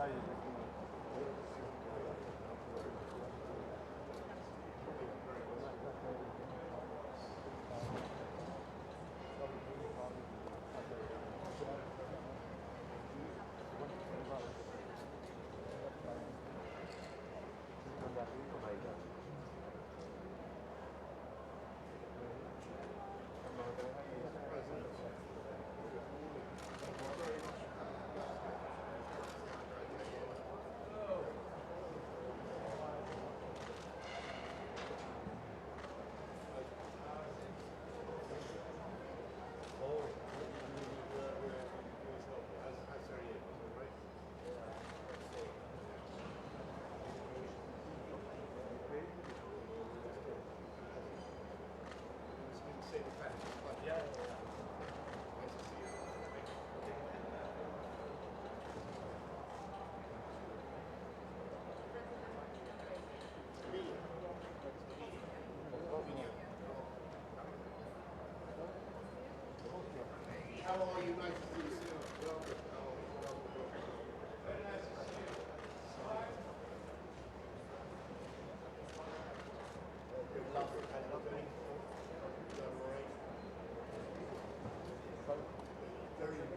How are you? Nice to see you. Welcome. Very nice to see you. Very good.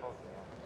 Okay.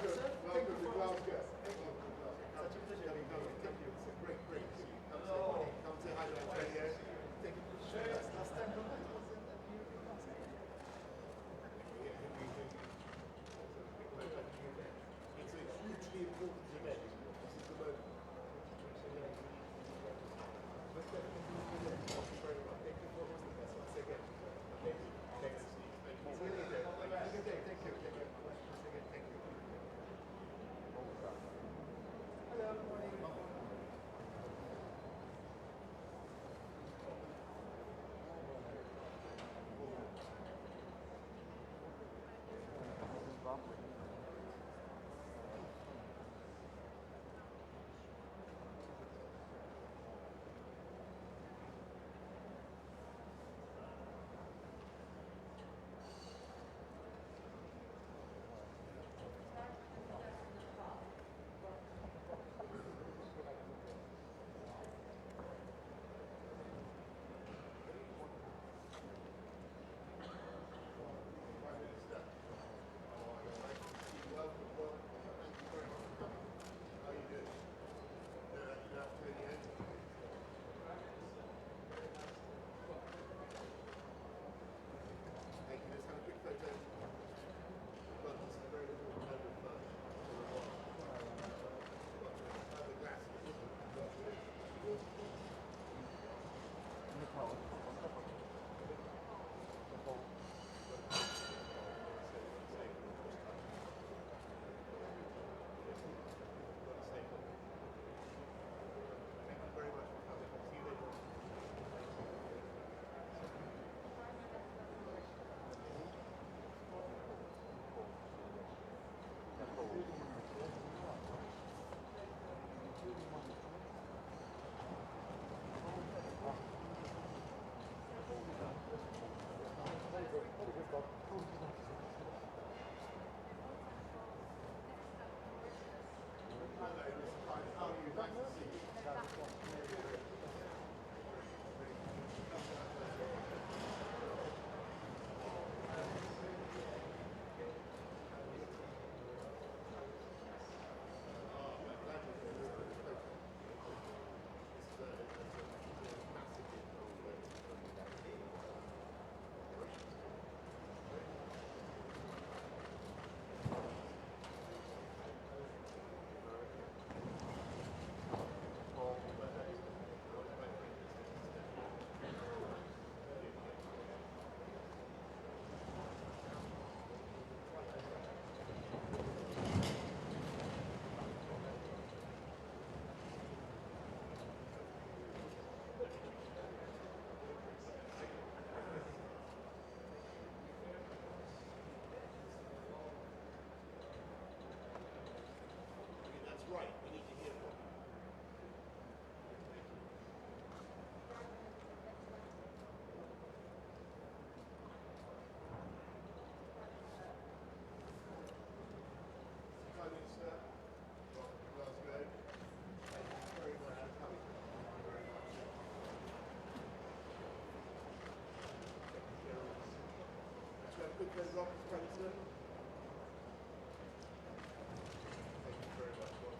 Good. Welcome to Glasgow. Thank you. Such a pleasure having you. Thank you. It's a great to see you. Come say hi to Antonio. Thank you for showing us last time. It's a hugely important event. This is the moment. Thank you very much. Thank you for hosting us once again. Thank you. Thank you. Thank you. Have a good day. Thank you. Thank you. Once again, thank you. Hello. Good morning. Good friend Rob Spencer. Thank you very much, Rob.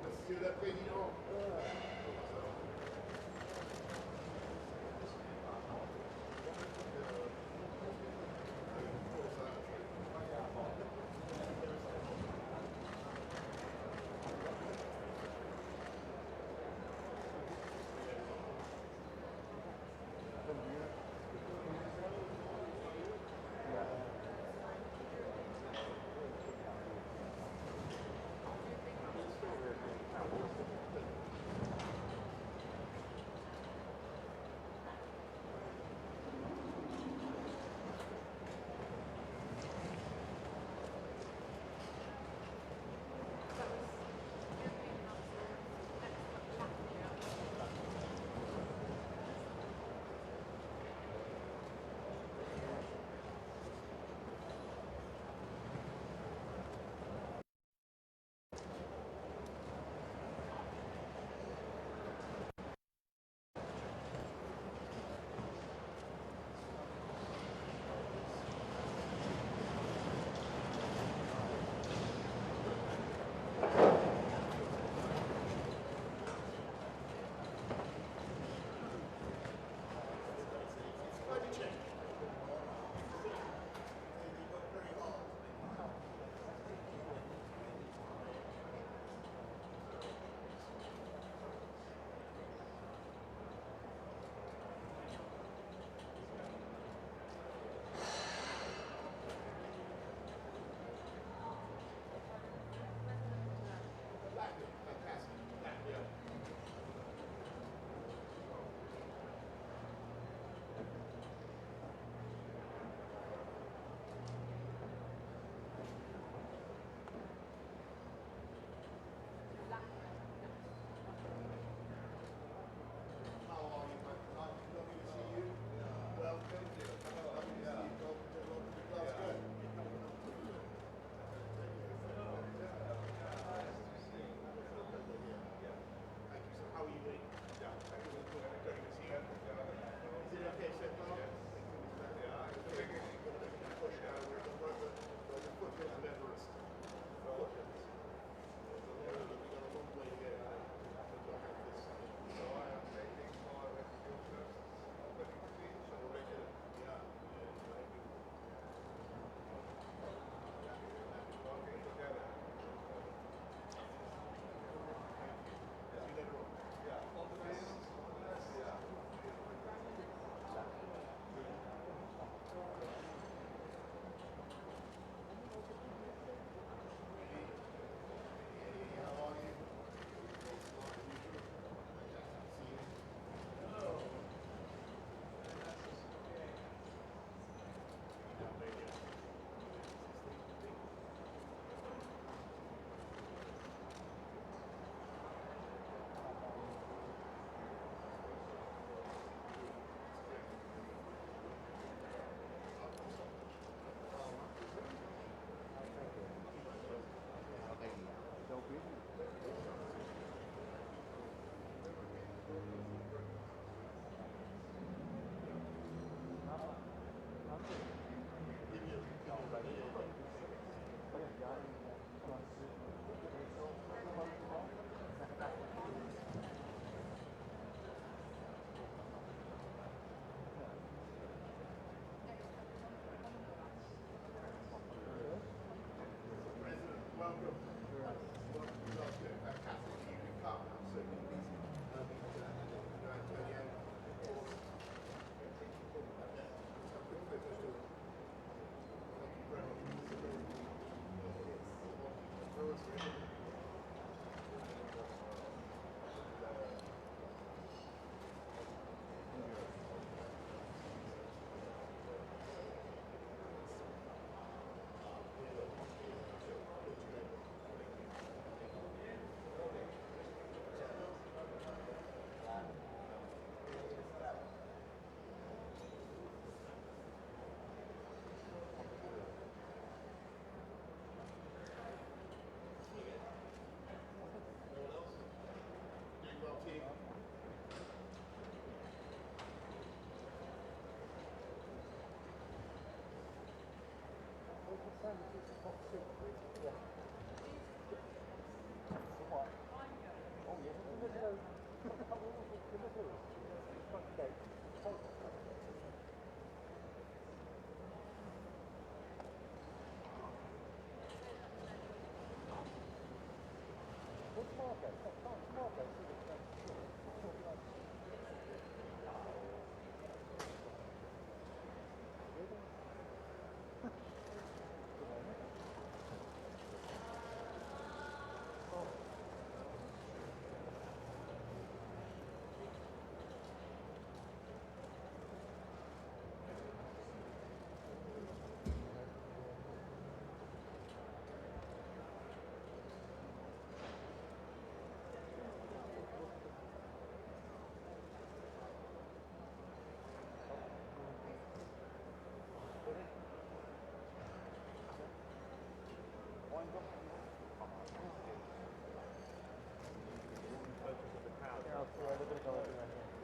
Monsieur le Président.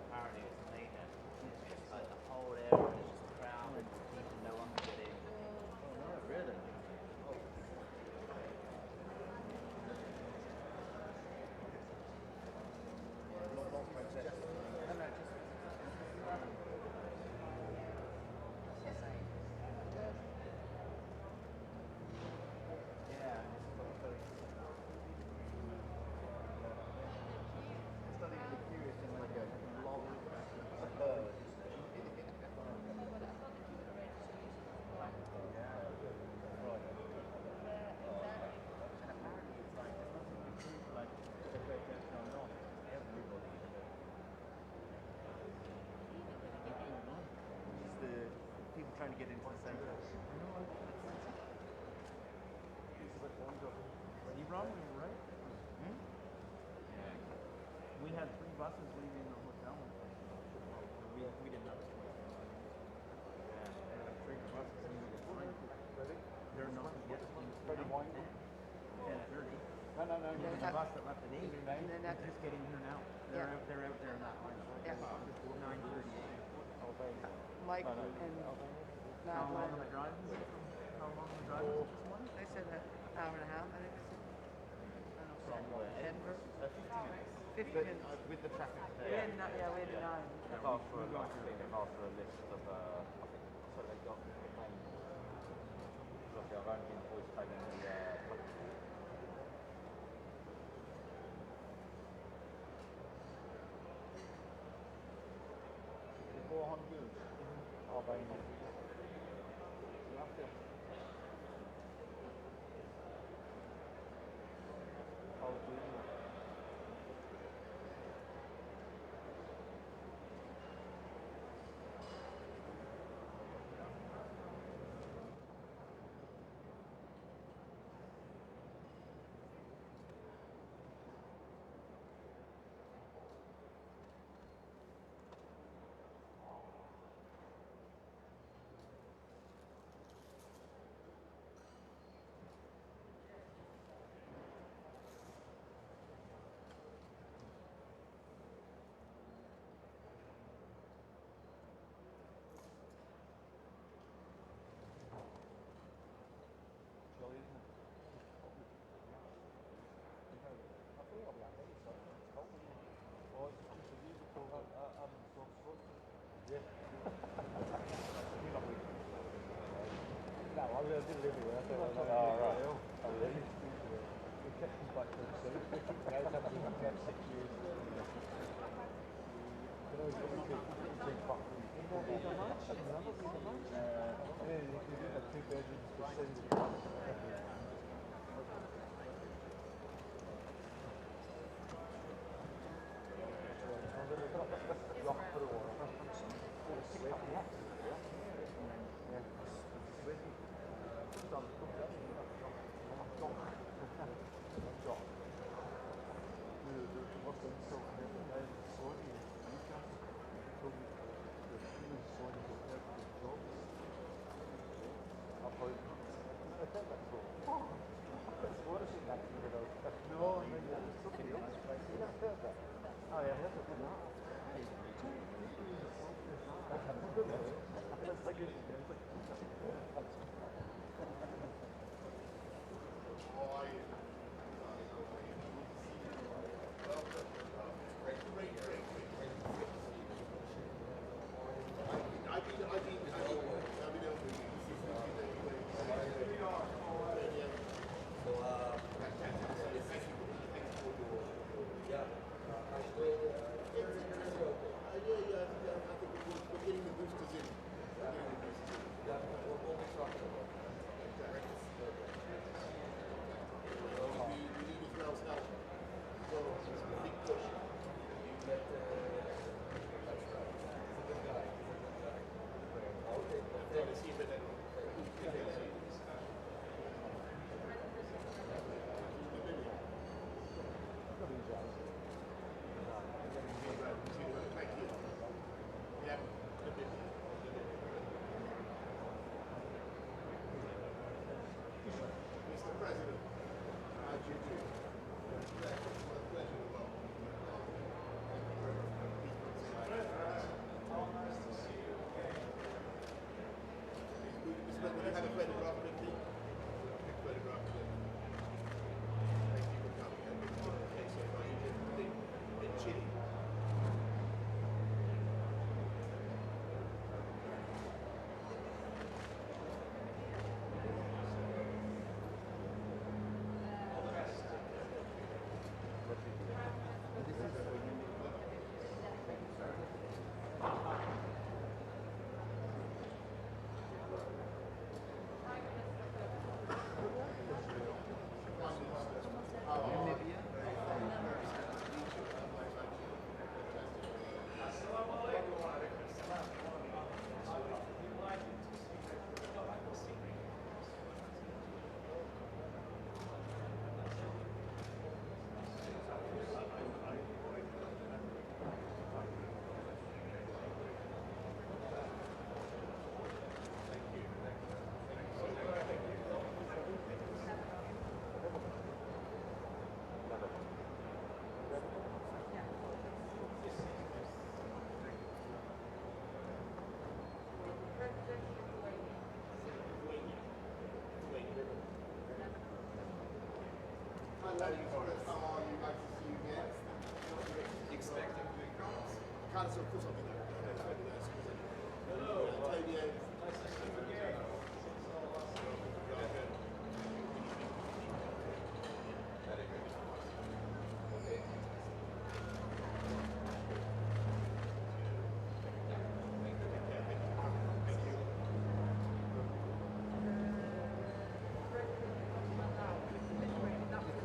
Apparently it's later. It's just like the whole area is just crowded with people, no one can get in. Really? Yeah. It's not even a queue, it's just like a long people trying to get into the centre. Ebron, we were right. Hmm? We had 3 buses leaving the hotel. We didn't have a choice. Yeah, they had 3 buses leaving the line. They're not yet to 10:30. No. The bus that left at 8. And They're then that, just getting here now. They're out there in that line. Yeah. 9:38. Mike and How Matt, long of a drive is it? How long of a drive is it this morning? they said an hour and a half, I think they said. I don't know, Edinburgh, 50 minutes. 50 But, minutes. with the traffic We there. had, yeah, we had 9. They've asked for a list of, I think, so they've got the main, obviously I've only been voice paying the, The 400. Albania. No, I didn't live here. I thought I was like, Oh, right. Oh, really? We kept them back to the city. They had them for about 6 years. You know, it's really good. Drink coffee. Yeah, you can get 2 bedrooms for $70. Rock for the water. Oh yeah, that's a good one. That's like So, How are you? Nice to see you again. Expecting big drums. Kind of sort of put something there. Hello. Nice to see you again.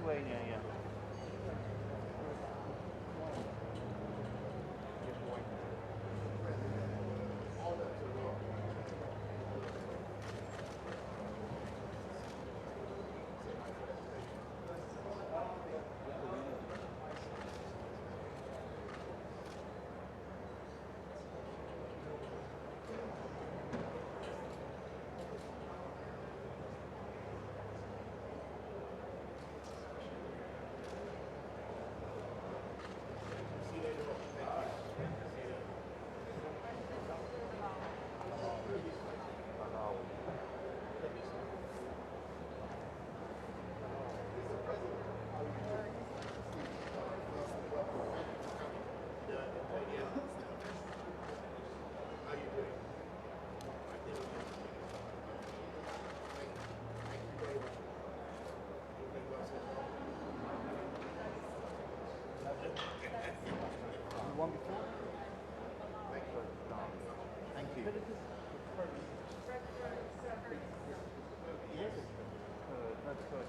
Lithuania, yeah. The one before? Thank you. Yes. That's good.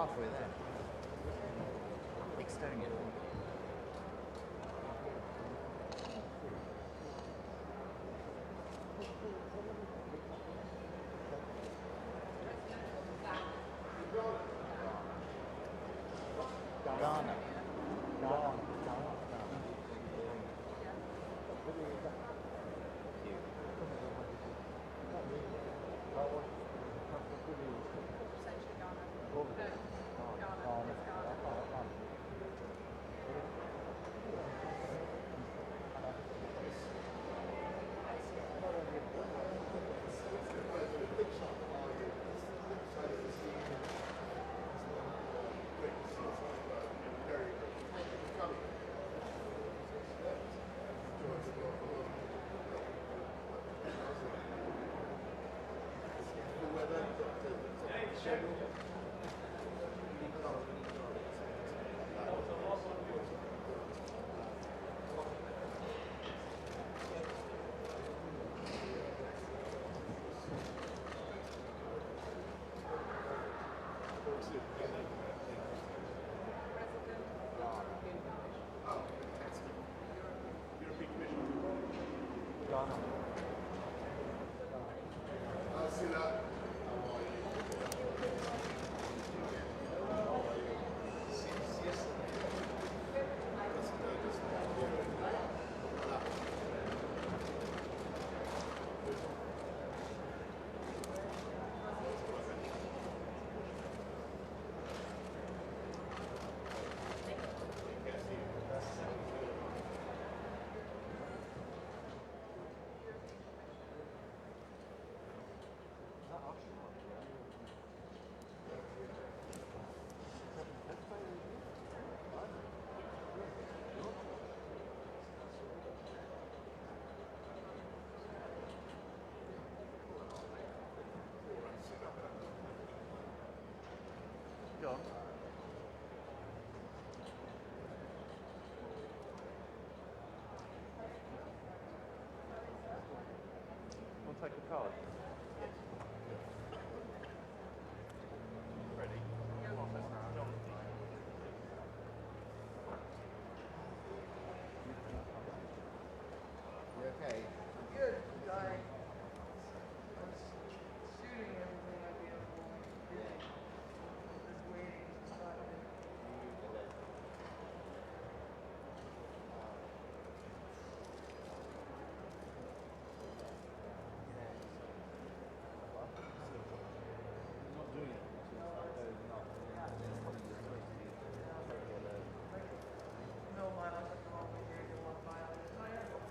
halfway there. Estonia. Ghana. John. Want to take a card? Ready? You okay? Good, sorry. I was shooting everything I'd be able to. Just waiting. No, mine, I took them all over here, get one file. Oh, yeah.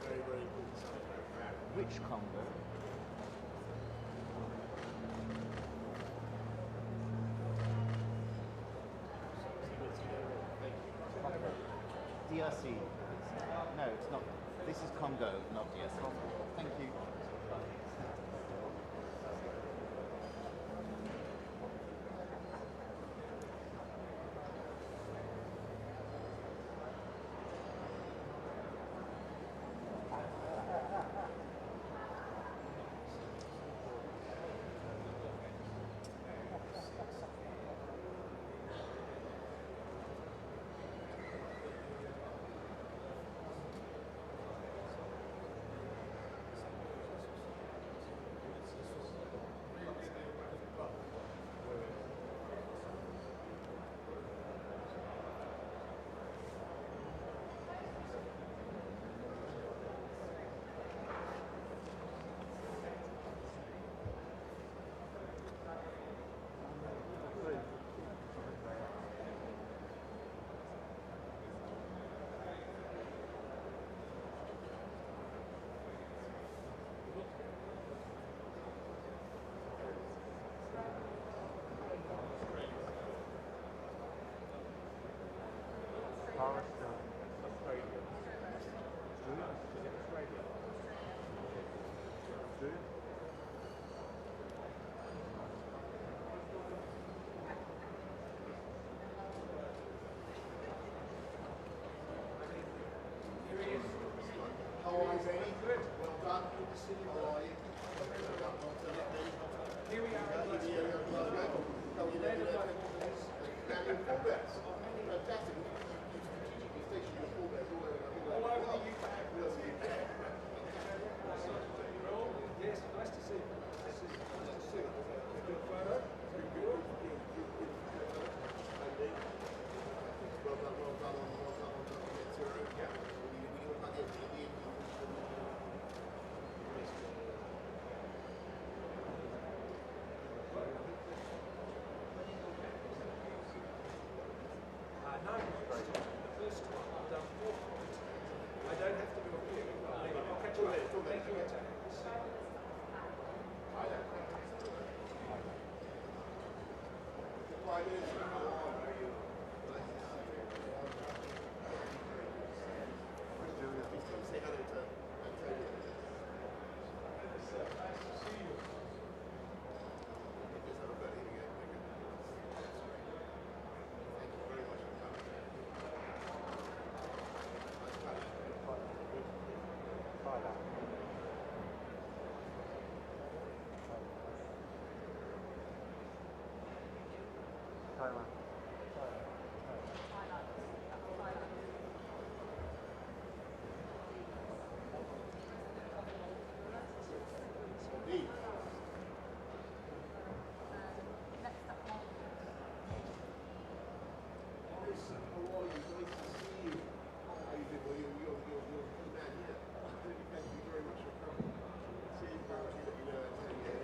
very, very important subject. Which Congo? DRC. No, it's not. This is Congo, not DRC. Thank you. Forrester, Australia. Is it Australia? Do you? How are you, Benny? Good. Well done. Good to see you. How are you? Here we are. How are you doing? Fullbacks. Fantastic. You strategically stationed your fullbacks all over the UK. Yes, nice to see you. Nice to see you. Good photo. Good. Well done on the tour. Yeah. We were not yet No, the first time I've done 4 points. I don't have to do a few. I'll catch you later. Thank you. Say hello to Antonio. Thailand. Indeed. Listen, how are you? Nice to see you. How you doing? Well, you're a key man here. Thank you very much for coming. See you very much. You know, Antonio.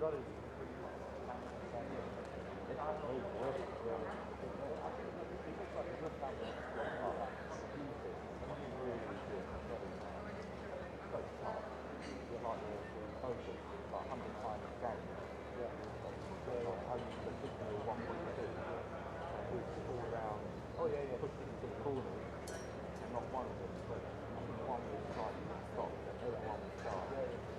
got his pretty much it's very worth it. Yeah. I think it looks like a good camera. Oh, he's really good. So tough. You're like the focus, like 100 times a game. Yeah. So only particularly 1.2. It's all around. Oh yeah, yeah. Pushing into the corners. And not one of them, but I think one was like stop, the other one was start. Yeah, yeah.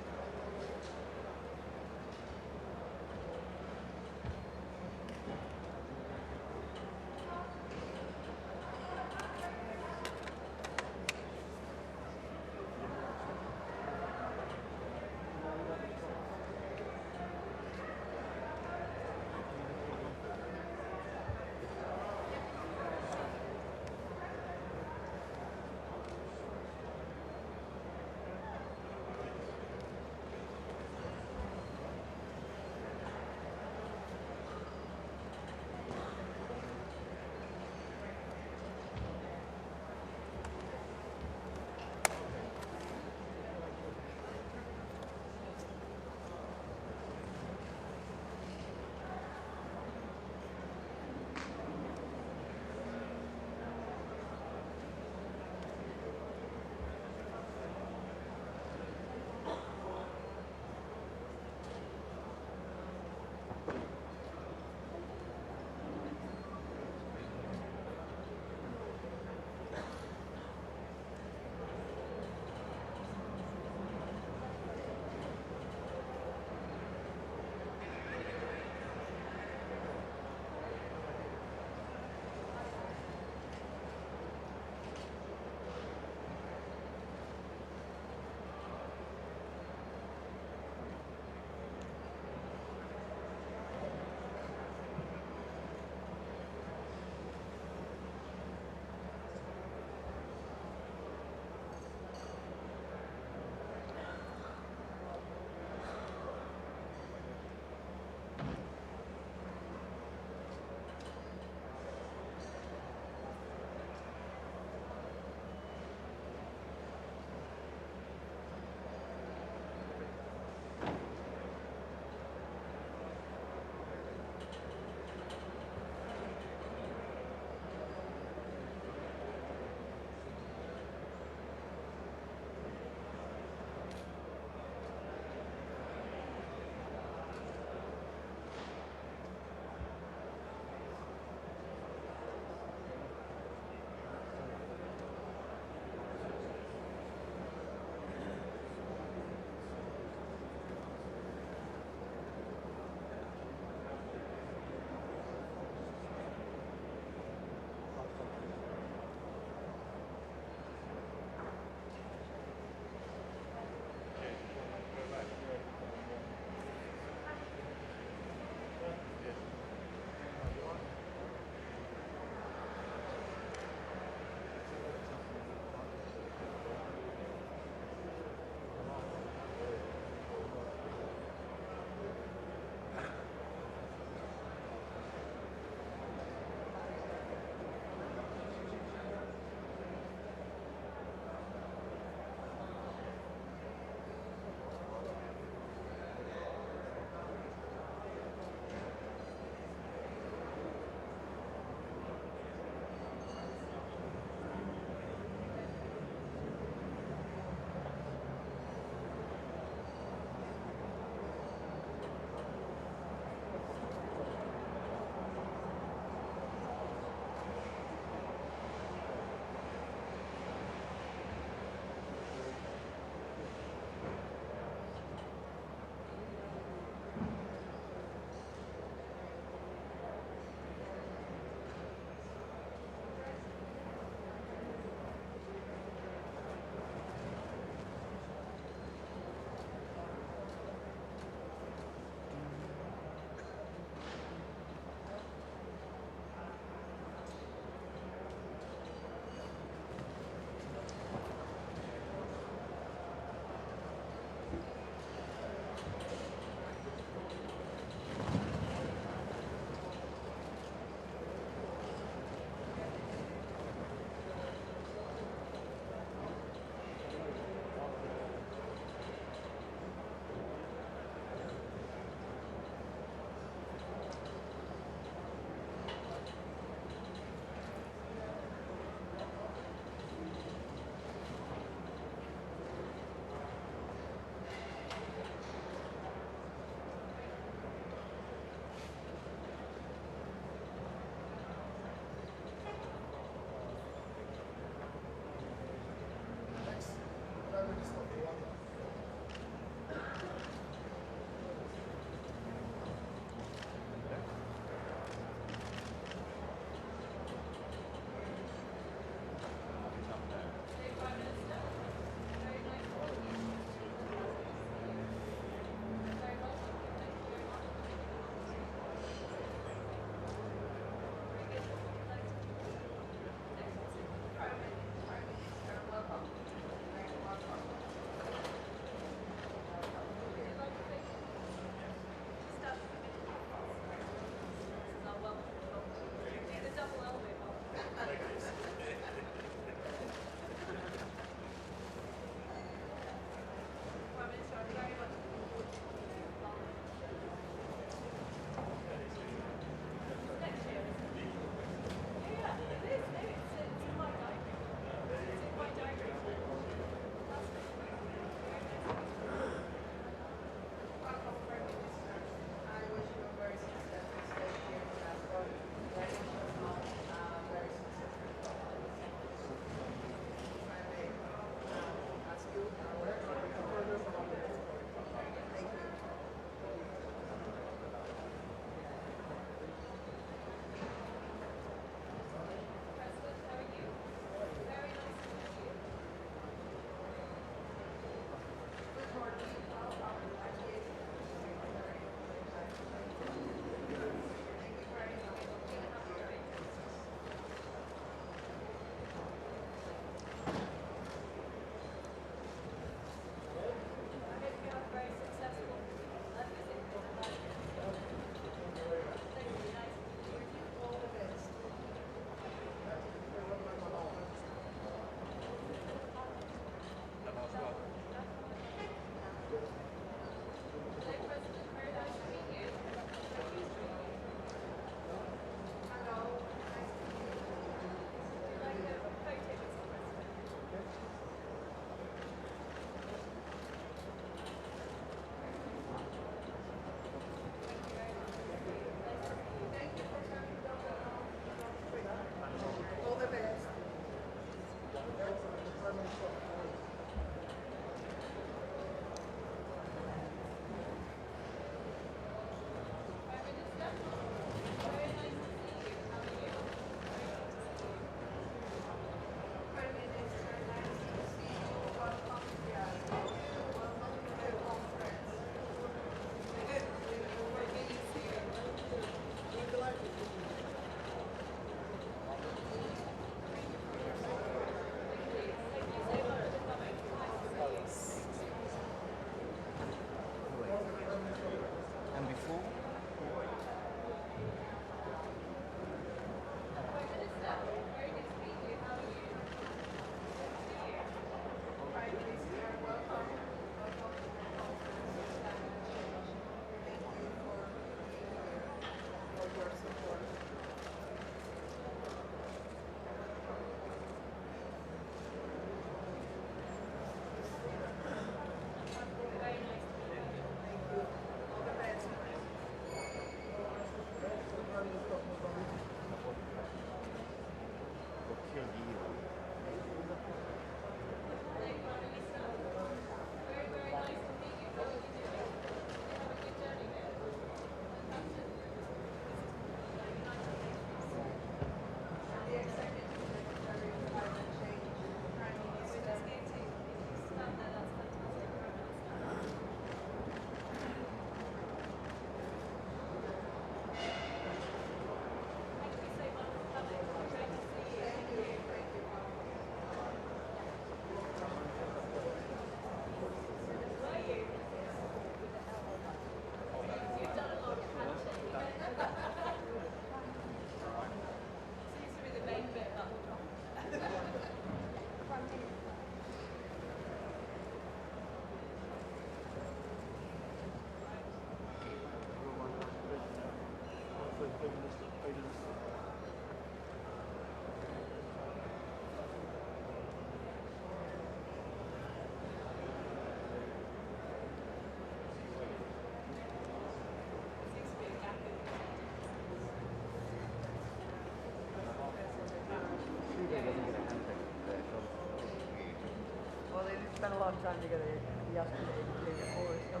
spent a lot of time together yesterday doing it for us, so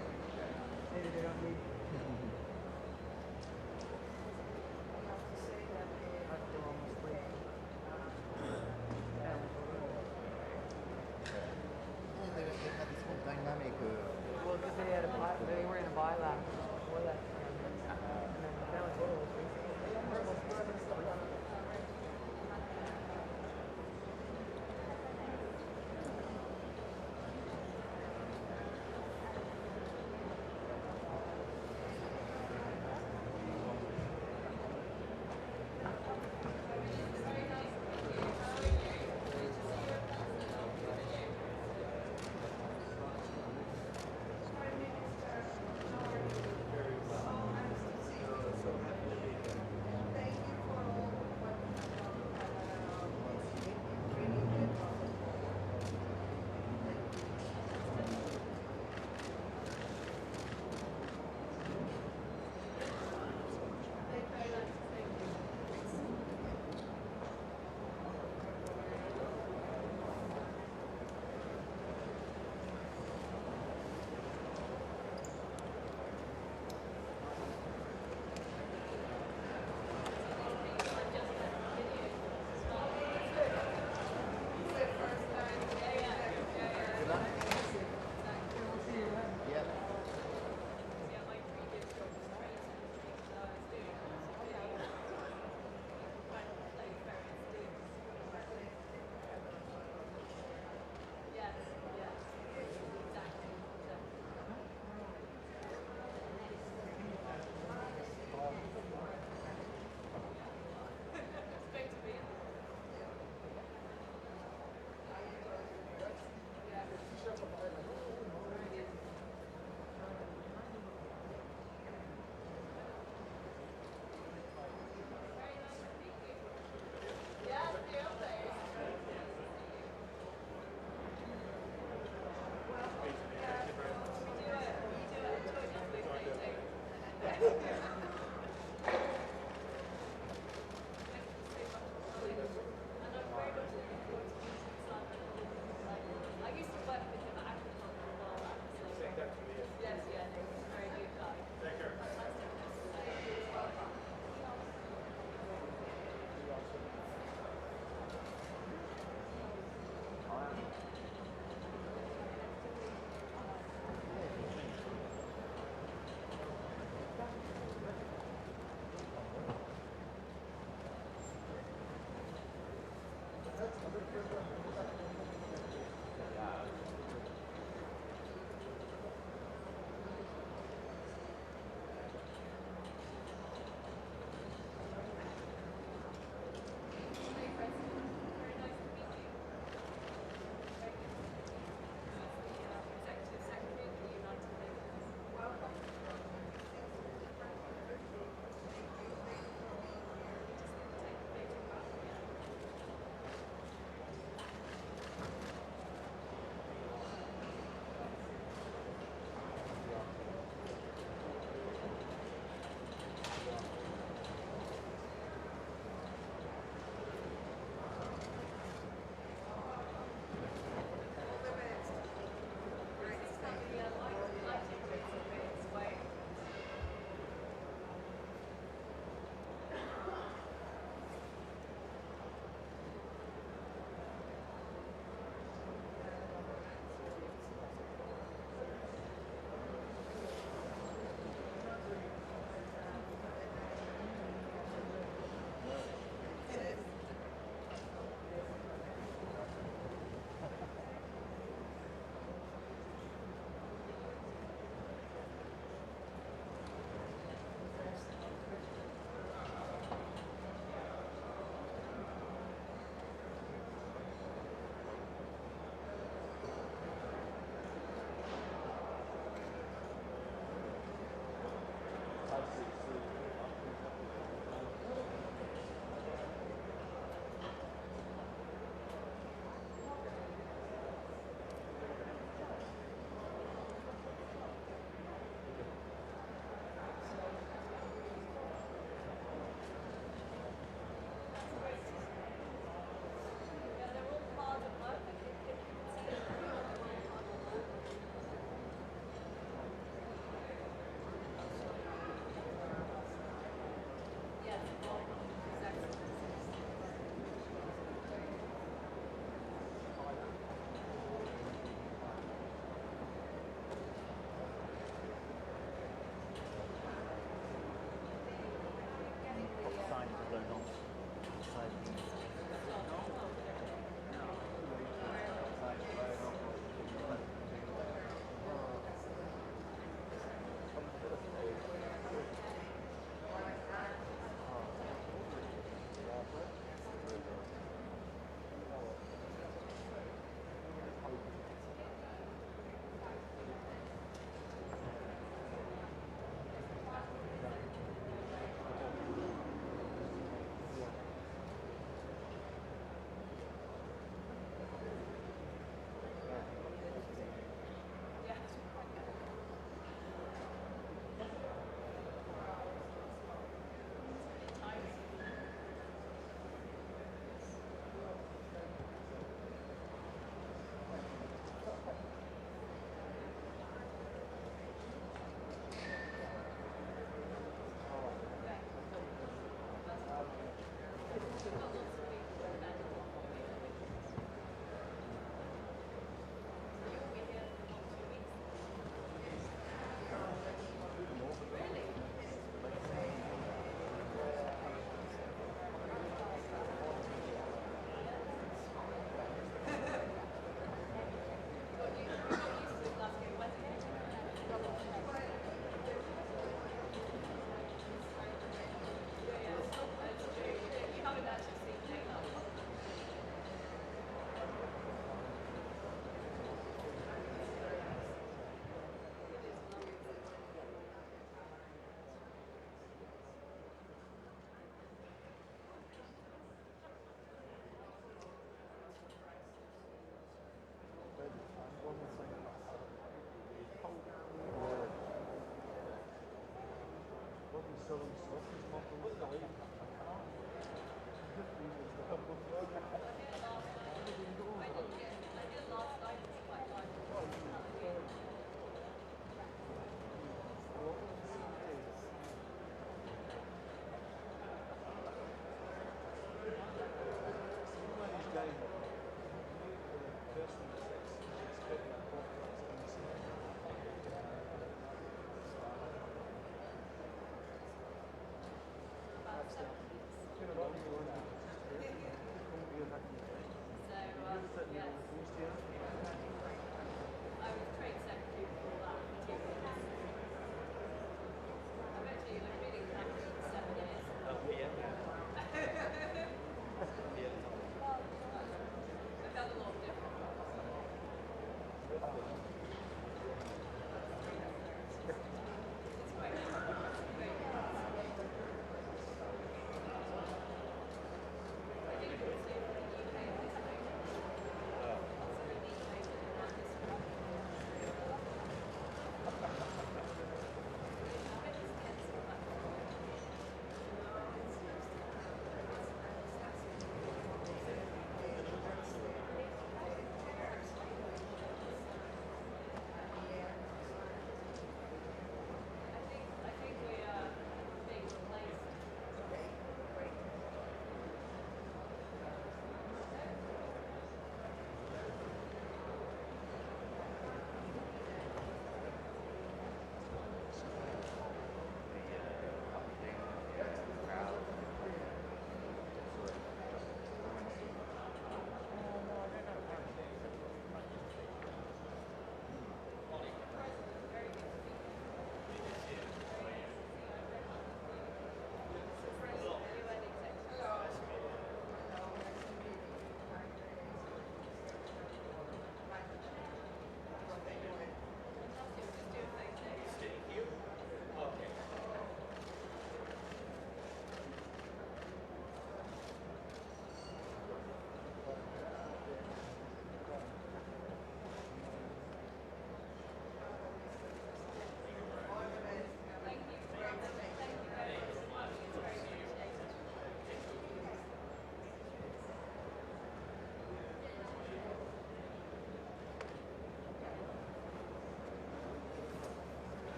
maybe they don't need. They're almost late. Family photo. They had this whole dynamic. Well, because they were in a bylaw before that. And then the family photo was recently. We're supposed to spend stuff.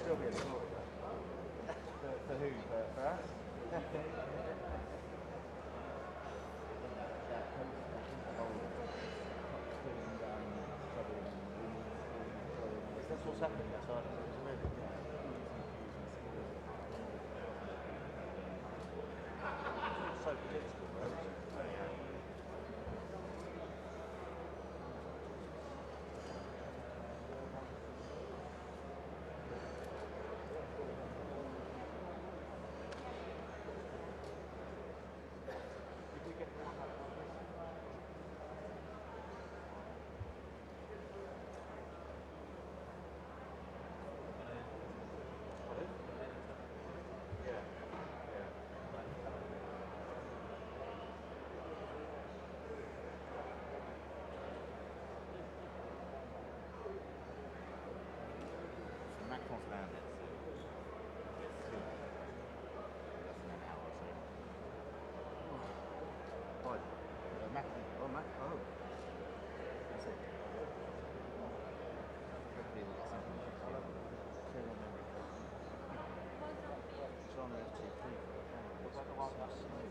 Still be a story. For who? For us? That's what's happening outside. It's really so predictable, right? Macron's landed. That's an hour or so. What? Macron. Oh, Macron. Oh. That's it. Hopefully we'll get something. Turn on memory card. It's on FTP. It's so slow.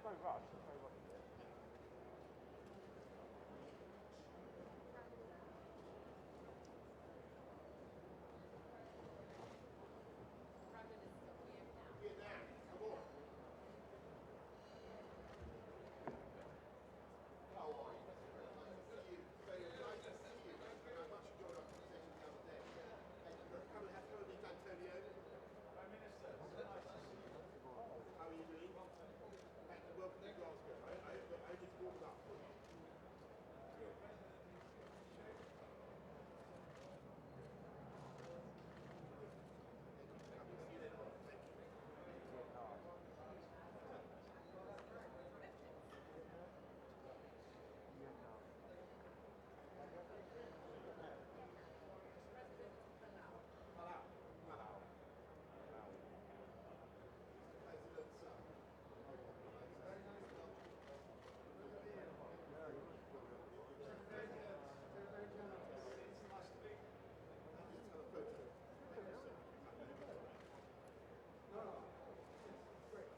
there's no rush. There's no rush to it. Vietnam, come on. How are you? Nice to see you. Very nice to see you. I much enjoyed our conversation the other day. Thank you for coming. Have fun with Antonio. Prime Minister, nice to see you. How are you doing? Thank you. Welcome to Glasgow. I just warmed up for you. Good. See you later on. Thank you. Palau. Palau. Palau. President's son. It's nice to meet you. Let's have a photo. Thank you, sir. No, no. It's great.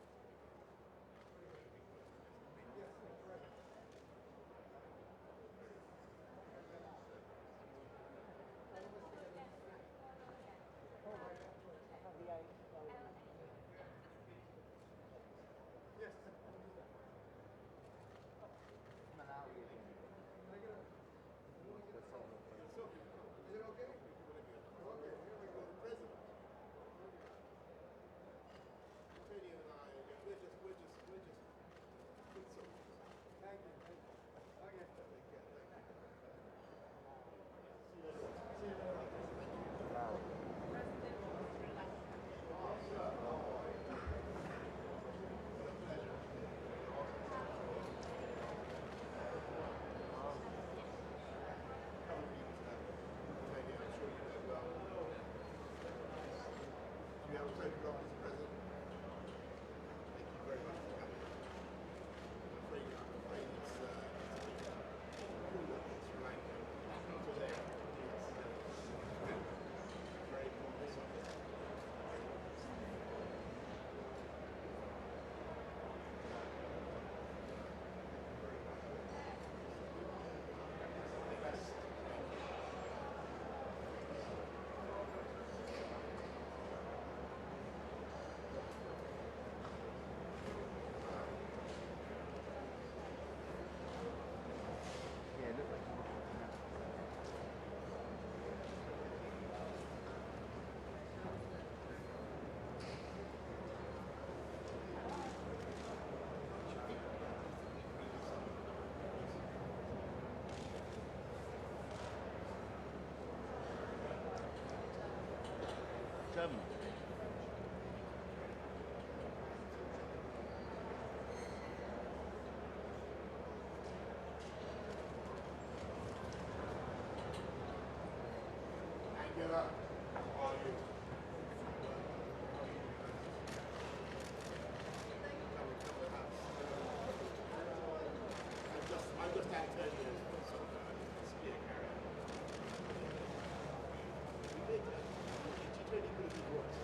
Yes, it's great. Yes. Malawi. Is it okay? Okay, here we go. The president. Antonio and I, we're just good soldiers. Thank you. Okay. Take care. Thank you. See you later. See you later. Thank you. You have a photograph as president. Thank you very much for coming. I'm afraid it's cooler in Sri Lanka today. It's very cool. Yeah, it looks like someone. German. Angela, how are you? I'm just Antonio, so skier carrier. She really could have been worse.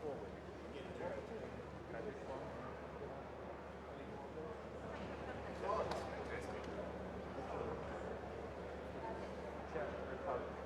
forward. Traffic flow. Czech Republic.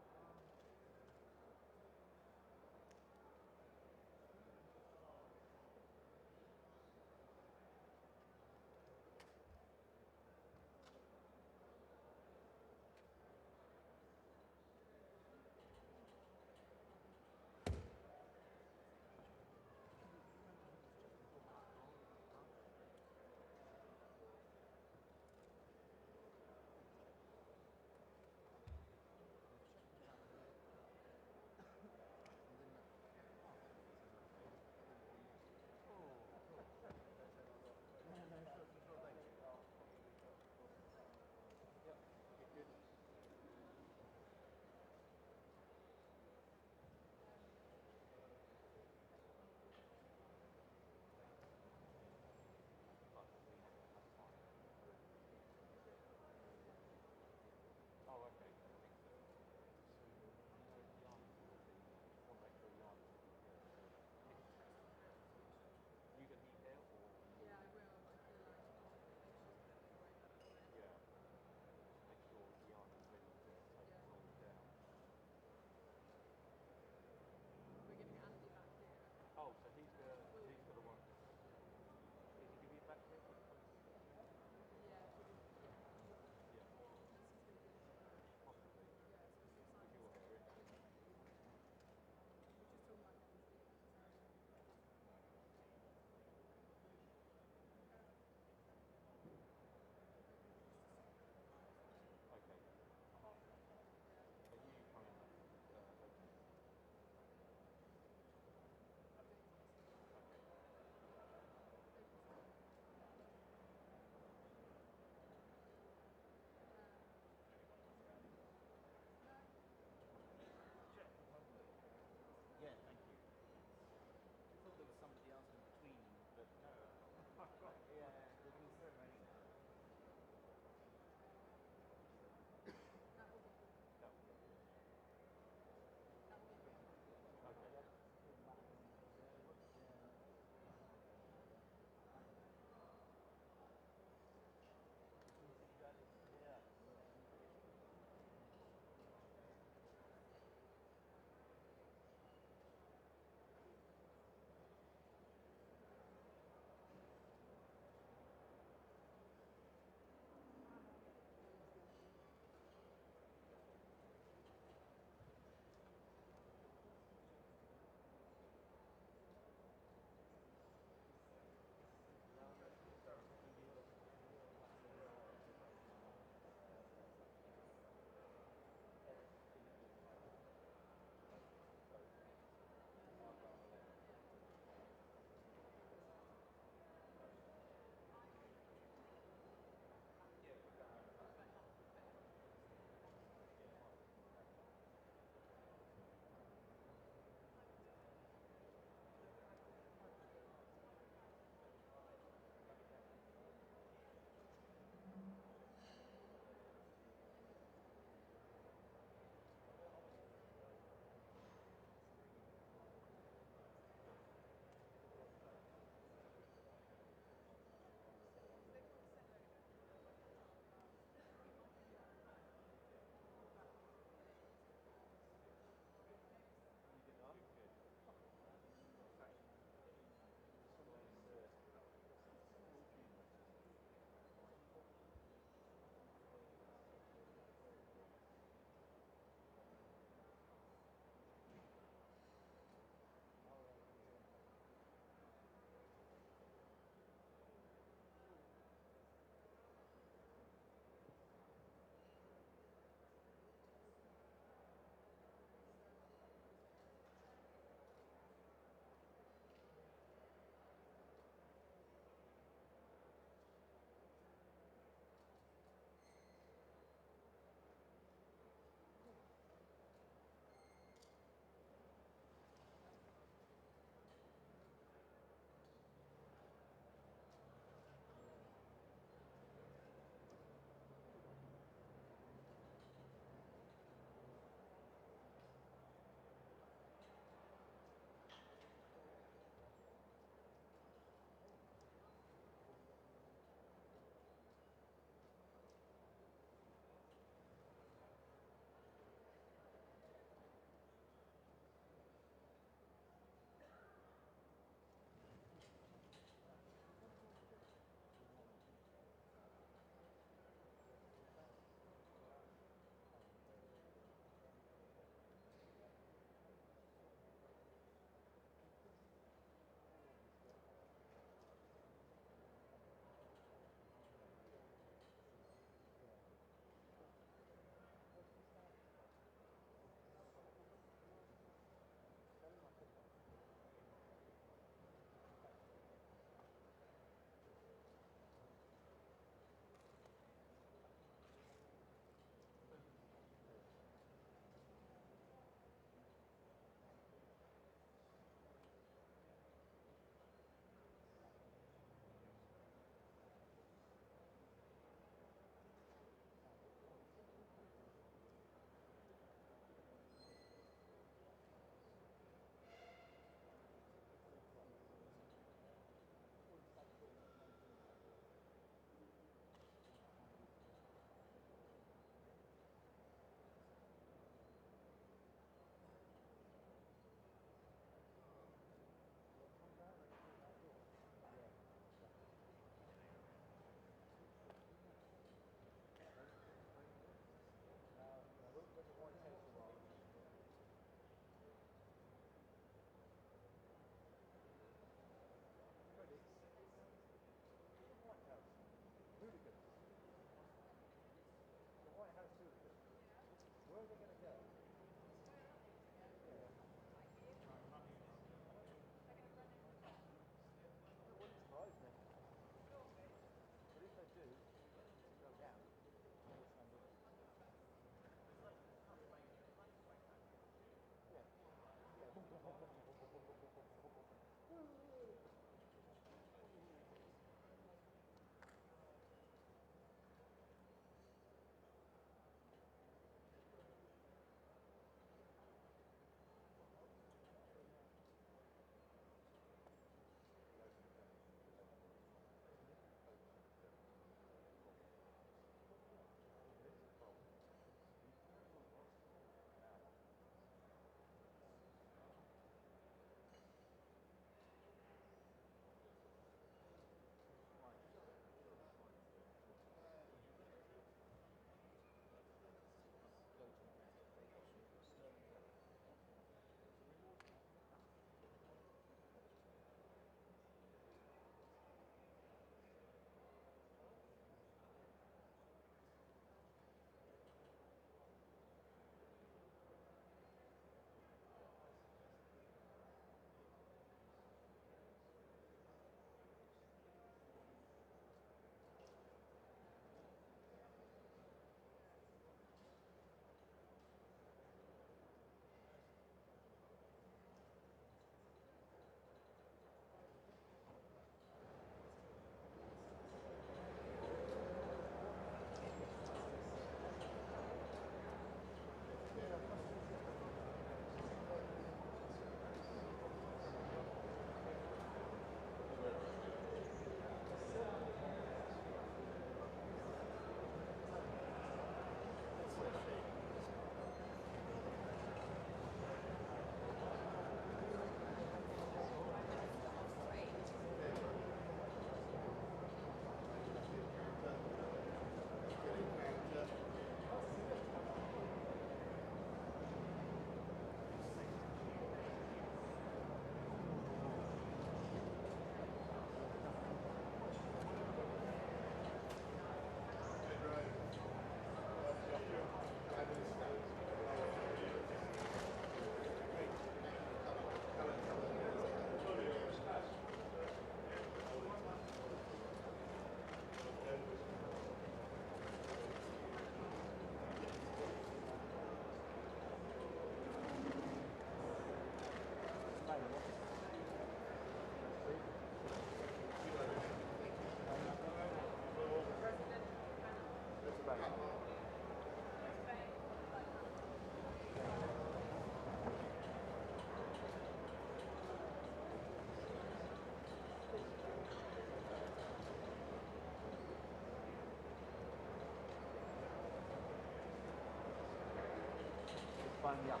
sign me up.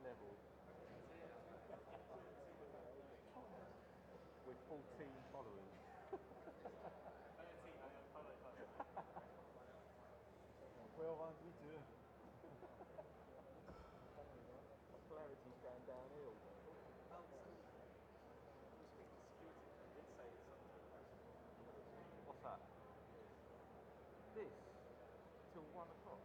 level. With 14 followers. Well, aren't we too? Popularity's going downhill. What's that? This? Till 1 o'clock?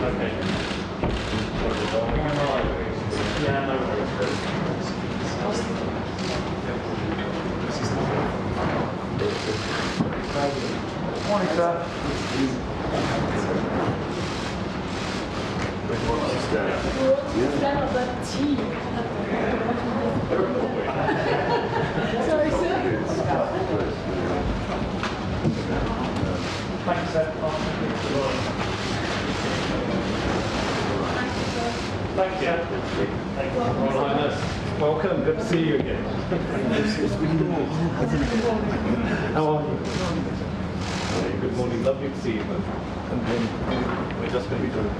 Yeah, no worries. Morning, sir. Sorry, sir. Thanks, sir. Thanks, sir. Thank you. Royal Highness. Welcome. Good to see you again. How are you? Good morning. Lovely to see you. And then we're just going to be doing.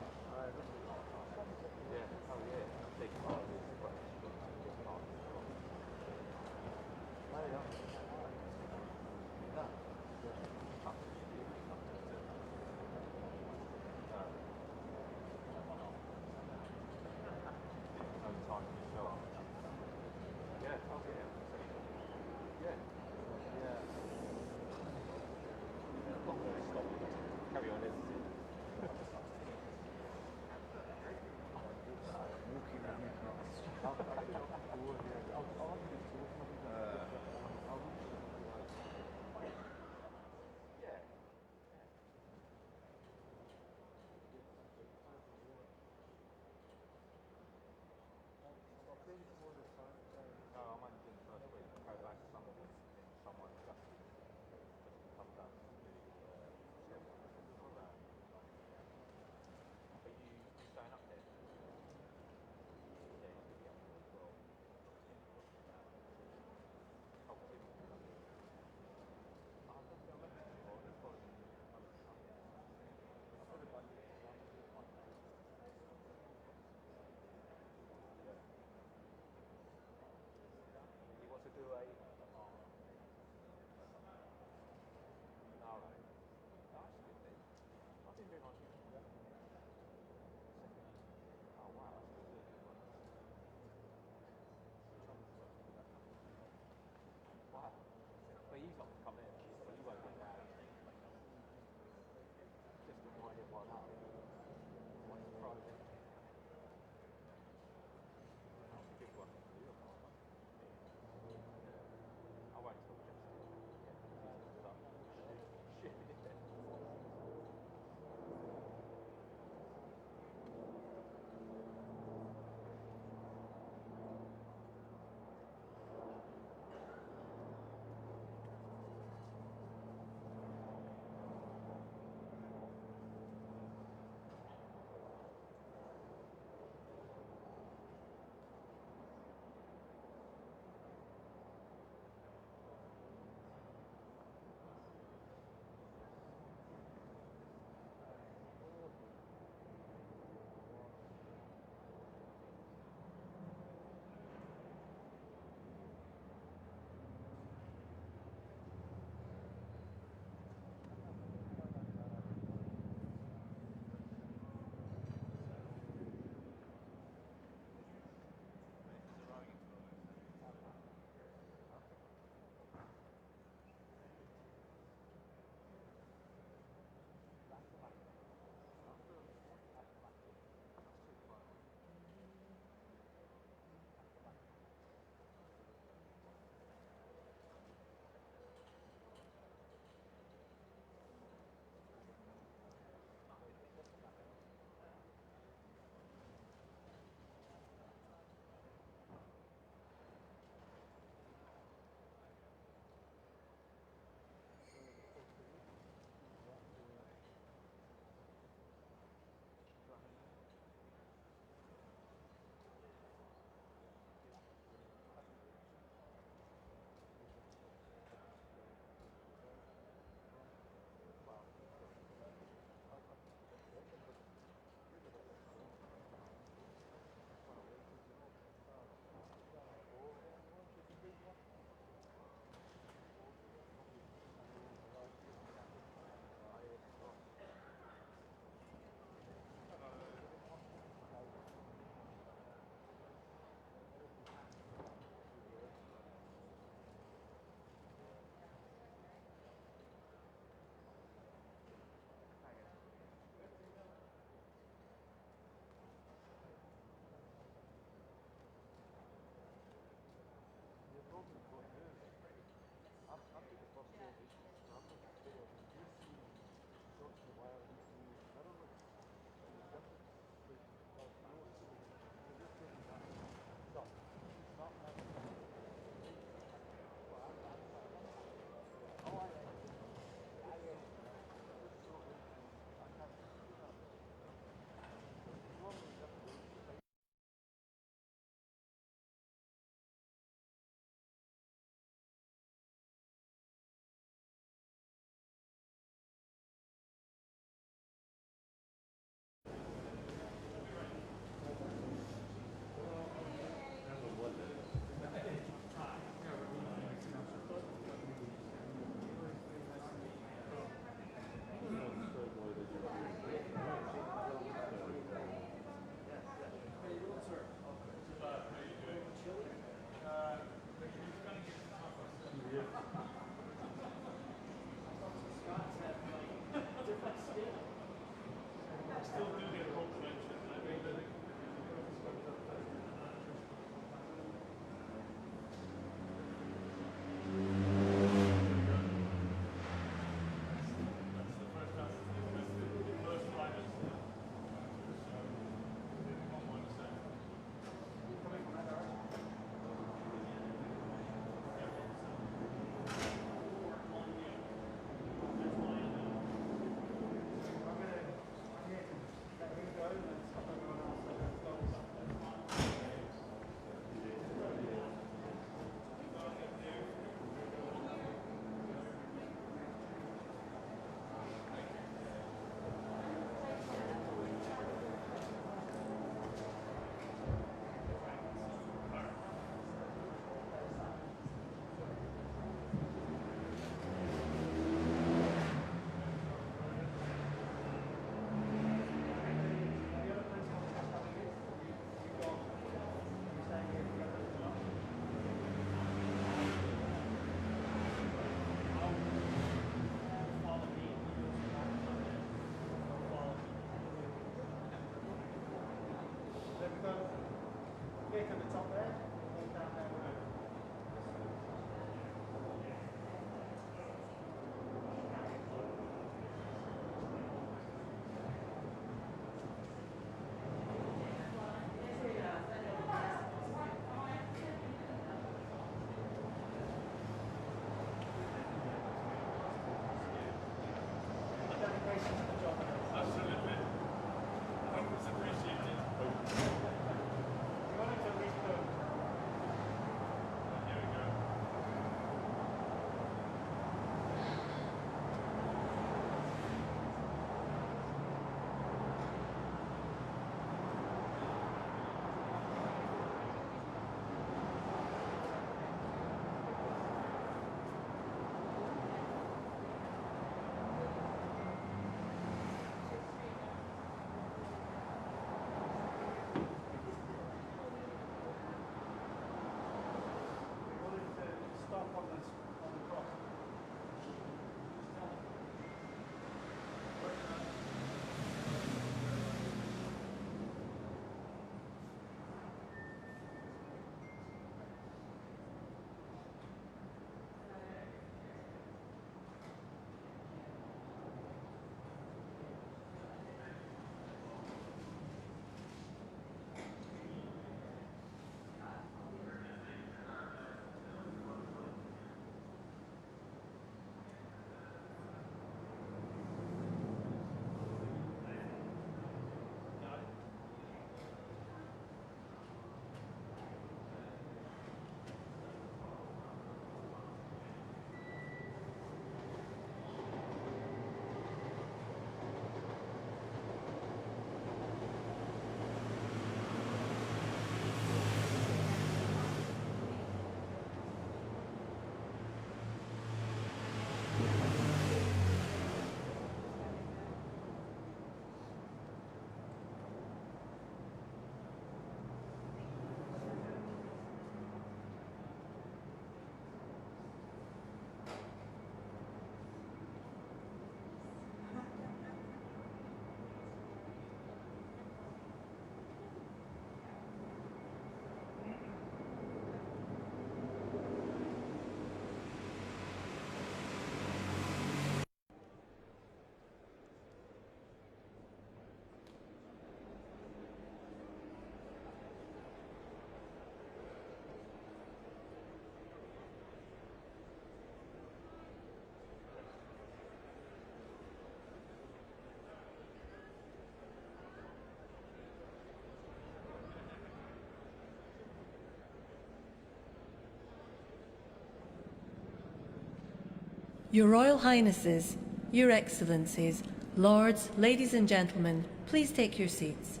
Your Royal Highnesses, Your Excellencies, Lords, ladies and gentlemen, please take your seats.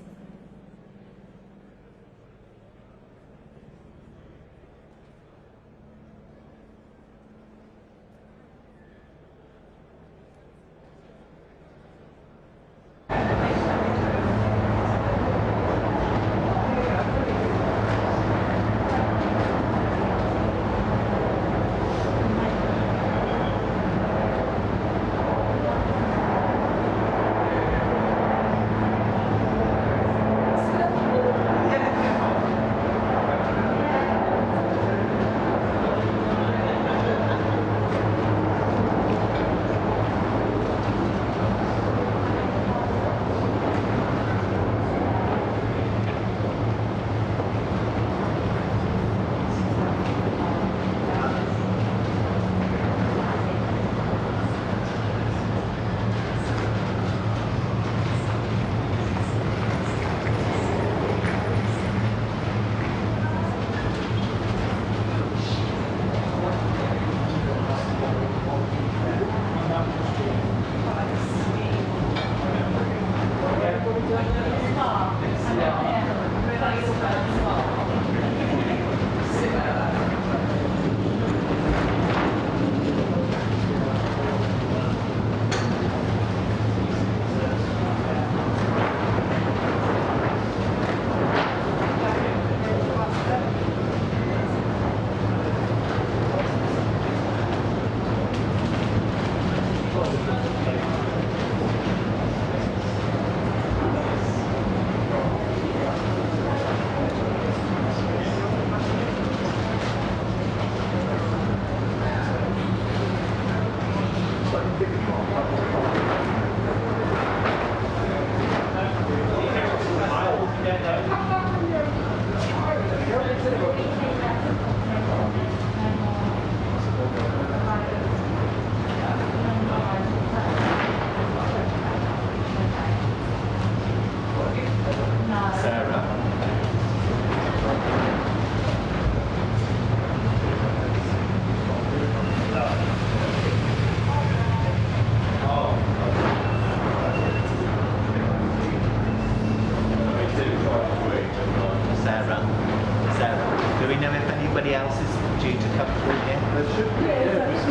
Sarah, do we know if anybody else is due to come through here? There should be, yeah, we're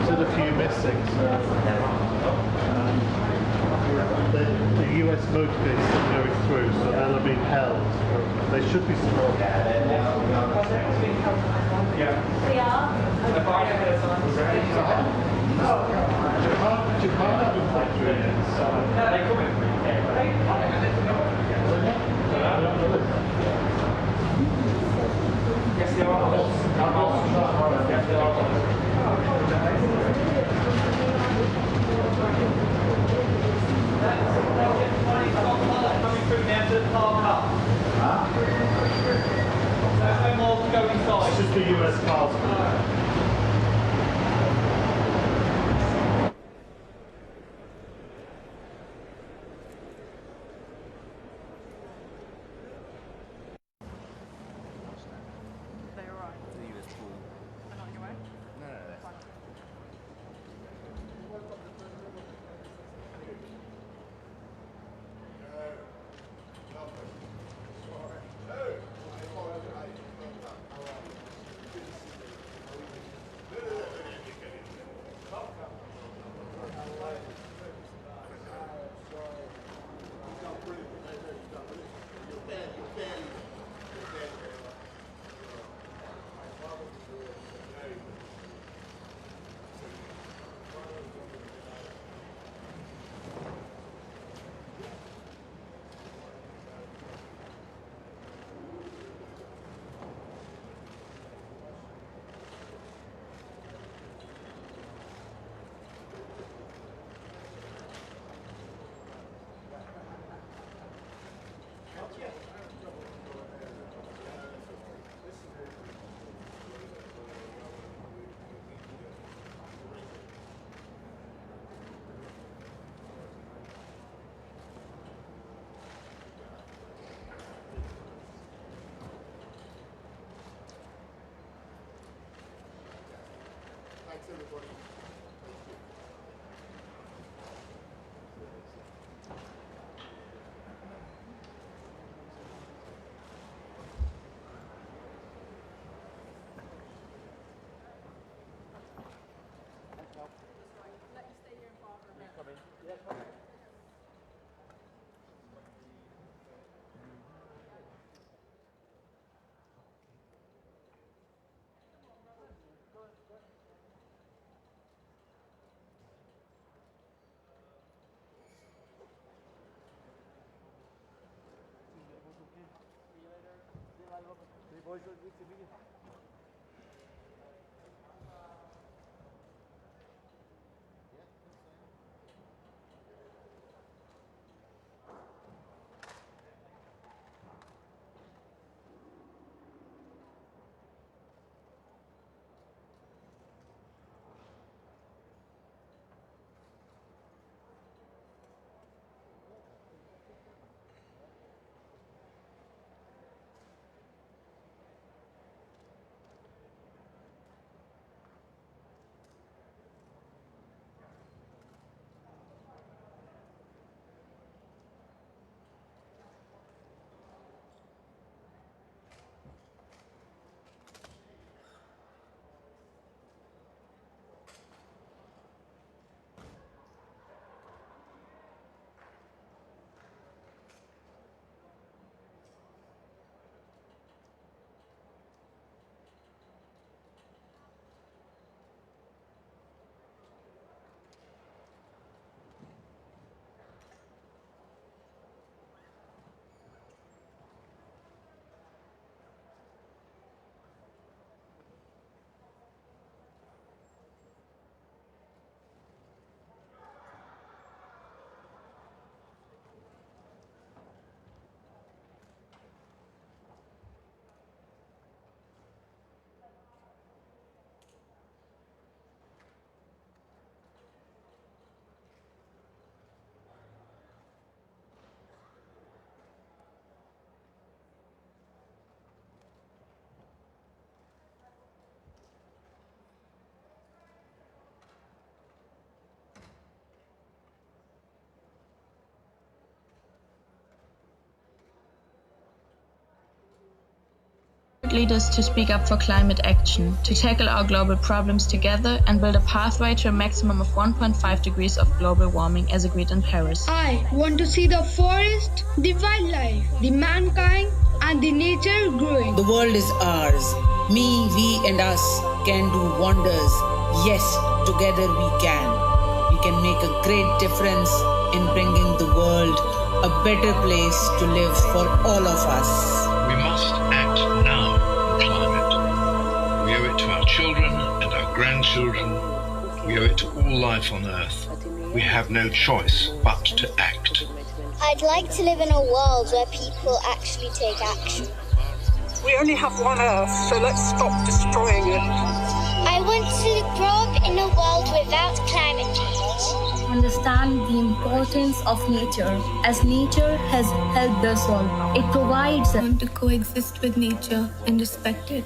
still a few missing, so There are. the US motorcade is still going through, so they'll have been held. They should be small. Japan haven't come through yet, so... Yes, there are. Yes, there are. Coming through now to the car cup. There's no more to go inside. It's just the US cars. They were right. And on your way? Fine. Thanks everybody. Thank you. Leaders to speak up for climate action, to tackle our global problems together and build a pathway to a maximum of 1.5 degrees of global warming as agreed in Paris. I want to see the forest, the wildlife, the mankind and the nature growing. The world is ours. Me, we and us can do wonders. Yes, together we can. We can make a great difference in bringing the world a better place to live for all of us. We must act now on climate. We owe it to our children and our grandchildren. We owe it to all life on Earth. We have no choice but to act. I'd like to live in a world where people actually take action. We only have one Earth, so let's stop destroying it. I want to grow up in a world without climate change. Understand the importance of nature, as nature has helped us all. It provides us to coexist with nature and respect it.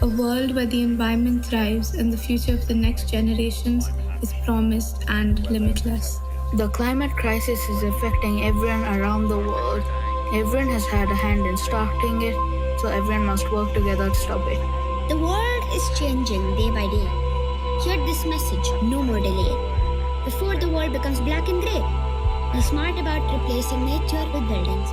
A world where the environment thrives and the future of the next generations is promised and limitless. The climate crisis is affecting everyone around the world. Everyone has had a hand in starting it, so everyone must work together to stop it. The world is changing day by day. Hear this message, no more delay. Before the world becomes black and grey, be smart about replacing nature with buildings.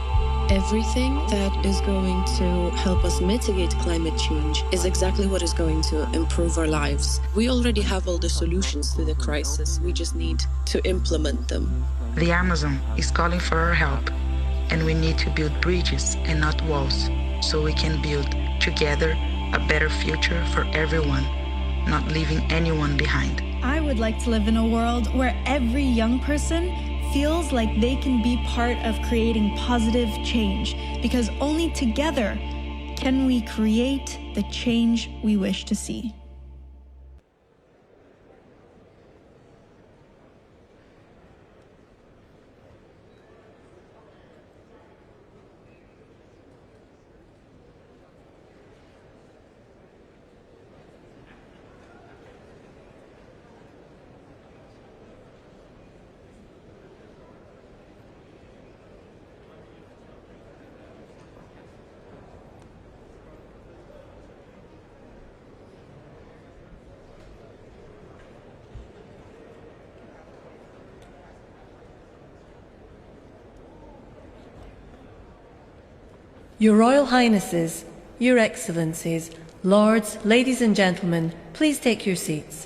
Everything that is going to help us mitigate climate change is exactly what is going to improve our lives. We already have all the solutions to the crisis. We just need to implement them. The Amazon is calling for our help, and we need to build bridges and not walls, so we can build together a better future for everyone, not leaving anyone behind. I would like to live in a world where every young person feels like they can be part of creating positive change, because only together can we create the change we wish to see. Your Royal Highnesses, Your Excellencies, Lords, ladies and gentlemen, please take your seats.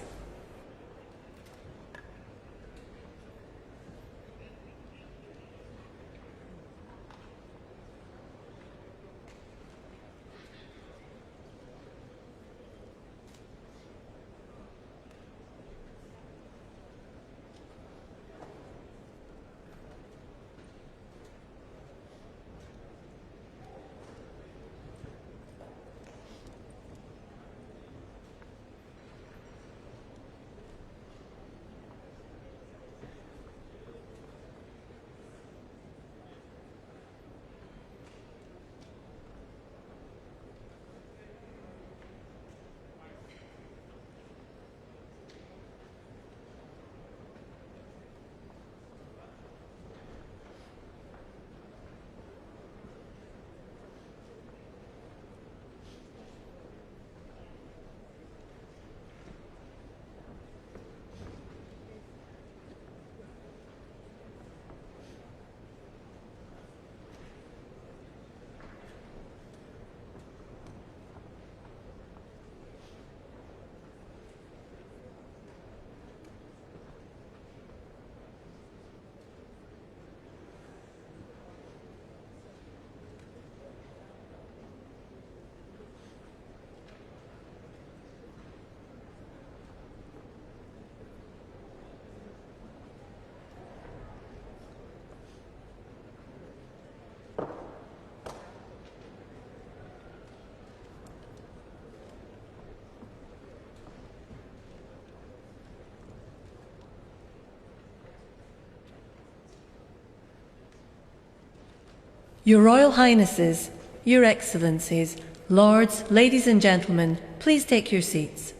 Your Royal Highnesses, Your Excellencies, Lords, ladies and gentlemen, please take your seats.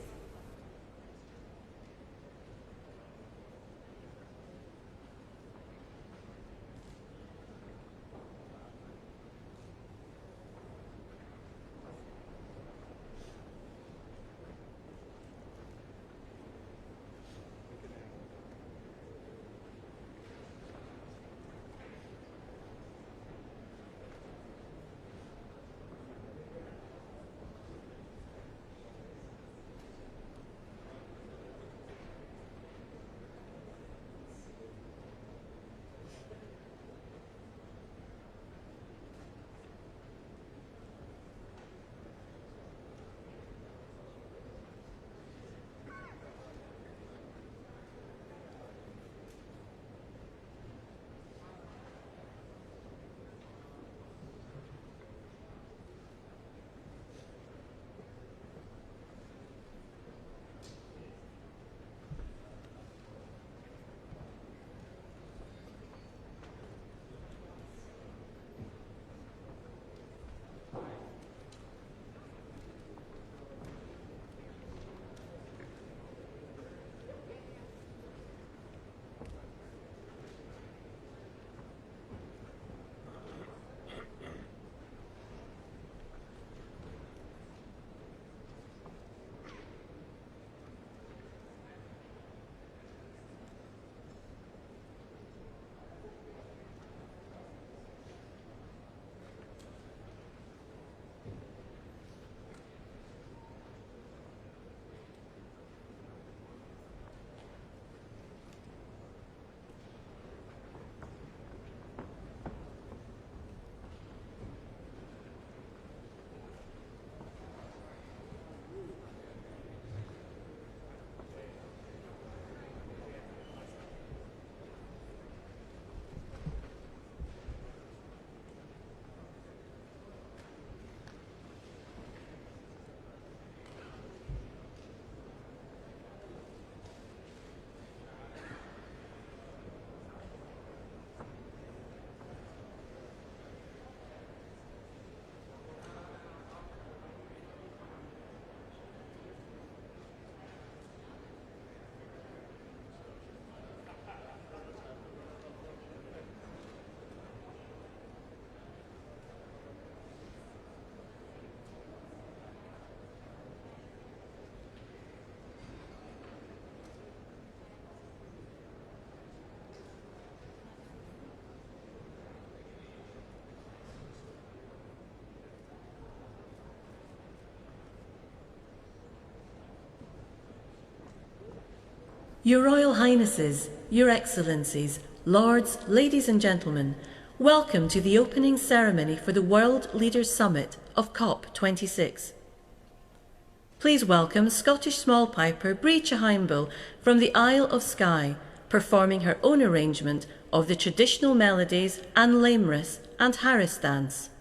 Your Royal Highnesses, Your Excellencies, Lords, ladies and gentlemen, welcome to the opening ceremony for the World Leaders Summit of COP26. Please welcome Scottish small piper Bríche Heimbull from the Isle of Skye, performing her own arrangement of the traditional melodies and Lamris and Harris dance.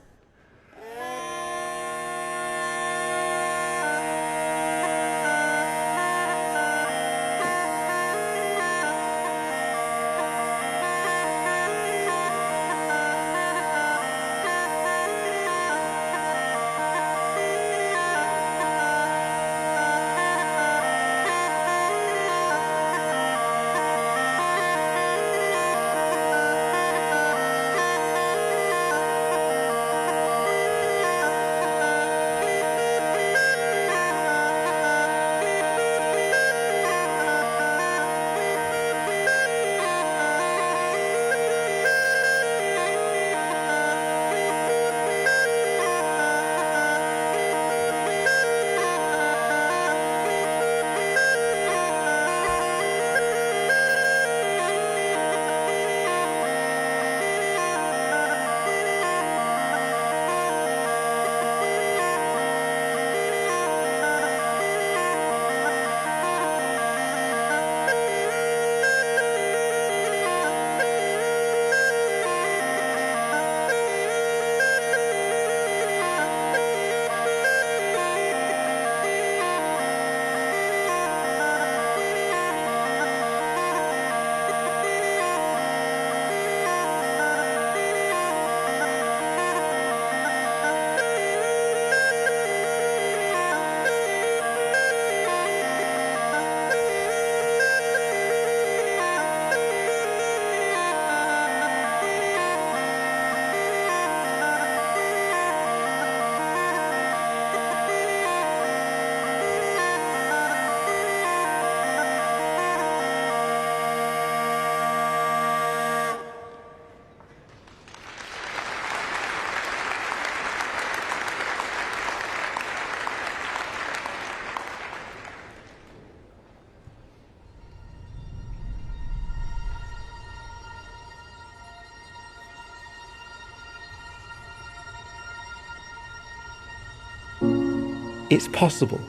It's possible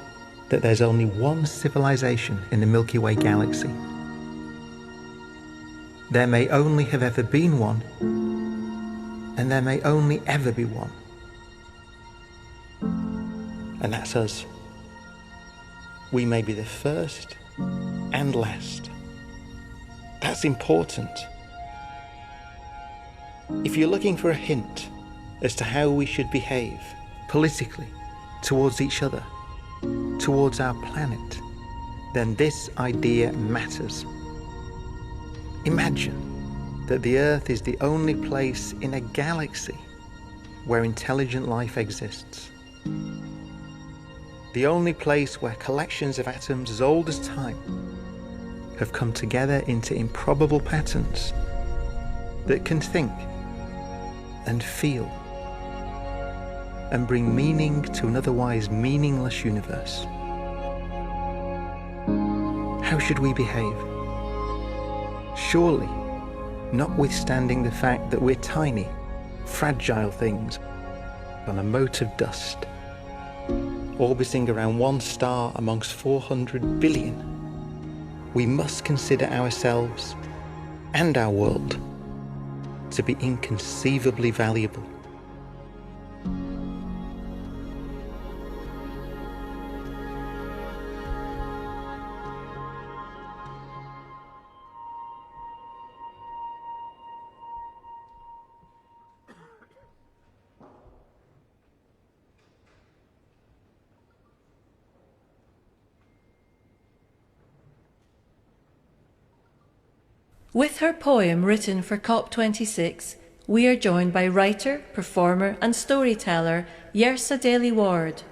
that there's only one civilization in the Milky Way galaxy. There may only have ever been one, and there may only ever be one. And that's us. We may be the first and last. That's important. If you're looking for a hint as to how we should behave politically, towards each other, towards our planet, then this idea matters. Imagine that the Earth is the only place in a galaxy where intelligent life exists. The only place where collections of atoms as old as time have come together into improbable patterns that can think and feel and bring meaning to an otherwise meaningless universe. How should we behave? Surely, notwithstanding the fact that we're tiny, fragile things on a mote of dust, orbiting around one star amongst 400 billion, we must consider ourselves and our world to be inconceivably valuable. With her poem written for COP26, we are joined by writer, performer and storyteller Yrsa Daley-Ward.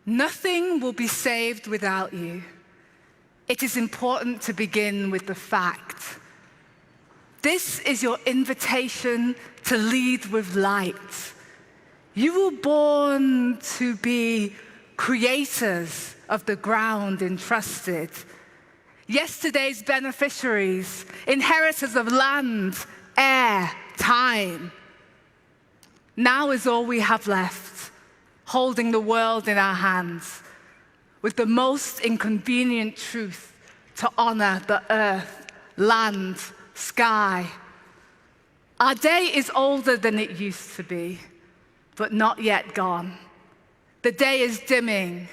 Nothing will be saved without you. It is important to begin with the fact. This is your invitation to lead with light. You were born to be creators of the ground entrusted. Yesterday's beneficiaries, inheritors of land, air, time. Now is all we have left, holding the world in our hands, with the most inconvenient truth to honor the earth, land, sky. Our day is older than it used to be, but not yet gone. The day is dimming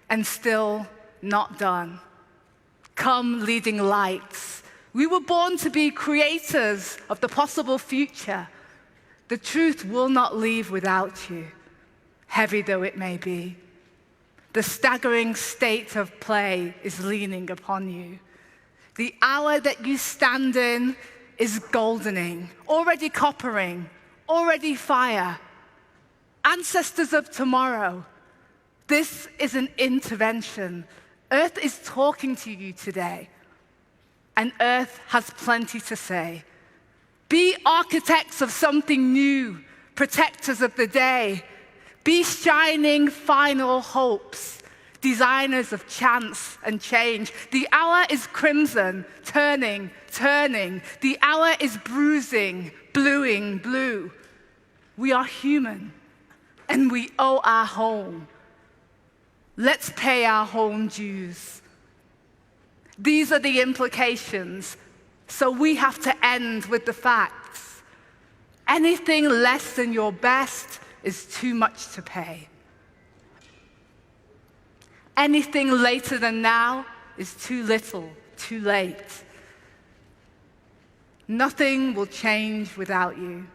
and still not done. Come, leading lights. We were born to be creators of the possible future. The truth will not leave without you, heavy though it may be. The staggering state of play is leaning upon you. The hour that you stand in is goldening, already coppering, already fire. Ancestors of tomorrow, this is an intervention. Earth is talking to you today, and Earth has plenty to say. Be architects of something new, protectors of the day. Be shining final hopes, designers of chance and change. The hour is crimson, turning, turning. The hour is bruising, bluing, blue. We are human, and we owe our home. Let's pay our home dues. These are the implications, so we have to end with the facts. Anything less than your best is too much to pay. Anything later than now is too little, too late. Nothing will change without you.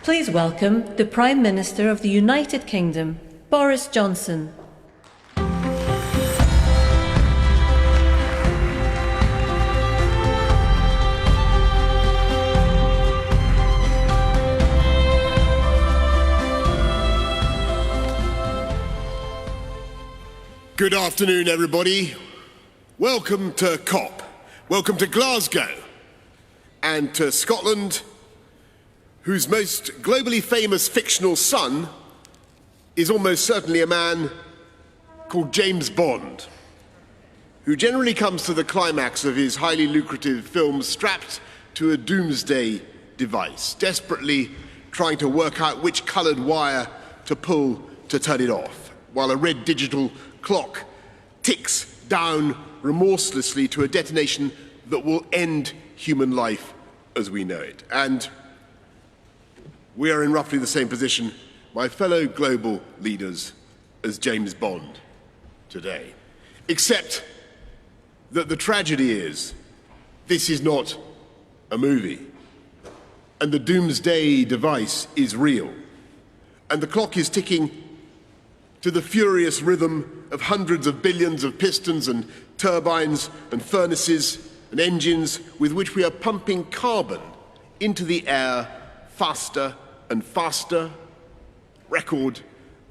Please welcome the Prime Minister of the United Kingdom, Boris Johnson. Good afternoon, everybody. Welcome to COP. Welcome to Glasgow and to Scotland, whose most globally famous fictional son is almost certainly a man called James Bond, who generally comes to the climax of his highly lucrative films strapped to a doomsday device, desperately trying to work out which coloured wire to pull to turn it off, while a red digital clock ticks down remorselessly to a detonation that will end human life as we know it. And we are in roughly the same position, my fellow global leaders, as James Bond today. Except that the tragedy is, this is not a movie. And the doomsday device is real. And the clock is ticking to the furious rhythm of hundreds of billions of pistons and turbines and furnaces and engines with which we are pumping carbon into the air faster and faster, record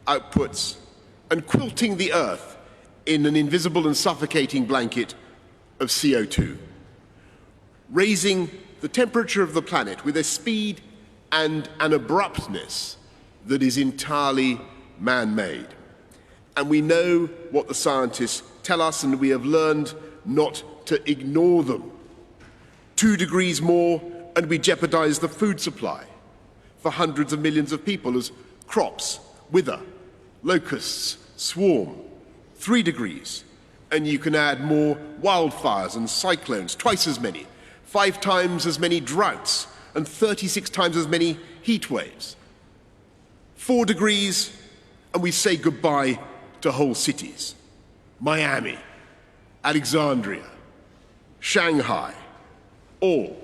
outputs, and quilting the earth in an invisible and suffocating blanket of CO2, raising the temperature of the planet with a speed and an abruptness that is entirely man-made. And we know what the scientists tell us, and we have learned not to ignore them. 2 degrees more, and we jeopardize the food supply for hundreds of millions of people as crops wither, locusts swarm. 3 degrees, and you can add more wildfires and cyclones, twice as many, 5 times as many droughts, and 36 times as many heat waves. 4 degrees, and we say goodbye to whole cities. Miami, Alexandria, Shanghai, all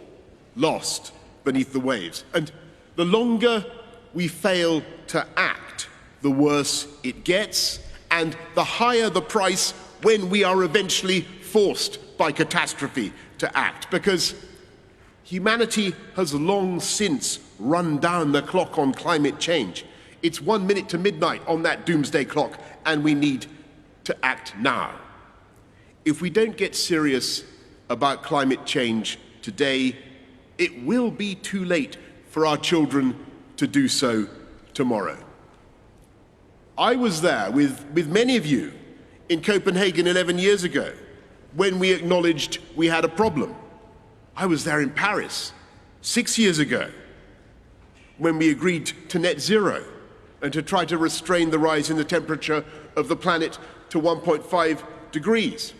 lost beneath the waves. And the longer we fail to act, the worse it gets, and the higher the price when we are eventually forced by catastrophe to act. Because humanity has long since run down the clock on climate change. It's 1 minute to midnight on that doomsday clock, and we need to act now. If we don't get serious about climate change today, it will be too late for our children to do so tomorrow. I was there with many of you in Copenhagen 11 years ago when we acknowledged we had a problem. I was there in Paris 6 years ago when we agreed to net zero and to try to restrain the rise in the temperature of the planet to 1.5 degrees.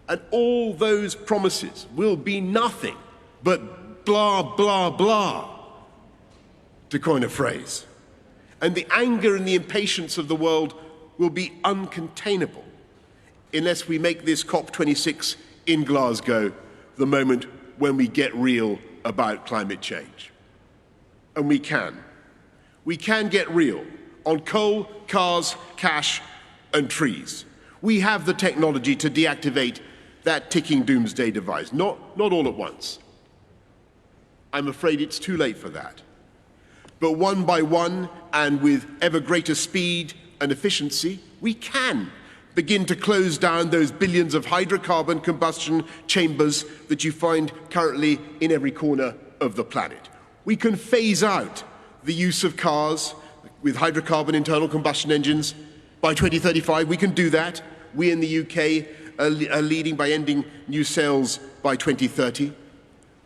And all those promises will be nothing but blah, blah, blah, to coin a phrase. And the anger and the impatience of the world will be uncontainable unless we make this COP26 in Glasgow the moment when we get real about climate change. And we can. We can get real on coal, cars, cash, and trees. We have the technology to deactivate that ticking doomsday device, not all at once. I'm afraid it's too late for that. But one by one, and with ever greater speed and efficiency, we can begin to close down those billions of hydrocarbon combustion chambers that you find currently in every corner of the planet. We can phase out the use of cars with hydrocarbon internal combustion engines. By 2035, we can do that. We in the UK are leading by ending new sales by 2030.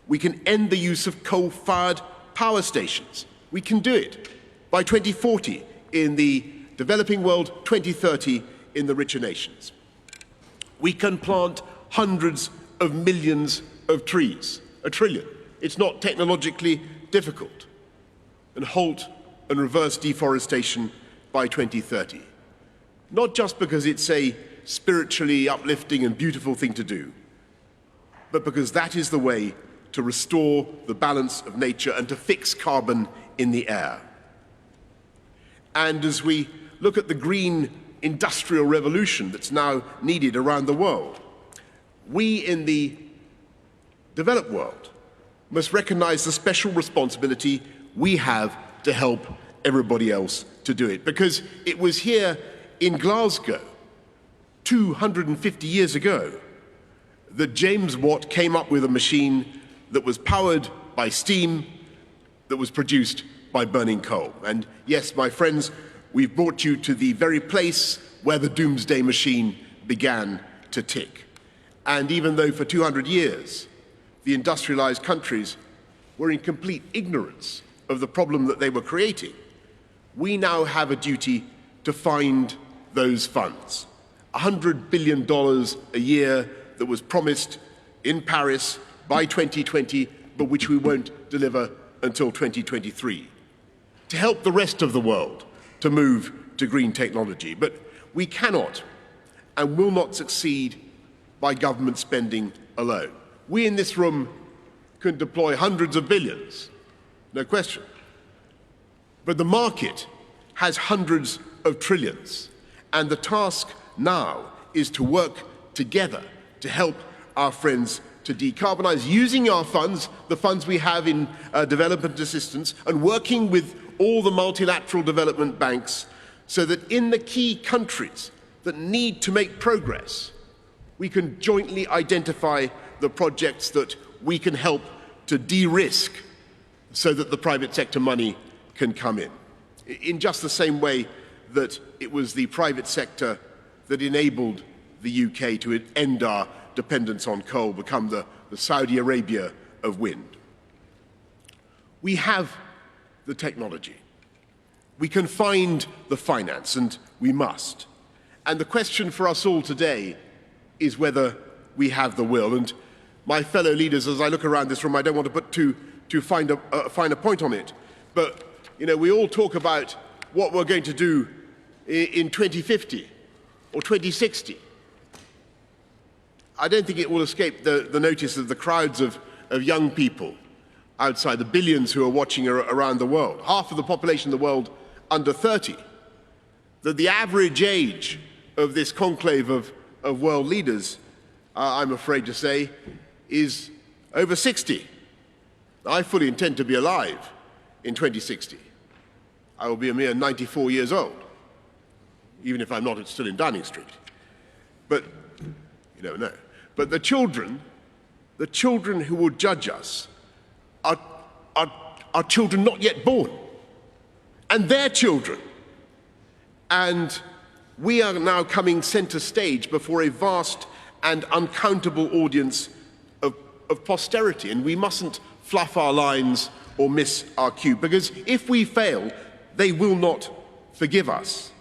We can end the use of coal-fired power stations. We can do it by 2040 in the developing world, 2030 in the richer nations. We can plant hundreds of millions of trees, 1 trillion. It's not technologically difficult. And halt and reverse deforestation by 2030. Not just because it's a spiritually uplifting and beautiful thing to do, but because that is the way to restore the balance of nature and to fix carbon in the air. And as we look at the green industrial revolution that's now needed around the world, we in the developed world must recognize the special responsibility we have to help everybody else to do it. Because it was here in Glasgow 250 years ago that James Watt came up with a machine that was powered by steam, that was produced by burning coal. And yes, my friends, we've brought you to the very place where the doomsday machine began to tick. And even though for 200 years the industrialized countries were in complete ignorance of the problem that they were creating, we now have a duty to find those funds. $100 billion a year that was promised in Paris by 2020, but which we won't deliver until 2023, to help the rest of the world to move to green technology. But we cannot and will not succeed by government spending alone. We in this room can deploy hundreds of billions, no question. But the market has hundreds of trillions, and the task now is to work together to help our friends to decarbonize, using our funds, the funds we have in development assistance, and working with all the multilateral development banks so that in the key countries that need to make progress, we can jointly identify the projects that we can help to de-risk so that the private sector money can come in just the same way that it was the private sector that enabled the UK to end our dependence on coal, become the Saudi Arabia of wind. We have the technology. We can find the finance, and we must. And the question for us all today is whether we have the will. And my fellow leaders, as I look around this room, I don't want to put too fine a point on it, but we all talk about what we're going to do in 2050 or 2060. I don't think it will escape the notice of the crowds of young people outside, the billions who are watching around the world, half of the population of the world under 30, that the average age of this conclave of world leaders, I'm afraid to say, is over 60. I fully intend to be alive in 2060. I will be a mere 94 years old, even if I'm not still in Downing Street. But you never know. But the children who will judge us are children not yet born, and their children. And we are now coming center stage before a vast and uncountable audience of posterity, and we mustn't fluff our lines or miss our cue, because if we fail, they will not forgive us.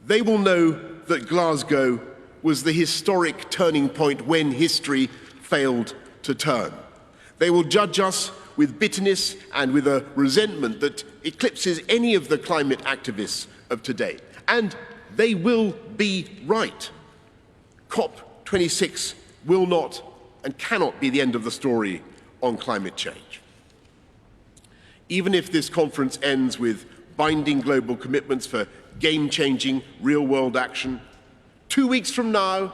They will know that Glasgow was the historic turning point when history failed to turn. They will judge us with bitterness and with a resentment that eclipses any of the climate activists of today. And they will be right. COP26 will not and cannot be the end of the story on climate change. Even if this conference ends with binding global commitments for game-changing, real-world action, 2 weeks from now,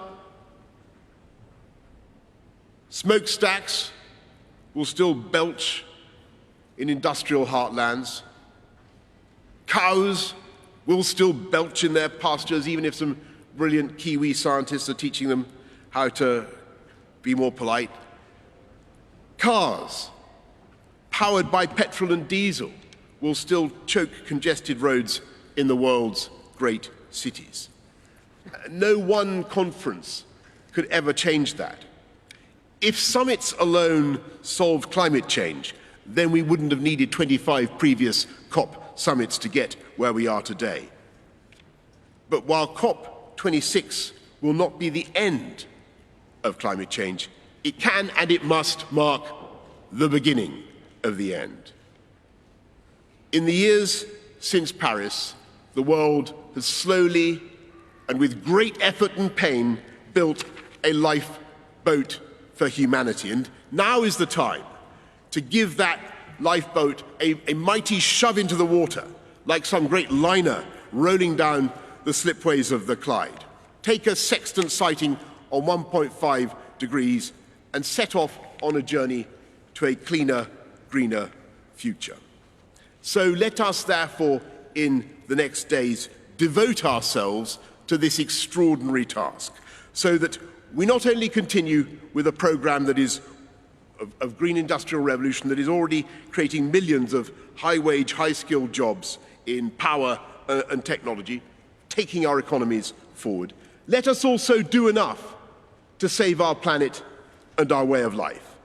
smokestacks will still belch in industrial heartlands. Cows will still belch in their pastures, even if some brilliant Kiwi scientists are teaching them how to be more polite. Cars, powered by petrol and diesel, will still choke congested roads in the world's great cities. No one conference could ever change that. If summits alone solved climate change, then we wouldn't have needed 25 previous COP summits to get where we are today. But while COP26 will not be the end of climate change, it can and it must mark the beginning of the end. In the years since Paris, the world has slowly and with great effort and pain built a lifeboat for humanity. And now is the time to give that lifeboat a mighty shove into the water, like some great liner rolling down the slipways of the Clyde. Take a sextant sighting on 1.5 degrees and set off on a journey to a cleaner, greener future. So let us therefore, in the next days, devote ourselves to this extraordinary task, so that we not only continue with a programme that is of green industrial revolution that is already creating millions of high-wage, high-skilled jobs in power and technology, taking our economies forward, let us also do enough to save our planet and our way of life.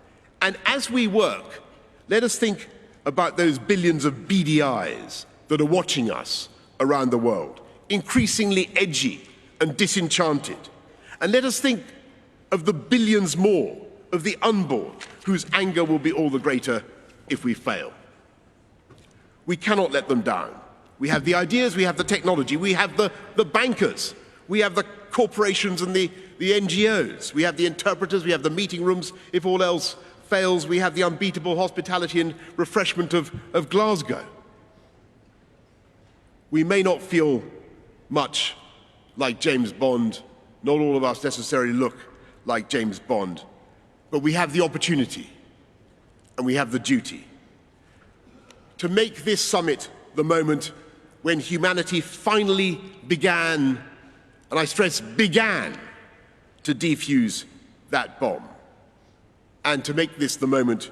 And as we work, let us think about those billions of beady eyes that are watching us around the world, increasingly edgy and disenchanted. And let us think of the billions more of the unborn, whose anger will be all the greater if we fail. We cannot let them down. We have the ideas, we have the technology, we have the bankers, we have the corporations and the NGOs, we have the interpreters, we have the meeting rooms. If all else fails, we have the unbeatable hospitality and refreshment of Glasgow. We may not feel much like James Bond, not all of us necessarily look like James Bond, but we have the opportunity and we have the duty to make this summit the moment when humanity finally began, and I stress began, to defuse that bomb. And to make this the moment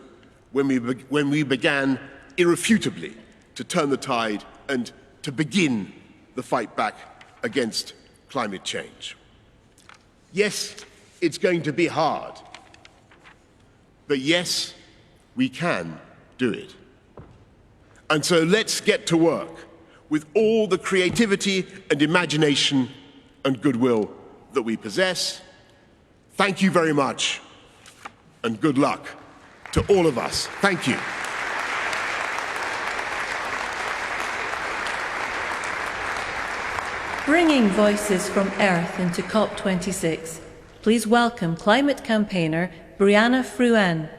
when we began irrefutably to turn the tide and to begin the fight back against climate change. Yes, it's going to be hard, but yes, we can do it. And so let's get to work with all the creativity and imagination and goodwill that we possess. Thank you very much, and good luck to all of us. Thank you. Bringing voices from Earth into COP26, please welcome climate campaigner Brianna Fruin.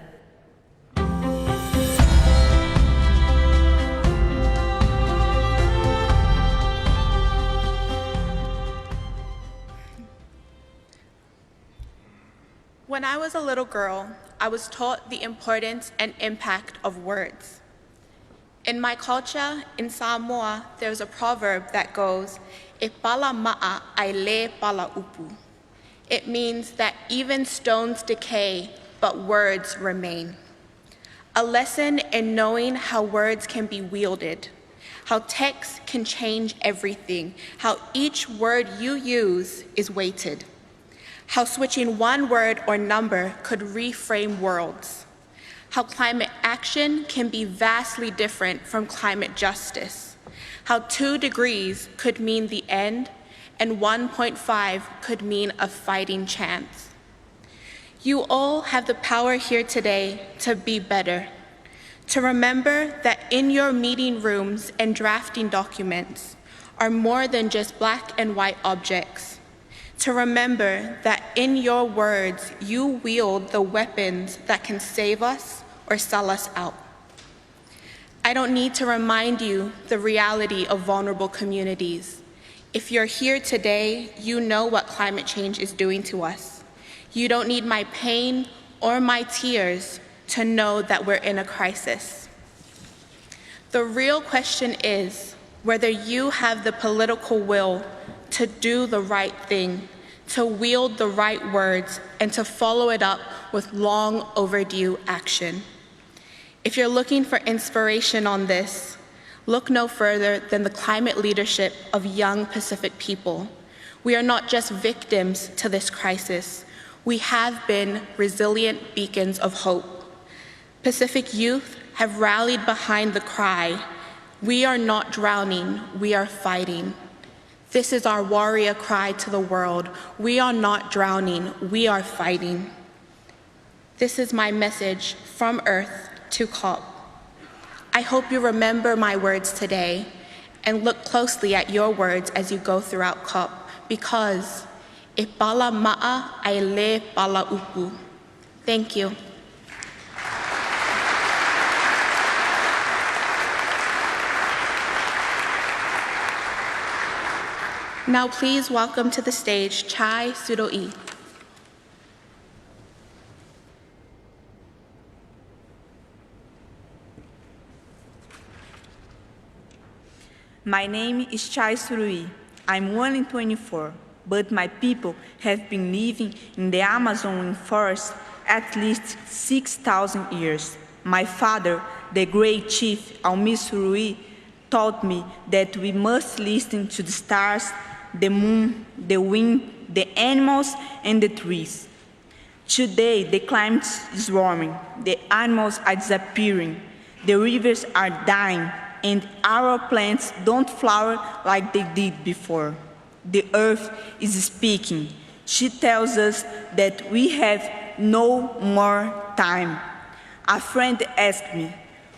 When I was a little girl, I was taught the importance and impact of words. In my culture, in Samoa, there's a proverb that goes, "E pala ma'a ai le pala upu." It means that even stones decay, but words remain. A lesson in knowing how words can be wielded, how text can change everything, how each word you use is weighted, how switching one word or number could reframe worlds, how climate action can be vastly different from climate justice, how 2 degrees could mean the end and 1.5 could mean a fighting chance. You all have the power here today to be better, to remember that in your meeting rooms and drafting documents are more than just black and white objects, to remember that in your words you wield the weapons that can save us or sell us out. I don't need to remind you the reality of vulnerable communities. If you're here today, you know what climate change is doing to us. You don't need my pain or my tears to know that we're in a crisis. The real question is whether you have the political will to do the right thing, to wield the right words, and to follow it up with long overdue action. If you're looking for inspiration on this, look no further than the climate leadership of young Pacific people. We are not just victims to this crisis. We have been resilient beacons of hope. Pacific youth have rallied behind the cry, "We are not drowning, we are fighting." This is our warrior cry to the world. We are not drowning, we are fighting. This is my message from Earth to COP. I hope you remember my words today and look closely at your words as you go throughout COP, because e pala ma'a ai le pala upu. Thank you. Now please welcome to the stage Chai Sudoi. My name is Chai Surui. I'm 1 in 24, but my people have been living in the Amazon forest at least 6,000 years. My father, the great chief Almi Surui, taught me that we must listen to the stars, the moon, the wind, the animals, and the trees. Today, the climate is warming, the animals are disappearing, the rivers are dying, and our plants don't flower like they did before. The earth is speaking. She tells us that we have no more time. A friend asked me,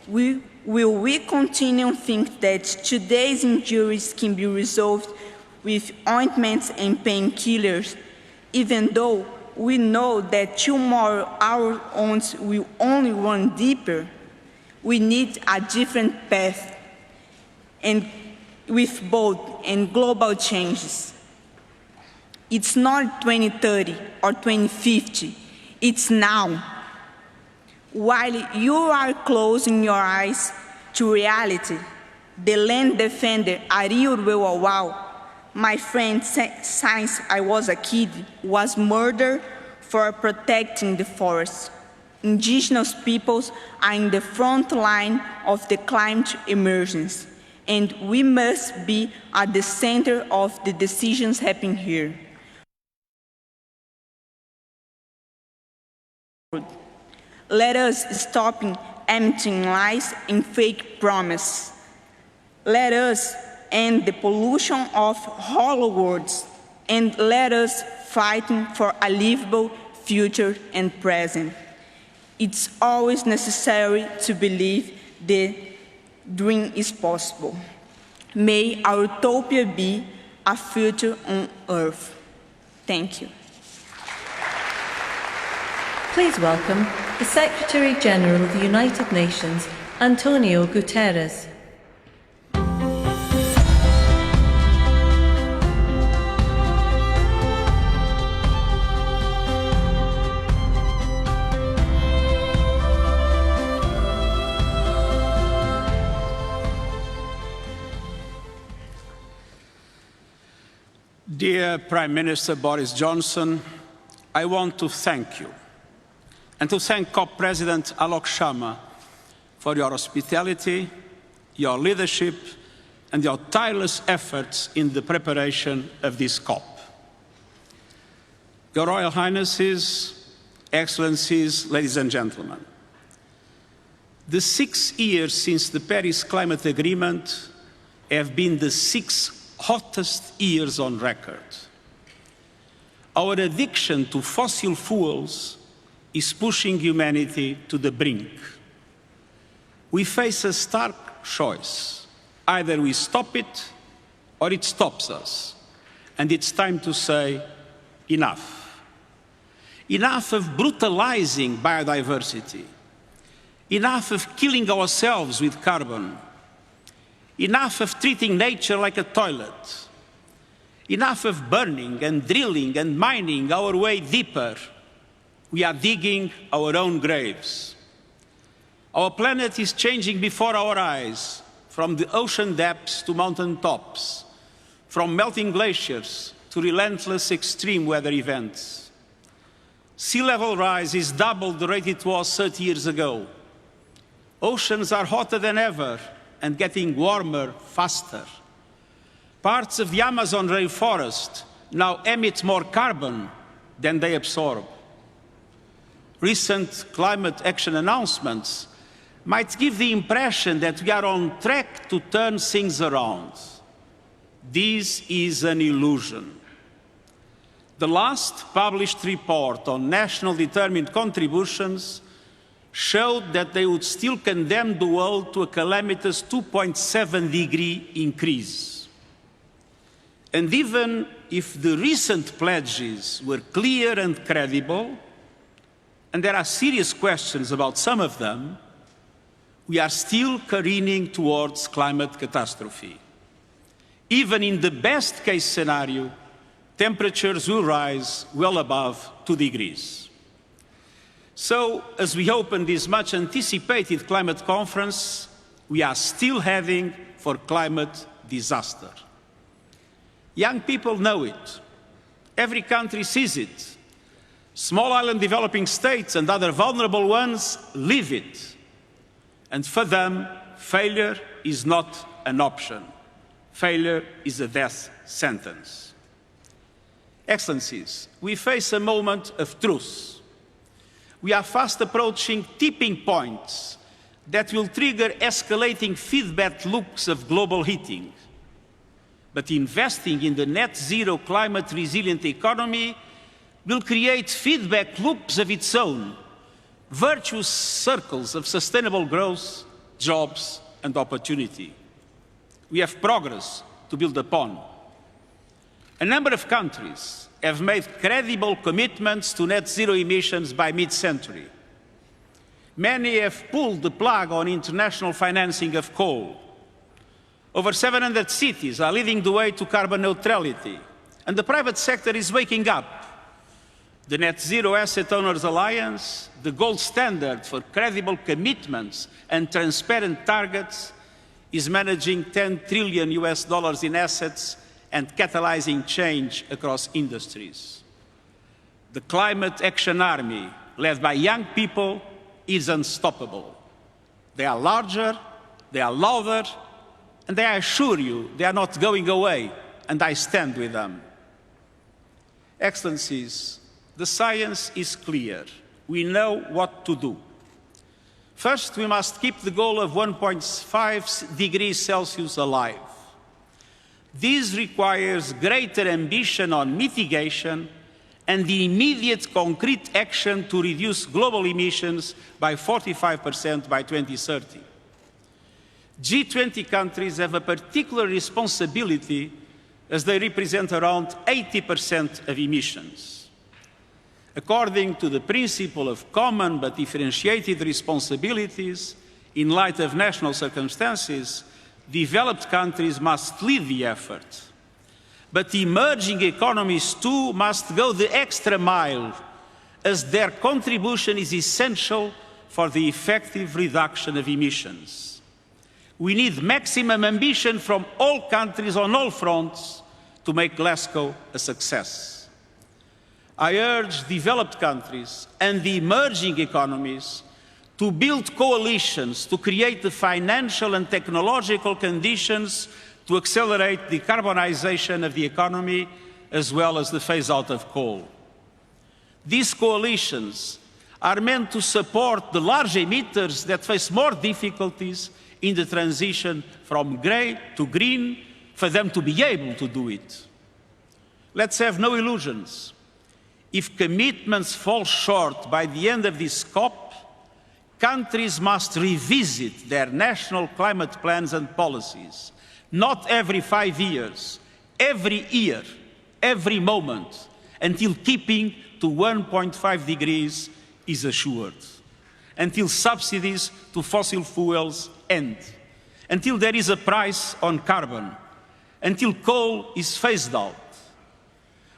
will we continue to think that today's injuries can be resolved with ointments and painkillers, even though we know that tomorrow our wounds will only run deeper? We need a different path, and with bold and global changes. It's not 2030 or 2050, it's now. While you are closing your eyes to reality, the land defender Ariel Wewawau, my friend since I was a kid, was murdered for protecting the forest. Indigenous peoples are in the front line of the climate emergency, and we must be at the center of the decisions happening here. Let us stop emptying lies and fake promises. Let us end the pollution of hollow words, and let us fight for a livable future and present. It's always necessary to believe the dream is possible. May our utopia be a future on earth. Thank you. Please welcome the Secretary General of the United Nations, Antonio Guterres. Dear Prime Minister Boris Johnson, I want to thank you and to thank COP President Alok Sharma for your hospitality, your leadership, and your tireless efforts in the preparation of this COP. Your Royal Highnesses, Excellencies, ladies and gentlemen, the 6 years since the Paris Climate Agreement have been the 6 hottest years on record. Our addiction to fossil fuels is pushing humanity to the brink. We face a stark choice. Either we stop it or it stops us. And it's time to say, enough. Enough of brutalizing biodiversity. Enough of killing ourselves with carbon. Enough of treating nature like a toilet. Enough of burning and drilling and mining our way deeper. We are digging our own graves. Our planet is changing before our eyes, from the ocean depths to mountain tops, from melting glaciers to relentless extreme weather events. Sea level rise is double the rate it was 30 years ago. Oceans are hotter than ever and getting warmer faster. Parts of the Amazon rainforest now emit more carbon than they absorb. Recent climate action announcements might give the impression that we are on track to turn things around. This is an illusion. The last published report on national determined contributions showed that they would still condemn the world to a calamitous 2.7-degree increase. And even if the recent pledges were clear and credible, and there are serious questions about some of them, we are still careening towards climate catastrophe. Even in the best-case scenario, temperatures will rise well above 2 degrees. So, as we open this much-anticipated climate conference, we are still heading for climate disaster. Young people know it. Every country sees it. Small island developing states and other vulnerable ones live it. And for them, failure is not an option. Failure is a death sentence. Excellencies, we face a moment of truth. We are fast approaching tipping points that will trigger escalating feedback loops of global heating. But investing in the net zero climate resilient economy will create feedback loops of its own, virtuous circles of sustainable growth, jobs and opportunity. We have progress to build upon. A number of countries have made credible commitments to net zero emissions by mid-century. Many have pulled the plug on international financing of coal. Over 700 cities are leading the way to carbon neutrality, and the private sector is waking up. The Net Zero Asset Owners Alliance, the gold standard for credible commitments and transparent targets, is managing $10 trillion in assets and catalyzing change across industries. The Climate Action Army, led by young people, is unstoppable. They are larger, they are louder, and I assure you they are not going away, and I stand with them. Excellencies, the science is clear. We know what to do. First, we must keep the goal of 1.5 degrees Celsius alive. This requires greater ambition on mitigation and the immediate concrete action to reduce global emissions by 45% by 2030. G20 countries have a particular responsibility as they represent around 80% of emissions. According to the principle of common but differentiated responsibilities, in light of national circumstances, developed countries must lead the effort. But emerging economies too must go the extra mile, as their contribution is essential for the effective reduction of emissions. We need maximum ambition from all countries on all fronts to make Glasgow a success. I urge developed countries and the emerging economies to build coalitions to create the financial and technological conditions to accelerate the decarbonization of the economy as well as the phase-out of coal. These coalitions are meant to support the large emitters that face more difficulties in the transition from grey to green, for them to be able to do it. Let's have no illusions. If commitments fall short by the end of this COP, countries must revisit their national climate plans and policies, not every 5 years, every year, every moment, until keeping to 1.5 degrees is assured, until subsidies to fossil fuels end, until there is a price on carbon, until coal is phased out.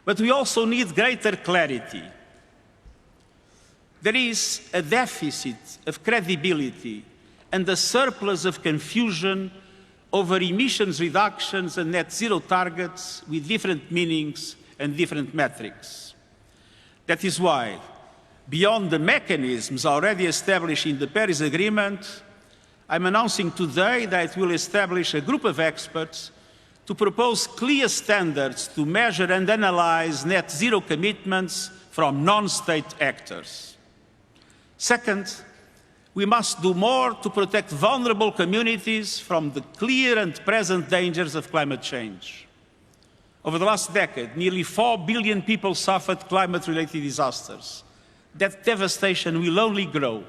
But we also need greater clarity. There is a deficit of credibility and a surplus of confusion over emissions reductions and net zero targets with different meanings and different metrics. That is why, beyond the mechanisms already established in the Paris Agreement, I'm announcing today that we'll establish a group of experts to propose clear standards to measure and analyze net zero commitments from non-state actors. Second, we must do more to protect vulnerable communities from the clear and present dangers of climate change. Over the last decade, nearly 4 billion people suffered climate-related disasters. That devastation will only grow.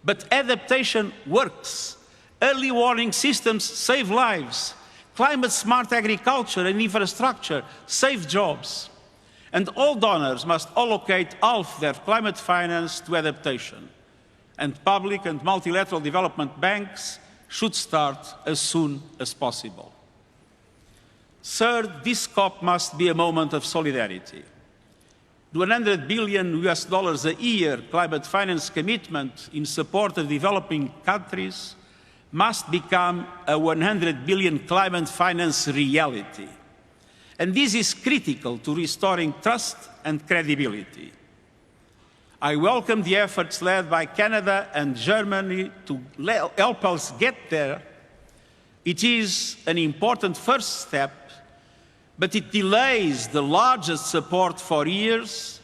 But adaptation works. Early warning systems save lives. Climate-smart agriculture and infrastructure save jobs. And all donors must allocate half their climate finance to adaptation. And public and multilateral development banks should start as soon as possible. Third, this COP must be a moment of solidarity. The $100 billion a year climate finance commitment in support of developing countries must become a 100 billion climate finance reality. And this is critical to restoring trust and credibility. I welcome the efforts led by Canada and Germany to help us get there. It is an important first step, but it delays the largest support for years,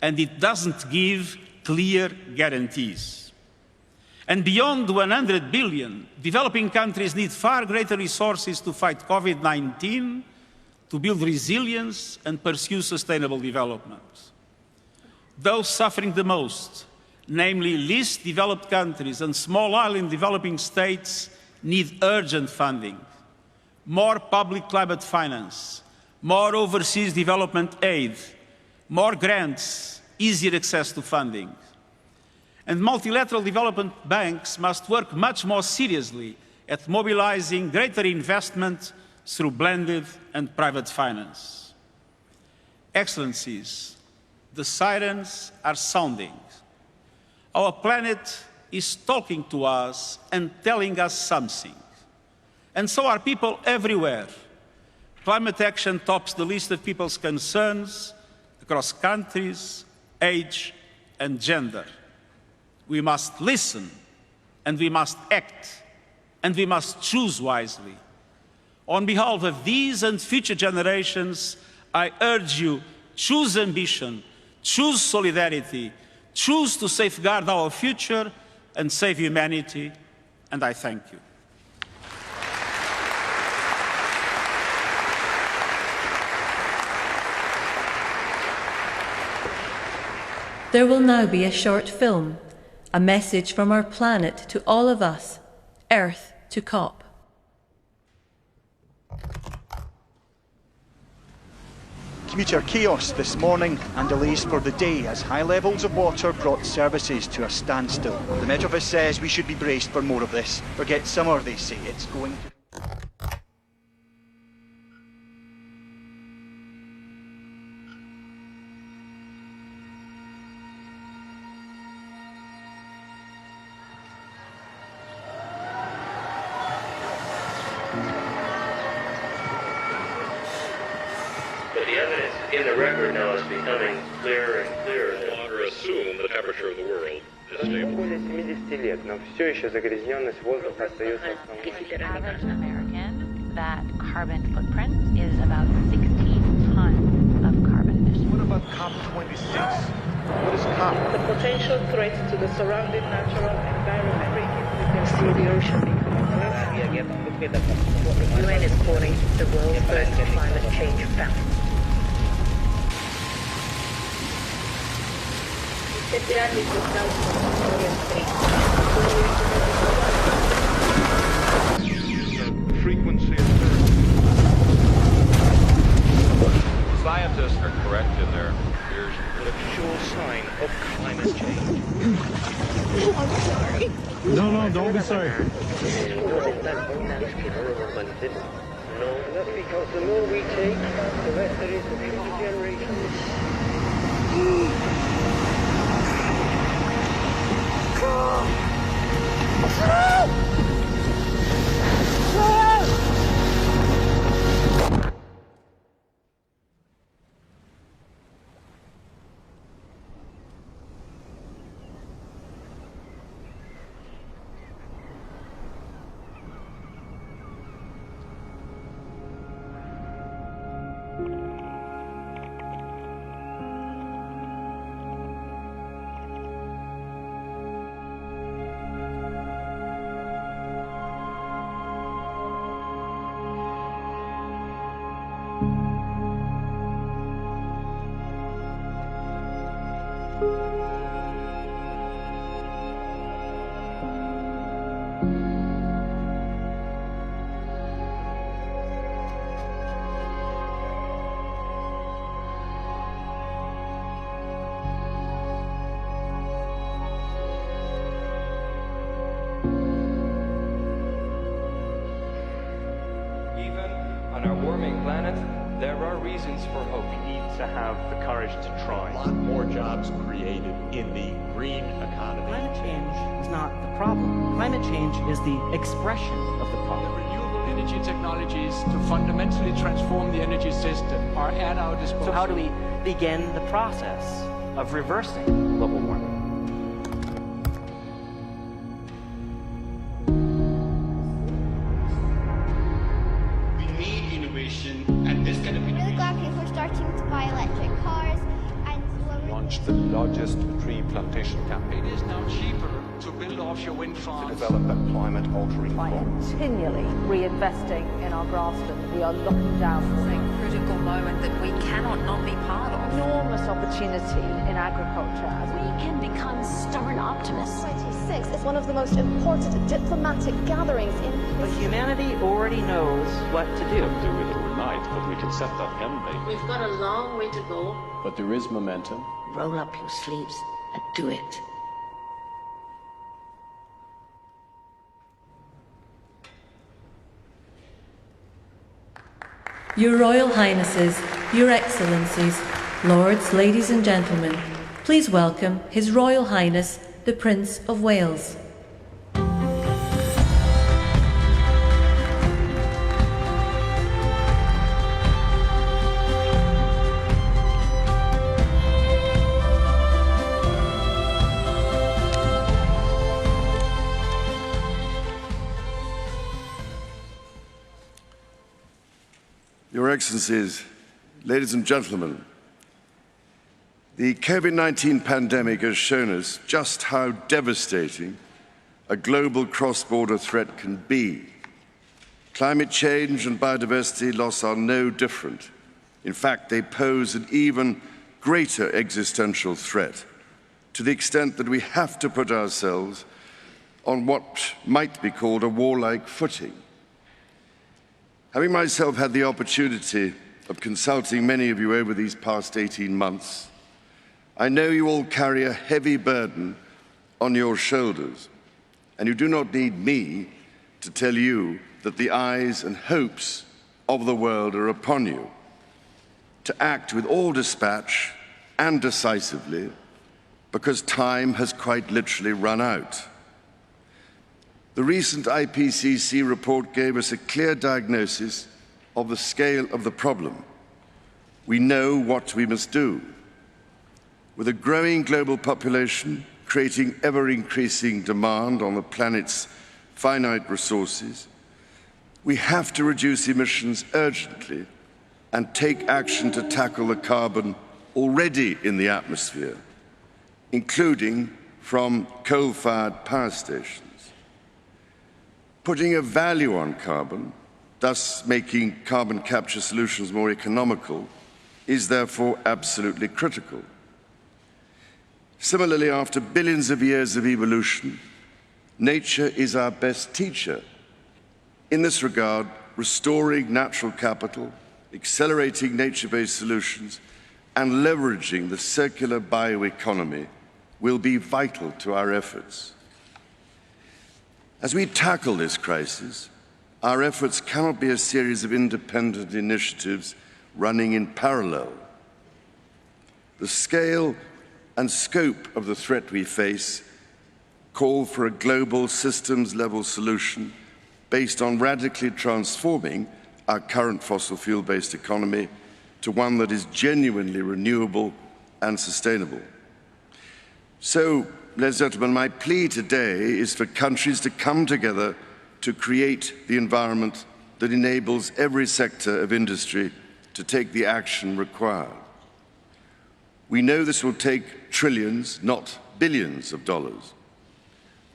and it doesn't give clear guarantees. And beyond 100 billion, developing countries need far greater resources to fight COVID-19, to build resilience and pursue sustainable development. Those suffering the most, namely least developed countries and small island developing states, need urgent funding, more public climate finance, more overseas development aid, more grants, easier access to funding. And multilateral development banks must work much more seriously at mobilizing greater investment through blended and private finance. Excellencies, the sirens are sounding. Our planet is talking to us and telling us something. And so are people everywhere. Climate action tops the list of people's concerns across countries, age, and gender. We must listen, and we must act, and we must choose wisely. On behalf of these and future generations, I urge you, choose ambition, choose solidarity, choose to safeguard our future and save humanity, and I thank you. There will now be a short film, a message from our planet to all of us, Earth to COP. Commuter chaos this morning and delays for the day as high levels of water brought services to a standstill. The Met Office says we should be braced for more of this. Forget summer, they say. It's going to... The evidence in the record now is becoming clearer and clearer. No longer assume the temperature of the world is stable. Более 70 лет, но все еще загрязненность воздуха остается основной. The average American, that carbon footprint is about 16 tons of carbon emissions. What about COP26? What is COP? The potential threat to the surrounding natural environment. You can see the ocean becoming the UN is calling the world's first climate change famine. The frequency of scientists are correct in their fears. A sure sign of climate change. Oh, I'm sorry. No, don't be sorry. No, that's because the more we take, the less there is for future generations. On our warming planet, there are reasons for hope. We need to have the courage to try. A lot more jobs created in the green economy. Climate change is not the problem. Climate change is the expression of the problem. The renewable energy technologies to fundamentally transform the energy system are at our disposal. So how do we begin the process of reversing global warming? starting to buy electric cars and launched the largest tree plantation campaign. It is now cheaper to build offshore wind farms. To develop a climate-altering crop. Continually reinvesting in our grassland. We are looking down a critical moment that we cannot not be part of. Enormous opportunity in agriculture. We can become stubborn optimists. 26 is one of the most important diplomatic gatherings in history. But humanity already knows what to do. We can't do it overnight, but we can set that end date. We've got a long way to go. But there is momentum. Roll up your sleeves and do it. Your Royal Highnesses, Your Excellencies, Lords, Ladies and Gentlemen, please welcome His Royal Highness, the Prince of Wales. Your Excellencies, ladies and gentlemen, the COVID-19 pandemic has shown us just how devastating a global cross-border threat can be. Climate change and biodiversity loss are no different. In fact, they pose an even greater existential threat, to the extent that we have to put ourselves on what might be called a warlike footing. Having myself had the opportunity of consulting many of you over these past 18 months, I know you all carry a heavy burden on your shoulders, and you do not need me to tell you that the eyes and hopes of the world are upon you, to act with all dispatch and decisively, because time has quite literally run out. The recent IPCC report gave us a clear diagnosis of the scale of the problem. We know what we must do. With a growing global population creating ever-increasing demand on the planet's finite resources, we have to reduce emissions urgently and take action to tackle the carbon already in the atmosphere, including from coal-fired power stations. Putting a value on carbon, thus making carbon capture solutions more economical, is therefore absolutely critical. Similarly, after billions of years of evolution, nature is our best teacher. In this regard, restoring natural capital, accelerating nature-based solutions, and leveraging the circular bioeconomy will be vital to our efforts. As we tackle this crisis, our efforts cannot be a series of independent initiatives running in parallel. The scale and scope of the threat we face call for a global systems-level solution based on radically transforming our current fossil fuel-based economy to one that is genuinely renewable and sustainable. So, ladies and gentlemen, my plea today is for countries to come together to create the environment that enables every sector of industry to take the action required. We know this will take trillions, not billions of dollars.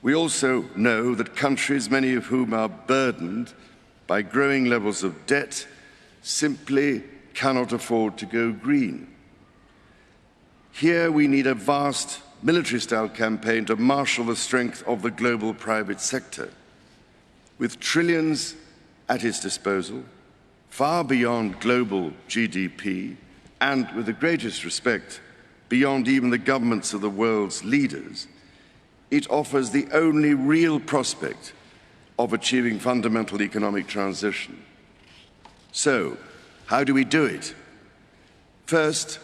We also know that countries, many of whom are burdened by growing levels of debt, simply cannot afford to go green. Here we need a vast military-style campaign to marshal the strength of the global private sector. With trillions at its disposal, far beyond global GDP, and with the greatest respect, beyond even the governments of the world's leaders, it offers the only real prospect of achieving fundamental economic transition. So, how do we do it? First,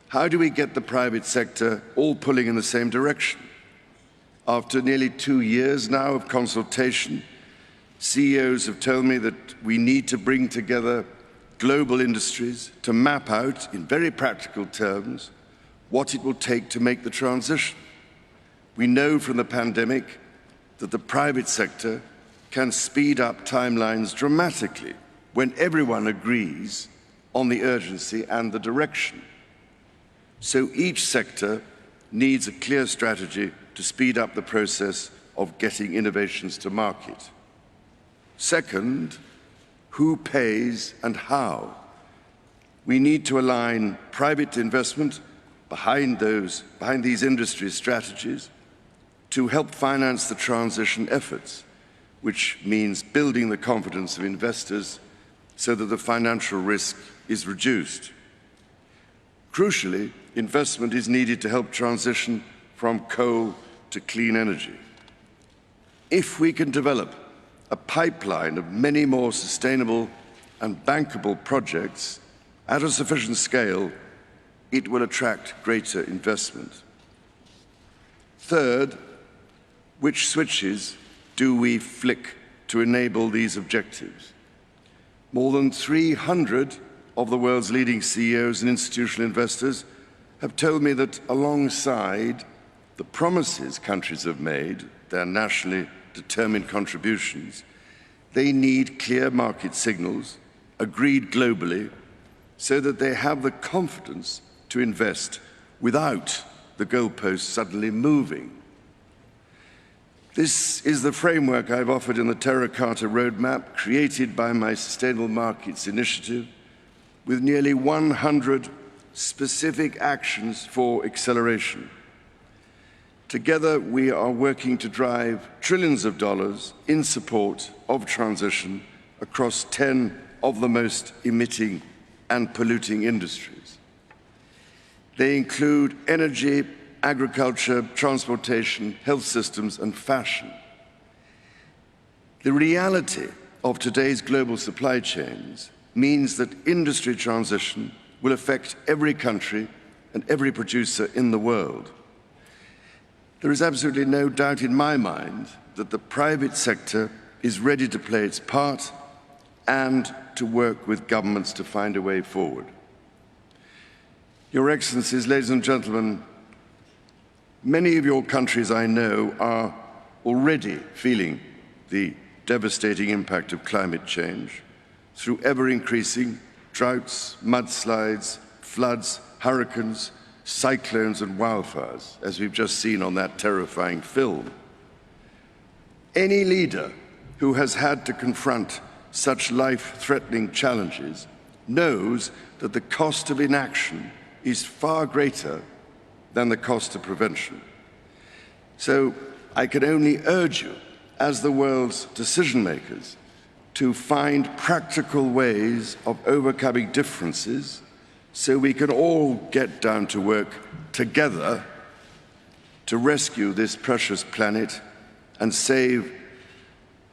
how do we get the private sector all pulling in the same direction? After nearly 2 years now of consultation, CEOs have told me that we need to bring together global industries to map out, in very practical terms, what it will take to make the transition. We know from the pandemic that the private sector can speed up timelines dramatically when everyone agrees on the urgency and the direction. So each sector needs a clear strategy to speed up the process of getting innovations to market. Second, who pays and how? We need to align private investment behind these industry strategies to help finance the transition efforts, which means building the confidence of investors so that the financial risk is reduced. Crucially, investment is needed to help transition from coal to clean energy. If we can develop a pipeline of many more sustainable and bankable projects at a sufficient scale, it will attract greater investment. Third, which switches do we flick to enable these objectives? More than 300 of the world's leading CEOs and institutional investors have told me that alongside the promises countries have made, their nationally determined contributions, they need clear market signals, agreed globally, so that they have the confidence to invest without the goalposts suddenly moving. This is the framework I've offered in the Terracotta Roadmap, created by my Sustainable Markets Initiative, with nearly 100 specific actions for acceleration. Together, we are working to drive trillions of dollars in support of transition across 10 of the most emitting and polluting industries. They include energy, agriculture, transportation, health systems, and fashion. The reality of today's global supply chains means that industry transition will affect every country and every producer in the world. There is absolutely no doubt in my mind that the private sector is ready to play its part and to work with governments to find a way forward. Your Excellencies, ladies and gentlemen, many of your countries, I know, are already feeling the devastating impact of climate change through ever-increasing droughts, mudslides, floods, hurricanes, cyclones and wildfires, as we've just seen on that terrifying film. Any leader who has had to confront such life-threatening challenges knows that the cost of inaction is far greater than the cost of prevention. So I can only urge you, as the world's decision makers, to find practical ways of overcoming differences so we can all get down to work together to rescue this precious planet and save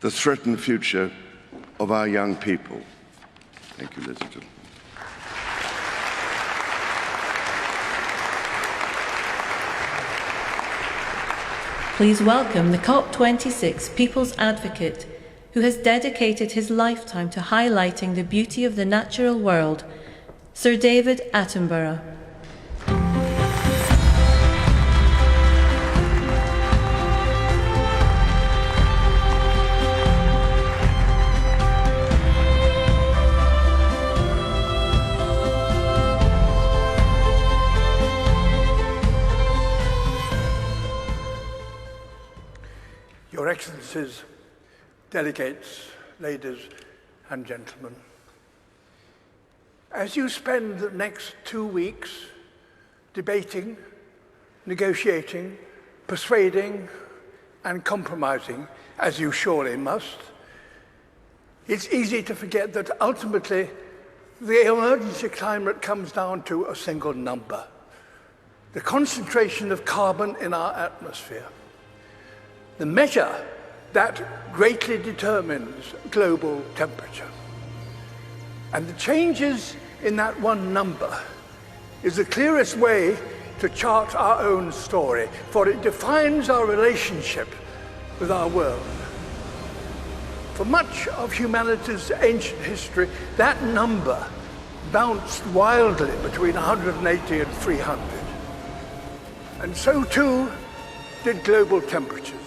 the threatened future of our young people. Thank you, ladies and gentlemen. Please welcome the COP26 People's Advocate, who has dedicated his lifetime to highlighting the beauty of the natural world, Sir David Attenborough. Your Excellencies, delegates, ladies and gentlemen, as you spend the next 2 weeks debating, negotiating, persuading, and compromising, as you surely must, it's easy to forget that ultimately the emergency climate comes down to a single number: the concentration of carbon in our atmosphere. The measure that greatly determines global temperature. And the changes in that one number is the clearest way to chart our own story, for it defines our relationship with our world. For much of humanity's ancient history, that number bounced wildly between 180 and 300. And so too did global temperatures.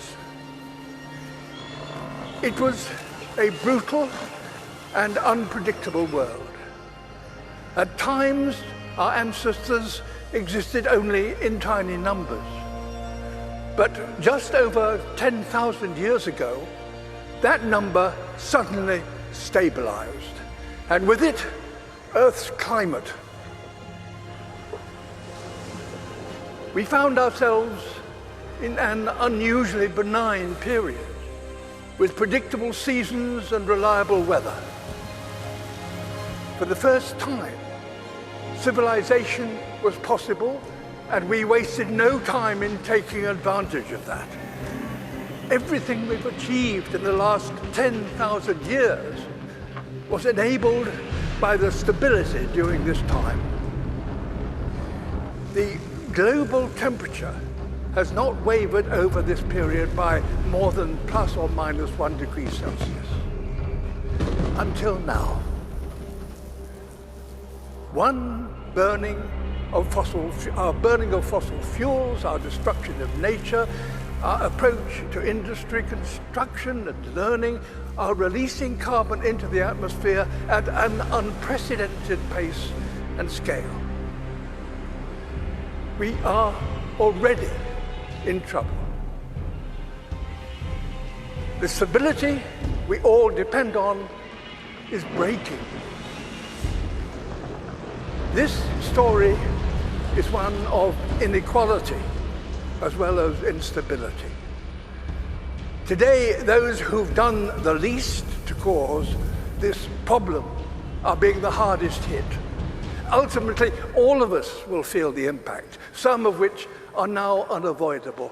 It was a brutal and unpredictable world. At times, our ancestors existed only in tiny numbers. But just over 10,000 years ago, that number suddenly stabilized, and with it, Earth's climate. We found ourselves in an unusually benign period, with predictable seasons and reliable weather. For the first time, civilization was possible, and we wasted no time in taking advantage of that. Everything we've achieved in the last 10,000 years was enabled by the stability during this time. The global temperature has not wavered over this period by more than plus or minus 1 degree Celsius. Until now. Our burning of fossil fuels, our destruction of nature, our approach to industry, construction and learning are releasing carbon into the atmosphere at an unprecedented pace and scale. We are already in trouble. The stability we all depend on is breaking. This story is one of inequality as well as instability. Today, those who've done the least to cause this problem are being the hardest hit. Ultimately, all of us will feel the impact, some of which are now unavoidable.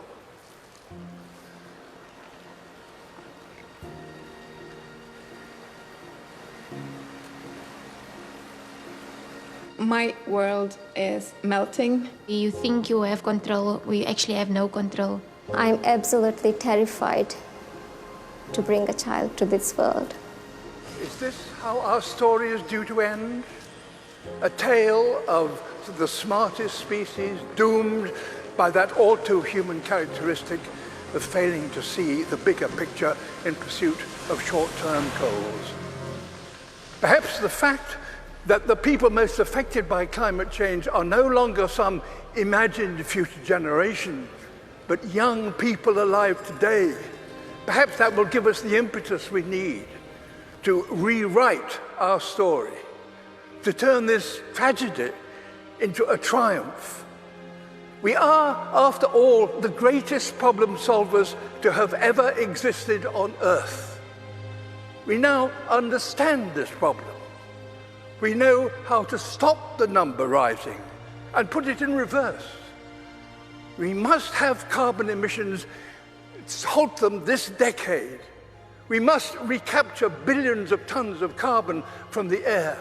My world is melting. You think you have control, we actually have no control. I'm absolutely terrified to bring a child to this world. Is this how our story is due to end? A tale of the smartest species doomed by that all-too-human characteristic of failing to see the bigger picture in pursuit of short-term goals. Perhaps the fact that the people most affected by climate change are no longer some imagined future generation, but young people alive today. Perhaps that will give us the impetus we need to rewrite our story, to turn this tragedy into a triumph. We are, after all, the greatest problem solvers to have ever existed on Earth. We now understand this problem. We know how to stop the number rising and put it in reverse. We must have carbon emissions, halt them this decade. We must recapture billions of tons of carbon from the air.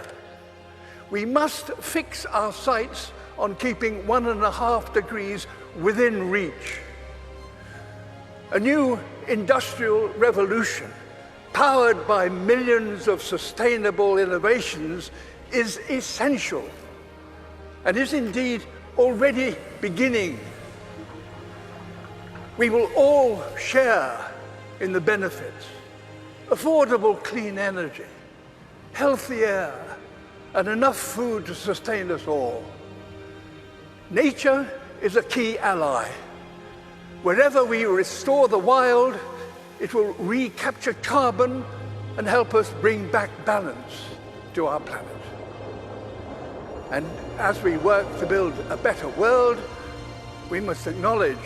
We must fix our sights on keeping 1.5 degrees within reach. A new industrial revolution, powered by millions of sustainable innovations, is essential and is indeed already beginning. We will all share in the benefits: affordable clean energy, healthy air, and enough food to sustain us all. Nature is a key ally. Wherever we restore the wild, it will recapture carbon and help us bring back balance to our planet. And as we work to build a better world, we must acknowledge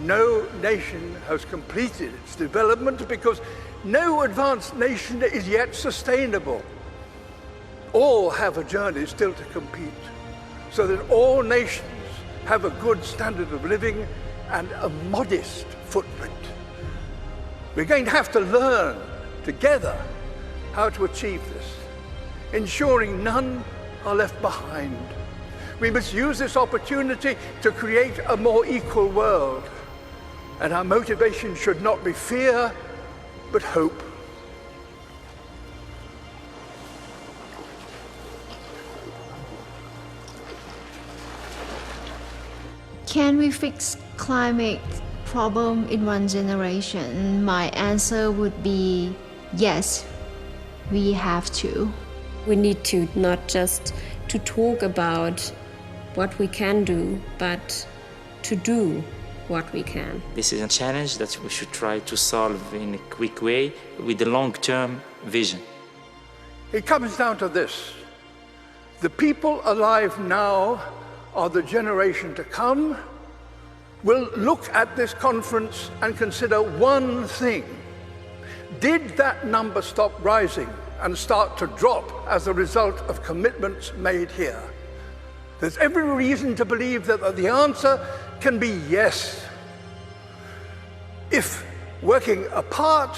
no nation has completed its development because no advanced nation is yet sustainable. All have a journey still to compete, so that all nations have a good standard of living and a modest footprint. We're going to have to learn together how to achieve this, ensuring none are left behind. We must use this opportunity to create a more equal world, and our motivation should not be fear, but hope. Can we fix climate problem in one generation? My answer would be yes, we have to. We need to not just to talk about what we can do, but to do what we can. This is a challenge that we should try to solve in a quick way with a long-term vision. It comes down to this. The people alive now are the generation to come will look at this conference and consider one thing. Did that number stop rising and start to drop as a result of commitments made here? There's every reason to believe that the answer can be yes. If working apart,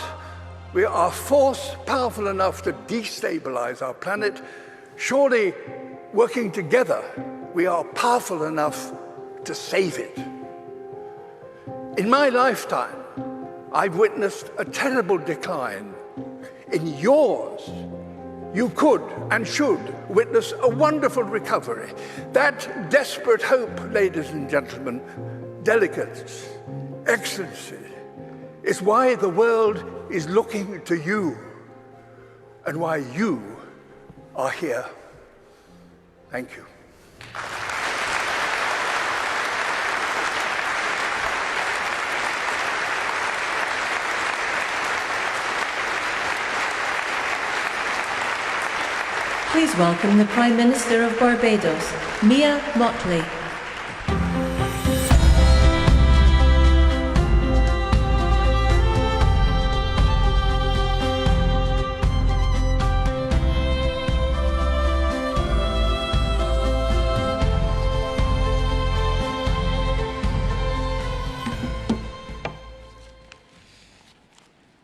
we are a force powerful enough to destabilize our planet, surely working together, we are powerful enough to save it. In my lifetime, I've witnessed a terrible decline. In yours, you could and should witness a wonderful recovery. That desperate hope, ladies and gentlemen, delegates, excellency, is why the world is looking to you and why you are here. Thank you. Please welcome the Prime Minister of Barbados, Mia Mottley.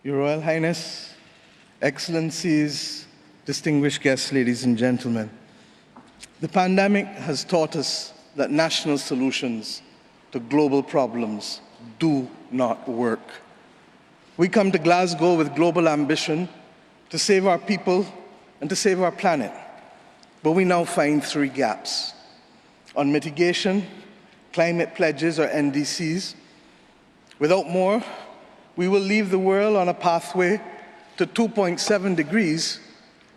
Your Royal Highness, Excellencies, distinguished guests, ladies and gentlemen, the pandemic has taught us that national solutions to global problems do not work. We come to Glasgow with global ambition to save our people and to save our planet, but we now find three gaps. On mitigation, climate pledges or NDCs. Without more, we will leave the world on a pathway to 2.7 degrees,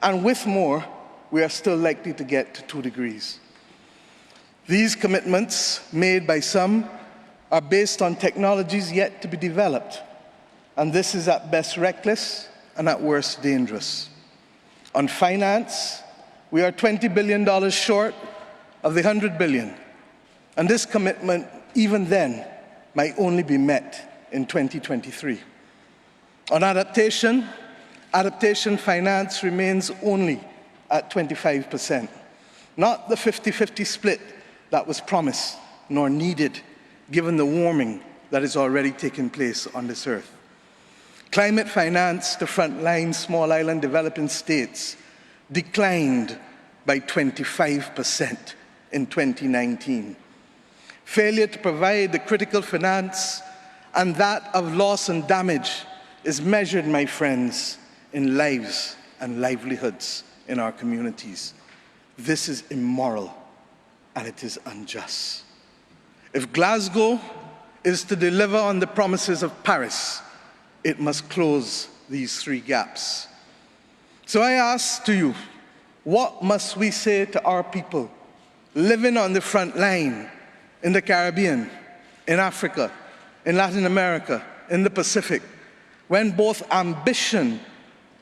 and with more, we are still likely to get to 2 degrees. These commitments, made by some, are based on technologies yet to be developed, and this is at best reckless and at worst dangerous. On finance, we are $20 billion short of the $100 billion, and this commitment, even then, might only be met in 2023. On adaptation finance remains only at 25%, not the 50-50 split that was promised nor needed given the warming that is already taking place on this earth. Climate finance to frontline small island developing states declined by 25% in 2019. Failure to provide the critical finance and that of loss and damage is measured, my friends, in lives and livelihoods in our communities. This is immoral and it is unjust. If Glasgow is to deliver on the promises of Paris, it must close these three gaps. So I ask to you, what must we say to our people living on the front line in the Caribbean, in Africa, in Latin America, in the Pacific, when both ambition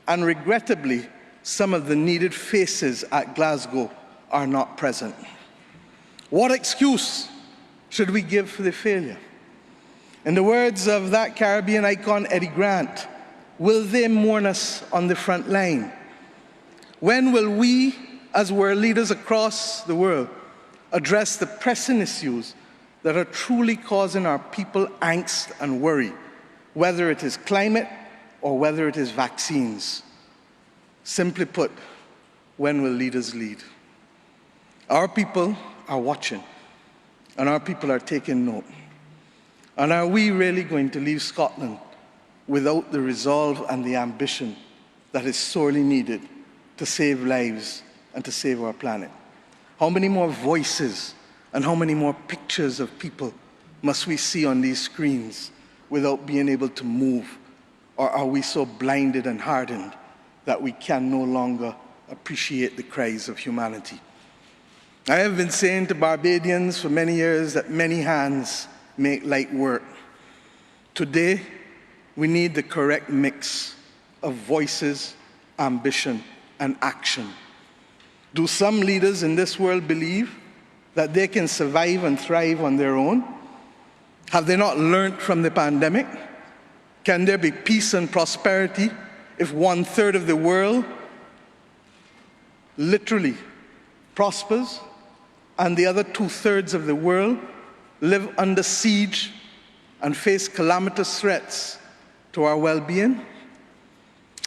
and regrettably some of the needed faces at Glasgow are not present? What excuse should we give for the failure? In the words of that Caribbean icon, Eddie Grant, will they mourn us on the front line? When will we, as world leaders across the world, address the pressing issues that are truly causing our people angst and worry, whether it is climate or whether it is vaccines? Simply put, when will leaders lead? Our people are watching, and our people are taking note. And are we really going to leave Scotland without the resolve and the ambition that is sorely needed to save lives and to save our planet? How many more voices and how many more pictures of people must we see on these screens without being able to move? Or are we so blinded and hardened that we can no longer appreciate the cries of humanity? I have been saying to Barbadians for many years that many hands make light work. Today, we need the correct mix of voices, ambition, and action. Do some leaders in this world believe that they can survive and thrive on their own? Have they not learned from the pandemic? Can there be peace and prosperity if 1/3 of the world literally prospers and the other 2/3 of the world live under siege and face calamitous threats to our well-being?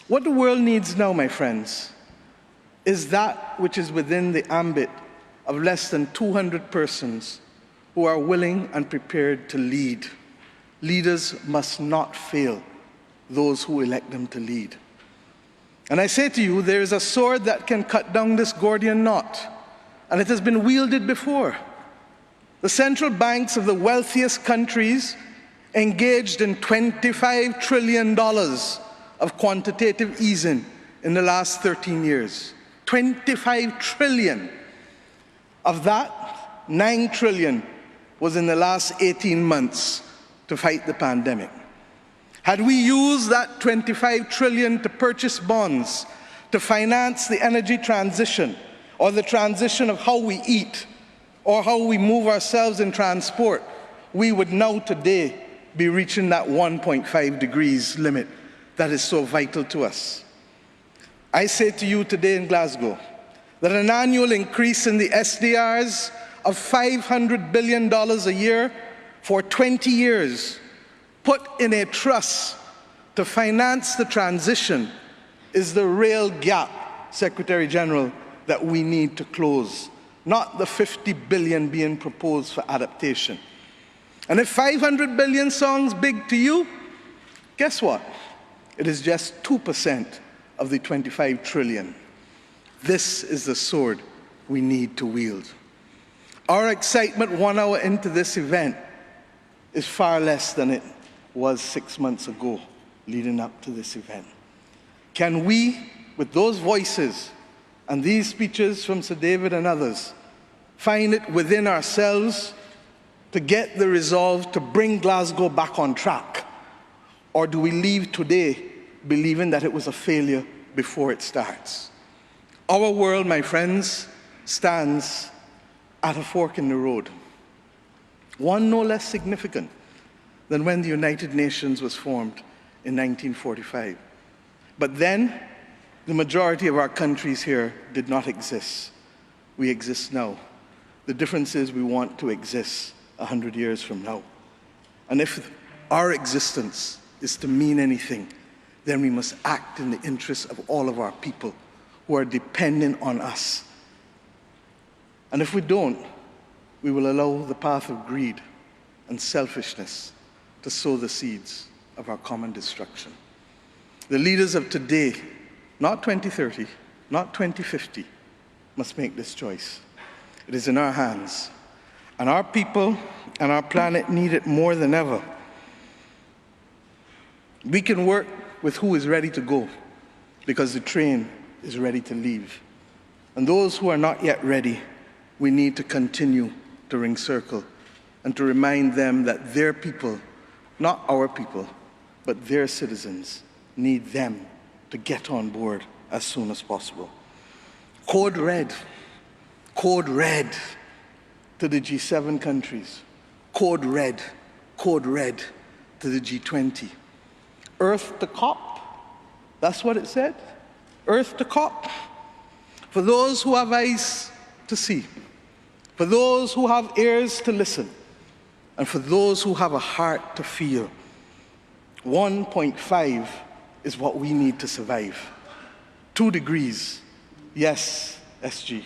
What the world needs now, my friends, is that which is within the ambit of less than 200 persons who are willing and prepared to lead. Leaders must not fail those who elect them to lead. And I say to you, there is a sword that can cut down this Gordian knot, and it has been wielded before. The central banks of the wealthiest countries engaged in $25 trillion of quantitative easing in the last 13 years. 25 trillion. Of that, 9 trillion was in the last 18 months to fight the pandemic. Had we used that 25 trillion to purchase bonds, to finance the energy transition, or the transition of how we eat, or how we move ourselves in transport, we would now today be reaching that 1.5 degrees limit that is so vital to us. I say to you today in Glasgow that an annual increase in the SDRs of $500 billion a year for 20 years, put in a trust to finance the transition, is the real gap, Secretary General, that we need to close, not the 50 billion being proposed for adaptation. And if 500 billion sounds big to you, guess what? It is just 2% of the 25 trillion. This is the sword we need to wield. Our excitement 1 hour into this event is far less than it was 6 months ago leading up to this event. Can we, with those voices and these speeches from Sir David and others, find it within ourselves to get the resolve to bring Glasgow back on track? Or do we leave today believing that it was a failure before it starts? Our world, my friends, stands at a fork in the road. One no less significant than when the United Nations was formed in 1945. But then, the majority of our countries here did not exist. We exist now. The difference is we want to exist 100 years from now. And if our existence is to mean anything, then we must act in the interests of all of our people who are dependent on us. And if we don't, we will allow the path of greed and selfishness to sow the seeds of our common destruction. The leaders of today, not 2030, not 2050, must make this choice. It is in our hands. And our people and our planet need it more than ever. We can work with who is ready to go, because the train is ready to leave. And those who are not yet ready, we need to continue to ring circle and to remind them that their people, not our people, but their citizens, need them to get on board as soon as possible. Code red to the G7 countries. Code red to the G20. Earth to COP, that's what it said. Earth to COP. For those who have eyes to see, for those who have ears to listen, and for those who have a heart to feel, 1.5 is what we need to survive. 2 degrees, yes, SG,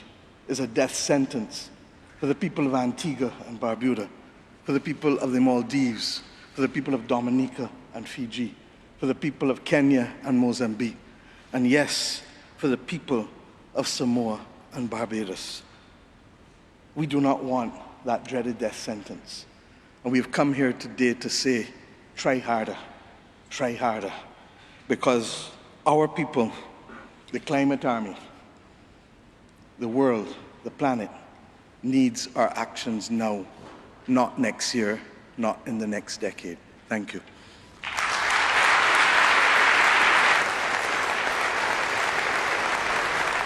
is a death sentence for the people of Antigua and Barbuda, for the people of the Maldives, for the people of Dominica and Fiji, for the people of Kenya and Mozambique, and yes, for the people of Samoa and Barbados. We do not want that dreaded death sentence. And we've come here today to say, try harder, because our people, the climate army, the world, the planet, needs our actions now, not next year, not in the next decade. Thank you.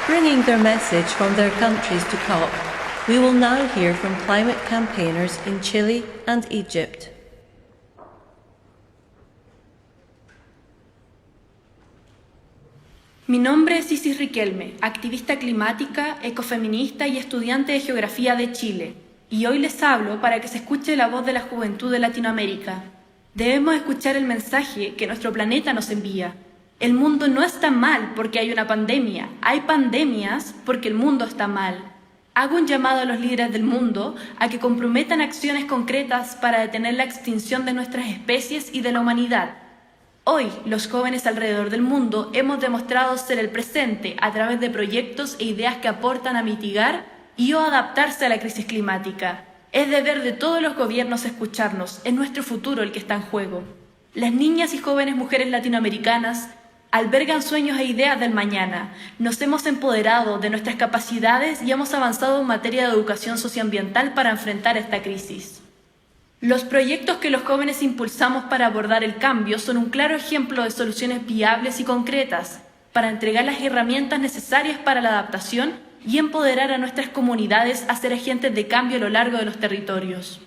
Bringing their message from their countries to COP, we will now hear from climate campaigners in Chile and Egypt. Mi nombre es Isis Riquelme, activista climática, ecofeminista y estudiante de Geografía de Chile, y hoy les hablo para que se escuche la voz de la juventud de Latinoamérica. Debemos escuchar el mensaje que nuestro planeta nos envía. El mundo no está mal porque hay una pandemia, hay pandemias porque el mundo está mal. Hago un llamado a los líderes del mundo a que comprometan acciones concretas para detener la extinción de nuestras especies y de la humanidad. Hoy, los jóvenes alrededor del mundo hemos demostrado ser el presente a través de proyectos e ideas que aportan a mitigar y o adaptarse a la crisis climática. Es deber de todos los gobiernos escucharnos, es nuestro futuro el que está en juego. Las niñas y jóvenes mujeres latinoamericanas albergan sueños e ideas del mañana. Nos hemos empoderado de nuestras capacidades y hemos avanzado en materia de educación socioambiental para enfrentar esta crisis. Los proyectos que los jóvenes impulsamos para abordar el cambio son un claro ejemplo de soluciones viables y concretas para entregar las herramientas necesarias para la adaptación y empoderar a nuestras comunidades a ser agentes de cambio a lo largo de los territorios.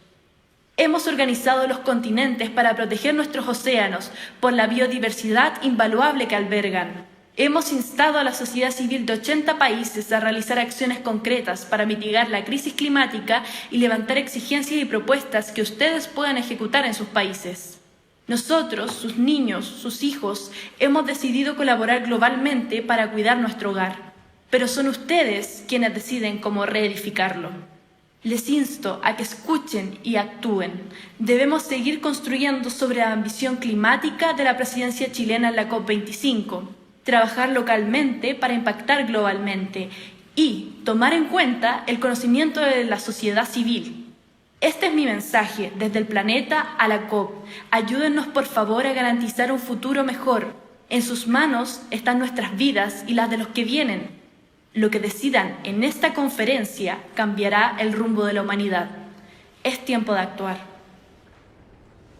Hemos organizado los continentes para proteger nuestros océanos por la biodiversidad invaluable que albergan. Hemos instado a la sociedad civil de 80 países a realizar acciones concretas para mitigar la crisis climática y levantar exigencias y propuestas que ustedes puedan ejecutar en sus países. Nosotros, sus niños, sus hijos, hemos decidido colaborar globalmente para cuidar nuestro hogar. Pero son ustedes quienes deciden cómo reedificarlo. Les insto a que escuchen y actúen. Debemos seguir construyendo sobre la ambición climática de la presidencia chilena en la COP25, trabajar localmente para impactar globalmente y tomar en cuenta el conocimiento de la sociedad civil. Este es mi mensaje desde el planeta a la COP. Ayúdennos por favor a garantizar un futuro mejor. En sus manos están nuestras vidas y las de los que vienen. Lo que decidan en esta conferencia cambiará el rumbo de la humanidad. Es tiempo de actuar.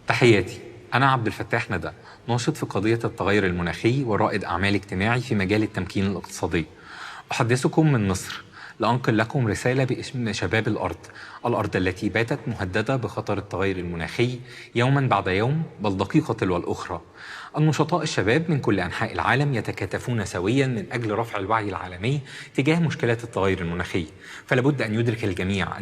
تحياتي، أنا عبد الفتاح ندى، ناشط في قضية التغير المناخي ورائد أعمال اجتماعي في مجال التمكين الاقتصادي. أحدثكم من مصر لأنقل لكم رسالة باسم شباب الأرض التي باتت مهددة بخطر التغير المناخي يوما بعد يوم، بل دقيقة تلو الأخرى. النشطاء الشباب من كل أنحاء العالم يتكاتفون سويا من أجل رفع الوعي العالمي تجاه مشكلات التغير المناخي، فلابد أن يدرك الجميع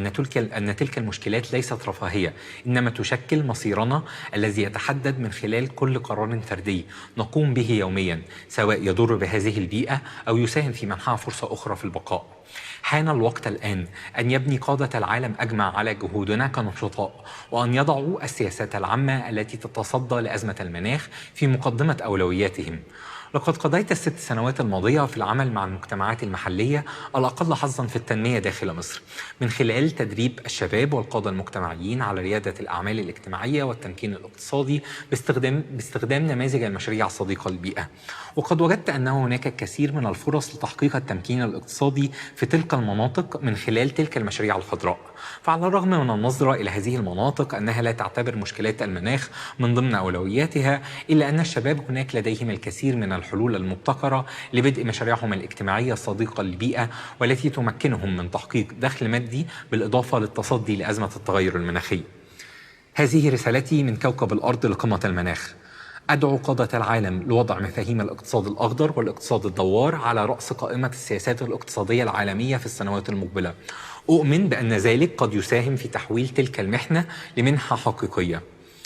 أن تلك المشكلات ليست رفاهية، إنما تشكل مصيرنا الذي يتحدد من خلال كل قرار فردي نقوم به يوميا، سواء يضر بهذه البيئة أو يساهم في منحها فرصة أخرى في البقاء. حان الوقت الآن أن يبني قادة العالم أجمع على جهودنا كنشطاء، وأن يضعوا السياسات العامة التي تتصدى لأزمة المناخ في مقدمة أولوياتهم. لقد قضيت ال6 سنوات الماضية في العمل مع المجتمعات المحلية الأقل حظاً في التنمية داخل مصر، من خلال تدريب الشباب والقادة المجتمعيين على ريادة الأعمال الاجتماعية والتمكين الاقتصادي باستخدام نماذج المشاريع الصديقة للبيئة. وقد وجدت أن هناك الكثير من الفرص لتحقيق التمكين الاقتصادي في تلك المناطق من خلال تلك المشاريع الخضراء. فعلى الرغم من النظرة إلى هذه المناطق أنها لا تعتبر مشكلات المناخ من ضمن أولوياتها، إلا أن الشباب هناك لديهم الكثير من الحلول المبتكرة لبدء مشاريعهم الاجتماعية الصديقة للبيئة، والتي تمكنهم من تحقيق دخل مادي بالإضافة للتصدي لأزمة التغير المناخي. هذه رسالتي من كوكب الأرض لقمة المناخ. أدعو قادة العالم لوضع مفاهيم الاقتصاد الأخضر والاقتصاد الدوار على رأس قائمة السياسات الاقتصادية العالمية في السنوات المقبلة. أؤمن بأن ذلك قد يساهم في تحويل تلك المحنة لمنحة حقيقية.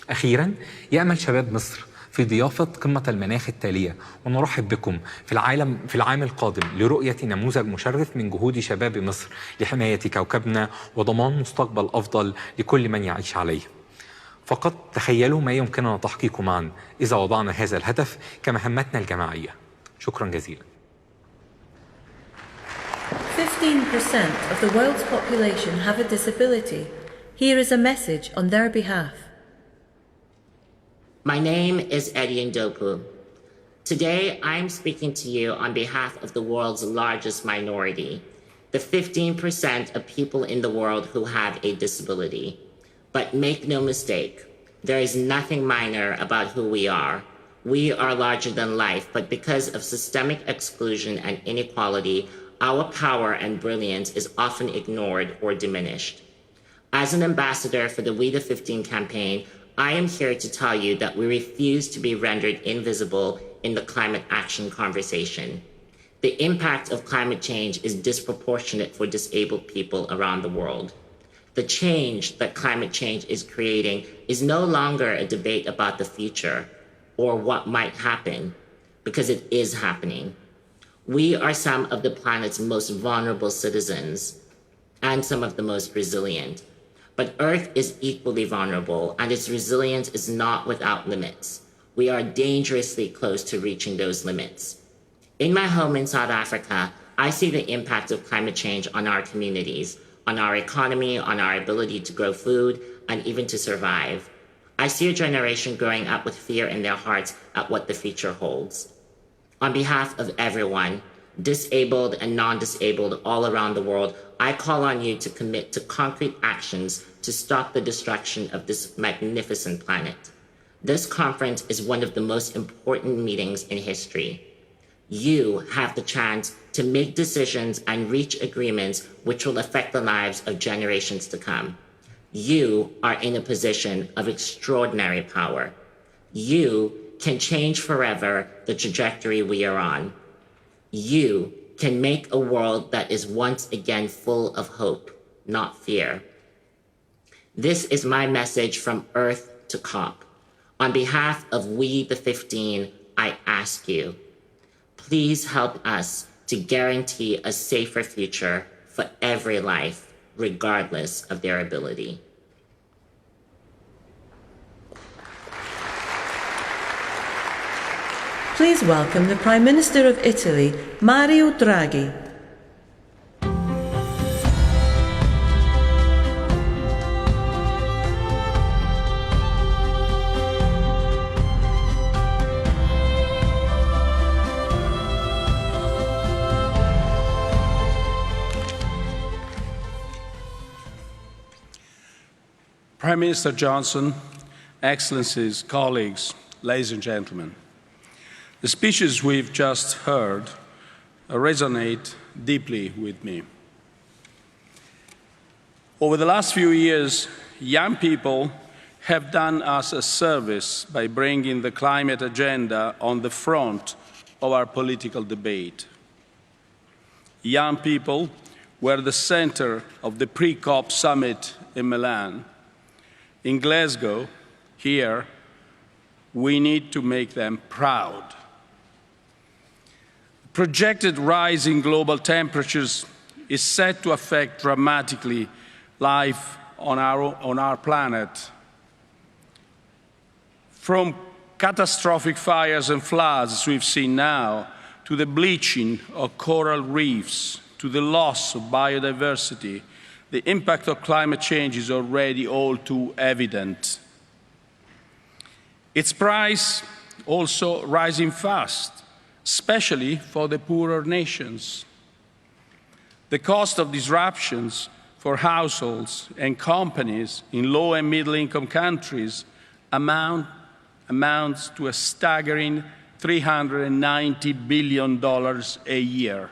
أخيرا، يأمل شباب مصر في ضيافة قمة المناخ التالية، ونرحب بكم في العام القادم لرؤية نموذج مشرف من جهود شباب مصر لحماية كوكبنا وضمان مستقبل أفضل لكل من يعيش عليه. فقط تخيلوا ما يمكننا تحقيقه معا إذا وضعنا هذا الهدف كمهمتنا الجماعية. شكرا جزيلا. 15% of the world's population have a disability. Here is a message on their behalf. My name is Eddie Ndoku. Today, I'm speaking to you on behalf of the world's largest minority, the 15% of people in the world who have a disability. But make no mistake, there is nothing minor about who we are. We are larger than life, but because of systemic exclusion and inequality, our power and brilliance is often ignored or diminished. As an ambassador for the We the 15 campaign, I am here to tell you that we refuse to be rendered invisible in the climate action conversation. The impact of climate change is disproportionate for disabled people around the world. The change that climate change is creating is no longer a debate about the future or what might happen, because it is happening. We are some of the planet's most vulnerable citizens and some of the most resilient. But Earth is equally vulnerable, and its resilience is not without limits. We are dangerously close to reaching those limits. In my home in South Africa, I see the impact of climate change on our communities, on our economy, on our ability to grow food, and even to survive. I see a generation growing up with fear in their hearts at what the future holds. On behalf of everyone, disabled and non-disabled all around the world, I call on you to commit to concrete actions to stop the destruction of this magnificent planet. This conference is one of the most important meetings in history. You have the chance to make decisions and reach agreements which will affect the lives of generations to come. You are in a position of extraordinary power. You can change forever the trajectory we are on. You can make a world that is once again full of hope, not fear. This is my message from Earth to COP. On behalf of We the 15, I ask you, please help us to guarantee a safer future for every life, regardless of their ability. Please welcome the Prime Minister of Italy, Mario Draghi. Prime Minister Johnson, Excellencies, colleagues, ladies and gentlemen, the speeches we've just heard resonate deeply with me. Over the last few years, young people have done us a service by bringing the climate agenda on the front of our political debate. Young people were the center of the pre-COP summit in Milan. In Glasgow, here, we need to make them proud. Projected rise in global temperatures is set to affect dramatically life on our planet. From catastrophic fires and floods we've seen now, to the bleaching of coral reefs, to the loss of biodiversity, the impact of climate change is already all too evident. Its price also rising fast, especially for the poorer nations. The cost of disruptions for households and companies in low and middle-income countries amounts to a staggering $390 billion a year.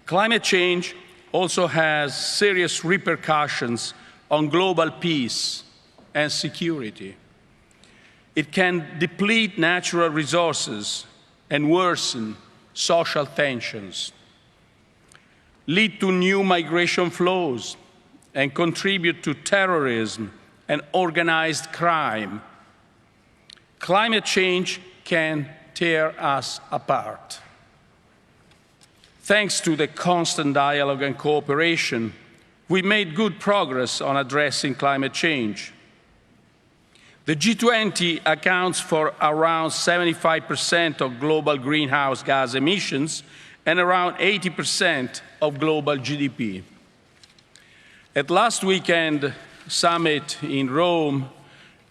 Climate change also has serious repercussions on global peace and security. It can deplete natural resources and worsen social tensions, lead to new migration flows, and contribute to terrorism and organized crime. Climate change can tear us apart. Thanks to the constant dialogue and cooperation, we made good progress on addressing climate change. The G20 accounts for around 75% of global greenhouse gas emissions and around 80% of global GDP. At last weekend's summit in Rome,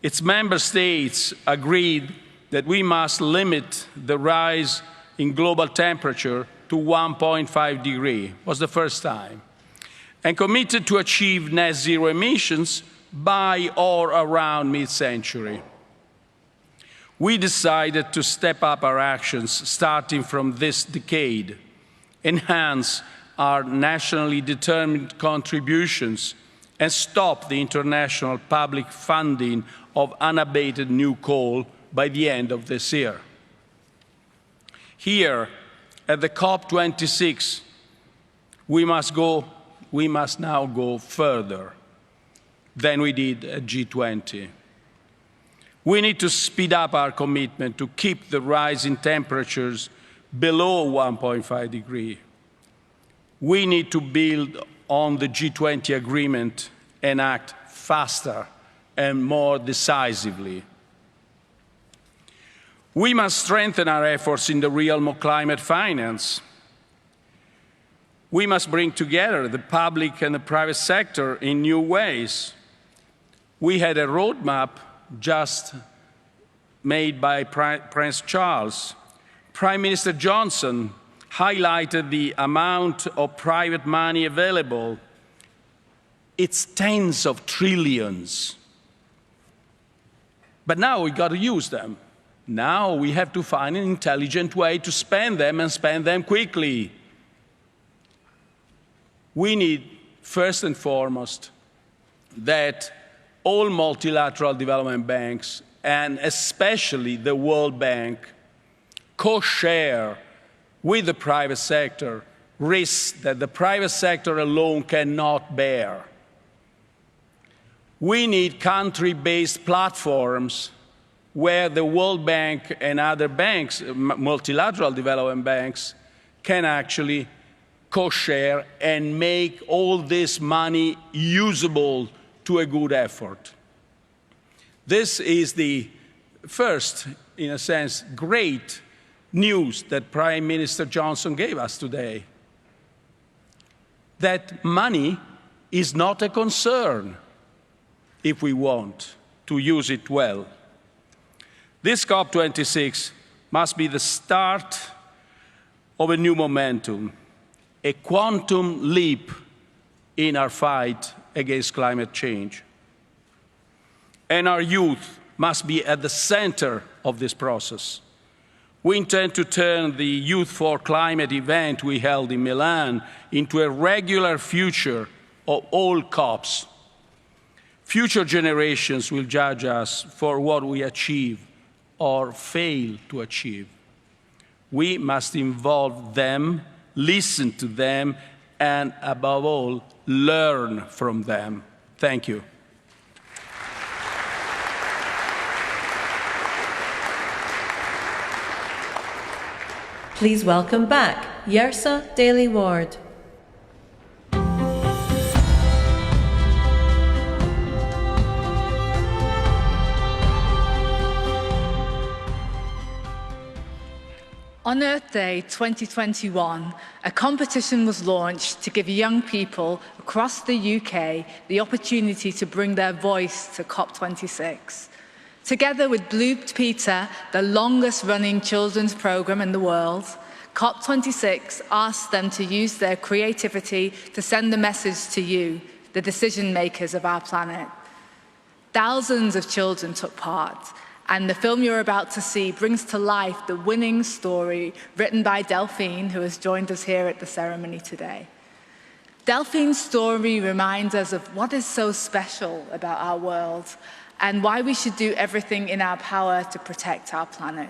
its member states agreed that we must limit the rise in global temperature to 1.5 degrees, was the first time, and committed to achieve net zero emissions by or around mid-century. We decided to step up our actions starting from this decade, enhance our nationally determined contributions, and stop the international public funding of unabated new coal by the end of this year. Here, at the COP26, we must now go further than we did at G20. We need to speed up our commitment to keep the rise in temperatures below 1.5 degrees. We need to build on the G20 agreement and act faster and more decisively. We must strengthen our efforts in the realm of climate finance. We must bring together the public and the private sector in new ways. We had a roadmap just made by Prince Charles. Prime Minister Johnson highlighted the amount of private money available. It's tens of trillions. But now we've got to use them. Now we have to find an intelligent way to spend them and spend them quickly. We need, first and foremost, that all multilateral development banks, and especially the World Bank, co-share with the private sector risks that the private sector alone cannot bear. We need country-based platforms where the World Bank and other banks, multilateral development banks, can actually co-share and make all this money usable to a good effort. This is the first, in a sense, great news that Prime Minister Johnson gave us today, that money is not a concern if we want to use it well. This COP26 must be the start of a new momentum, a quantum leap in our fight against climate change. And our youth must be at the center of this process. We intend to turn the Youth for Climate event we held in Milan into a regular feature of all COPs. Future generations will judge us for what we achieve or fail to achieve. We must involve them, listen to them, and above all, learn from them. Thank you. Please welcome back Yrsa Daley-Ward. On Earth Day 2021, a competition was launched to give young people across the UK the opportunity to bring their voice to COP26. Together with Blue Peter, the longest-running children's programme in the world, COP26 asked them to use their creativity to send a message to you, the decision-makers of our planet. Thousands of children took part, and the film you're about to see brings to life the winning story written by Delphine, who has joined us here at the ceremony today. Delphine's story reminds us of what is so special about our world and why we should do everything in our power to protect our planet.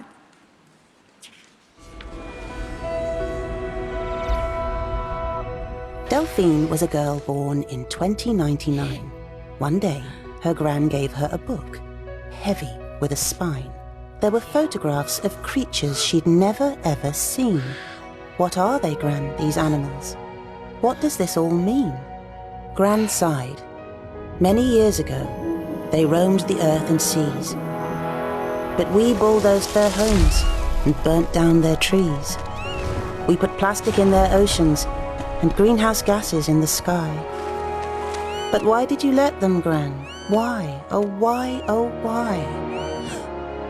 Delphine was a girl born in 2099. One day, her gran gave her a book, heavy with a spine. There were photographs of creatures she'd never ever seen. What are they, Gran, these animals? What does this all mean? Gran sighed. Many years ago, they roamed the earth and seas. But we bulldozed their homes and burnt down their trees. We put plastic in their oceans and greenhouse gases in the sky. But why did you let them, Gran? Why? Oh, why? Oh, why?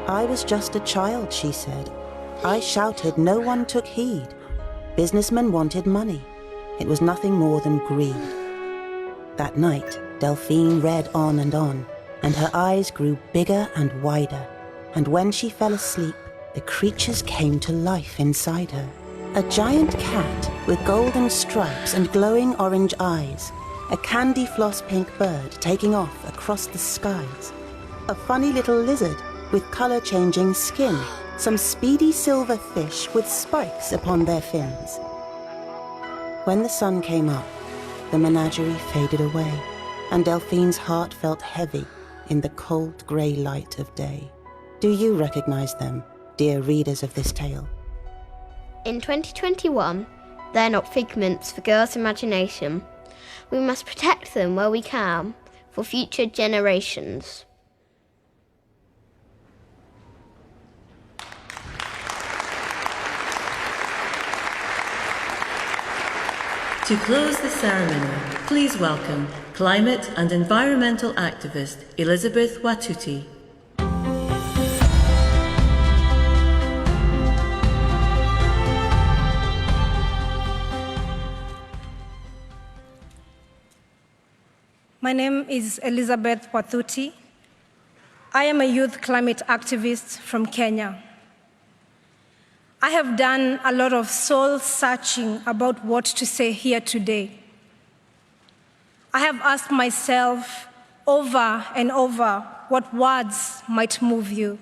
I was just a child, she said. I shouted, no one took heed. Businessmen wanted money. It was nothing more than greed. That night, Delphine read on, and her eyes grew bigger and wider. And when she fell asleep, the creatures came to life inside her. A giant cat with golden stripes and glowing orange eyes. A candy floss pink bird taking off across the skies. A funny little lizard with color-changing skin. Some speedy silver fish with spikes upon their fins. When the sun came up, the menagerie faded away, and Delphine's heart felt heavy in the cold grey light of day. Do you recognize them, dear readers of this tale? In 2021, they're not figments for girls' imagination. We must protect them where we can, for future generations. To close the ceremony, please welcome climate and environmental activist Elizabeth Watuti. My name is Elizabeth Watuti. I am a youth climate activist from Kenya. I have done a lot of soul-searching about what to say here today. I have asked myself over and over what words might move you.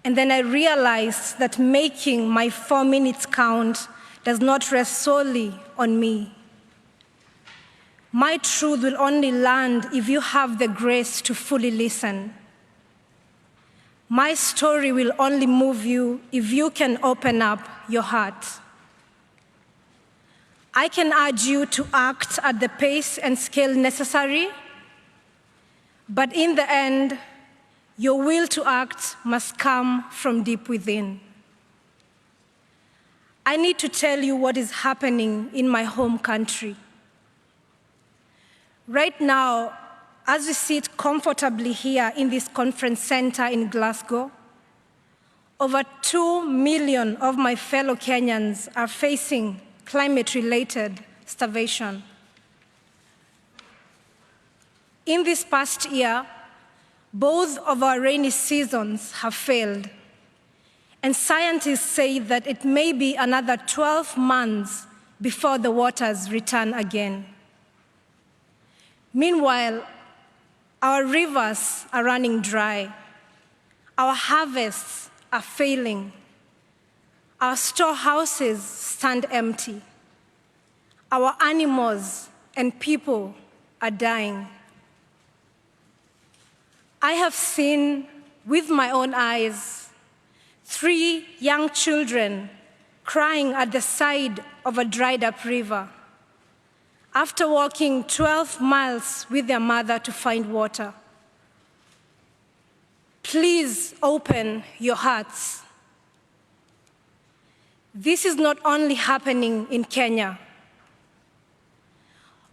And then I realized that making my 4 minutes count does not rest solely on me. My truth will only land if you have the grace to fully listen. My story will only move you if you can open up your heart. I can urge you to act at the pace and scale necessary, but in the end, your will to act must come from deep within. I need to tell you what is happening in my home country. Right now, as we sit comfortably here in this conference center in Glasgow, over 2 million of my fellow Kenyans are facing climate-related starvation. In this past year, both of our rainy seasons have failed, and scientists say that it may be another 12 months before the waters return again. Meanwhile, our rivers are running dry. Our harvests are failing. Our storehouses stand empty. Our animals and people are dying. I have seen with my own eyes 3 young children crying at the side of a dried-up river after walking 12 miles with their mother to find water. Please open your hearts. This is not only happening in Kenya.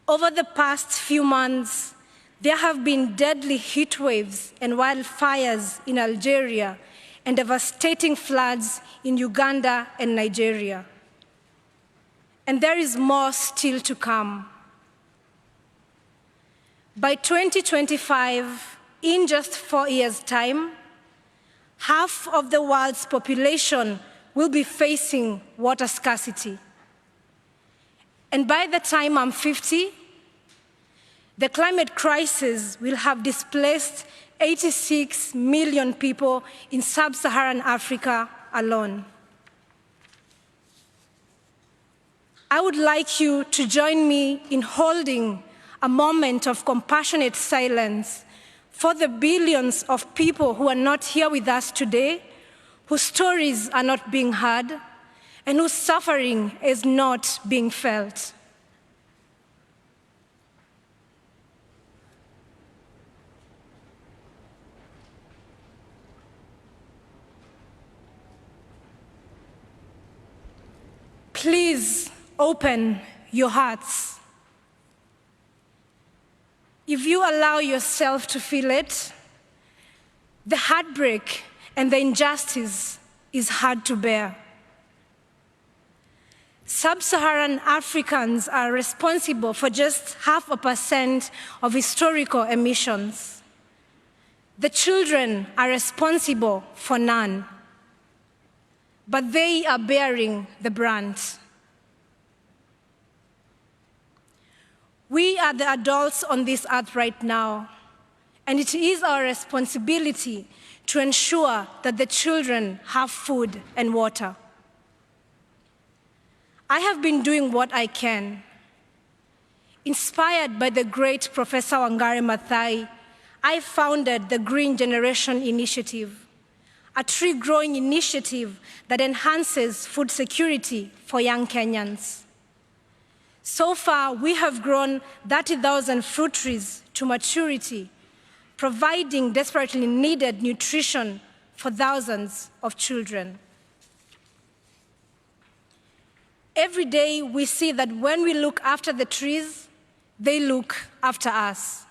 Over the past few months, there have been deadly heat waves and wildfires in Algeria and devastating floods in Uganda and Nigeria. And there is more still to come. By 2025, in just 4 years' time, half of the world's population will be facing water scarcity. And by the time I'm 50, the climate crisis will have displaced 86 million people in sub-Saharan Africa alone. I would like you to join me in holding a moment of compassionate silence for the billions of people who are not here with us today, whose stories are not being heard, and whose suffering is not being felt. Please open your hearts. If you allow yourself to feel it, the heartbreak and the injustice is hard to bear. Sub-Saharan Africans are responsible for just 0.5% of historical emissions. The children are responsible for none, but they are bearing the brunt. We are the adults on this earth right now, and it is our responsibility to ensure that the children have food and water. I have been doing what I can. Inspired by the great Professor Wangari Maathai, I founded the Green Generation Initiative, a tree-growing initiative that enhances food security for young Kenyans. So far, we have grown 30,000 fruit trees to maturity, providing desperately needed nutrition for thousands of children. Every day, we see that when we look after the trees, they look after us.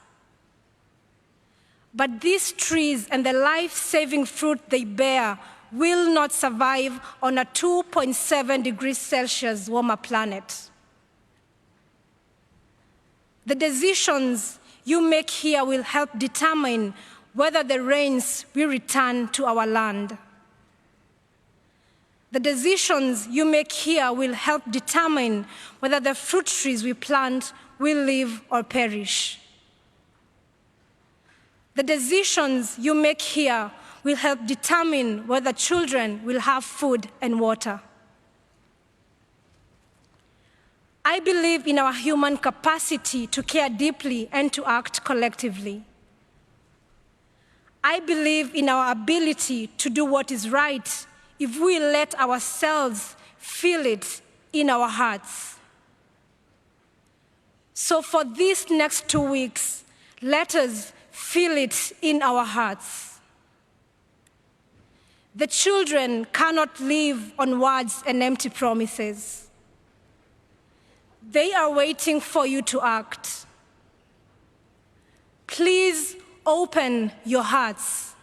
But these trees and the life-saving fruit they bear will not survive on a 2.7 degrees Celsius warmer planet. The decisions you make here will help determine whether the rains will return to our land. The decisions you make here will help determine whether the fruit trees we plant will live or perish. The decisions you make here will help determine whether children will have food and water. I believe in our human capacity to care deeply and to act collectively. I believe in our ability to do what is right if we let ourselves feel it in our hearts. So for these next 2 weeks, let us feel it in our hearts. The children cannot live on words and empty promises. They are waiting for you to act. Please open your hearts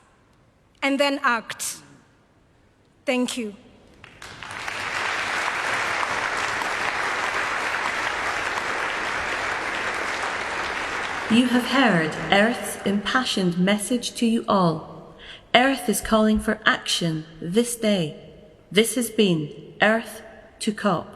and then act. Thank you. You have heard Earth's impassioned message to you all. Earth is calling for action this day. This has been Earth to COP.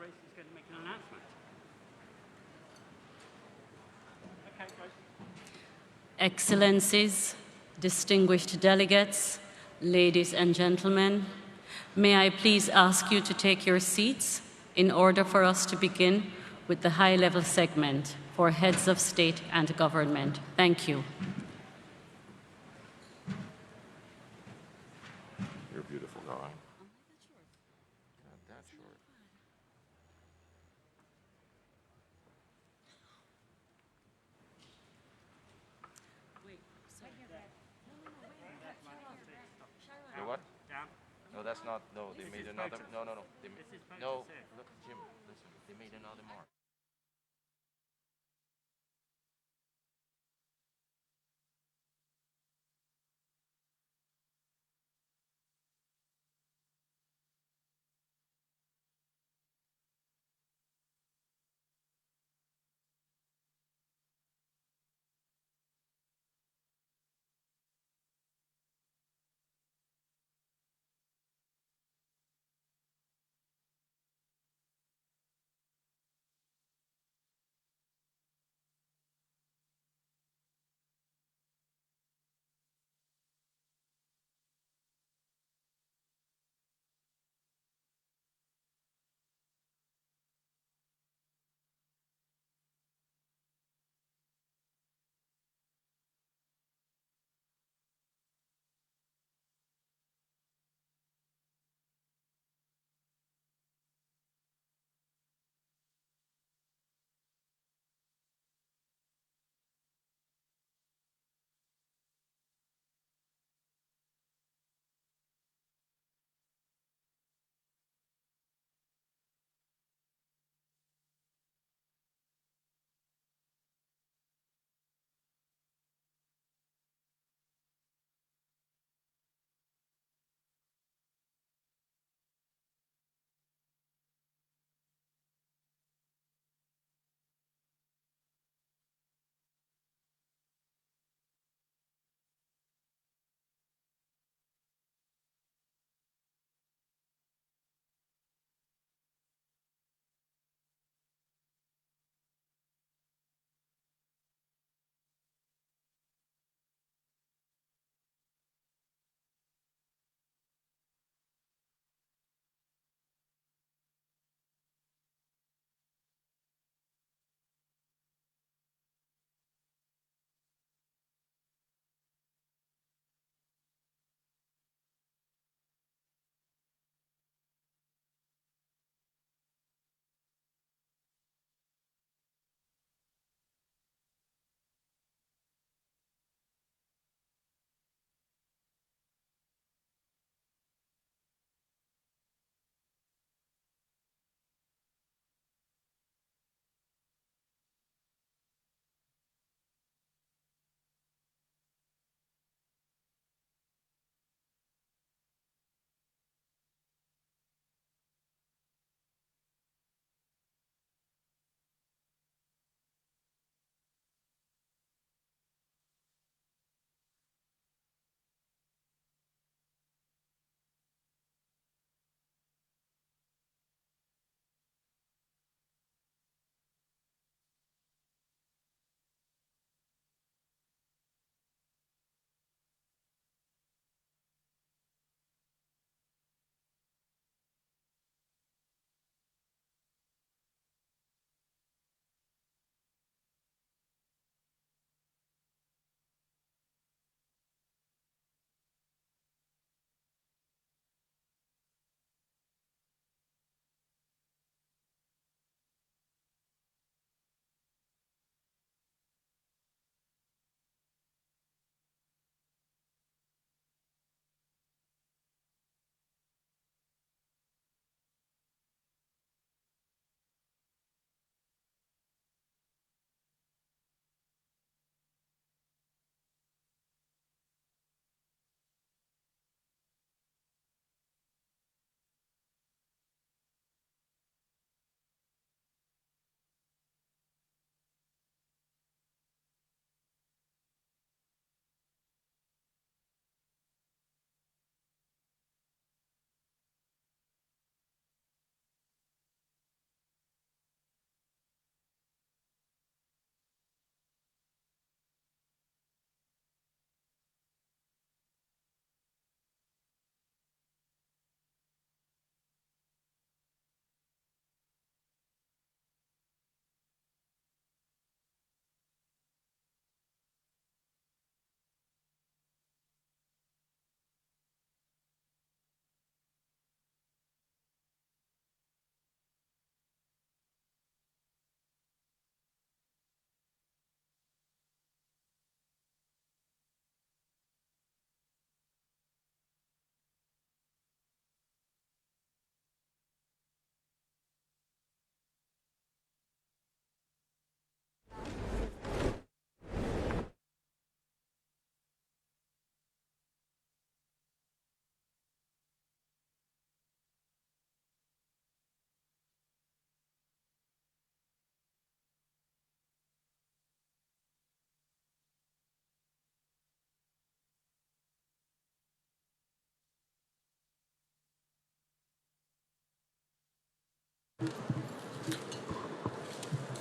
Grace is going to make an announcement. Okay, Grace. Excellencies, distinguished delegates, ladies and gentlemen, may I please ask you to take your seats in order for us to begin with the high-level segment for heads of state and government. Thank you. You're beautiful, darling. Not that short. You what? No, that's not. No, they made another. No. No, look, Jim. Listen, they made another mark.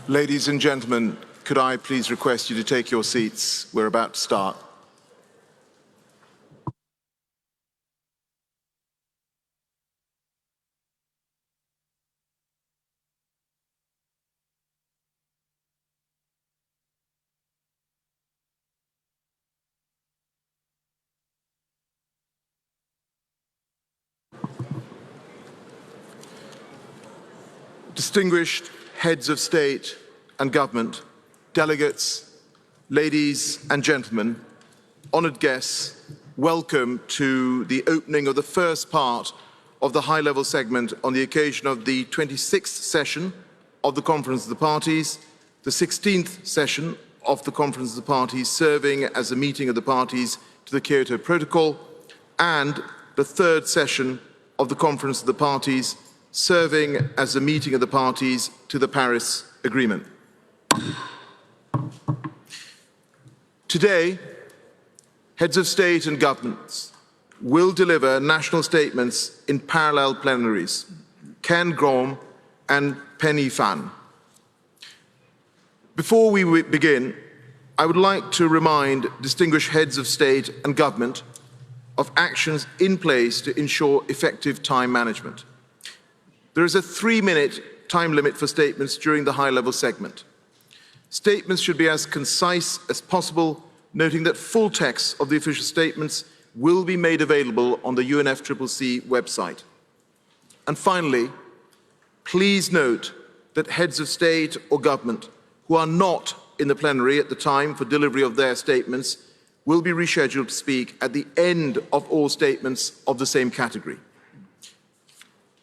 Ladies and gentlemen, could I please request you to take your seats? We're about to start. Distinguished heads of state and government, delegates, ladies and gentlemen, honoured guests, welcome to the opening of the first part of the high-level segment on the occasion of the 26th session of the Conference of the Parties, the 16th session of the Conference of the Parties serving as a meeting of the parties to the Kyoto Protocol, and the third session of the Conference of the Parties serving as a meeting of the parties to the Paris Agreement. Today, heads of state and governments will deliver national statements in parallel plenaries, Ken Grom and Penny Fan. Before we begin, I would like to remind distinguished heads of state and government of actions in place to ensure effective time management. There is a 3-minute time limit for statements during the high-level segment. Statements should be as concise as possible, noting that full text of the official statements will be made available on the UNFCCC website. And finally, please note that heads of state or government who are not in the plenary at the time for delivery of their statements will be rescheduled to speak at the end of all statements of the same category.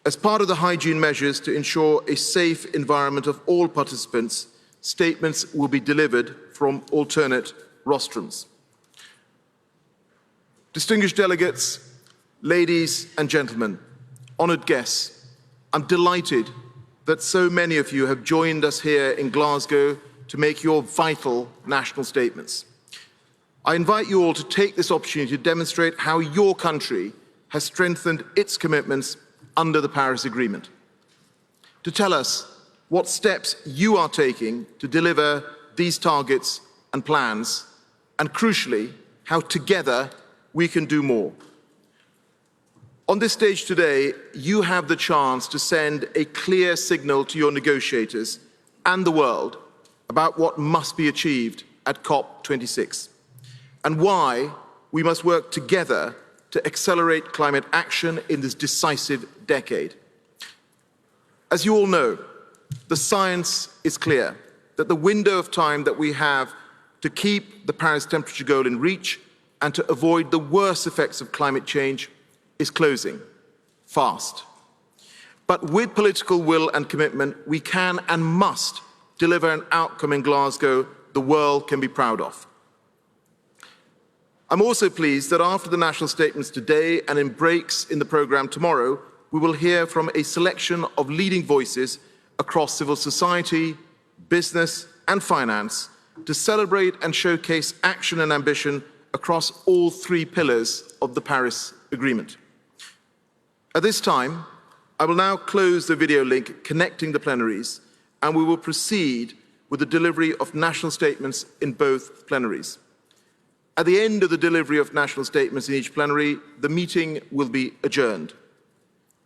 As part of the hygiene measures to ensure a safe environment of all participants, statements will be delivered from alternate rostrums. Distinguished delegates, ladies and gentlemen, honoured guests, I'm delighted that so many of you have joined us here in Glasgow to make your vital national statements. I invite you all to take this opportunity to demonstrate how your country has strengthened its commitments under the Paris Agreement, to tell us what steps you are taking to deliver these targets and plans, and crucially, how together we can do more. On this stage today, you have the chance to send a clear signal to your negotiators and the world about what must be achieved at COP26 and why we must work together to accelerate climate action in this decisive decade. As you all know, the science is clear that the window of time that we have to keep the Paris temperature goal in reach and to avoid the worst effects of climate change is closing fast. But with political will and commitment, we can and must deliver an outcome in Glasgow the world can be proud of. I'm also pleased that after the national statements today and in breaks in the programme tomorrow, we will hear from a selection of leading voices across civil society, business and finance to celebrate and showcase action and ambition across all 3 pillars of the Paris Agreement. At this time, I will now close the video link connecting the plenaries, and we will proceed with the delivery of national statements in both plenaries. At the end of the delivery of national statements in each plenary, the meeting will be adjourned.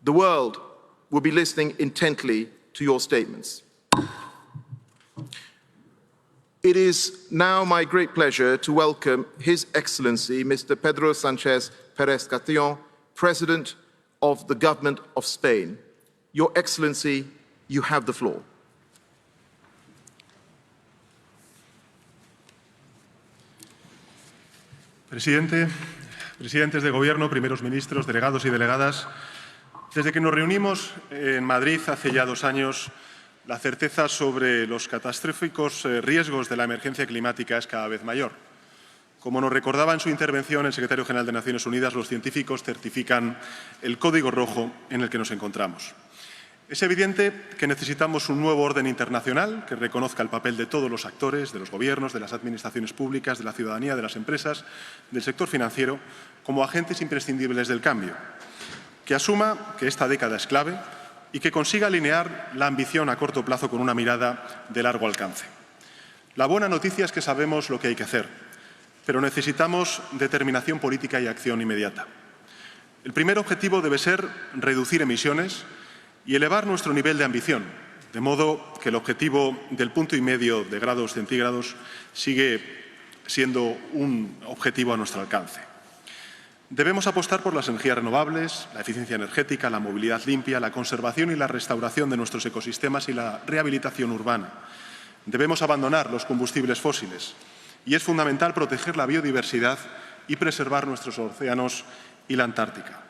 The world will be listening intently to your statements. It is now my great pleasure to welcome His Excellency Mr. Pedro Sánchez Pérez Castillon, President of the Government of Spain. Your Excellency, you have the floor. Presidente, presidentes de Gobierno, primeros ministros, delegados y delegadas, desde que nos reunimos en Madrid hace ya 2 años, la certeza sobre los catastróficos riesgos de la emergencia climática es cada vez mayor. Como nos recordaba en su intervención el secretario general de Naciones Unidas, los científicos certifican el código rojo en el que nos encontramos. Es evidente que necesitamos un nuevo orden internacional que reconozca el papel de todos los actores, de los gobiernos, de las administraciones públicas, de la ciudadanía, de las empresas, del sector financiero, como agentes imprescindibles del cambio, que asuma que esta década es clave y que consiga alinear la ambición a corto plazo con una mirada de largo alcance. La buena noticia es que sabemos lo que hay que hacer, pero necesitamos determinación política y acción inmediata. El primer objetivo debe ser reducir emisiones y elevar nuestro nivel de ambición, de modo que el objetivo del 1,5 de grados centígrados sigue siendo un objetivo a nuestro alcance. Debemos apostar por las energías renovables, la eficiencia energética, la movilidad limpia, la conservación y la restauración de nuestros ecosistemas y la rehabilitación urbana. Debemos abandonar los combustibles fósiles y es fundamental proteger la biodiversidad y preservar nuestros océanos y la Antártica.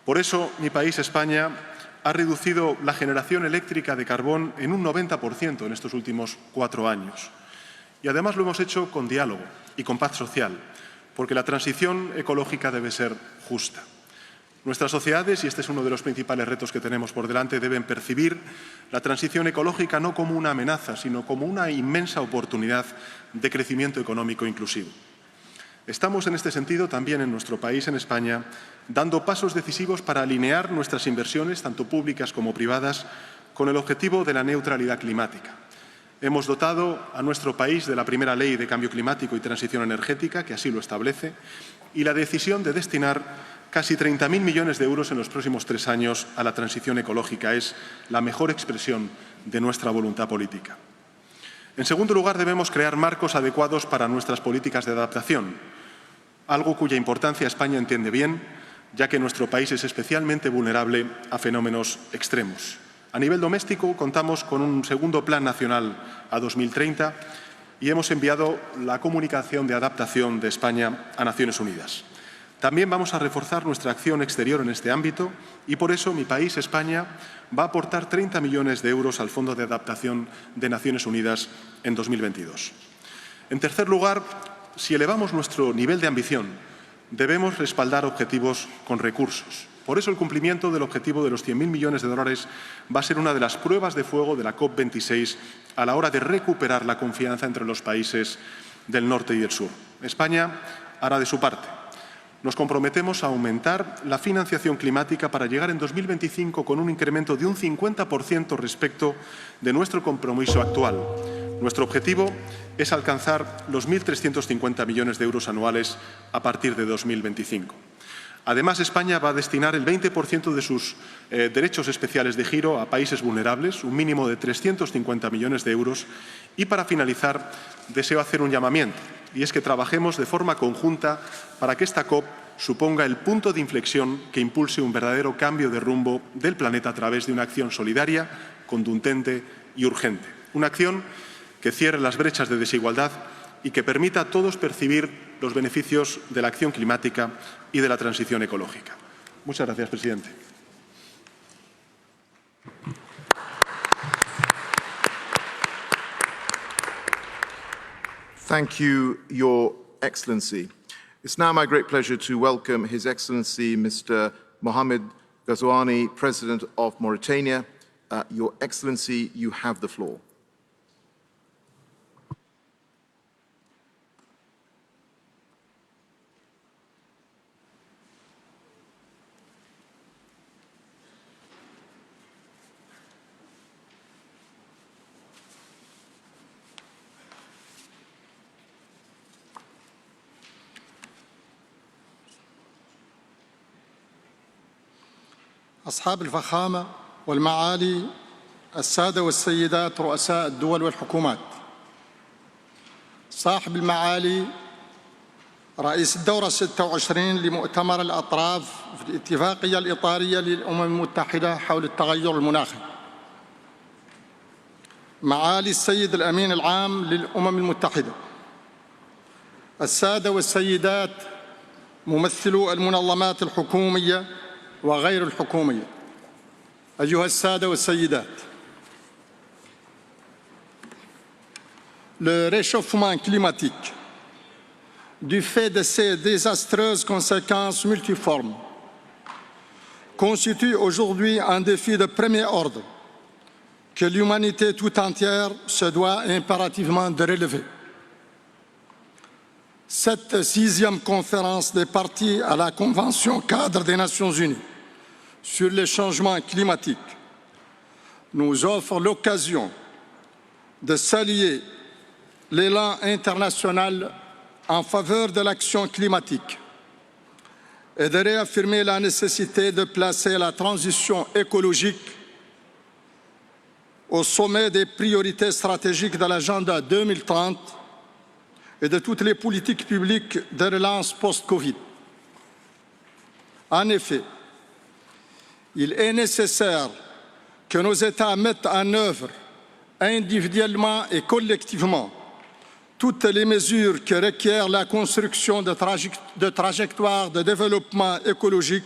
Por eso, mi país, España, ha reducido la generación eléctrica de carbón en un 90% en estos últimos 4 años. Y además lo hemos hecho con diálogo y con paz social, porque la transición ecológica debe ser justa. Nuestras sociedades, y este es uno de los principales retos que tenemos por delante, deben percibir la transición ecológica no como una amenaza, sino como una inmensa oportunidad de crecimiento económico inclusivo. Estamos en este sentido también en nuestro país, en España, dando pasos decisivos para alinear nuestras inversiones, tanto públicas como privadas, con el objetivo de la neutralidad climática. Hemos dotado a nuestro país de la primera ley de cambio climático y transición energética, que así lo establece, y la decisión de destinar casi 30.000 millones de euros en los próximos 3 años a la transición ecológica es la mejor expresión de nuestra voluntad política. En segundo lugar, debemos crear marcos adecuados para nuestras políticas de adaptación, algo cuya importancia España entiende bien, ya que nuestro país es especialmente vulnerable a fenómenos extremos. A nivel doméstico, contamos con un segundo Plan Nacional a 2030 y hemos enviado la comunicación de adaptación de España a Naciones Unidas. También vamos a reforzar nuestra acción exterior en este ámbito y por eso mi país, España, va a aportar 30 millones de euros al Fondo de Adaptación de Naciones Unidas en 2022. En tercer lugar, si elevamos nuestro nivel de ambición, debemos respaldar objetivos con recursos. Por eso el cumplimiento del objetivo de los 100.000 millones de dólares va a ser una de las pruebas de fuego de la COP26 a la hora de recuperar la confianza entre los países del norte y del sur. España hará de su parte. Nos comprometemos a aumentar la financiación climática para llegar en 2025 con un incremento de un 50% respecto de nuestro compromiso actual. Nuestro objetivo es alcanzar los 1.350 millones de euros anuales a partir de 2025. Además, España va a destinar el 20% de sus derechos especiales de giro a países vulnerables, un mínimo de 350 millones de euros. Y para finalizar, deseo hacer un llamamiento, y es que trabajemos de forma conjunta para que esta COP suponga el punto de inflexión que impulse un verdadero cambio de rumbo del planeta a través de una acción solidaria, contundente y urgente. Una acción que cierre las brechas de desigualdad y que permita a todos percibir los beneficios de la acción climática y de la transición ecológica. Muchas gracias, presidente. Thank you, Your Excellency. It's now my great pleasure to welcome His Excellency Mr. Mohamed Ghazouani, President of Mauritania. Your Excellency, you have the floor. أصحاب الفخامة والمعالي السادة والسيدات رؤساء الدول والحكومات، صاحب المعالي رئيس الدورة 26 لمؤتمر الأطراف في الاتفاقية الإطارية للأمم المتحدة حول التغير المناخي، معالي السيد الأمين العام للأمم المتحدة، السادة والسيدات ممثلو المنظمات الحكومية وغير الحكومية، أيها السادة والسيدات، le réchauffement climatique, du fait de ses désastreuses conséquences multiformes, constitue aujourd'hui un défi de premier ordre que l'humanité tout entière se doit impérativement de relever. Cette 6e conférence des parties à la Convention cadre des Nations Unies sur les changements climatiques nous offre l'occasion de saluer l'élan international en faveur de l'action climatique et de réaffirmer la nécessité de placer la transition écologique au sommet des priorités stratégiques de l'agenda 2030 et de toutes les politiques publiques de relance post-Covid. En effet, il est nécessaire que nos États mettent en œuvre individuellement et collectivement toutes les mesures qui requièrent la construction de trajectoires de développement écologique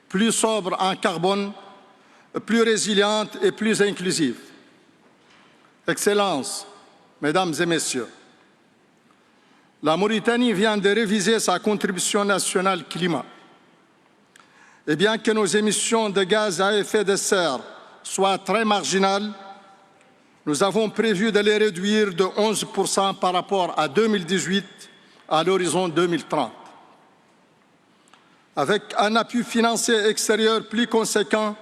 plus sobres en carbone, plus résilientes et plus inclusives. Excellences, Mesdames et Messieurs, la Mauritanie vient de réviser sa contribution nationale climat. Et bien que nos émissions de gaz à effet de serre soient très marginales, nous avons prévu de les réduire de 11% par rapport à 2018 à l'horizon 2030. Avec un appui financier extérieur plus conséquent,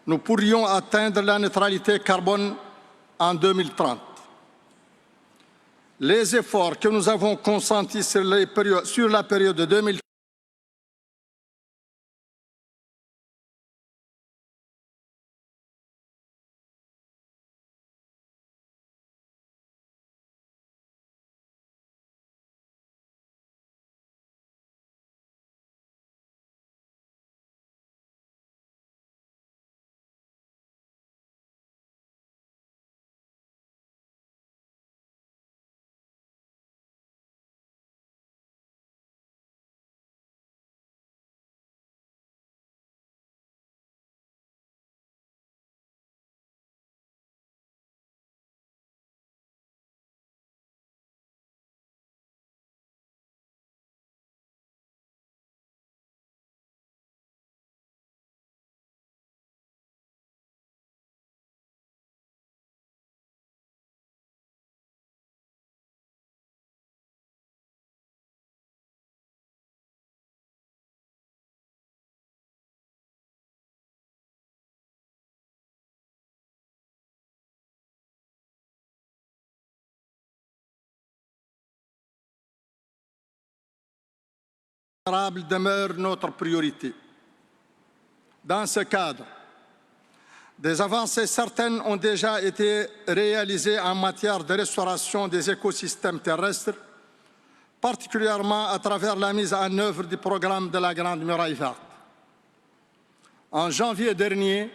nous pourrions atteindre la neutralité carbone en 2030. Les efforts que nous avons consentis sur la période de 2030 demeure notre priorité. Dans ce cadre, des avancées certaines ont déjà été réalisées en matière de restauration des écosystèmes terrestres, particulièrement à travers la mise en œuvre du programme de la Grande Muraille Verte. En janvier dernier,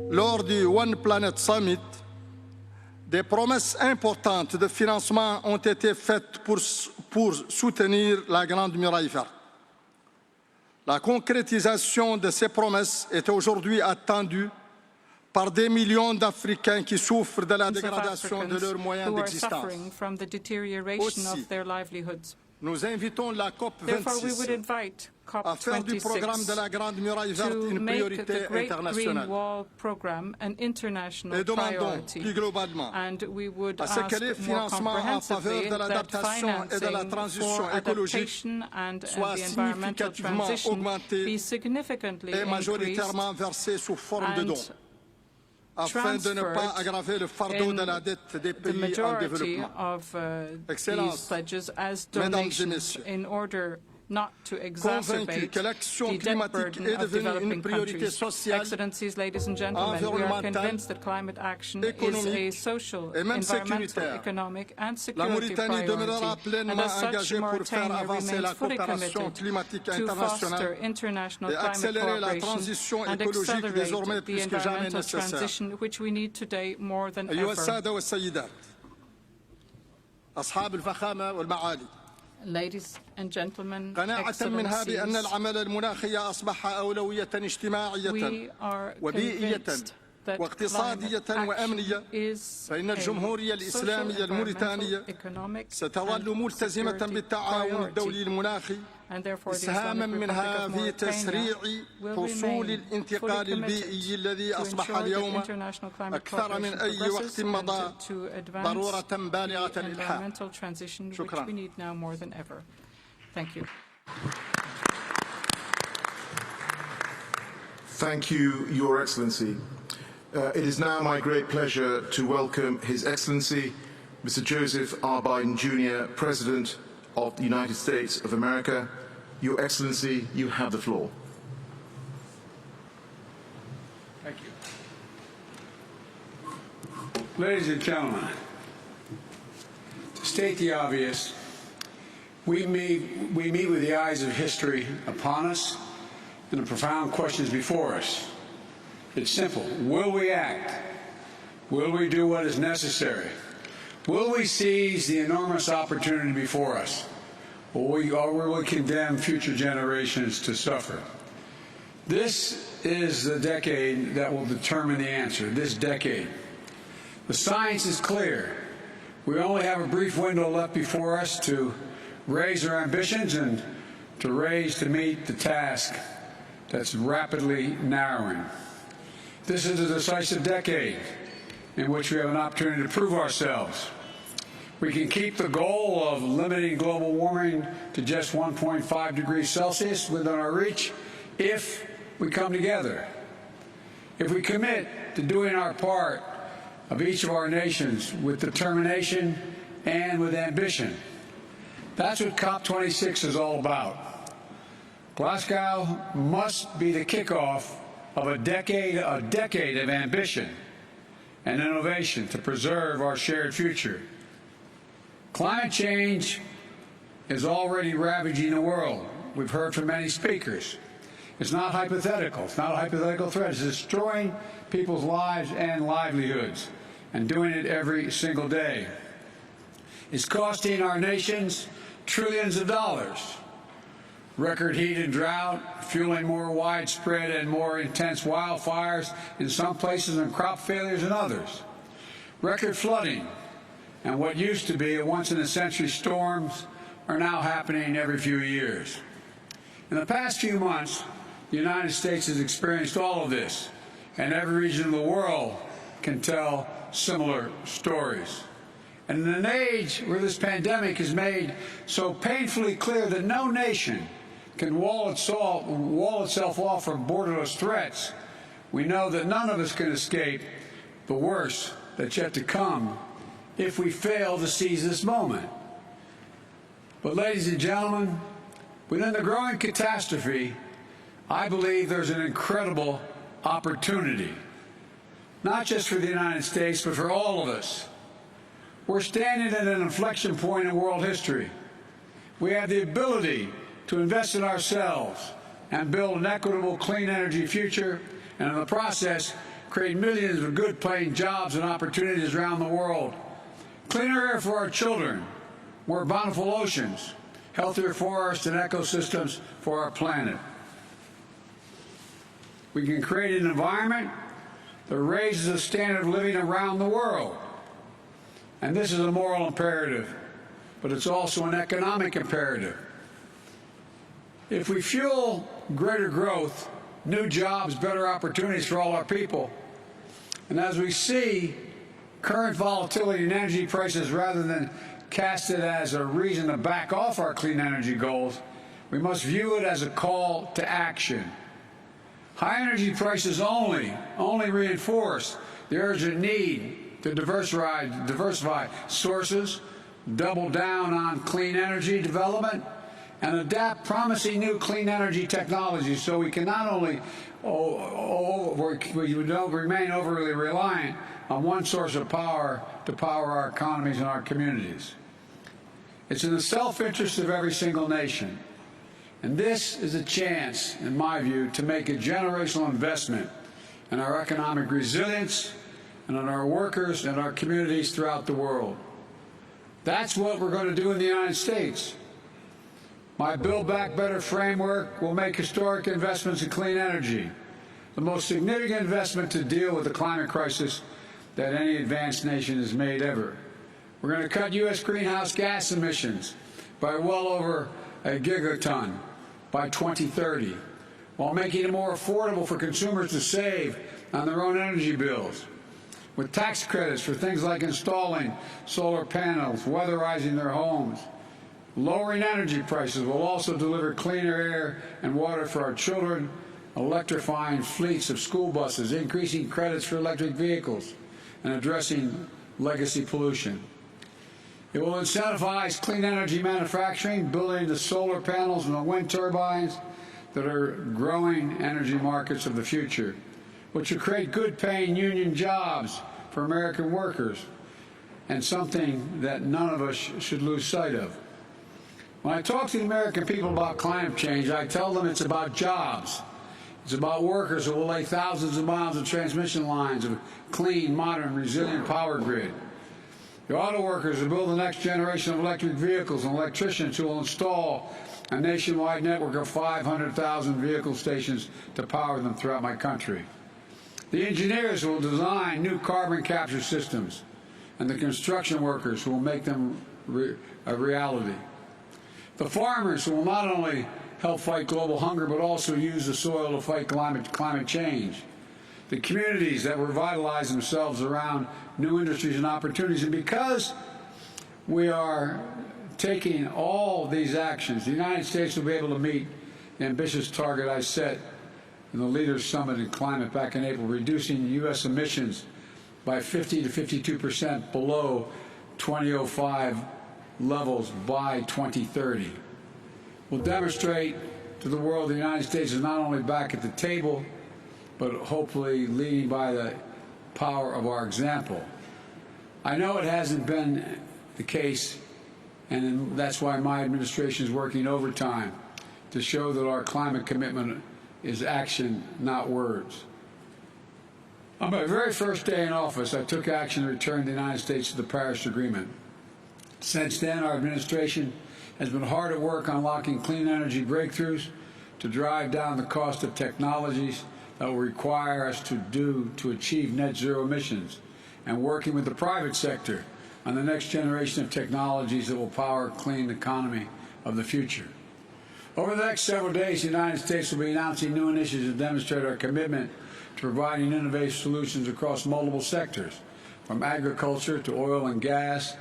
lors du One Planet Summit, des promesses importantes de financement ont été faites pour soutenir la Grande Muraille Verte. La concrétisation de ces promesses est aujourd'hui attendue par des millions d'Africains qui souffrent de la dégradation de leurs moyens d'existence. Aussi, nous invitons la COP26 à faire du programme de la Grande Muraille Verte une priorité internationale. Et demandons plus globalement à ce que les financements en faveur de l'adaptation et de la transition écologique soient significativement augmentés et majoritairement versés sous forme de dons, afin de ne pas aggraver le fardeau de la dette des pays en développement. Excellences, Mesdames et Messieurs, convaincus que l'action climatique est devenue une priorité sociale, environnementale, économique et même sécuritaire, la Mauritanie demeurera pleinement engagée pour faire avancer la coopération climatique internationale et accélérer la transition écologique désormais plus que jamais nécessaire. أيها السادة والسيدات، أصحاب الفخامة والمعالي، Ladies and gentlemen, قناعة منها بأن العمل المناخي أصبح أولوية اجتماعية وبيئية واقتصادية وأمنية، فإن الجمهورية الإسلامية الموريتانية ستظل ملتزمة بالتعاون الدولي المناخي إسهاما منها في تسريع حصول الانتقال البيئي الذي أصبح اليوم أكثر من أي وقت مضى ضرورة بالغة للإلحاق. شكرا. Thank you, Your Excellency. It is now my great pleasure to welcome His Excellency, Mr. Joseph R. Biden Jr., President of the United States of America. Your Excellency, you have the floor. Thank you. Ladies and gentlemen, to state the obvious, we meet with the eyes of history upon us and the profound questions before us. It's simple. Will we act? Will we do what is necessary? Will we seize the enormous opportunity before us? Or will we condemn future generations to suffer? This is the decade that will determine the answer, this decade. The science is clear. We only have a brief window left before us to raise our ambitions and to meet the task that's rapidly narrowing. This is a decisive decade in which we have an opportunity to prove ourselves. We can keep the goal of limiting global warming to just 1.5 degrees Celsius within our reach if we come together. If we commit to doing our part of each of our nations with determination and with ambition. That's what COP26 is all about. Glasgow must be the kickoff of a decade of ambition and innovation to preserve our shared future. Climate change is already ravaging the world. We've heard from many speakers. It's not hypothetical. It's not a hypothetical threat. It's destroying people's lives and livelihoods, and doing it every single day. It's costing our nations trillions of dollars. Record heat and drought, fueling more widespread and more intense wildfires in some places and crop failures in others. Record flooding and what used to be a once-in-a-century storms are now happening every few years. In the past few months, the United States has experienced all of this, and every region of the world can tell similar stories. And in an age where this pandemic has made so painfully clear that no nation can wall itself off from borderless threats, we know that none of us can escape the worst that's yet to come if we fail to seize this moment. But ladies and gentlemen, within the growing catastrophe, I believe there's an incredible opportunity, not just for the United States, but for all of us. We're standing at an inflection point in world history. We have the ability to invest in ourselves and build an equitable, clean energy future, and in the process, create millions of good-paying jobs and opportunities around the world. Cleaner air for our children, more bountiful oceans, healthier forests and ecosystems for our planet. We can create an environment that raises the standard of living around the world. And this is a moral imperative, but it's also an economic imperative. If we fuel greater growth, new jobs, better opportunities for all our people, and as we see current volatility in energy prices, rather than cast it as a reason to back off our clean energy goals, we must view it as a call to action. High energy prices only reinforce the urgent need to diversify sources, double down on clean energy development, and adapt promising new clean energy technologies so we can not only we don't remain overly reliant on one source of power to power our economies and our communities. It's in the self-interest of every single nation. And this is a chance, in my view, to make a generational investment in our economic resilience and in our workers and our communities throughout the world. That's what we're going to do in the United States. My Build Back Better framework will make historic investments in clean energy, the most significant investment to deal with the climate crisis that any advanced nation has made ever. We're going to cut U.S. greenhouse gas emissions by well over a gigaton by 2030, while making it more affordable for consumers to save on their own energy bills, with tax credits for things like installing solar panels, weatherizing their homes. Lowering energy prices will also deliver cleaner air and water for our children electrifying fleets of school buses, increasing credits for electric vehicles, and addressing legacy pollution. It will incentivize clean energy manufacturing, building the solar panels and the wind turbines that are growing energy markets of the future, which will create good-paying union jobs for American workers, and something that none of us should lose sight of. When I talk to the American people about climate change, I tell them it's about jobs. It's about workers who will lay thousands of miles of transmission lines of clean, modern, resilient power grid. The auto workers who build the next generation of electric vehicles and electricians who will install a nationwide network of 500,000 vehicle stations to power them throughout my country. The engineers who will design new carbon capture systems, and the construction workers who will make them a reality. The farmers who will not only help fight global hunger, but also use the soil to fight climate change. The communities that revitalize themselves around new industries and opportunities. And because we are taking all these actions, the United States will be able to meet the ambitious target I set in the Leaders Summit in Climate back in April, reducing U.S. emissions by 50 to 52% below 2005 levels by 2030. We'll demonstrate to the world the United States is not only back at the table, but hopefully leading by the power of our example. I know it hasn't been the case, and that's why my administration is working overtime to show that our climate commitment is action, not words. On my very first day in office, I took action to return the United States to the Paris Agreement. Since then, our administration has been hard at work unlocking clean energy breakthroughs to drive down the cost of technologies that will require us to achieve net zero emissions, and working with the private sector on the next generation of technologies that will power a clean economy of the future. Over the next several days, the United States will be announcing new initiatives to demonstrate our commitment to providing innovative solutions across multiple sectors, from agriculture to oil and gas,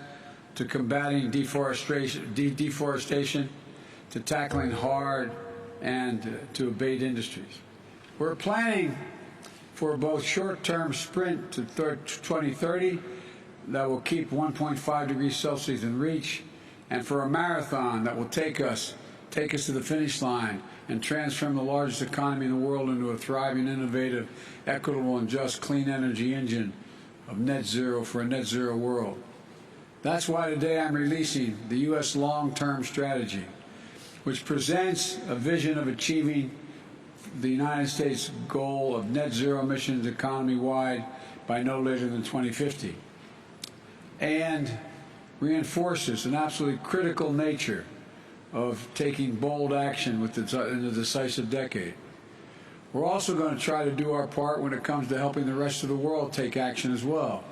to combating deforestation, to tackling hard and to abate industries. We're planning for both short-term sprint to 2030 that will keep 1.5 degrees Celsius in reach, and for a marathon that will take us to the finish line and transform the largest economy in the world into a thriving, innovative, equitable, and just clean energy engine of net zero for a net zero world. That's why today I'm releasing the U.S. long-term strategy, which presents a vision of achieving the United States goal of net zero emissions economy-wide by no later than 2050, and reinforces an absolutely critical nature of taking bold action in the decisive decade. We're also going to try to do our part when it comes to helping the rest of the world take action as well.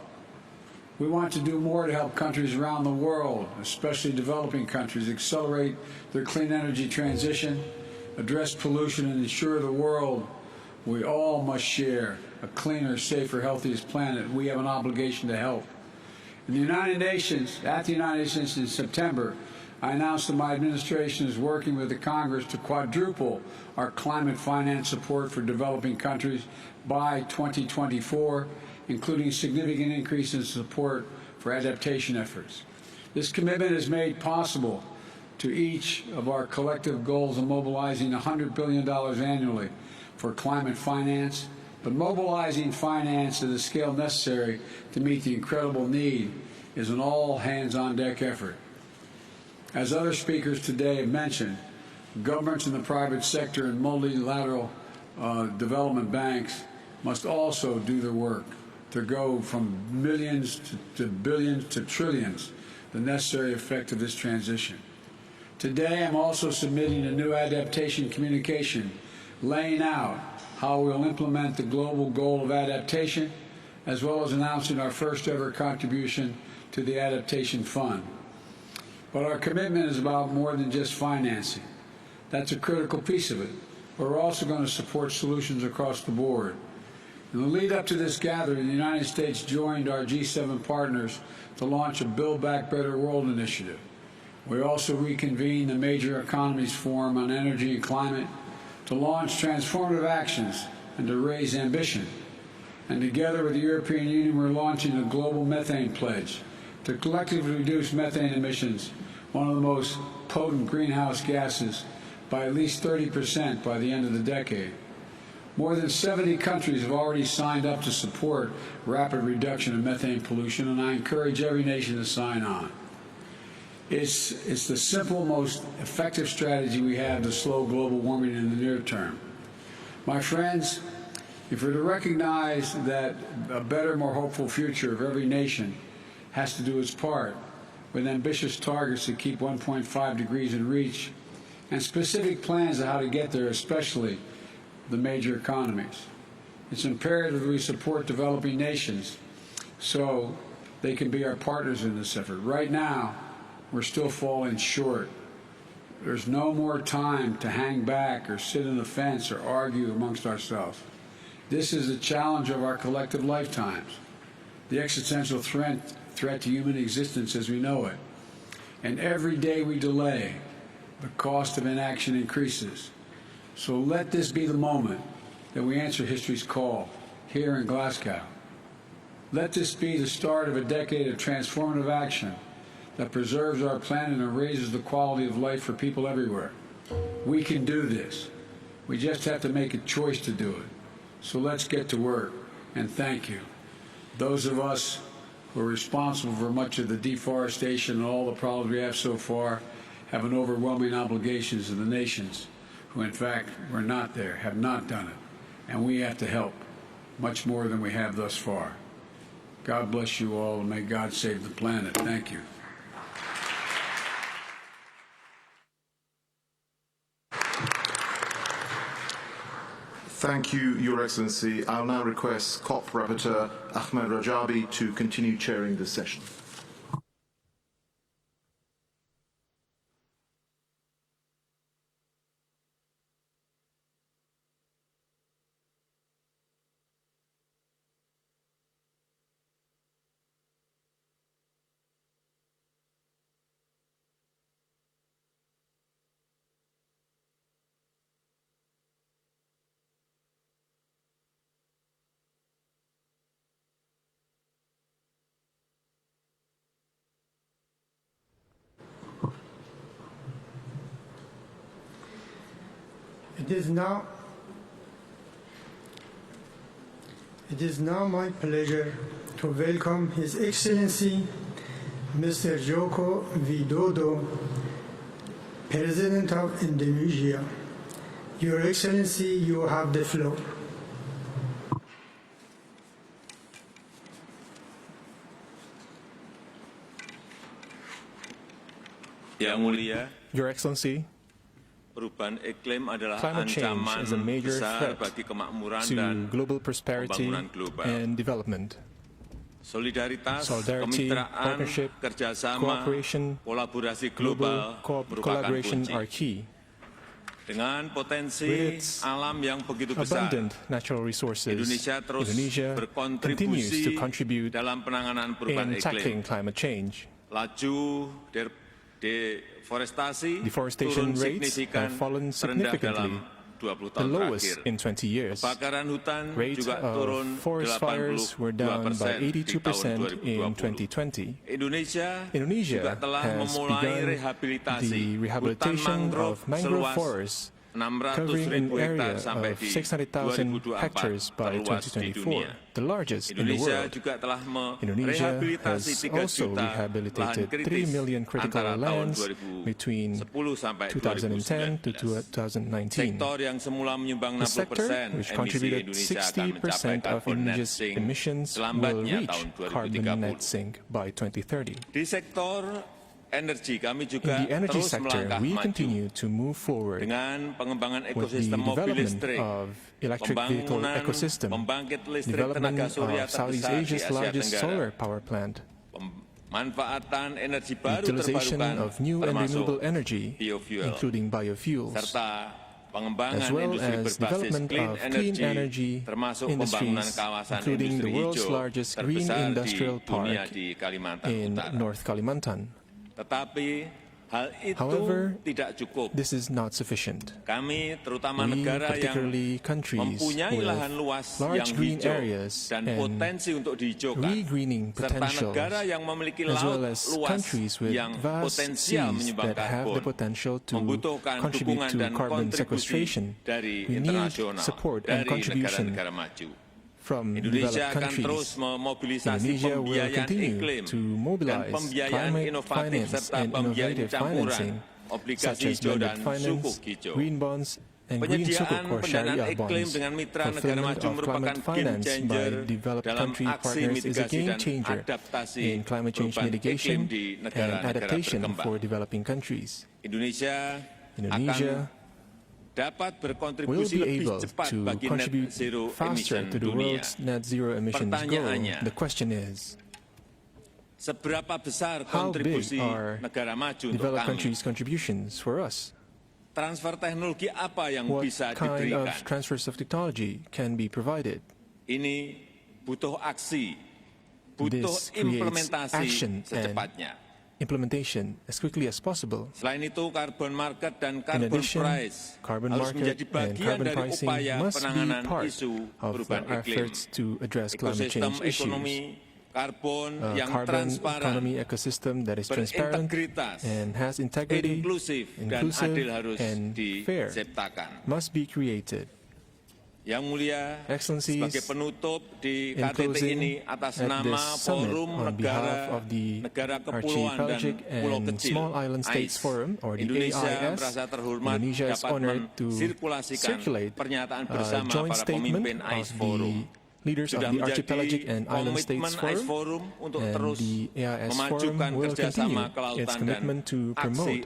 We want to do more to help countries around the world, especially developing countries, accelerate their clean energy transition, address pollution, and ensure the world we all must share a cleaner, safer, healthier planet. We have an obligation to help. In the United Nations, at the United Nations in September, I announced that my administration is working with the Congress to quadruple our climate finance support for developing countries by 2024, including significant increase in support for adaptation efforts. This commitment is made possible to each of our collective goals of mobilizing $100 billion annually for climate finance, but mobilizing finance at the scale necessary to meet the incredible need is an all-hands-on-deck effort. As other speakers today have mentioned, governments in the private sector and multilateral development banks must also do their work to go from millions to billions to trillions, the necessary effect of this transition. Today, I'm also submitting a new adaptation communication laying out how we'll implement the global goal of adaptation, as well as announcing our first ever contribution to the Adaptation Fund. But our commitment is about more than just financing. That's a critical piece of it. But we're also going to support solutions across the board. In the lead up to this gathering, the United States joined our G7 partners to launch a Build Back Better World initiative. We also reconvened the Major Economies Forum on Energy and Climate, to launch transformative actions and to raise ambition. And together with the European Union, we're launching a global methane pledge to collectively reduce methane emissions, one of the most potent greenhouse gases, by at least 30% by the end of the decade. More than 70 countries have already signed up to support rapid reduction of methane pollution, and I encourage every nation to sign on. It's the simple, most effective strategy we have to slow global warming in the near term. My friends, if we're to recognize that a better, more hopeful future of every nation has to do its part, with ambitious targets to keep 1.5 degrees in reach, and specific plans on how to get there, especially the major economies. It's imperative that we support developing nations so they can be our partners in this effort. Right now, we're still falling short. There's no more time to hang back or sit on the fence or argue amongst ourselves. This is the challenge of our collective lifetimes, the existential threat to human existence as we know it. And every day we delay, the cost of inaction increases. So let this be the moment that we answer history's call here in Glasgow. Let this be the start of a decade of transformative action that preserves our planet and raises the quality of life for people everywhere. We can do this. We just have to make a choice to do it. So let's get to work, and thank you. Those of us who are responsible for much of the deforestation and all the problems we have so far have an overwhelming obligation to the nations who, in fact, were not there, have not done it. And we have to help much more than we have thus far. God bless you all, and may God save the planet. Thank you. Thank you, Your Excellency. I'll now request COP Rapporteur Ahmed Rajabi to continue chairing this session. It is now my pleasure to welcome His Excellency Mr. Joko Widodo, President of Indonesia. Your Excellency, you have the floor. Yang Mulia, Your Excellency, perubahan iklim adalah climate change ancaman is a major besar threat bagi kemakmuran to dan global prosperity pembangunan global. and development. Solidaritas, Solidarity, kemitraan, partnership, kerjasama, cooperation, kolaborasi global global merupakan collaboration kunci. are key. Dengan potensi With its alam yang begitu besar, abundant natural resources, Indonesia terus Indonesia continues berkontribusi to contribute dalam penanganan perubahan in tackling climate change. Laju deforestasi Deforestation turun rates signifikan, have fallen terendah dalam significantly, 20 the tahun lowest terakhir. in 20 years. Kebakaran hutan Rate juga turun of forest fires were down by 82% in 2020. Indonesia Indonesia juga telah has memulai begun rehabilitasi the rehabilitation of mangrove forests, covering an area of 600,000 hectares by 2024, the largest in the Indonesia world. juga telah Indonesia merehabilitasi has 3 also juta rehabilitated lahan 3 kritis million critical antara tahun lands between 2010 sampai 2010 to 2019. Sektor yang semula menyumbang The sector, 60% which emisi contributed Indonesia akan mencapai 60% of carbon net Indonesia's sink emissions, will selambatnya reach tahun carbon 2030. net sink by 2030. Di sektor energi kami juga In the energy terus sector, melangkah we maju continue to move forward dengan pengembangan with the ekosistem mobil development listrik, of electric vehicle pembangunan ecosystem, pembangkit listrik development tenaga surya of Southeast terbesar di Asia's Asia largest Tenggara, solar power plant, manfaatan energi baru utilization terbarukan of new and termasuk renewable energy, biofuel, including biofuels, serta pengembangan as well industri as berbasis development clean of clean energy, energy termasuk pembangunan industries, kawasan including the industri world's hijau largest green terbesar industrial di dunia park di Kalimantan in Utara. North Kalimantan. Tetapi However, this is not sufficient. We, particularly countries with large green areas and regreening potentials, as well as countries with vast seas that have the potential to contribute to carbon sequestration, we need support and contribution from developed countries. Indonesia will continue to mobilize climate finance and innovative financing, such as blended finance, green bonds, and green sukuk or Sharia bonds. Fulfillment of climate finance by developed country partners is a game changer in climate change mitigation and adaptation for developing countries. Indonesia will be able to contribute faster to the world's net zero emissions goal. The question is, how big are developed countries' contributions for us? What kind of transfers of technology can be provided? This creates action and implementation as quickly as possible. In addition, carbon market and carbon pricing must be part of our efforts to address climate change issues. A carbon economy ecosystem that is transparent and has integrity, inclusive and fair must be created. Excellencies, in closing, at this summit, on behalf of the Archipelagic and Small Island States Forum, or the AIS, Indonesia is honored to circulate a joint statement of the leaders of the Archipelagic and Island States Forum, and the AIS Forum will continue its commitment to promote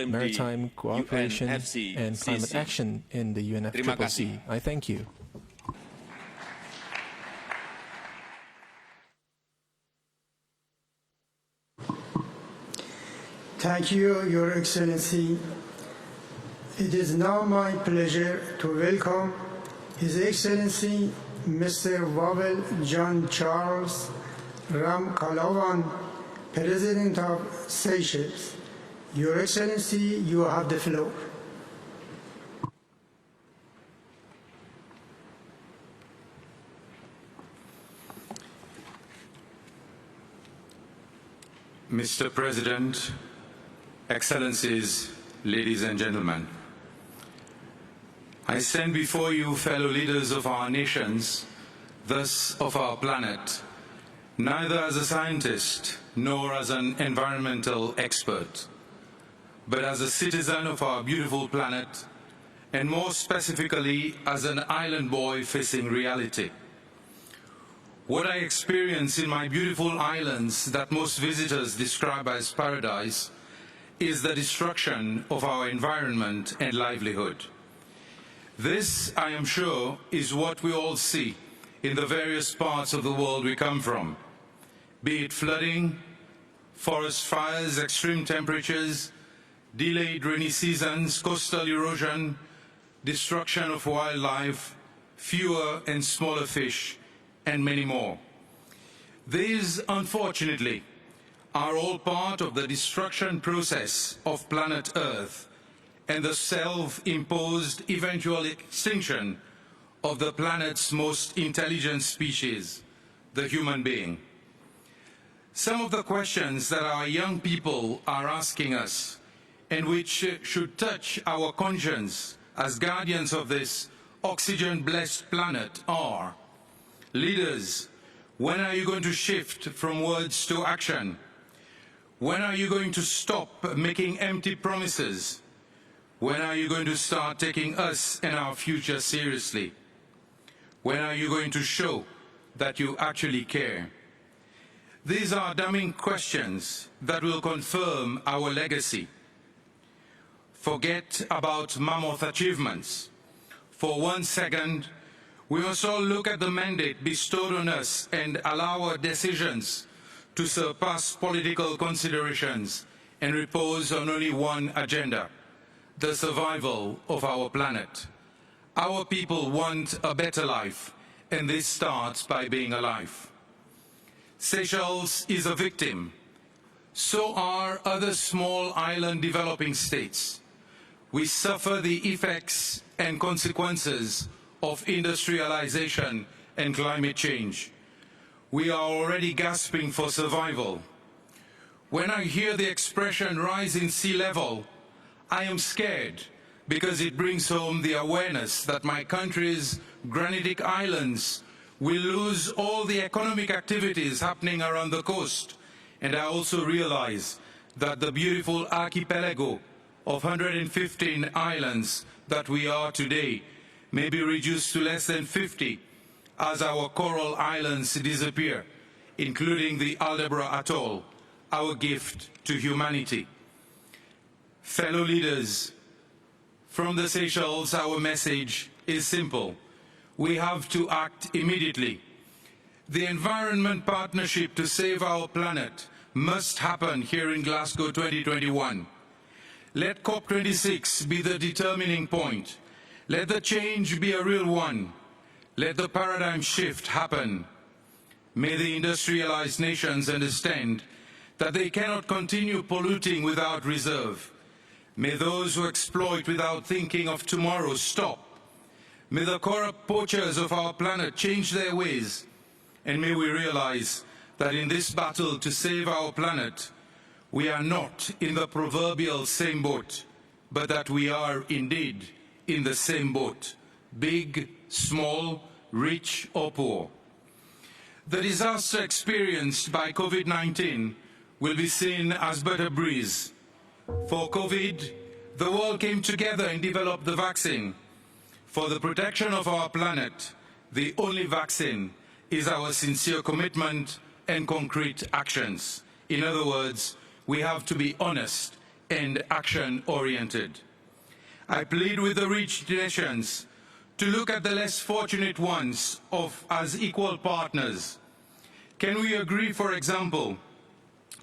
maritime cooperation and climate action in the UNFCCC. I thank you. Thank you, Your Excellency. It is now my pleasure to welcome His Excellency Mr. Wawel John Charles Ramkalawan, President of Seychelles. Your Excellency, you have the floor. Mr. President, Excellencies, ladies and gentlemen, I stand before you, fellow leaders of our nations, thus of our planet, neither as a scientist nor as an environmental expert, but as a citizen of our beautiful planet, and more specifically as an island boy facing reality. What I experience in my beautiful islands that most visitors describe as paradise is the destruction of our environment and livelihood. This, I am sure, is what we all see in the various parts of the world we come from, be it flooding, forest fires, extreme temperatures, delayed rainy seasons, coastal erosion, destruction of wildlife, fewer and smaller fish, and many more. These, unfortunately, are all part of the destruction process of planet Earth and the self-imposed eventual extinction of the planet's most intelligent species, the human being. Some of the questions that our young people are asking us, and which should touch our conscience as guardians of this oxygen-blessed planet, are: leaders, when are you going to shift from words to action? When are you going to stop making empty promises? When are you going to start taking us and our future seriously? When are you going to show that you actually care? These are damning questions that will confirm our legacy. Forget about mammoth achievements. For 1 second, we must all look at the mandate bestowed on us and allow our decisions to surpass political considerations and repose on only one agenda: the survival of our planet. Our people want a better life, and this starts by being alive. Seychelles is a victim. So are other small island developing states. We suffer the effects and consequences of industrialization and climate change. We are already gasping for survival. When I hear the expression rise in sea level, I am scared because it brings home the awareness that my country's granitic islands will lose all the economic activities happening around the coast. And I also realize that the beautiful archipelago of 115 islands that we are today may be reduced to less than 50 as our coral islands disappear, including the Aldabra Atoll, our gift to humanity. Fellow leaders, from the Seychelles, our message is simple. We have to act immediately. The Environment Partnership to Save Our Planet must happen here in Glasgow 2021. Let COP26 be the determining point. Let the change be a real one. Let the paradigm shift happen. May the industrialized nations understand that they cannot continue polluting without reserve. May those who exploit without thinking of tomorrow stop. May the corrupt poachers of our planet change their ways. And may we realize that in this battle to save our planet, we are not in the proverbial same boat, but that we are indeed in the same boat, big, small, rich or poor. The disaster experienced by COVID-19 will be seen as but a breeze. For COVID, the world came together and developed the vaccine. For the protection of our planet, the only vaccine is our sincere commitment and concrete actions. In other words, we have to be honest and action-oriented. I plead with the rich nations to look at the less fortunate ones as equal partners. Can we agree, for example,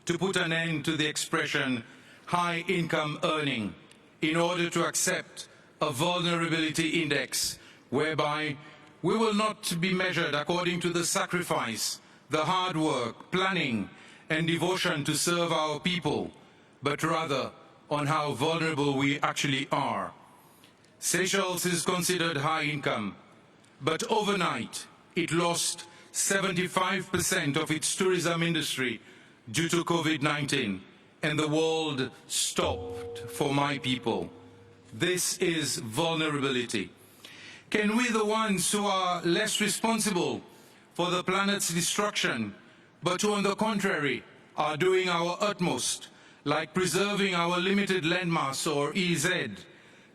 to put an end to the expression high income earning in order to accept a vulnerability index whereby we will not be measured according to the sacrifice, the hard work, planning and devotion to serve our people, but rather on how vulnerable we actually are. Seychelles is considered high income, but overnight it lost 75% of its tourism industry due to COVID-19, and the world stopped for my people. This is vulnerability. Can we, the ones who are less responsible for the planet's destruction, but who on the contrary are doing our utmost, like preserving our limited landmass or EZ,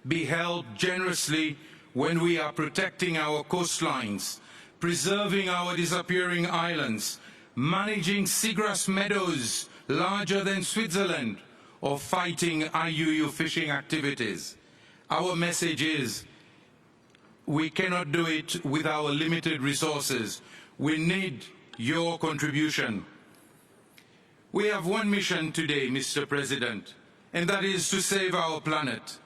be helped generously when we are protecting our coastlines, preserving our disappearing islands, managing seagrass meadows larger than Switzerland, or fighting IUU fishing activities? Our message is, we cannot do it with our limited resources. We need your contribution. We have one mission today, Mr. President, and that is to save our planet.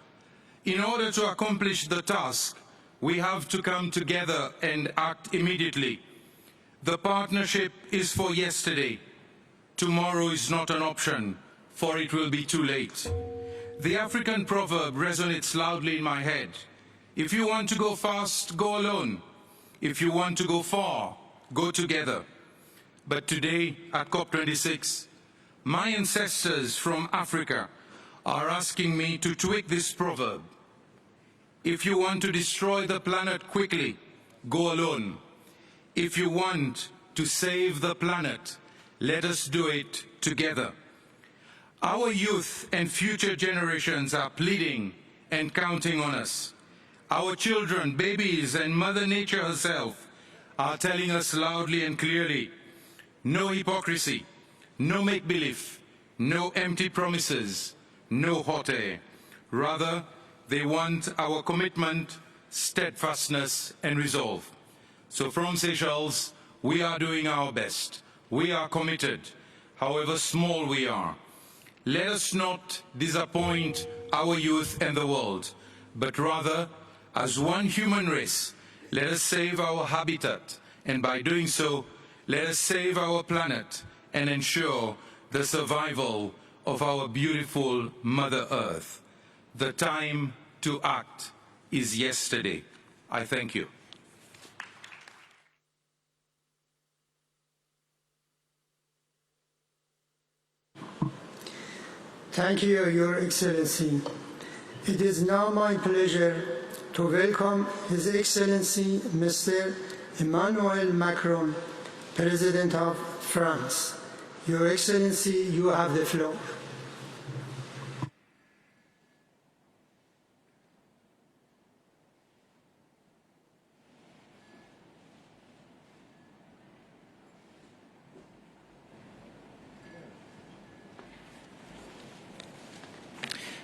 In order to accomplish the task, we have to come together and act immediately. The partnership is for yesterday. Tomorrow is not an option, for it will be too late. The African proverb resonates loudly in my head. If you want to go fast, go alone. If you want to go far, go together. But today, at COP26, my ancestors from Africa are asking me to tweak this proverb. If you want to destroy the planet quickly, go alone. If you want to save the planet, let us do it together. Our youth and future generations are pleading and counting on us. Our children, babies, and Mother Nature herself are telling us loudly and clearly, no hypocrisy, no make-believe, no empty promises, no hot air. Rather, they want our commitment, steadfastness, and resolve. So from Seychelles, we are doing our best. We are committed, however small we are. Let us not disappoint our youth and the world, but rather, as one human race, let us save our habitat, and by doing so, let us save our planet and ensure the survival of our beautiful Mother Earth. The time to act is yesterday. I thank you. Thank you, Your Excellency. It is now my pleasure to welcome His Excellency Mr. Emmanuel Macron, President of France. Your Excellency, you have the floor.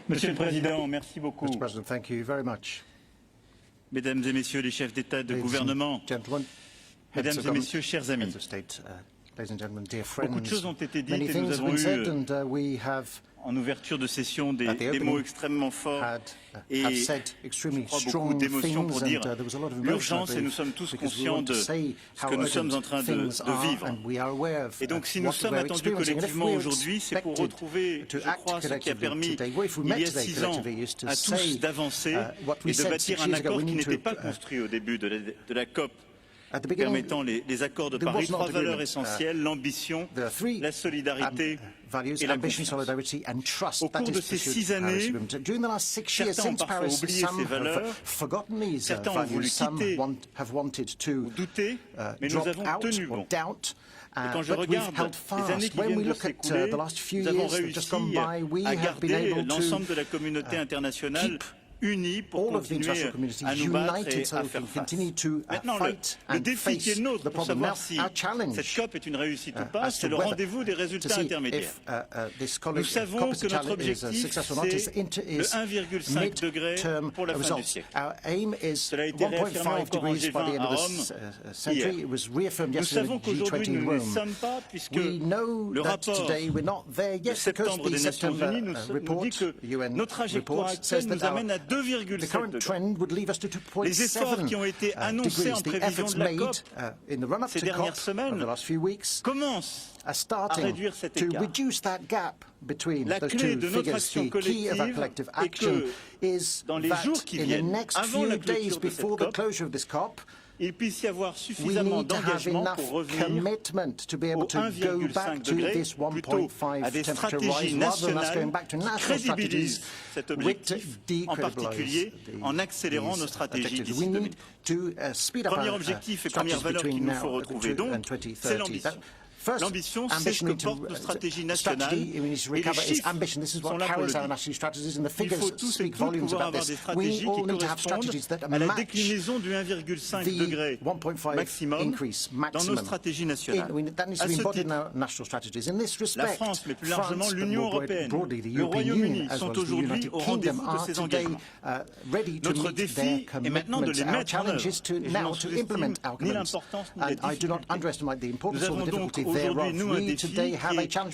Monsieur le Président, merci beaucoup. Mr. President, thank you very much. Mesdames et Messieurs les chefs d'État et de gouvernement, Mesdames et Messieurs, chers amis, beaucoup de choses ont été dites et nous avons eu en ouverture de session des mots extrêmement forts et je crois beaucoup d'émotions pour dire l'urgence et nous sommes tous conscients de ce que nous sommes en train de vivre. Et donc si nous sommes attendus collectivement aujourd'hui, c'est pour retrouver, je crois, ce qui a permis il y a 6 ans à tous d'avancer et de bâtir un accord qui n'était pas construit au début de la COP, permettant les accords de Paris, 3 valeurs essentielles, l'ambition, la solidarité et la confiance. Au cours de ces 6 années, certains ont parfois oublié ces valeurs, certains ont voulu quitter ou douter, mais nous avons tenu bon. Et quand je regarde les années qui viennent de s'écouler, nous avons réussi à garder l'ensemble de la communauté internationale unis pour continuer à nous battre et à faire face. Maintenant, le défi qui est le nôtre pour savoir si cette COP est une réussite ou pas, c'est le rendez-vous des résultats intermédiaires. Nous savons que notre objectif, c'est le 1,5 degré pour la fin du siècle. Cela a été réaffirmé encore en G20 à Rome hier. Nous savons qu'aujourd'hui, nous ne le sommes pas, puisque le rapport de septembre des Nations Unies nous dit que notre trajectoire actuelle nous amène à 2,7 degrés. Les efforts qui ont été annoncés en prévision de la COP ces dernières semaines commencent à réduire cet écart. La clé de notre action collective est que dans les jours qui viennent, avant la clôture de cette COP, il puisse y avoir suffisamment d'engagement pour revenir au 1,5 degré, plutôt à des stratégies nationales qui crédibilisent cet objectif, en particulier en accélérant nos stratégies d'ici 2030. Premier objectif et première valeur qu'il nous faut retrouver donc, c'est l'ambition. L'ambition, c'est ce que portent nos stratégies nationales et les chiffres sont là pour le dire. Il faut tous et toutes pouvoir avoir des stratégies qui correspondent à la déclinaison du 1,5 degré maximum dans nos stratégies nationales. À ce titre, la France, mais plus largement l'Union européenne, le Royaume-Uni sont aujourd'hui au rendez-vous de ces engagements. Notre défi est maintenant de les mettre en œuvre. Et je n'en sous-estime ni l'importance ni la difficulté. Nous avons donc aujourd'hui, nous, un défi qui est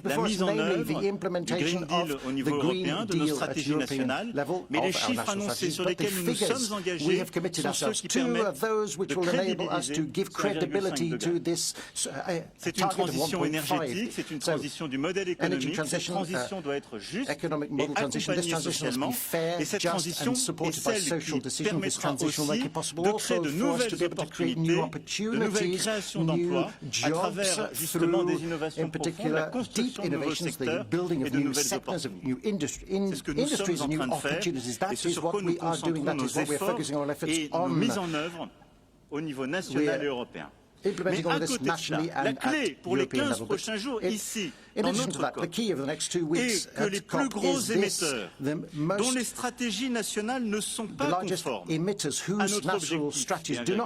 la mise en œuvre du Green Deal au niveau européen, de nos stratégies nationales, mais les chiffres annoncés sur lesquels nous nous sommes engagés sont ceux qui permettent de crédibiliser ce 1,5 degré. C'est une transition énergétique, c'est une transition du modèle économique, cette transition doit être juste et accompagnée socialement, et cette transition est celle qui permettra aussi de créer de nouvelles opportunités, de nouvelles créations d'emplois à travers justement des innovations profondes, la construction de nouveaux secteurs et de nouvelles opportunités. C'est ce que nous sommes en train de faire et ce sur quoi nous concentrons nos efforts et nos mises en œuvre au niveau national et européen. Mais à côté de cela, la clé pour les 15 prochains jours ici, dans notre COP, est que les plus gros émetteurs, dont les stratégies nationales ne sont pas conformes à notre objectif, 1,5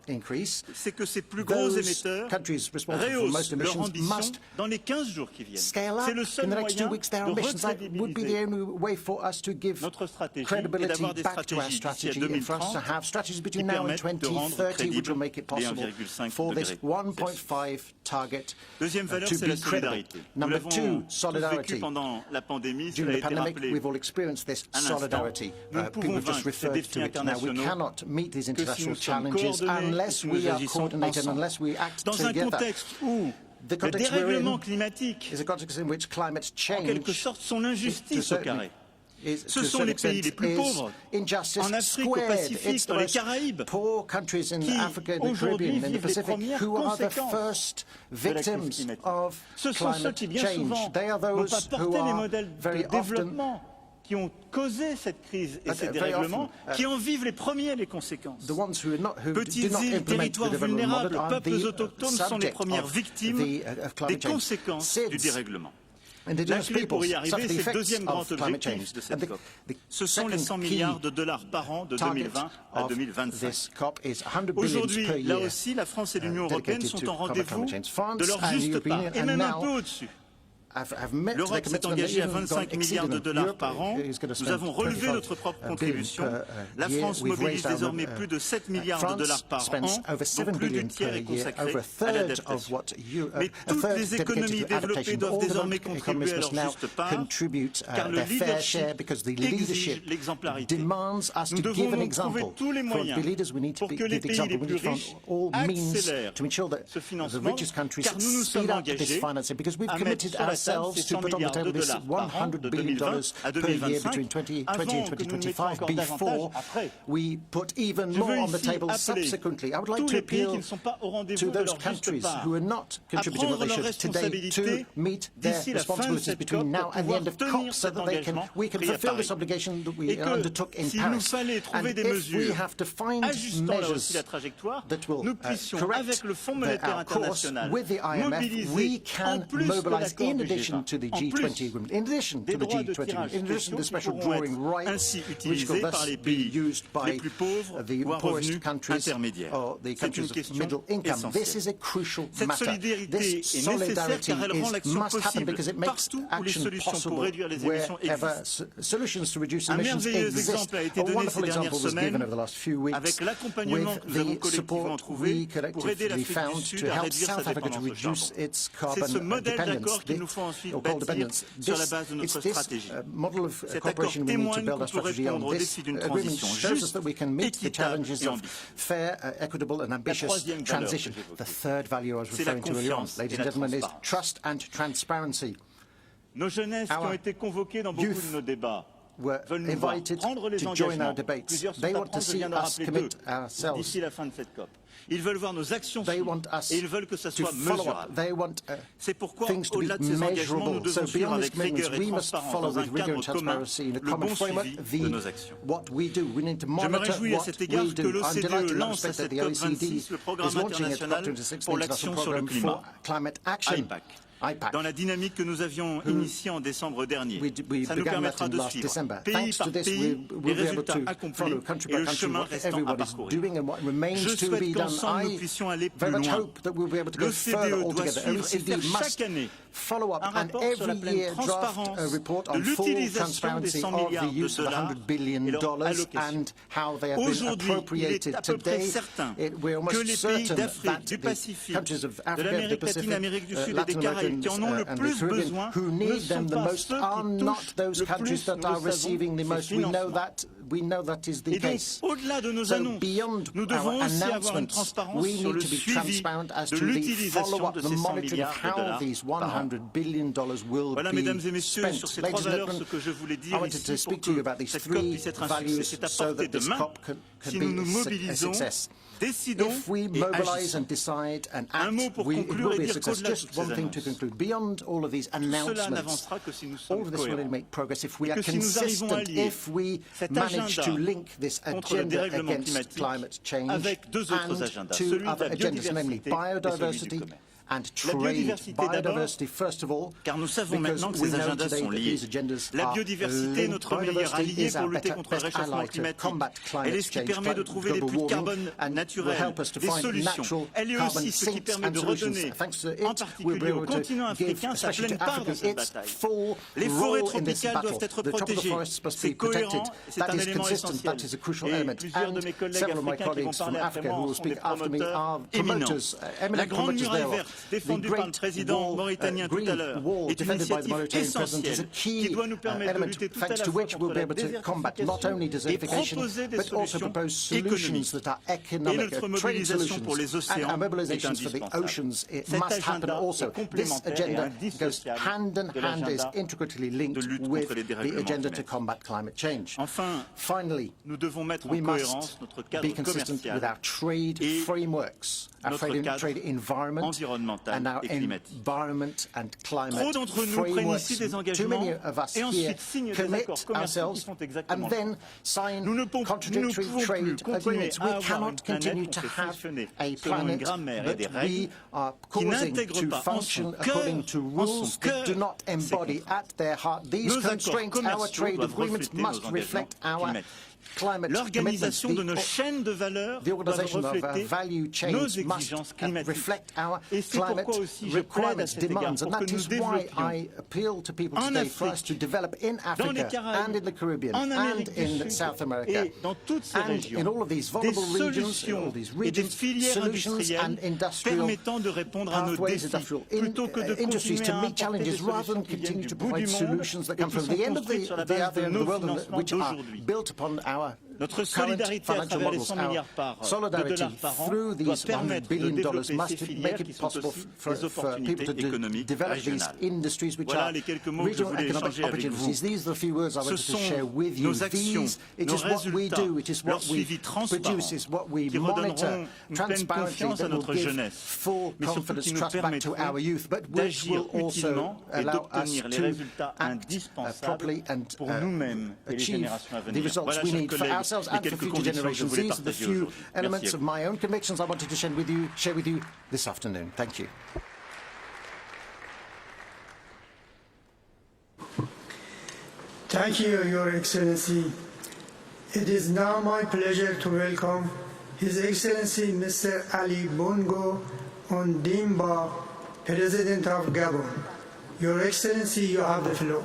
degré, c'est que ces plus gros émetteurs rehaussent leur ambition dans les 15 jours qui viennent. C'est le seul moyen de recrédibiliser notre stratégie et d'avoir des stratégies d'ici à 2030 qui permettent de rendre crédible les 1,5 degrés. Deuxième valeur, c'est la solidarité. Nous l'avons tous vécu pendant la pandémie, cela a été rappelé un instant. Nous ne pouvons vaincre ces défis internationaux que si nous sommes coordonnés et si nous agissons ensemble. Dans un contexte où Le dérèglement climatique, en quelque sorte, son injustice au carré. Ce sont les pays les plus pauvres, en Afrique, au Pacifique, dans les Caraïbes, qui aujourd'hui vivent les premières conséquences de la crise climatique. Ce sont ceux qui, bien souvent, n'ont pas porté les modèles de développement qui ont causé cette crise et ces dérèglements, qui en vivent les premiers les conséquences. Petites îles, territoires vulnérables, peuples autochtones sont les premières victimes des conséquences du dérèglement. La clé pour y arriver, c'est le deuxième grand objectif de cette COP. Ce sont les 100 milliards de dollars par an de 2020 à 2025. Aujourd'hui, là aussi, la France et l'Union européenne sont en rendez-vous de leur juste part, et même un peu au-dessus. L'Europe s'est engagée à 25 milliards de dollars par an. Nous avons relevé notre propre contribution. La France mobilise désormais plus de 7 milliards de dollars par an, dont plus du tiers est consacré à l'adaptation. Mais toutes les économies développées doivent désormais contribuer à leur juste part, car le leadership exige l'exemplarité. Nous devons donc trouver tous les moyens pour que les pays les plus riches accélèrent ce financement, car nous nous sommes engagés à mettre sur la to put on the table this $100 billion per year between 2020 and 2025 before we put even more on the table subsequently. I would like to appeal to those countries who are not contributing what they should today to meet their responsibilities between now and the end of COP so that we can fulfill this obligation that we undertook in Paris. And if we have to find measures that will correct our course with the IMF, we can mobilize in addition to the G20 agreement, in addition to the G20 agreement, in addition to the special drawing right, which will thus be used by the poorest countries or the countries of middle income. This is a crucial matter. This solidarity must happen because it makes action possible wherever solutions to reduce emissions exist. A wonderful example was given over the last few weeks with the support we collectively found to help South Africa to reduce its carbon dependence. It's this model of cooperation we need to build our strategy on. This agreement shows us that we can meet the challenges of fair, equitable and ambitious transition. The third value I was referring to earlier on, ladies and gentlemen, is trust and transparency. Nos jeunesses qui ont été convoquées dans beaucoup de nos débats were invited to join our debates. They want to see us commit ourselves. D'ici la fin de cette COP. Ils veulent voir nos actions suivre et ils veulent que ça soit mesurable. C'est pourquoi, au-delà de ces engagements, nous devons suivre avec rigueur et transparence dans un cadre commun le bon suivi de nos actions. Je me réjouis à cet égard que l'OCDE lance à cette COP26 le programme international pour l'action sur le climat, IPAC, dans la dynamique que nous avions initiée en décembre dernier. Ça nous permettra de suivre, pays par pays, les résultats accomplis et le chemin restant à parcourir. Je souhaite qu'ensemble nous puissions aller plus loin. L'OCDE doit suivre et faire chaque année un rapport sur la pleine transparence de l'utilisation des 100 milliards de dollars et leur allocation. Aujourd'hui, il est à peu près certain que les pays d'Afrique, du Pacifique, de l'Amérique latine, Amérique du Sud et des Caraïbes qui en ont le plus besoin ne sont pas ceux qui touchent le plus, nous le savons, ces financements. Et donc, au-delà de nos annonces, nous devons aussi avoir une transparence sur le suivi de l'utilisation de ces 100 milliards de dollars par an. Voilà, mesdames et messieurs, sur ces trois valeurs, ce que je voulais dire ici pour que cette COP puisse être un succès. C'est à portée de main si nous nous mobilisons, décidons et agissons. Un mot pour conclure et dire qu'au-delà de toutes ces annonces, cela n'avancera que si nous sommes cohérents et que si nous arrivons à lier cet agenda contre le dérèglement climatique avec deux autres agendas, celui de la biodiversité et celui du commerce. La biodiversité d'abord, car nous savons maintenant que ces agendas sont liés. La biodiversité est notre meilleur allié pour lutter contre le réchauffement climatique. Elle est ce qui permet de trouver des puits de carbone naturels, des solutions. Elle est aussi ce qui permet de redonner, en particulier au continent africain, sa pleine part dans cette bataille. Les forêts tropicales doivent être protégées. C'est cohérent, c'est un élément essentiel. Et plusieurs de mes collègues africains qui vont parler après moi en sont des promoteurs éminents. La grande muraille verte défendue par le président mauritanien tout à l'heure est une initiative essentielle qui doit nous permettre de lutter tout à la fois contre la désertification et proposer des solutions économiques. Et notre mobilisation pour les océans est indispensable. Cet agenda est complémentaire et indissociable de lutte contre les dérèglements climatiques. Enfin, nous devons mettre en cohérence notre cadre commercial et notre cadre environnemental et climatique. Trop d'entre nous prennent ici des engagements et ensuite signent des accords commerciaux qui font exactement ça. Nous ne pouvons plus continuer à avoir une planète où on fait fonctionner selon une grammaire et des règles qui n'intègrent pas en son cœur nos accords commerciaux doivent refléter nos engagements climatiques. L'organisation de nos chaînes de valeur doit refléter nos exigences climatiques. Et c'est pourquoi aussi je plaide à cet égard pour que nous développions en Afrique, dans les Caraïbes, en Amérique du Sud et dans toutes ces régions, des solutions et des filières industrielles permettant de répondre à nos défis, plutôt que de continuer à importer des solutions qui viennent du bout du monde et qui sont construites sur la base de nos financements d'aujourd'hui. Notre solidarité à travers les 100 milliards de dollars par an doit permettre de développer ces filières qui sont aussi des opportunités économiques régionales. Voilà les quelques mots que je voulais échanger avec vous. Ce sont nos actions, nos résultats, leur suivi transparent qui redonneront une pleine confiance à notre jeunesse, mais surtout qui nous permettront d'agir utilement et d'obtenir les résultats indispensables pour nous-mêmes et les générations à venir. Voilà, chers collègues, and for future generations. These are the few elements of my own convictions I wanted to share with you this afternoon. Thank you. Thank you, Your Excellency. It is now my pleasure to welcome His Excellency Mr. Ali Bongo Ondimba, President of Gabon. Your Excellency, you have the floor.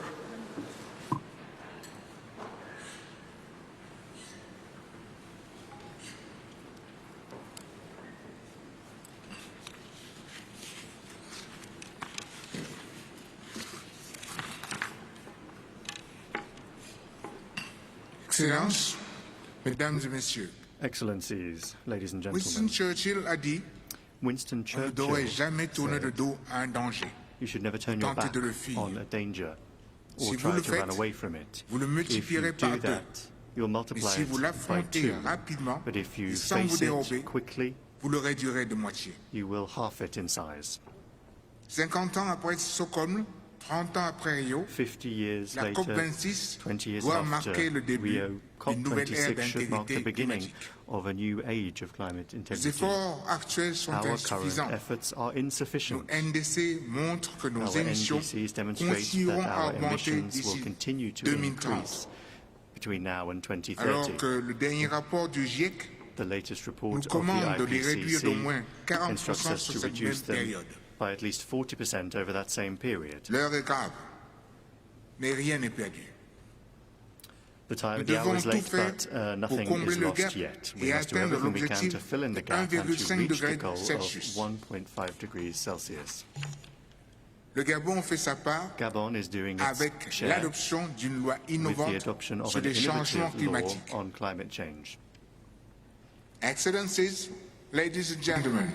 Excellences, Mesdames et Messieurs, Excellencies, ladies and gentlemen, Winston Churchill a dit Winston on ne devrait jamais tourner le dos à un danger, you should never turn your back on a danger or try to run away from it. Vous le multiplierez par deux. You'll multiply si vous it by l'affrontez two, rapidement but if you et sans vous face dérober, it quickly, vous le réduirez de moitié. you will half it in size. 50 ans après Stockholm, 30 ans après Rio, 50 years la later, COP26 20 years doit after marquer le début Rio, d'une nouvelle ère COP26 should mark the d'intégrité beginning climatique. of a new age of climate Les integrity. efforts actuels sont Our insuffisants. current efforts are Nos insufficient. NDC montrent que nos Our émissions NDCs demonstrate continueront that à our augmenter emissions will d'ici continue to 2030. increase between now and Alors 2030. que le dernier rapport du GIEC The latest nous report of commande de the les réduire d'au IPCC moins 40% instructs us sur to cette même reduce them période. by at least 40% over that same period. L'heure est grave, mais rien n'est perdu. The Nous the hour devons is tout late, faire but pour nothing combler is le lost gap yet. We et must do atteindre everything we can to l'objectif fill in the de gap and to 1,5 reach the degrés goal of Celsius. 1.5 degrees Celsius. Le Gabon fait sa part Gabon is doing its avec share l'adoption d'une loi with the innovante adoption of sur an les changements innovative law climatiques. on climate change. Excellencies, ladies and gentlemen,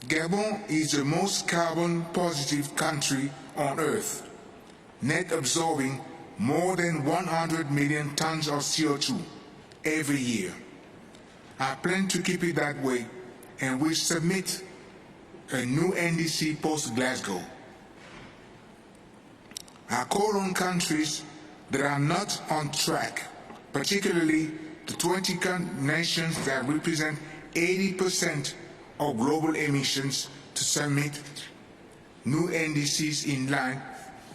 Gabon is the most carbon positive country on earth, net absorbing more than 100 million tons of CO2 every year. I plan to keep it that way and will submit a new NDC post-Glasgow. I call on countries that are not on track, particularly the 20 nations that represent 80% of global emissions, to submit new NDCs in line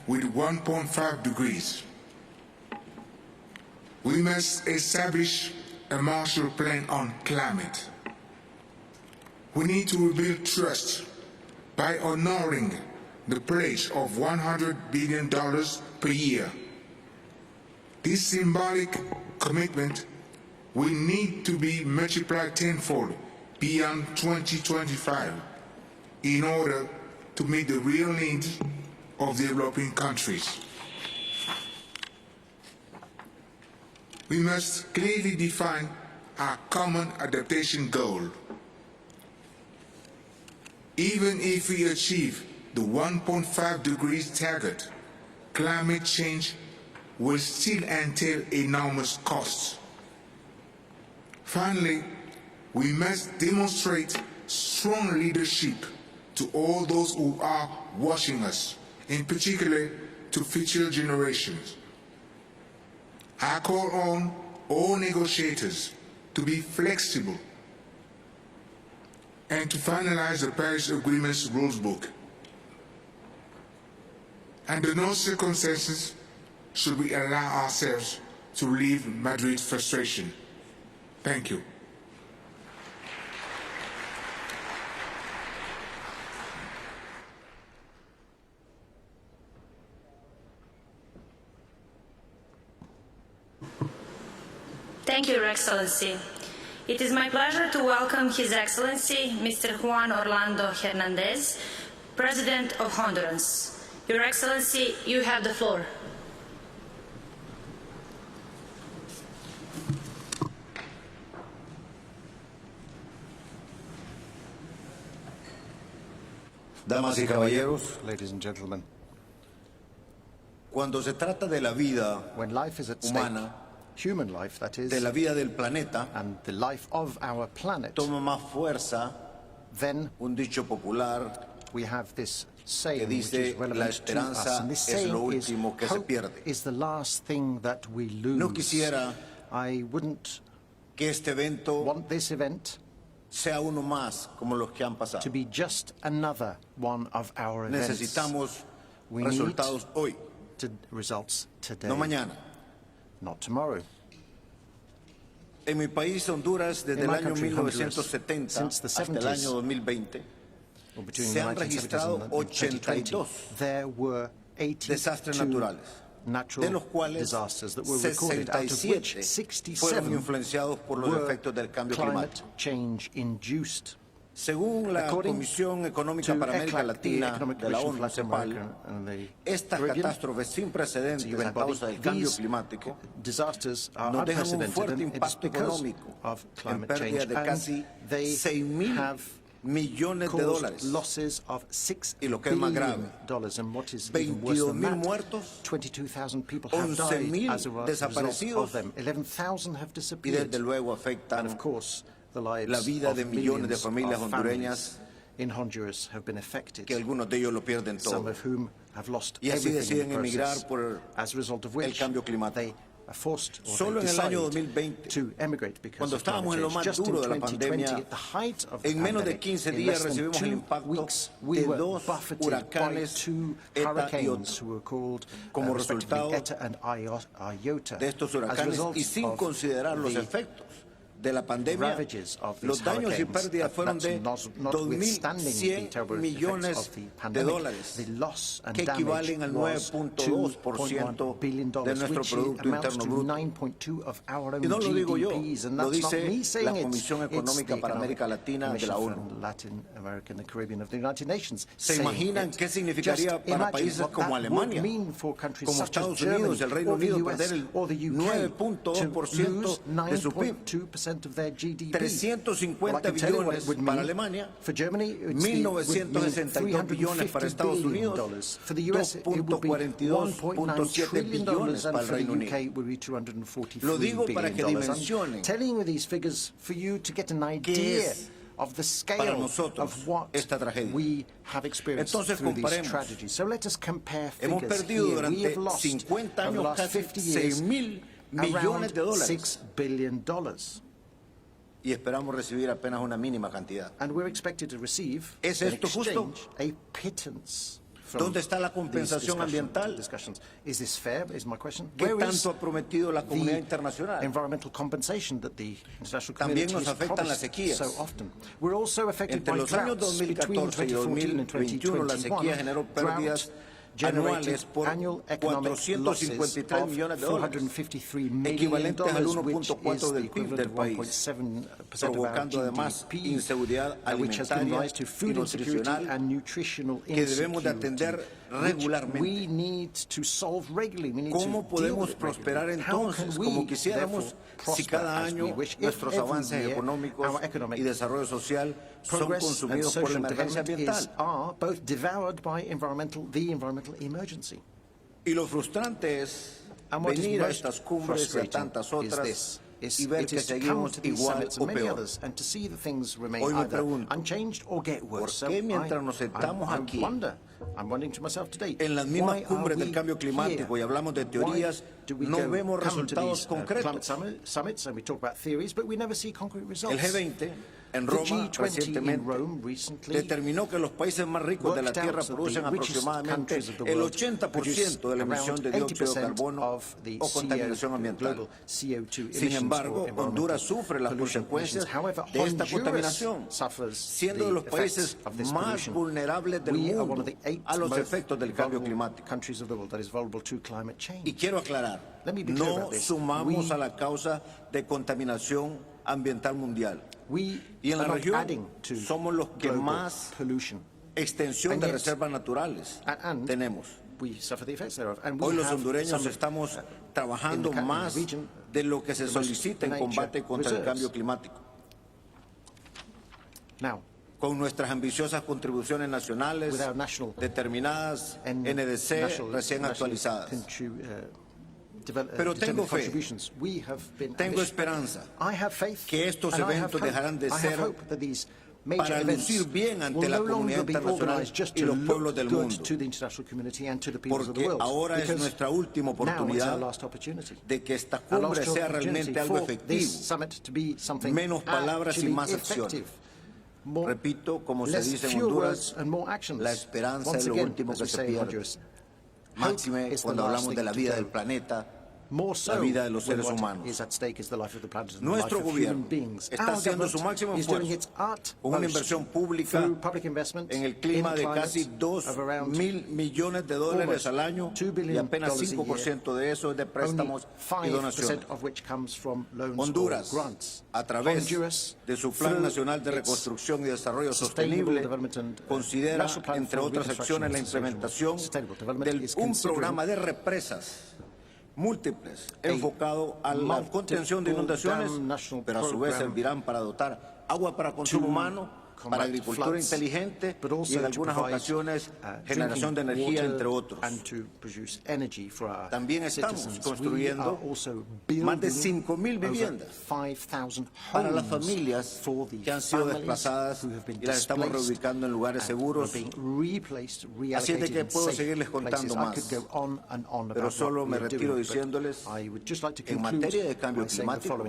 with 1.5 degrees. We must establish a Marshall Plan on climate. We need to rebuild trust by honoring the pledge of $100 billion per year. This symbolic commitment will need to be multiplied tenfold beyond 2025 in order to meet the real needs of developing countries. We must clearly define our common adaptation goal. Even if we achieve the 1.5 degrees target, climate change will still entail enormous costs. Finally, we must demonstrate strong leadership to all those who are watching us, in particular to future generations. I call on all negotiators to be flexible and to finalize the Paris Agreement's rules book. Under no circumstances should we allow ourselves to relieve Madrid's frustration. Thank you. Thank you, Your Excellency. It is my pleasure to welcome His Excellency, Mr. Juan Orlando Hernandez, President of Honduras. Your Excellency, you have the floor. Damas y caballeros, ladies and gentlemen, cuando se trata de la vida when life is at humana, stake, human life, that is, de la vida del planeta, and the life of our planet, toma más fuerza then un dicho popular we have this saying que which is dice relevant la to us, esperanza and this es saying lo is último que se hope pierde. is the last thing that we lose. No quisiera I wouldn't que este evento want this event sea uno más como los que han pasado. to be just another one of our events. Necesitamos we resultados hoy, results today, no mañana. not tomorrow. En mi país, Honduras, desde In el my año country, 1970 since the hasta el 70s, año 2020, or between se the han 1970s registrado and 2020, 82 there were 82 desastres naturales, natural de los cuales disasters that were recorded, out of which 67 fueron 67 influenciados por los were efectos del cambio climate climático. change induced. Según la According Comisión Económica to para América ECLAC, the Latina Economic de la Commission ONU, for Latin CEPAL, America and the estas Caribbean, catástrofes sin precedentes UN a body, causa del cambio these climático disasters are nos dejan un unprecedented, fuerte and it is impacto because económico of en climate pérdida change, de and casi they 6.000 have millones de caused dólares. losses of $6 Y lo que es más grave, billion, and what is even worse than 22.000 that, muertos, 22,000 people have died 11.000 as a result desaparecidos, of them. 11,000 have y disappeared, desde luego afectan and of course the lives la vida of de millones de millions familias of hondureñas, families in Honduras have been affected, que algunos de ellos lo pierden some todo. of whom have lost Y así everything in deciden the process, emigrar por as a result of el which cambio climático. they are forced or Solo they en el año decide 2020, to emigrate because cuando of climate estábamos en lo change. más Just in duro de la 2020, pandemia, at the height of the en menos de pandemic, 15 in días less than recibimos el 2 impacto weeks, we de were dos buffeted by huracanes, 2 Eta y hurricanes Ota. who were called Como respectively resultado Eta and Iota. de estos As a huracanes result y sin of considerar los the efectos de la pandemia, ravages of these los daños y hurricanes, pérdidas fueron de notwithstanding the 2.100 terrible effects millones of the de pandemic, dólares, the loss and que damage equivalen al was 9.2% $2.1 billion, de nuestro which Producto amounts Interno to Bruto. 9.2 of our own Y no lo digo yo, GDPs, and lo that's not me dice saying la it. Comisión It's Económica the para Economic América Latina de la Commission ONU. for Latin America and the Caribbean of the United Nations. ¿Se saying imaginan it. qué significaría Just para imagine países what como that would Alemania, mean for countries como such as Estados Germany Unidos, el Reino or the Unido, US perder el or the UK 9.2% lose de su PIB? 9.2% of their GDP. 350 Well, I can tell you what it billones would mean. para Alemania, For Germany, it would mean 1.962 billones para Estados $350 billion. Unidos, For the US, it would be $1.9 trillion, billones and para el for the Reino UK, Unido. it would be $243 Lo digo para que billion. dimensionen I'm telling you these figures for you to get an idea es of the para scale nosotros of what esta tragedia. we have experienced Entonces through these comparemos. tragedies. So let us compare Hemos figures perdido here. We durante have lost 50 over the años last casi 50 years 6.000 millones around de dólares. $6 billion. Y esperamos recibir apenas una mínima cantidad. And we're expected to receive ¿Es in esto justo? exchange a pittance. ¿Dónde está la compensación ambiental? Is this fair? Is my question. ¿Qué Where is tanto ha prometido la comunidad the internacional? environmental compensation that the international También community nos has afectan las promised sequías. so often? We're also affected Entre by los años droughts between 2014 y 2014 and 2021 la sequía 2021. generó pérdidas anuales por $453 millones, equivalentes al 1.4 del PIB del país, provocando además inseguridad alimentaria y nutricional que debemos de atender regularmente. ¿Cómo podemos prosperar entonces como quisiéramos si cada año nuestros avances económicos y desarrollo social son consumidos por la emergencia ambiental? Y lo frustrante es venir a estas cumbres y a tantas otras y ver que seguimos igual o peor. Hoy me pregunto, ¿por qué mientras nos sentamos aquí en las mismas cumbres del cambio climático y hablamos de teorías, no vemos resultados concretos? El G20 en Roma recientemente determinó que los países más ricos de la Tierra producen aproximadamente el 80% de la emisión de dióxido de carbono o contaminación ambiental. Sin embargo, Honduras sufre las consecuencias de esta contaminación, siendo de los países más vulnerables del mundo a los efectos del cambio climático. Y quiero aclarar, no sumamos a la causa de contaminación ambiental mundial. Y en la región somos los que más extensión de reservas naturales tenemos. Hoy los hondureños estamos trabajando más de lo que se solicita en combate contra el cambio climático. Con nuestras ambiciosas contribuciones nacionales determinadas, NDC recién actualizadas. Pero tengo fe, tengo esperanza que estos eventos dejarán de ser para lucir bien ante la comunidad internacional y los pueblos del mundo, porque ahora es nuestra última oportunidad de que esta cumbre sea realmente algo efectivo, menos palabras y más acción. Repito, como se dice en Honduras, la esperanza es lo último que se pierde. Máxime cuando hablamos de la vida del planeta, la vida de los seres humanos. Nuestro gobierno está haciendo su máximo esfuerzo con una inversión pública en el clima de casi $2.000 millones al año y apenas 5% de eso es de préstamos y donaciones. Honduras, a través de su Plan Nacional de Reconstrucción y Desarrollo Sostenible, considera, entre otras acciones, la implementación de un programa de represas múltiples enfocado a la contención de inundaciones, pero a su vez servirán para dotar agua para consumo humano, para agricultura inteligente y en algunas ocasiones generación de energía, entre otros. También estamos construyendo más de 5.000 viviendas para las familias que han sido desplazadas y las estamos reubicando en lugares seguros. Así es de que puedo seguirles contando más, pero solo me retiro diciéndoles, en materia de cambio climático,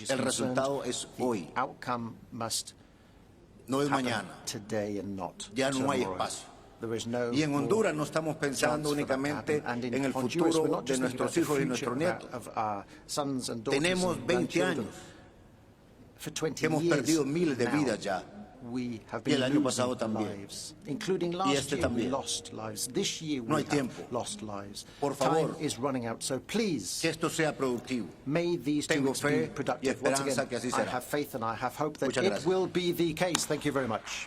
el resultado es hoy. No es mañana. Ya no hay espacio. Y en Honduras no estamos pensando únicamente en el futuro de nuestros hijos y nuestros nietos. Tenemos 20 años que hemos perdido miles de vidas ya. Y el año pasado también. Y este también. No hay tiempo. Por favor, que esto sea productivo. Tengo fe y esperanza que así será. Muchas gracias. Thank you very much.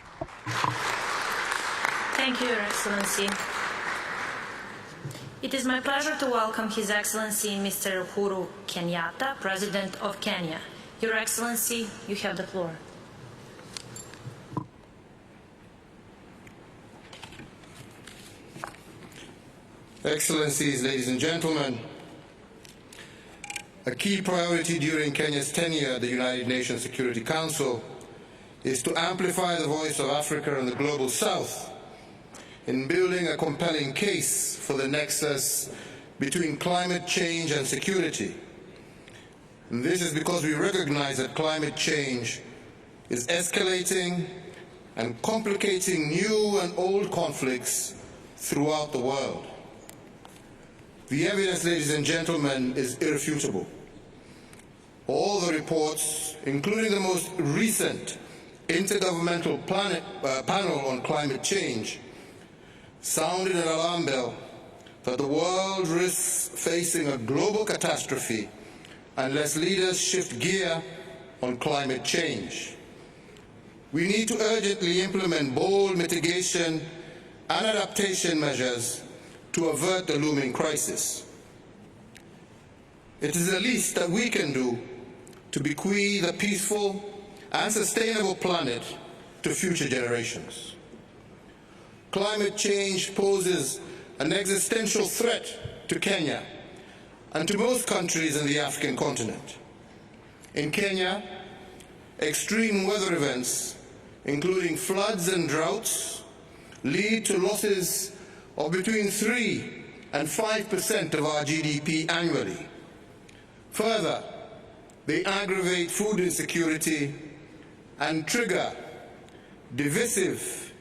Thank you, Your Excellency. It is my pleasure to welcome His Excellency Mr. Uhuru Kenyatta, President of Kenya. Your Excellency, you have the floor. Excellencies, ladies and gentlemen, a key priority during Kenya's tenure at the United Nations Security Council is to amplify the voice of Africa and the Global South in building a compelling case for the nexus between climate change and security. And this is because we recognize that climate change is escalating and complicating new and old conflicts throughout the world. The evidence, ladies and gentlemen, is irrefutable. All the reports, including the most recent Intergovernmental Panel on Climate Change, sounded an alarm bell that the world risks facing a global catastrophe unless leaders shift gear on climate change. We need to urgently implement bold mitigation and adaptation measures to avert the looming crisis. It is the least that we can do to bequeath a peaceful and sustainable planet to future generations. Climate change poses an existential threat to Kenya and to most countries in the African continent. In Kenya, extreme weather events, including floods and droughts, lead to losses of between 3 and 5% of our GDP annually. Further, they aggravate food insecurity and trigger divisive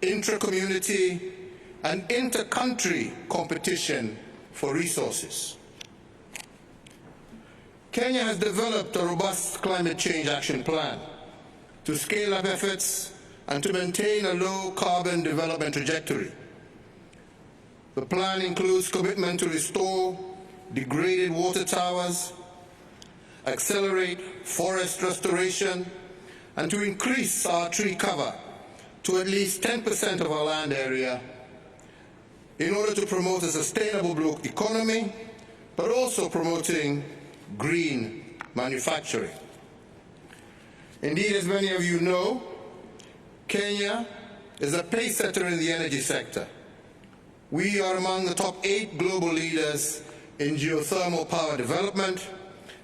intra-community and inter-country competition for resources. Kenya has developed a robust climate change action plan to scale up efforts and to maintain a low-carbon development trajectory. The plan includes commitment to restore degraded water towers, accelerate forest restoration, and to increase our tree cover to at least 10% of our land area in order to promote a sustainable blue economy, but also promoting green manufacturing. Indeed, as many of you know, Kenya is a pacesetter in the energy sector. We are among the top 8 global leaders in geothermal power development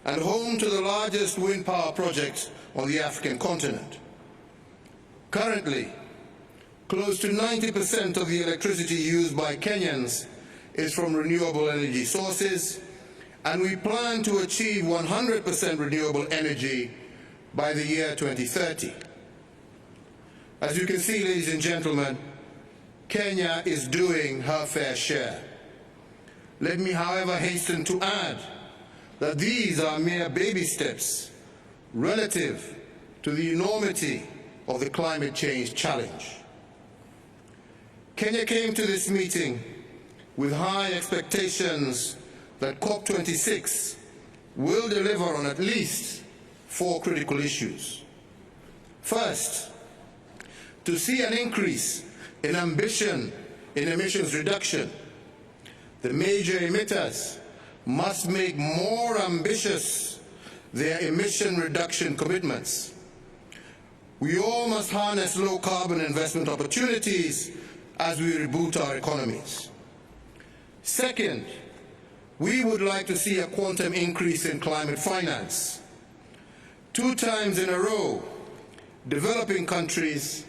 and home to the largest wind power projects on the African continent. Currently, close to 90% of the electricity used by Kenyans is from renewable energy sources, and we plan to achieve 100% renewable energy by the year 2030. As you can see, ladies and gentlemen, Kenya is doing her fair share. Let me, however, hasten to add that these are mere baby steps relative to the enormity of the climate change challenge. Kenya came to this meeting with high expectations that COP26 will deliver on at least 4 critical issues. First, to see an increase in ambition in emissions reduction. The major emitters must make more ambitious their emission reduction commitments. We all must harness low-carbon investment opportunities as we reboot our economies. Second, we would like to see a quantum increase in climate finance. 2 times in a row, developing countries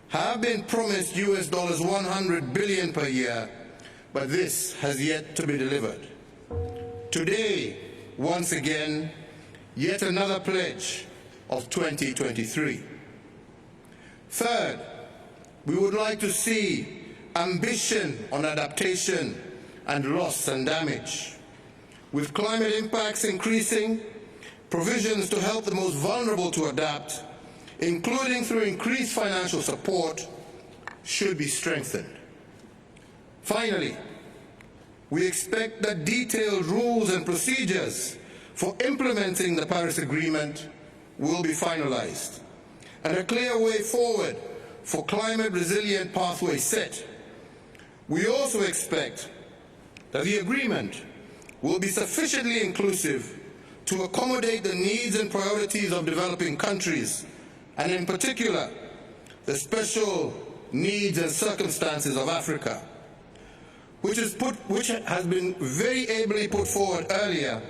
have been promised US $100 billion per year, but this has yet to be delivered. Today, once again, yet another pledge of 2023. Third, we would like to see ambition on adaptation and loss and damage. With climate impacts increasing, provisions to help the most vulnerable to adapt, including through increased financial support, should be strengthened. Finally, we expect that detailed rules and procedures for implementing the Paris Agreement will be finalized, and a clear way forward for climate resilient pathways set. We also expect that the agreement will be sufficiently inclusive to accommodate the needs and priorities of developing countries, and in particular, the special needs and circumstances of Africa, which has been very ably put forward earlier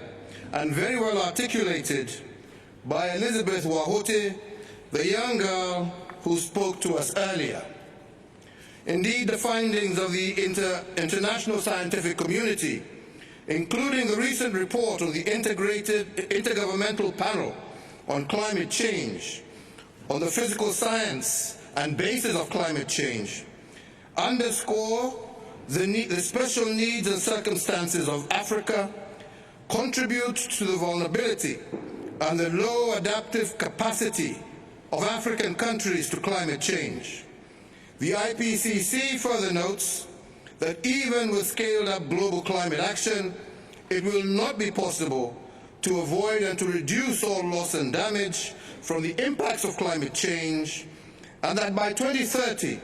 and very well articulated by Elizabeth Wahote, the young girl who spoke to us earlier. Indeed, the findings of the international scientific community, including the recent report on the Intergovernmental Panel on Climate Change, on the physical science and basis of climate change, underscore the special needs and circumstances of Africa, contribute to the vulnerability and the low adaptive capacity of African countries to climate change. The IPCC further notes that even with scaled-up global climate action, it will not be possible to avoid and to reduce all loss and damage from the impacts of climate change, and that by 2030,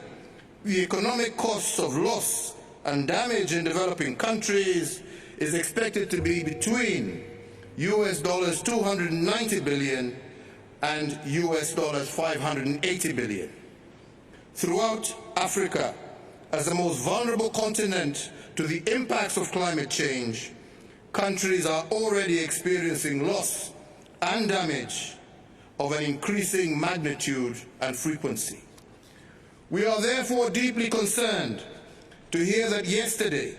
the economic costs of loss and damage in developing countries is expected to be between US dollars 290 billion and US dollars 580 billion. Throughout Africa, as the most vulnerable continent to the impacts of climate change, countries are already experiencing loss and damage of an increasing magnitude and frequency. We are therefore deeply concerned to hear that yesterday,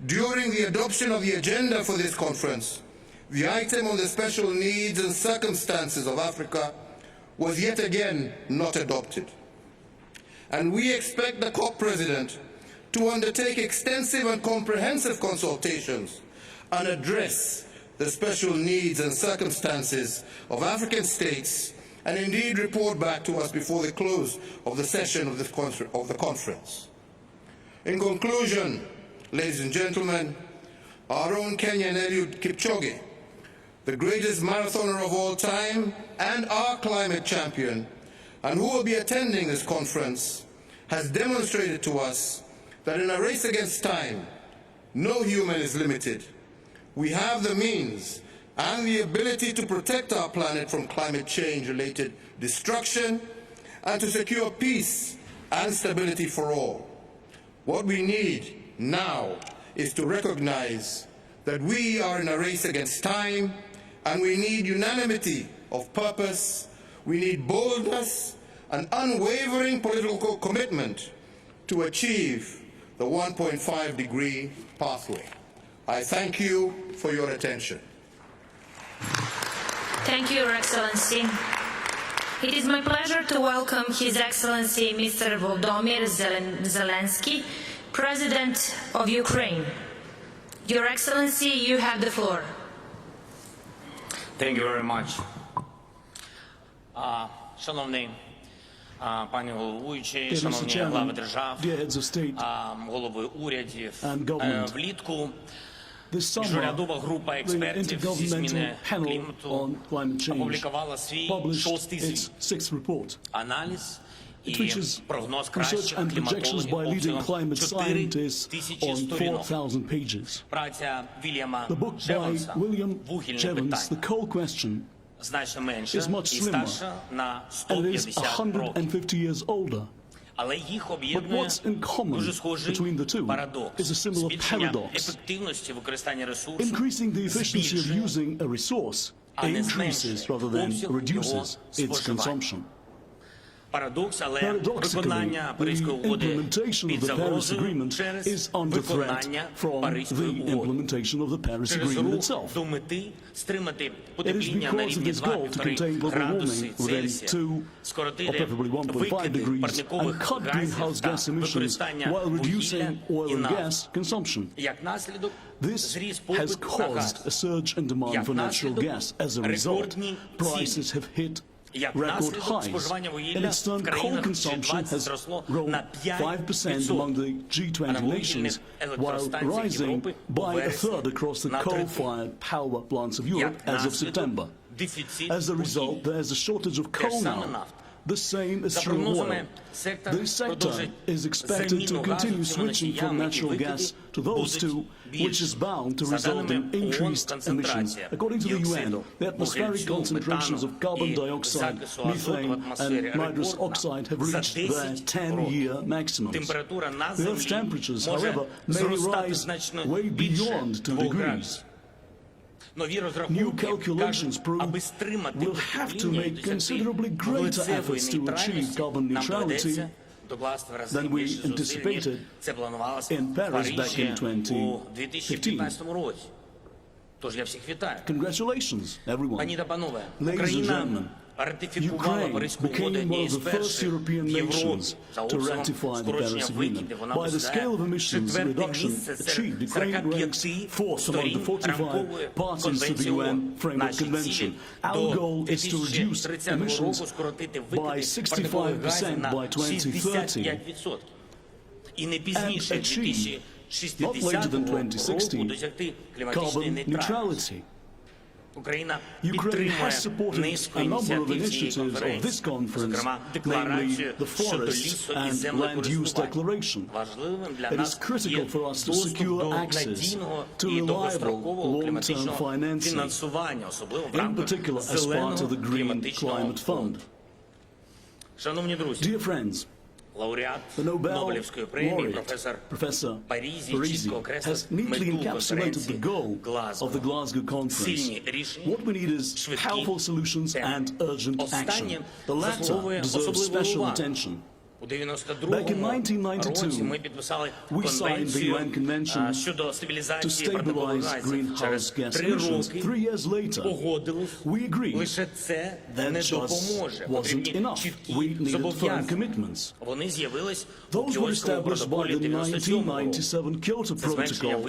during the adoption of the agenda for this conference, the item on the special needs and circumstances of Africa was yet again not adopted. And we expect the COP President to undertake extensive and comprehensive consultations and address the special needs and circumstances of African states, and indeed report back to us before the close of the session of the conference. In conclusion, ladies and gentlemen, our own Kenyan Eliud Kipchoge, the greatest marathoner of all time and our climate champion, and who will be attending this conference, has demonstrated to us that in a race against time, no human is limited. We have the means and the ability to protect our planet from climate change-related destruction and to secure peace and stability for all. What we need now is to recognize that we are in a race against time, and we need unanimity of purpose, we need boldness and unwavering political commitment to achieve the 1.5-degree pathway. I thank you for your attention. Thank you, Your Excellency. It is my pleasure to welcome His Excellency Mr. Volodymyr Zelensky, President of Ukraine. Your Excellency, you have the floor. Thank you very much. Шановний пані головуючий, шановні глави держав, голови урядів, влітку міжурядова група експертів зі зміни клімату опублікувала свій 6-й аналіз і прогноз кращих кліматологів обсягом 4,000 сторінок. Праця Вільяма Джеванса «Вугільне питання» значно менша і старша на 150 років. Але їх об'єднує дуже схожий парадокс. Збільшення ефективності використання ресурсу збільшує, а не зменшує обсяг його споживання. Парадокс, але виконання Паризької угоди під загрозою через виконання Паризької угоди. Через рух до мети стримати потепління на рівні 2,5 градуси Цельсія, скоротити викиди парникових газів та використання вугілля і нафти. Як наслідок, зріс попит на газ. Як наслідок, рекордні ціни. Як наслідок, споживання вугілля в країнах G20 зросло на 5%, а на вугільних електростанціях Європи у вересні на 3%. Як наслідок, дефіцит вугілля. Те ж саме нафта. The same is true of oil. This sector is expected to continue switching from natural gas to those two, which is bound to result in increased emissions. According to the UN, the atmospheric concentrations of carbon dioxide, methane and nitrous oxide have reached their 10-year maximums. The Earth's temperatures, however, may rise way beyond 2 degrees. New calculations prove we'll have to make considerably greater efforts to achieve carbon neutrality than we anticipated in Paris back in 2015. Congratulations, everyone. Ladies and gentlemen, Ukraine became one of the first European nations to ratify the Paris Agreement. By the scale of emissions reduction achieved, Ukraine ranks fourth among the 45 parties to the UN Framework Convention. Our goal is to reduce emissions by 65% by 2030 and achieve not later than 2060, carbon neutrality. Ukraine has supported a number of initiatives of this conference, namely the Forests and Land Use Declaration. It is critical for us to secure access to reliable long-term financing, in particular as part of the Green Climate Fund. Dear friends, the Nobel laureate, Professor Parisi, has neatly encapsulated the goal of the Glasgow conference. What we need is powerful solutions and urgent action. The latter deserves special attention. Back in 1992, we signed the UN Convention to stabilize greenhouse gas emissions. 3 years later, we agreed that just wasn't enough. We needed firm commitments. Those were established by the 1997 Kyoto Protocol,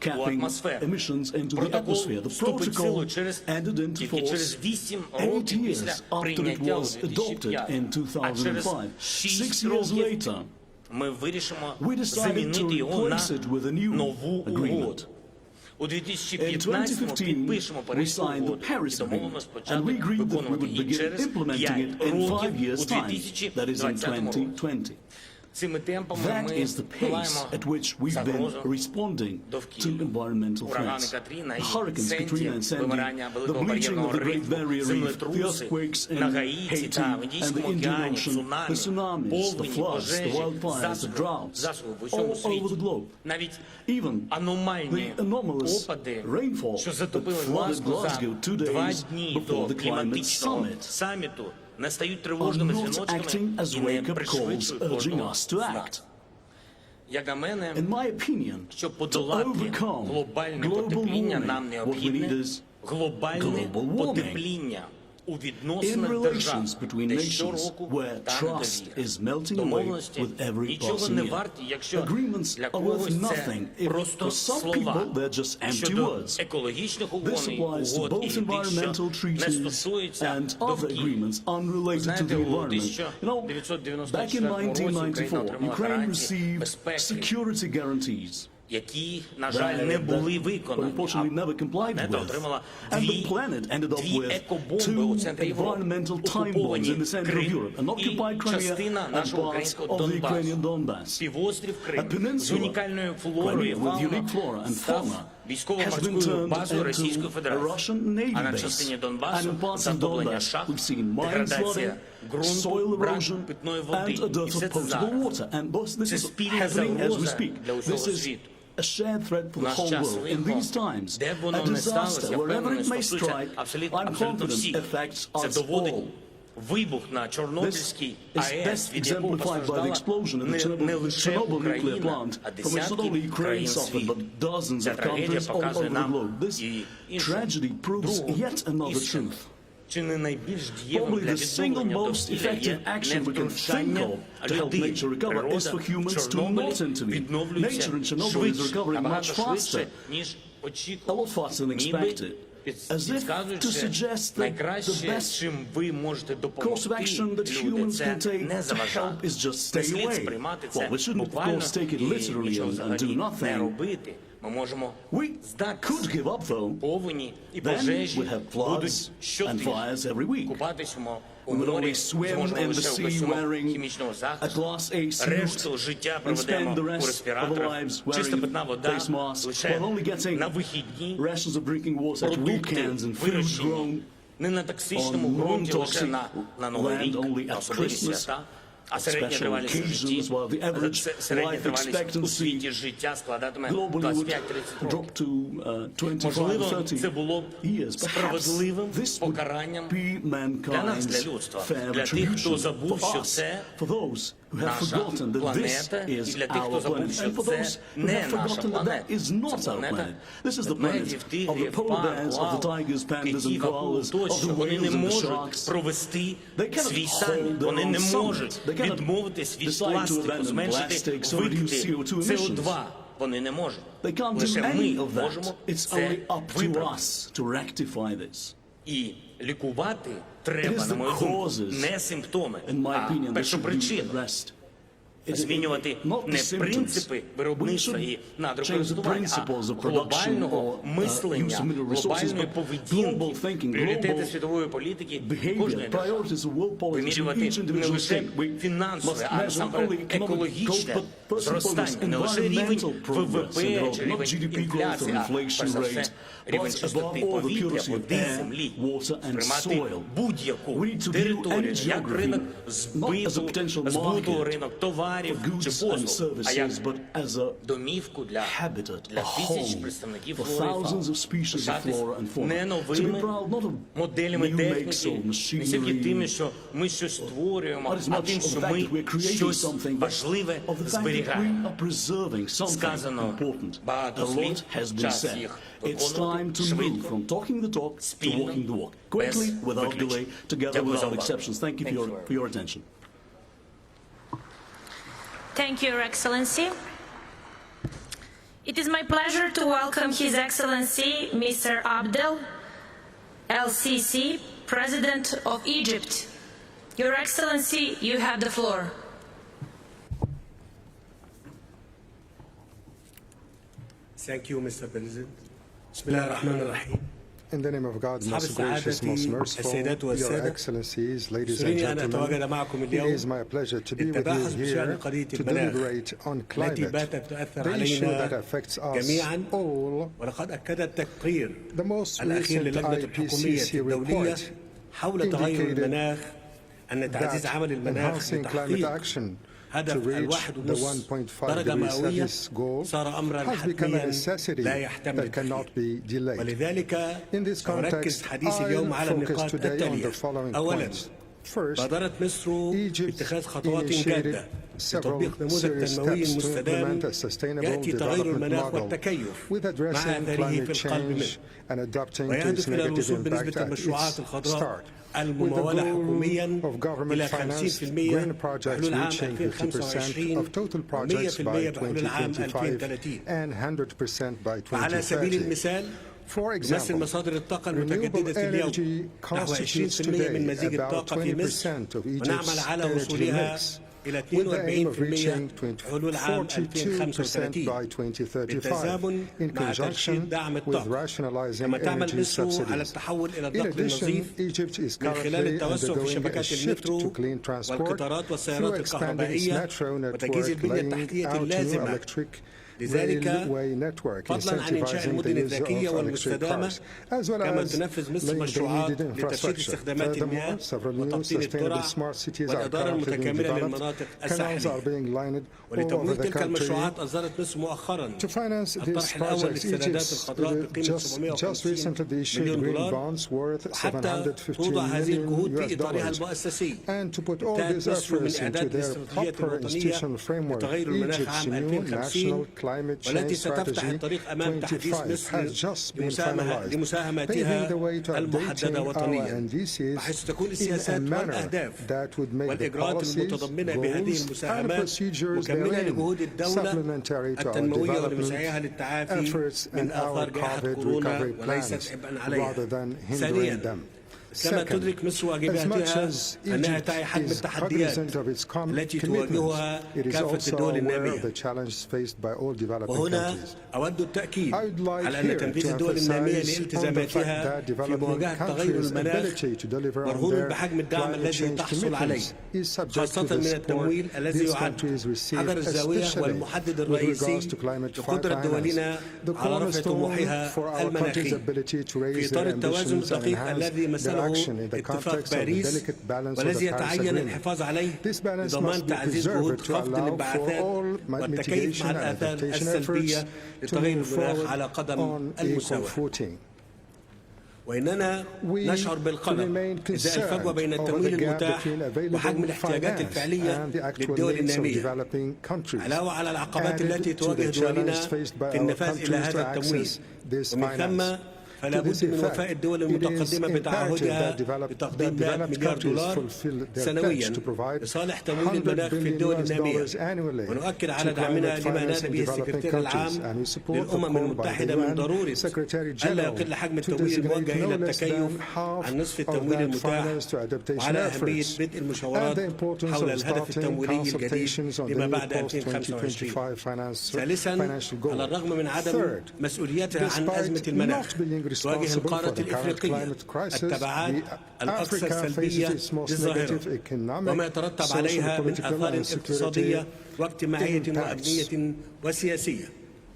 capping emissions into the atmosphere. The protocol entered into force 8 years after it was adopted in 2005. 6 years later, we decided to replace it with a new agreement. In 2015, we signed the Paris Agreement, and we agreed that we would begin implementing it in 5 years' time, that is in 2020. That is the pace at which we've been responding to environmental threats. The hurricanes Katrina and Sandy, the bleaching of the Great Barrier Reef, the earthquakes in Haiti and the Indian Ocean, the tsunamis, the floods, the wildfires, the droughts, all over the globe. Even the anomalous rainfall that flooded Glasgow 2 days before the climate summit are not acting as wake-up calls urging us to act. In my opinion, to overcome global warming, what we need is global warming. In relations between nations where trust is melting away with every passing year, agreements are worth nothing if for some people they're just empty words. This applies to both environmental treaties and other agreements unrelated to the environment. You know, back in 1994, Ukraine received security guarantees that unfortunately never complied with, and the planet ended up with 2 environmental time bombs in the center of Europe, an occupied Crimea and parts of the Ukrainian Donbass. A peninsula, Crimea, with unique flora and fauna, has been turned into a Russian Navy base, and in parts of Donbass we've seen mine flooding, soil erosion, and a dearth of potable water, and this is happening as we speak. This is a shared threat for the whole world. In these times, a disaster, wherever it may strike, I'm confident affects us all. This is best exemplified by the explosion in the Chernobyl nuclear plant, from which not only Ukraine suffered, but dozens of countries all over the globe. This tragedy proves yet another truth. Probably the single most effective action we can think of to help nature recover is for humans to not intervene. Nature in Chernobyl is recovering much faster, a lot faster than expected. As if to suggest that the best course of action that humans can take to help is just stay away. Well, we shouldn't, of course, take it literally and do nothing. We could give up, though. Then we'd have floods and fires every week. We would only swim in the sea wearing a Class A suit and spend the rest of our lives wearing face masks while only getting rations of drinking water at weekends and food grown on non-toxic land only at Christmas, at special occasions, while the average life expectancy globally would drop to 25 or 30 years. Perhaps this would be mankind's fair retribution for us, for those who have forgotten that this is our planet, and for those who have forgotten that that is not our planet. This is the planet of the polar bears, of the tigers, pandas and koalas, of the whales and the sharks. They cannot hold their own summit. They cannot decide to abandon plastics or reduce CO2 emissions. They can't do any of that. It's only up to us to rectify this. It is the causes, in my opinion, that should be addressed. змінювати не принципи виробництва і надрокористування, а глобального мислення, глобальної поведінки, пріоритети світової політики кожної держави. Вимірювати не лише фінансове, а насамперед екологічне зростання, не лише рівень ВВП чи рівень інфляції, а перш за все рівень чистоти повітря, води, землі, сприймати будь-яку територію, як ринок збуту, ринок товарів чи послуг, а як домівку для тисяч представників флори і фауни. Не новими моделями техніки, не тільки тим, що ми щось створюємо, а тим, що ми щось важливе зберігаємо. Сказано багато слів, час їх виконувати швидко, спільно, без виключень. Дякую за увагу. Thank you, Your Excellency. It is my pleasure to welcome His Excellency Mr. Abdel El-Sisi, President of Egypt. Your Excellency, you have the floor. Thank you, Mr. President. Bismillah ar-Rahman ar-Rahim. In the name of God, most gracious, most merciful, Your Excellencies, ladies and gentlemen, it is my pleasure to be with you here to deliberate on climate, the issue that affects us all. The most recent IPCC report indicated that enhancing climate action to reach the 1.5 degrees Celsius goal has become a necessity that cannot be delayed. In this context, I'll focus today on the following points. First, Egypt initiated several serious steps to implement a sustainable development model with addressing climate change and adapting to its negative impact at its start. With the goal of government-financed green projects reaching 50% of total projects by 2025 and 100% by 2030. For example, renewable energy constitutes today about 20% of Egypt's energy mix, with the aim of reaching 42% by 2035, in conjunction with rationalizing energy subsidies. In addition, Egypt is currently undergoing a shift to clean transport through expanding its metro network, laying out new electric railway network, incentivizing the use of electric cars, as well as laying the needed infrastructure. Furthermore, several new sustainable smart cities are currently being developed. Canals are being lined all over the country. To finance these projects, Egypt just recently issued green bonds worth $715 million. And to put all these efforts into their proper institutional framework, Egypt's new national climate change strategy 25 has just been finalized, paving the way to updating our NDCs in a manner that would make the policies, goals, and procedures therein supplementary to our development efforts and our COVID recovery plans, rather than hindering them. Second, as much as Egypt is cognizant of its commitments, it is also aware of the challenges faced by all developing countries. I would like here to emphasize on the fact that developing countries' ability to deliver on their climate change commitments is subject to the support these countries receive, especially with regards to climate finance, the cornerstone for our country's ability to raise their ambitions and enhance their action in the context of the delicate balance of the Paris Agreement. This balance must be preserved to allow for all mitigation and adaptation efforts to move forward on equal footing. We remain concerned over the gap between available finance and the actual needs of developing countries, added to the challenge faced by our countries to access this finance. فلا بد من وفاء الدول المتقدمة بتعهدها بتقديم 100 مليار دولار سنويا لصالح تمويل المناخ في الدول النامية، ونؤكد على دعمنا لما نادى به السكرتير العام للأمم المتحدة من ضرورة ألا يقل حجم التمويل الموجه إلى التكيف عن نصف التمويل المتاح، وعلى أهمية بدء المشاورات حول الهدف التمويلي الجديد لما بعد 2025. ثالثا، على الرغم من عدم مسؤوليتها عن أزمة المناخ، تواجه القارة الإفريقية التبعات الأكثر سلبية للظاهرة وما يترتب عليها من آثار اقتصادية واجتماعية وأمنية وسياسية.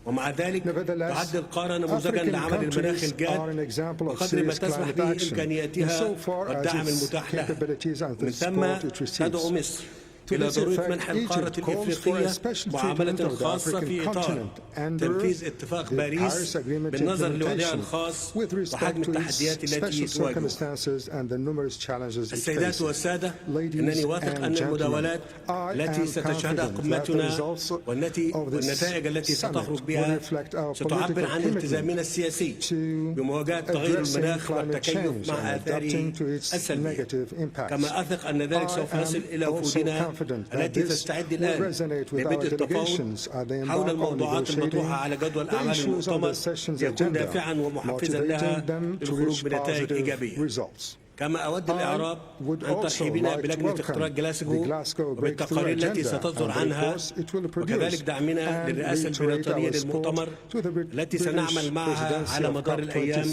ومع ذلك تعد القارة نموذجا لعمل المناخ الجاد بقدر ما تسمح به إمكانياتها والدعم المتاح لها. من ثم تدعو مصر إلى ضرورة منح القارة الإفريقية معاملة خاصة في إطار تنفيذ اتفاق باريس بالنظر لوضعها الخاص وحجم التحديات التي تواجهه. السيدات والسادة، إنني واثق أن المداولات التي ستشهدها قمتنا والنتائج التي ستخرج بها ستعبر عن التزامنا السياسي بمواجهة تغير المناخ والتكيف مع آثاره السلبية. كما أثق أن ذلك سوف يصل إلى وفودنا التي تستعد الآن لبدء التفاوض حول الموضوعات المطروحة على جدول أعمال المؤتمر يكون دافعا ومحفزا لها للخروج بنتائج إيجابية. كما أود الإعراب عن ترحيبنا بلجنة اختراق جلاسكو وبالتقارير التي ستصدر عنها، وكذلك دعمنا للرئاسة البريطانية للمؤتمر التي سنعمل معها على مدار الأيام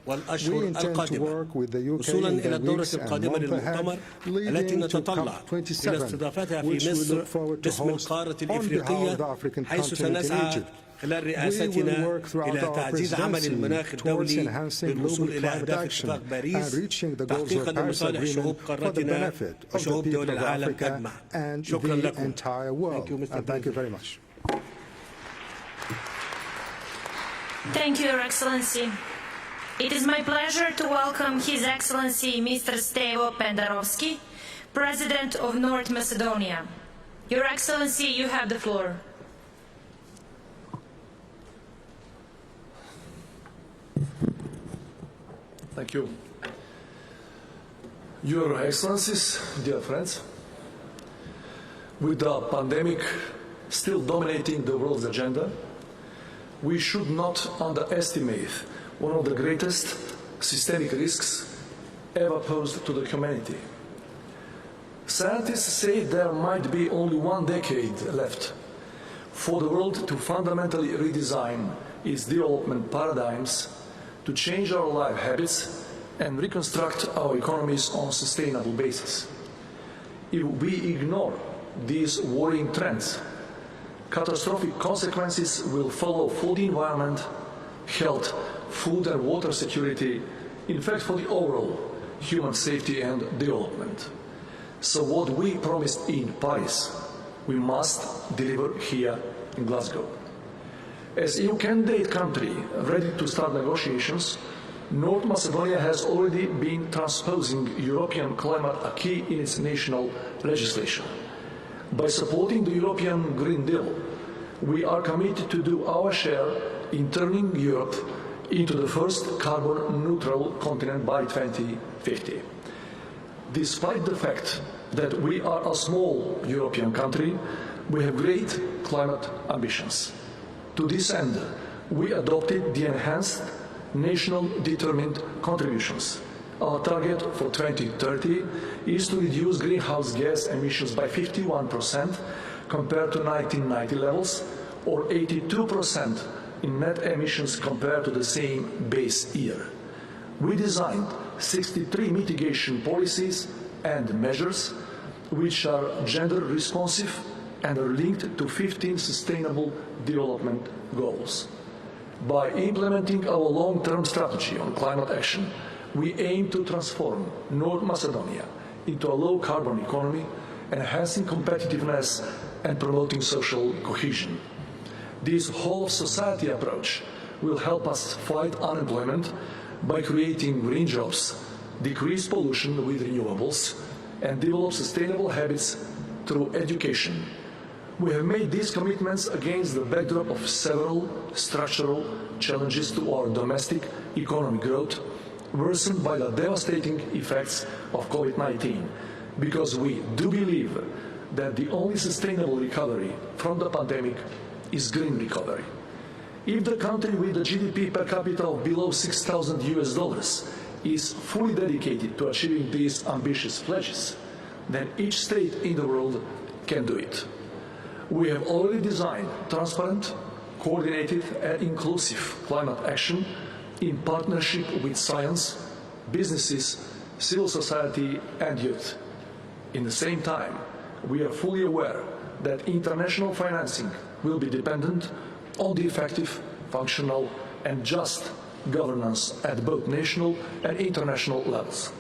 والأشهر القادمة، وصولا إلى الدورة القادمة للمؤتمر التي نتطلع إلى استضافتها في مصر باسم القارة الإفريقية، حيث سنسعى خلال رئاستنا إلى تعزيز عمل المناخ الدولي للوصول إلى أهداف اتفاق باريس تحقيقا لمصالح شعوب قارتنا وشعوب دول العالم كأجمع. شكرا لكم. Thank you, Your Excellency. It is my pleasure to welcome His Excellency Mr. Stevo Pendarovsky, President of North Macedonia. Your Excellency, you have the floor. Thank you. Your Excellencies, dear friends, with the pandemic still dominating the world's agenda, we should not underestimate one of the greatest systemic risks ever posed to the humanity. Scientists say there might be only 1 decade left for the world to fundamentally redesign its development paradigms, to change our life habits and reconstruct our economies on a sustainable basis. If we ignore these worrying trends, catastrophic consequences will follow for the environment, health, food and water security, in fact for the overall human safety and development. So what we promised in Paris, we must deliver here in Glasgow. As EU candidate country ready to start negotiations, North Macedonia has already been transposing European climate acquis in its national legislation. By supporting the European Green Deal, we are committed to do our share in turning Europe into the first carbon-neutral continent by 2050. Despite the fact that we are a small European country, we have great climate ambitions. To this end, we adopted the enhanced national determined contributions. Our target for 2030 is to reduce greenhouse gas emissions by 51% compared to 1990 levels, or 82% in net emissions compared to the same base year. We designed 63 mitigation policies and measures which are gender responsive and are linked to 15 sustainable development goals. By implementing our long-term strategy on climate action, we aim to transform North Macedonia into a low-carbon economy, enhancing competitiveness and promoting social cohesion. This whole-society approach will help us fight unemployment by creating green jobs, decrease pollution with renewables, and develop sustainable habits through education. We have made these commitments against the backdrop of several structural challenges to our domestic economic growth, worsened by the devastating effects of COVID-19, because we do believe that the only sustainable recovery from the pandemic is green recovery. If the country with a GDP per capita of below $6,000 is fully dedicated to achieving these ambitious pledges, then each state in the world can do it. We have already designed transparent, coordinated and inclusive climate action in partnership with science, businesses, civil society and youth. In the same time, we are fully aware that international financing will be dependent on the effective, functional and just governance at both national and international levels.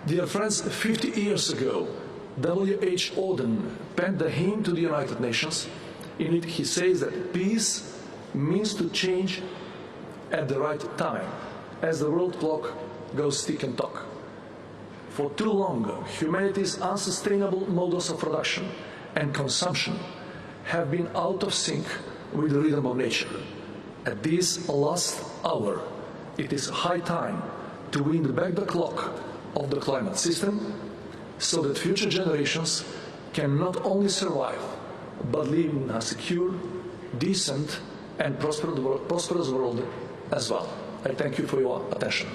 Dear friends, 50 years ago, W.H. Auden penned a hymn to the United Nations. In it he says that peace means to change at the right time, as the world clock goes tick and tock. For too long, humanity's unsustainable models of production and consumption have been out of sync with the rhythm of nature. At this last hour, it is high time to win back the clock of the climate system so that future generations can not only survive, but live in a secure, decent and prosperous world as well. I thank you for your attention.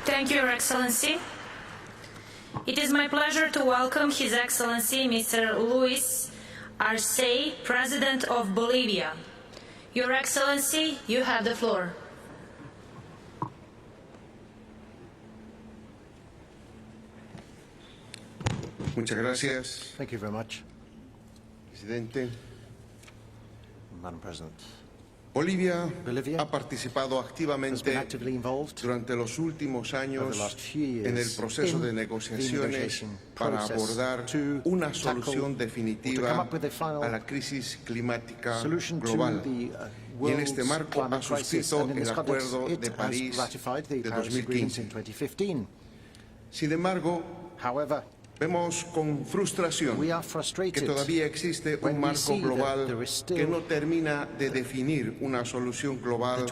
Thank you, Your Excellency. It is my pleasure to welcome His Excellency Mr. Luis Arce, President of Bolivia. Your Excellency, you have the floor. Muchas gracias. Thank you very much, Presidente. Madam President. Bolivia ha participado activamente durante los últimos años en el proceso de negociaciones para abordar una solución definitiva a la crisis climática global. Y en este marco ha suscrito el Acuerdo de París de 2015. Sin embargo, vemos con frustración que todavía existe un marco global que no termina de definir una solución global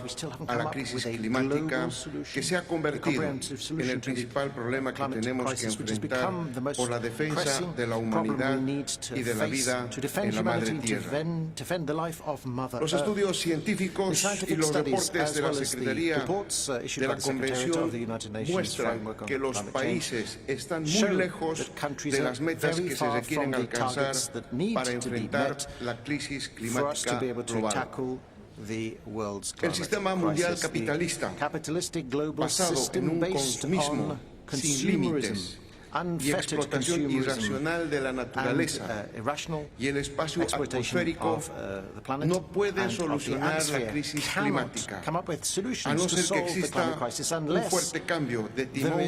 a la crisis climática que se ha convertido en el principal problema que tenemos que enfrentar por la defensa de la humanidad y de la vida en la madre tierra. Los estudios científicos y los reportes de la Secretaría de la Convención muestran que los países están muy lejos de las metas que se requieren alcanzar para enfrentar la crisis climática global. El sistema mundial capitalista, basado en un consumismo sin límites y explotación irracional de la naturaleza y el espacio atmosférico, no puede solucionar la crisis climática, a no ser que exista un fuerte cambio de timón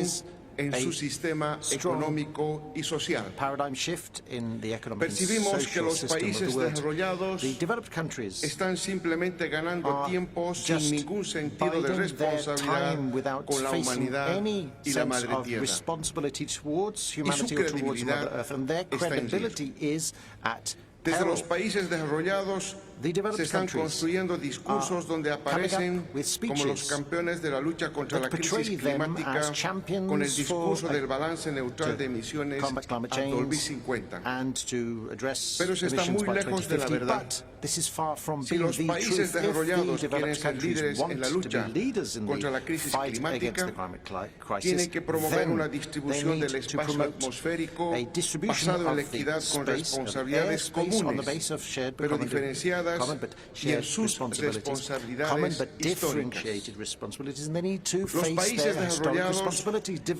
en su sistema económico y social. Percibimos que los países desarrollados están simplemente ganando tiempo sin ningún sentido de responsabilidad con la humanidad y la madre tierra. Y su credibilidad está en riesgo. Desde los países desarrollados se están construyendo discursos donde aparecen como los campeones de la lucha contra la crisis climática con el discurso del balance neutral de emisiones hasta 2050. Pero se está muy lejos de la verdad. Si los países desarrollados quieren ser líderes en la lucha contra la crisis climática, tienen que promover una distribución del espacio atmosférico basado en la equidad con responsabilidades comunes, pero diferenciadas y en sus responsabilidades históricas. Los países desarrollados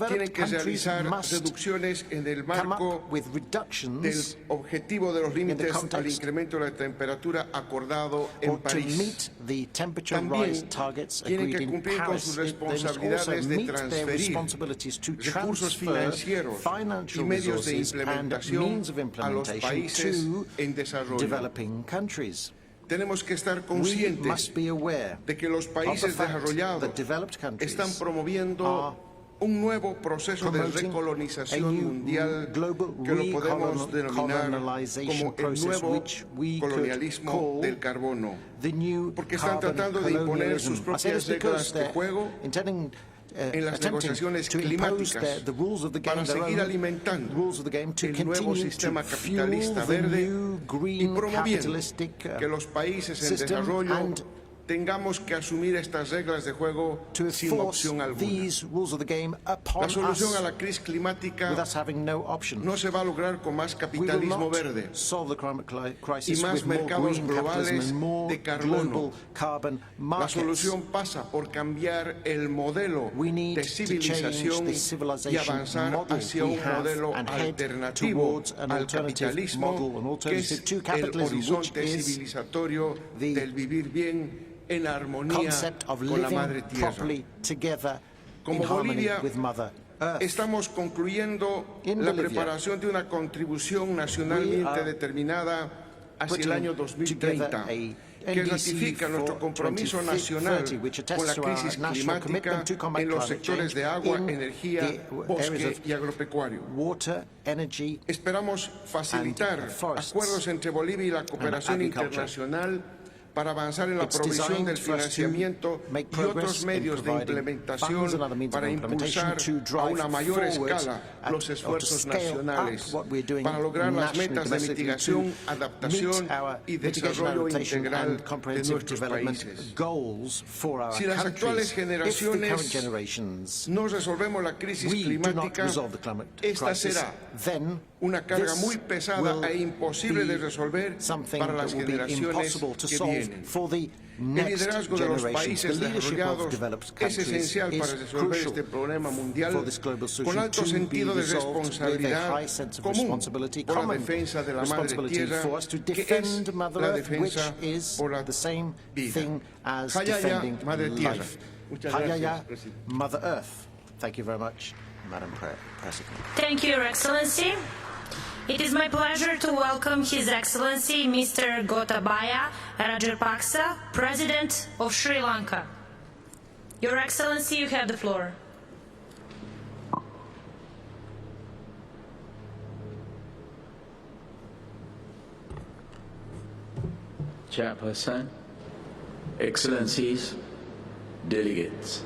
tienen que realizar reducciones en el marco del objetivo de los límites al incremento de la temperatura acordado en París. También tienen que cumplir con sus responsabilidades de transferir recursos financieros y medios de implementación a los países en desarrollo. Tenemos que estar conscientes de que los países desarrollados están promoviendo un nuevo proceso de recolonización mundial que lo podemos denominar como el nuevo colonialismo del carbono, porque están tratando de imponer sus propias reglas de juego en las negociaciones climáticas para seguir alimentando el nuevo sistema capitalista verde y promoviendo que los países en desarrollo tengamos que asumir estas reglas de juego sin opción alguna. La solución a la crisis climática no se va a lograr con más capitalismo verde y más mercados globales de carbono. La solución pasa por cambiar el modelo de civilización y avanzar hacia un modelo alternativo al capitalismo, que es el horizonte civilizatorio del vivir bien en armonía con la Madre Tierra. Como Bolivia, estamos concluyendo la preparación de una contribución nacionalmente determinada hacia el año 2030, que ratifica nuestro compromiso nacional con la crisis climática en los sectores de agua, energía, bosque y agropecuario. Esperamos facilitar acuerdos entre Bolivia y la cooperación internacional para avanzar en la provisión del financiamiento y otros medios de implementación para impulsar a una mayor escala los esfuerzos nacionales para lograr las metas de mitigación, adaptación y desarrollo integral de nuestros países. Si las actuales generaciones no resolvemos la crisis climática, esta será una carga muy pesada e imposible de resolver para las generaciones que vienen. El liderazgo de los países desarrollados es esencial para resolver este problema mundial con alto sentido de responsabilidad común por la defensa de la Madre Tierra, que es la defensa por la vida. Hayaya, Madre Tierra. Muchas gracias, Presidente. Mother Earth. Thank you very much, Madam President. Thank you, Your Excellency. It is my pleasure to welcome His Excellency Mr. Gotabaya Rajapaksa, President of Sri Lanka. Your Excellency, you have the floor. Chairperson, Excellencies, delegates.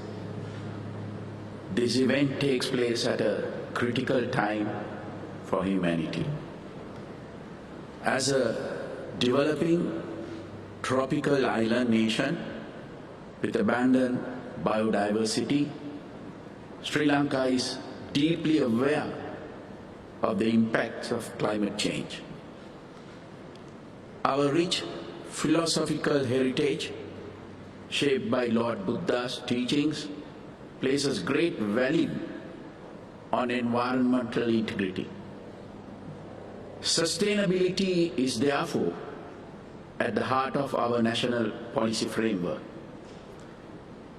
This event takes place at a critical time for humanity. As a developing tropical island nation with abundant biodiversity, Sri Lanka is deeply aware of the impacts of climate change. Our rich philosophical heritage, shaped by Lord Buddha's teachings, places great value on environmental integrity. Sustainability is therefore at the heart of our national policy framework.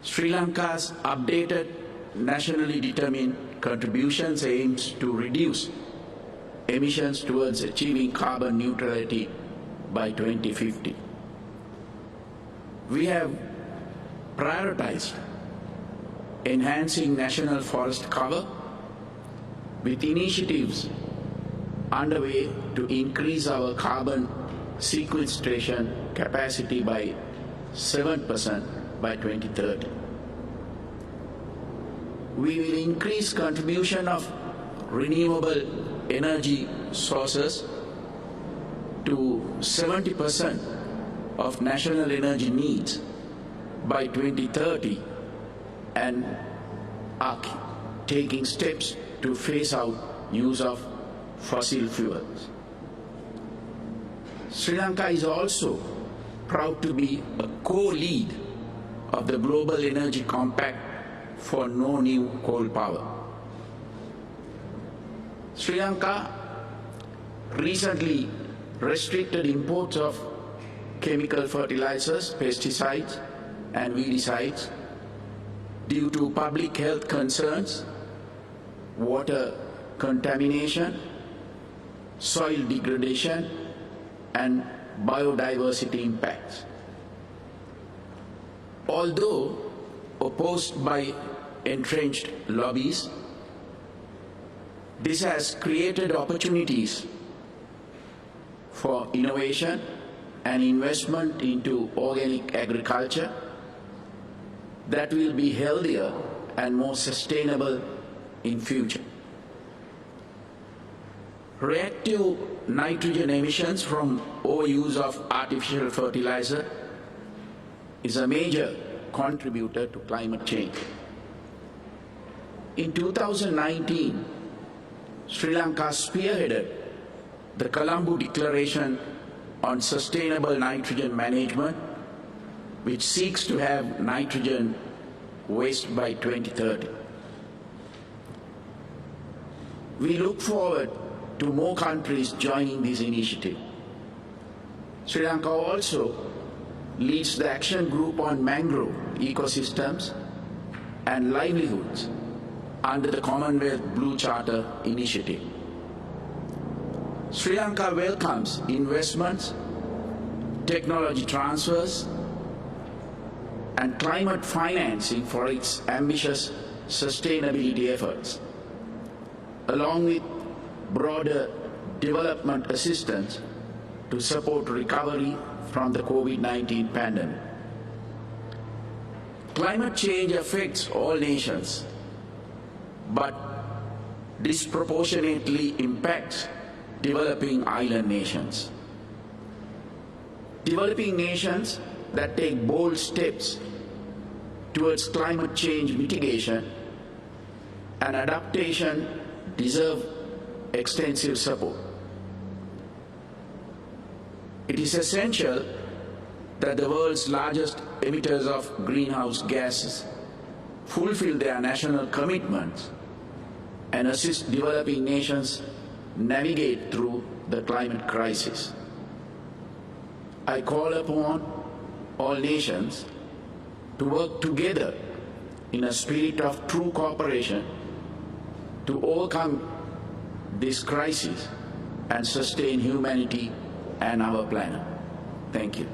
Sri Lanka's updated nationally determined contributions aims to reduce emissions towards achieving carbon neutrality by 2050. We have prioritized enhancing national forest cover with initiatives underway to increase our carbon sequestration capacity by 7% by 2030. We will increase contribution of renewable energy sources to 70% of national energy needs by 2030 and are taking steps to phase out use of fossil fuels. Sri Lanka is also proud to be a co-lead of the Global Energy Compact for no new coal power. Sri Lanka recently restricted imports of chemical fertilizers, pesticides, and weedicides due to public health concerns, water contamination, soil degradation, and biodiversity impacts. Although opposed by entrenched lobbies. This has created opportunities for innovation and investment into organic agriculture that will be healthier and more sustainable in future. Reactive nitrogen emissions from overuse of artificial fertilizer is a major contributor to climate change. In 2019, Sri Lanka spearheaded the Colombo Declaration on Sustainable Nitrogen Management, which seeks to have nitrogen waste by 2030. We look forward to more countries joining this initiative. Sri Lanka also leads the Action Group on Mangrove Ecosystems and Livelihoods under the Commonwealth Blue Charter initiative. Sri Lanka welcomes investments, technology transfers, and climate financing for its ambitious sustainability efforts, along with broader development assistance to support recovery from the COVID-19 pandemic. Climate change affects all nations, but disproportionately impacts developing island nations. Developing nations that take bold steps towards climate change mitigation and adaptation deserve extensive support. It is essential that the world's largest emitters of greenhouse gases fulfill their national commitments and assist developing nations navigate through the climate crisis. I call upon all nations to work together in a spirit of true cooperation to overcome this crisis and sustain humanity and our planet. Thank you.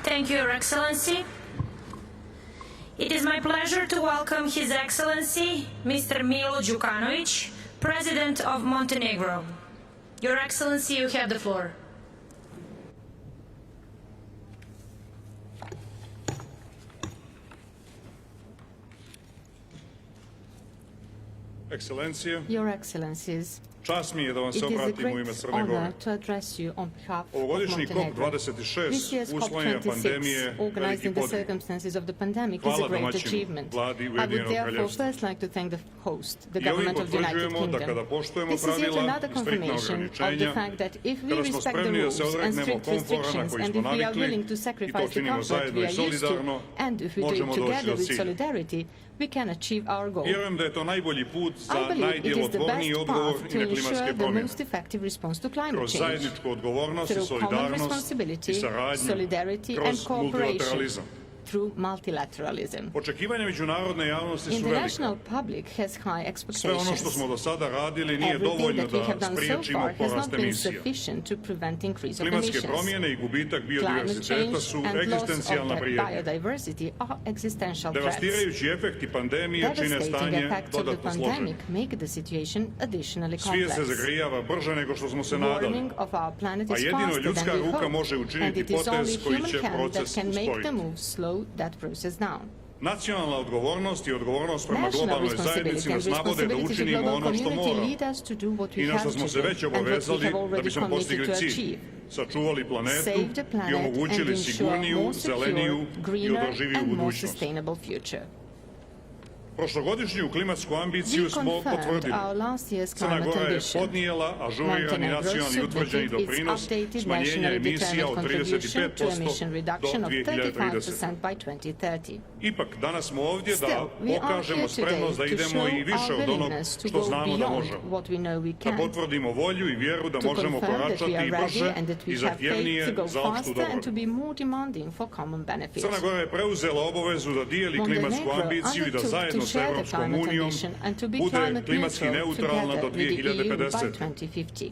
Thank you, Your Excellency. It is my pleasure to welcome His Excellency, Mr. Milo Djukanovic, President of Montenegro. Your Excellency, you have the floor. Excellencije, Your Excellencies, čast mi je da vam se obratim u ime Crne Gore. Ovogodišnji COP26 uslovima pandemije veliki podvig. Hvala domaćim vladi Ujedinjenog Kraljevstva. I ovim potvrđujemo da kada poštujemo pravila i striktna ograničenja, kada smo spremni da se odreknemo komfora na koji smo navikli i to činimo zajedno i solidarno, možemo doći do cilja. Vjerujem da je to najbolji put za najdjelotvorniji odgovor i na klimatske promjene. Kroz zajedničku odgovornost i solidarnost i saradnju, kroz multilateralizam. Očekivanja međunarodne javnosti su velika. Sve ono što smo do sada radili nije dovoljno da spriječimo porast emisija. Klimatske promjene i gubitak biodiverziteta su egzistencijalna prijetnja. Devastirajući efekti pandemije čine stanje dodatno složeno. Svijet se zagrijava brže nego što smo se nadali, a jedino ljudska ruka može učiniti potez koji će proces usporiti. Nacionalna odgovornost i odgovornost prema globalnoj zajednici nas navode da učinimo ono što moramo i na što smo se već obavezali da bismo postigli cilj, sačuvali planetu i omogućili sigurniju, zeleniju i održiviju budućnost. Prošlogodišnju klimatsku ambiciju smo potvrdili. Crna Gora je podnijela ažurirani nacionalni utvrđeni doprinos smanjenja emisija od 35% do 2030. Ipak, danas smo ovdje da pokažemo spremnost da idemo i više od onog što znamo da možemo. Da potvrdimo volju i vjeru da možemo koračati i brže i zahtjevnije za opštu dobrobit. Crna Gora je preuzela obavezu da dijeli klimatsku ambiciju i da zajedno s Europskom unijom bude klimatski neutralna do 2050.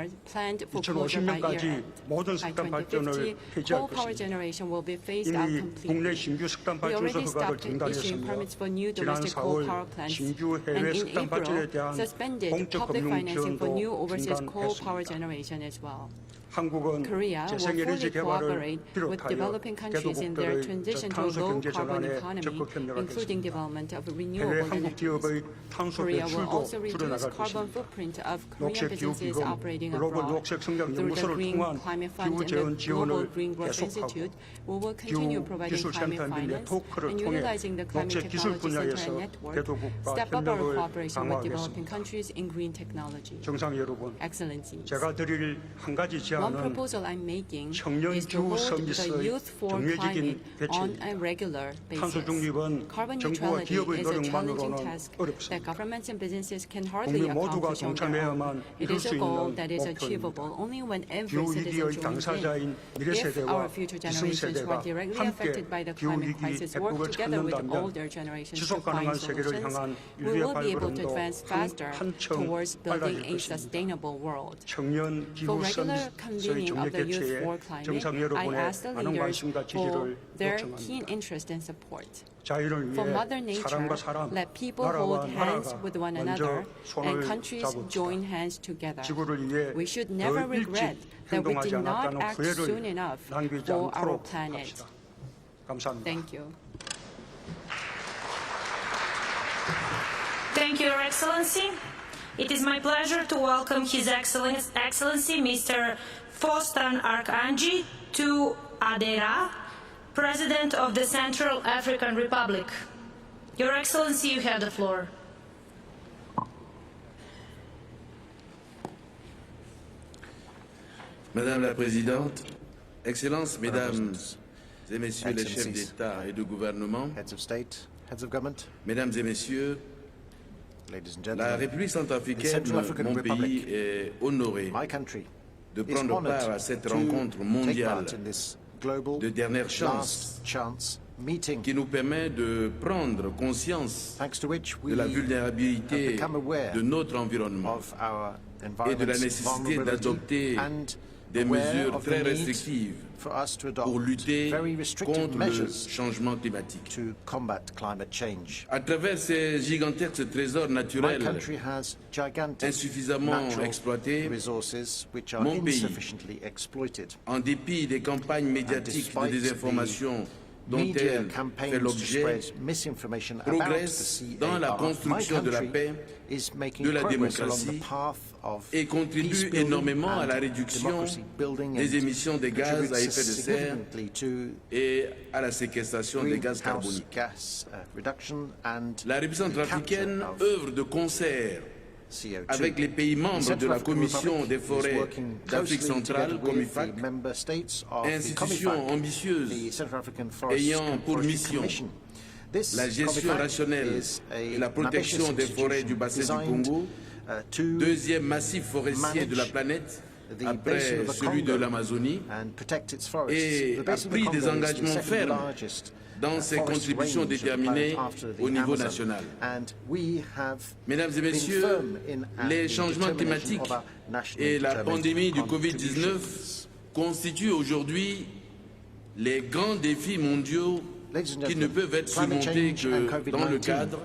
are planned for closure by year. By 2050, coal power generation will be phased out completely. We already stopped issuing permits for new domestic coal power plants, and in April, suspended public financing for new overseas coal power generation as well. Korea will fully cooperate with developing countries in their transition to a low-carbon economy, including development of renewable energies. Korea will also reduce carbon footprint of Korean businesses operating abroad. Through the Green Climate Fund and the Global Green Growth Institute, we will continue providing climate finance and utilizing the Climate Technology Center and Network, step up our cooperation with developing countries in green technology. Excellencies, one proposal I'm making is to hold the Youth for Climate on a regular basis. Carbon neutrality is a challenging task that governments and businesses can hardly accomplish on their own. It is a goal that is achievable only when every citizen joins in. If our future generations who are directly affected by the climate crisis work together with older generations to find solutions, we will be able to advance faster towards building a sustainable world. For regular convening of the Youth for Climate, I ask the leaders for their keen interest and support. For Mother Nature, let people hold hands with one another and countries join hands together. We should never regret that we did not act soon enough for our planet. Thank you. Thank you, Your Excellency. It is my pleasure to welcome His Excellency Mr. Faustin Archangi to Adera, President of the Central African Republic. Your Excellency, you have the floor. Madame la Présidente, Excellences, Mesdames et Messieurs les chefs d'État et de gouvernement, Mesdames et Messieurs, la République centrafricaine, mon pays, est honoré de prendre part à cette rencontre mondiale de dernière chance qui nous permet de prendre conscience de la vulnérabilité de notre environnement et de la nécessité d'adopter des mesures très restrictives pour lutter contre le changement climatique. À travers ces gigantesques trésors naturels insuffisamment exploités, mon pays, en dépit des campagnes médiatiques de désinformation dont elle fait l'objet, progresse dans la construction de la paix, de la démocratie et contribue énormément à la réduction des émissions de gaz à effet de serre et à la séquestration des gaz carboniques. La République centrafricaine œuvre de concert avec les pays membres de la Commission des forêts d'Afrique centrale, COMIFAC, institution ambitieuse ayant pour mission la gestion rationnelle et la protection des forêts du bassin du Congo, deuxième massif forestier de la planète après celui de l'Amazonie, et a pris des engagements fermes dans ses contributions déterminées au niveau national. Mesdames et Messieurs, les changements climatiques et la pandémie du Covid-19 constituent aujourd'hui les grands défis mondiaux qui ne peuvent être surmontés que dans le cadre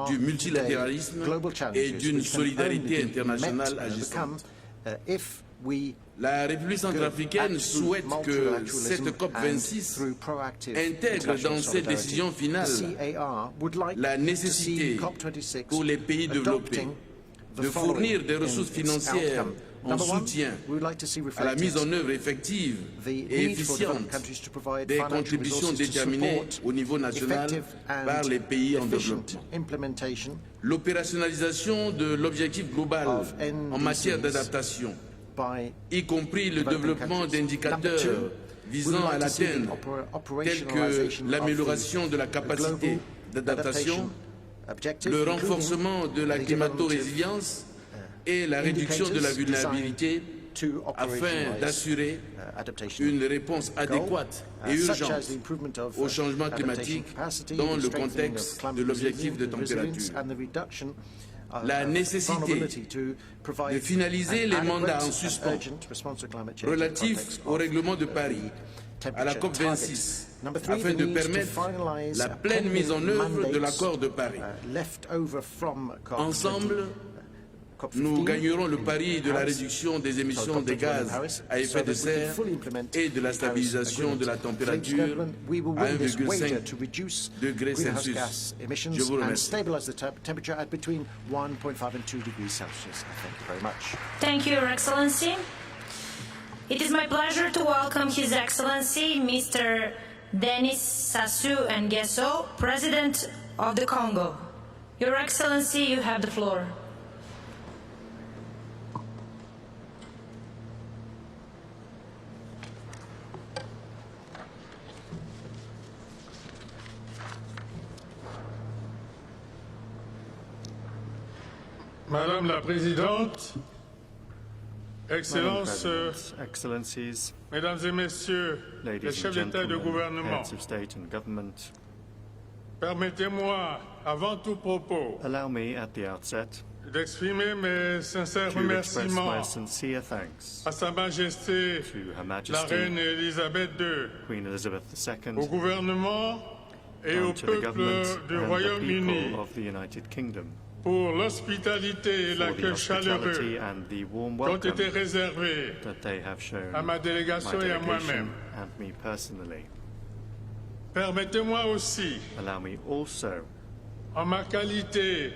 du multilatéralisme et d'une solidarité internationale agissante. La République centrafricaine souhaite que cette COP26 intègre dans ses décisions finales la nécessité pour les pays développés de fournir des ressources financières en soutien à la mise en œuvre effective et efficiente des contributions déterminées au niveau national par les pays en développement. L'opérationnalisation de l'objectif global en matière d'adaptation, y compris le développement d'indicateurs visant à l'atteindre, tels que l'amélioration de la capacité d'adaptation, le renforcement de la climato-résilience et la réduction de la vulnérabilité afin d'assurer une réponse adéquate et urgente au changement climatique dans le contexte de l'objectif de température. La nécessité de finaliser les mandats en suspens relatifs au règlement de Paris, à la COP26, afin de permettre la pleine mise en œuvre de l'accord de Paris. Ensemble, nous gagnerons le pari de la réduction des émissions de gaz à effet de serre et de la stabilisation de la température à 1,5 degrés Celsius. Je vous remercie. Thank you, Your Excellency. It is my pleasure to welcome His Excellency Mr. Denis Sassou Nguesso, President of the Congo. Your Excellency, you have the floor. Madame la Présidente, Excellences, Excellencies, Mesdames et Messieurs les chefs d'État et de gouvernement, heads of state and government, permettez-moi, avant tout propos, allow me at the outset d'exprimer mes sincères to express my remerciements sincere thanks à Sa Majesté to Her la Majesty Reine Elisabeth II, Queen Elizabeth II au gouvernement et au and to the peuple government du and the Royaume-Uni people of the United Kingdom pour l'hospitalité et for the l'accueil chaleureux hospitality and the warm qui ont welcome été réservés that they have shown à ma my délégation et à delegation moi-même. and me personally. Permettez-moi aussi, Allow me also, en ma qualité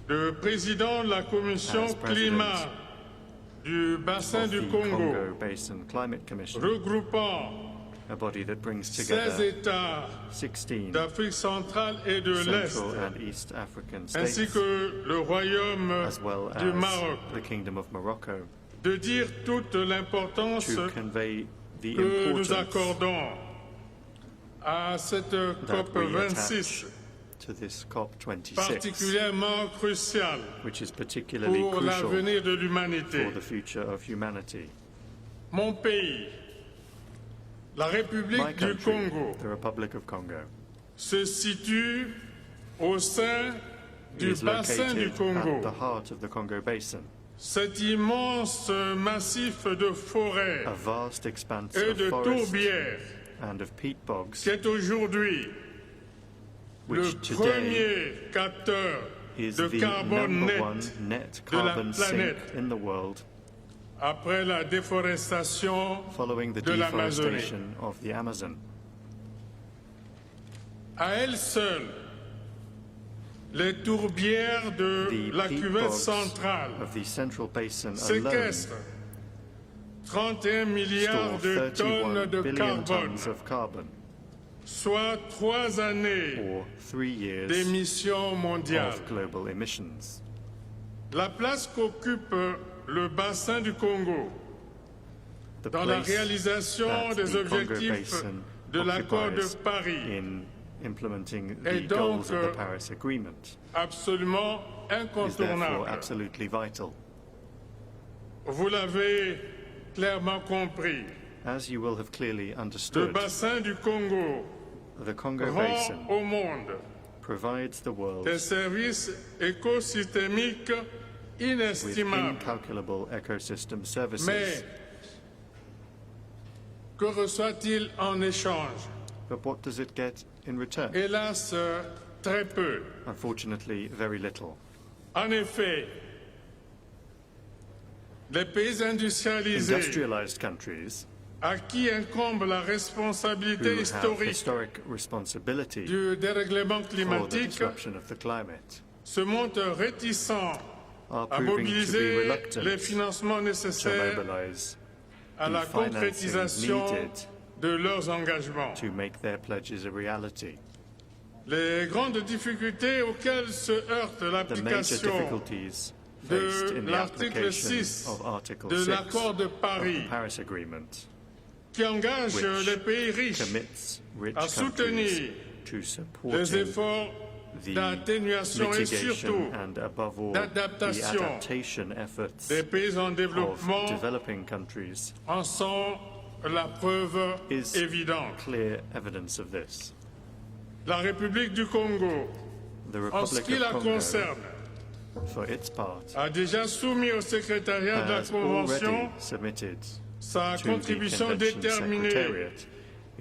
de président de la commission as president climat du bassin of du the Congo, Congo Basin Climate Commission, regroupant a body that brings 16 together États 16 d'Afrique centrale et de l'Est, Central and East African ainsi states, que le Royaume as well du as Maroc, the Kingdom of Morocco, de dire toute l'importance to convey the que nous importance accordons à cette that COP we 26, attach to this COP26, particulièrement cruciale which is particularly pour crucial l'avenir de l'humanité. for the future of humanity. Mon pays, la My République du country, Congo, the Republic of Congo, se situe au sein du is bassin du located at Congo. the heart of the Congo Basin, Cet immense massif de forêts a vast expanse et of de forest tourbières and of peat bogs, qui est aujourd'hui le which today premier capteur is de the carbone number one net net de la carbon sink planète in the world, après la déforestation following the de l'Amazonie. deforestation of the Amazon. À elle seule, les tourbières de The la peat cuvette bogs centrale of the Central Basin alone séquestrent 31 milliards store de 31 tonnes de billion carbone, tons of carbon, soit 3 années or 3 years d'émissions mondiales. of global emissions. La place qu'occupe le bassin du Congo The dans la place réalisation that des the Congo objectifs Basin de l'accord de occupies Paris in implementing est the donc goals of the Paris Agreement absolument is therefore incontournable. absolutely vital. Vous l'avez clairement compris, As you will have clearly le understood, bassin du Congo the Congo rend Basin au monde provides the world des services écosystémiques with inestimables. incalculable ecosystem Mais services. que reçoit-il en échange? But what does it get in return? Hélas, très peu. Unfortunately, very little. En effet, les pays industrialisés Industrialized countries à qui incombe la who responsabilité have historique historic responsibility du dérèglement for the climatique disruption of the climate se montrent réticents are à proving to be mobiliser reluctant les financements to nécessaires mobilize à la the financing concrétisation needed de leurs engagements. to make their pledges a reality. Les grandes difficultés auxquelles se heurte The major l'application difficulties faced de in the l'article application 6 of Article de 6 l'accord de of the Paris Paris Agreement, qui engage which les pays riches commits rich à countries soutenir to les supporting efforts the d'atténuation et surtout mitigation and above all the d'adaptation adaptation efforts des pays en of développement developing countries en sont la preuve is évidente. clear evidence of this. La République du Congo, The en ce Republic qui of la Congo, concerne, for its part, a déjà soumis au secrétariat de la has Convention already submitted sa to the contribution Convention déterminée Secretariat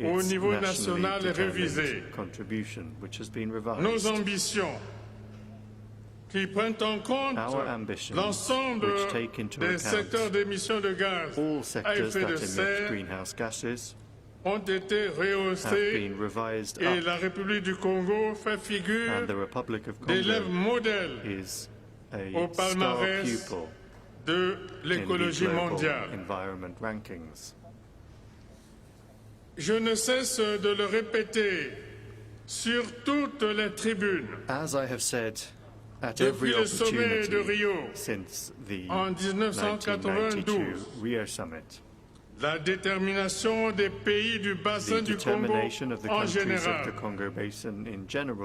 au its niveau nationally national et determined révisée. contribution, which has been Nos revised. ambitions, qui prennent en compte l'ensemble des secteurs d'émissions de gaz à effet de serre ont été rehaussés et la République du Congo fait figure d'élève modèle au palmarès de l'écologie mondiale. Je ne cesse de le répéter sur toutes les tribunes depuis le sommet de Rio en 1992. La détermination des pays du bassin du Congo en général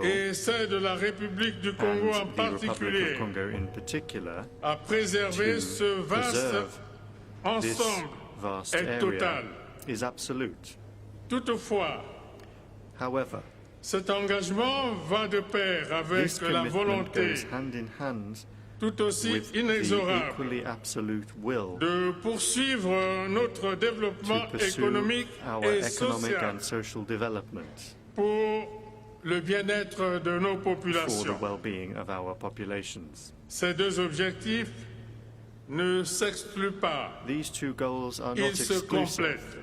et celle de la République du Congo en particulier à préserver ce vaste ensemble est totale. Toutefois, cet engagement va de pair avec la volonté tout aussi inexorable de poursuivre notre développement économique et social pour le bien-être de nos populations. Ces deux objectifs ne s'excluent pas, ils se complètent.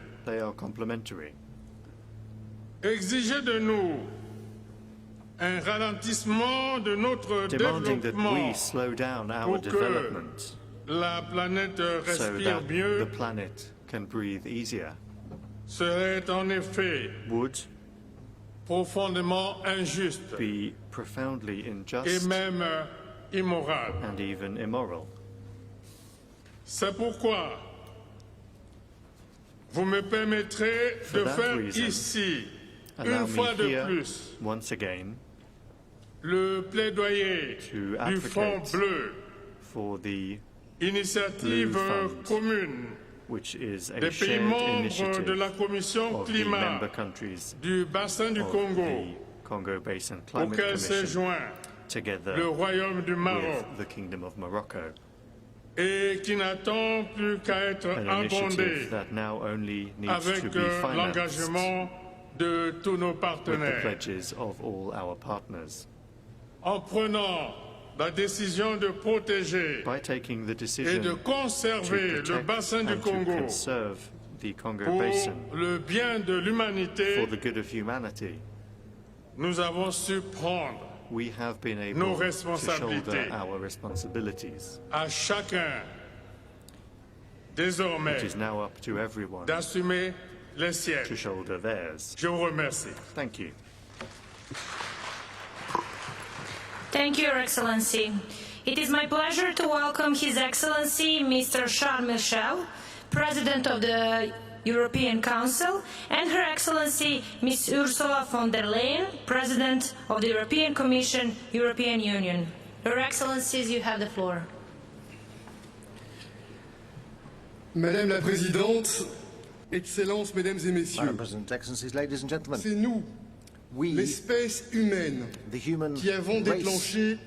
Exiger de nous un ralentissement de notre développement pour que la planète respire mieux serait en effet profondément injuste et même immoral. C'est pourquoi vous me permettrez de faire ici, une fois de plus, le plaidoyer du Fonds bleu, initiative commune des pays membres de la Commission climat du bassin du Congo, auquel s'est joint le Royaume du Maroc et qui n'attend plus qu'à être abondé avec l'engagement de tous nos partenaires. En prenant la décision de protéger et de conserver le bassin du Congo pour le bien de l'humanité, nous avons su prendre nos responsabilités. À chacun, désormais, d'assumer les siennes. Je vous remercie. Thank you, Your Excellency. It is my pleasure to welcome His Excellency Mr. Charles Michel, President of the European Council, and Her Excellency Ms. Ursula von der Leyen, President of the European Commission, European Union. Your Excellencies, you have the floor. Madame la Présidente, Excellences, Mesdames et Messieurs, Madam President, Excellencies, ladies and gentlemen, c'est nous, l'espèce humaine, qui avons déclenché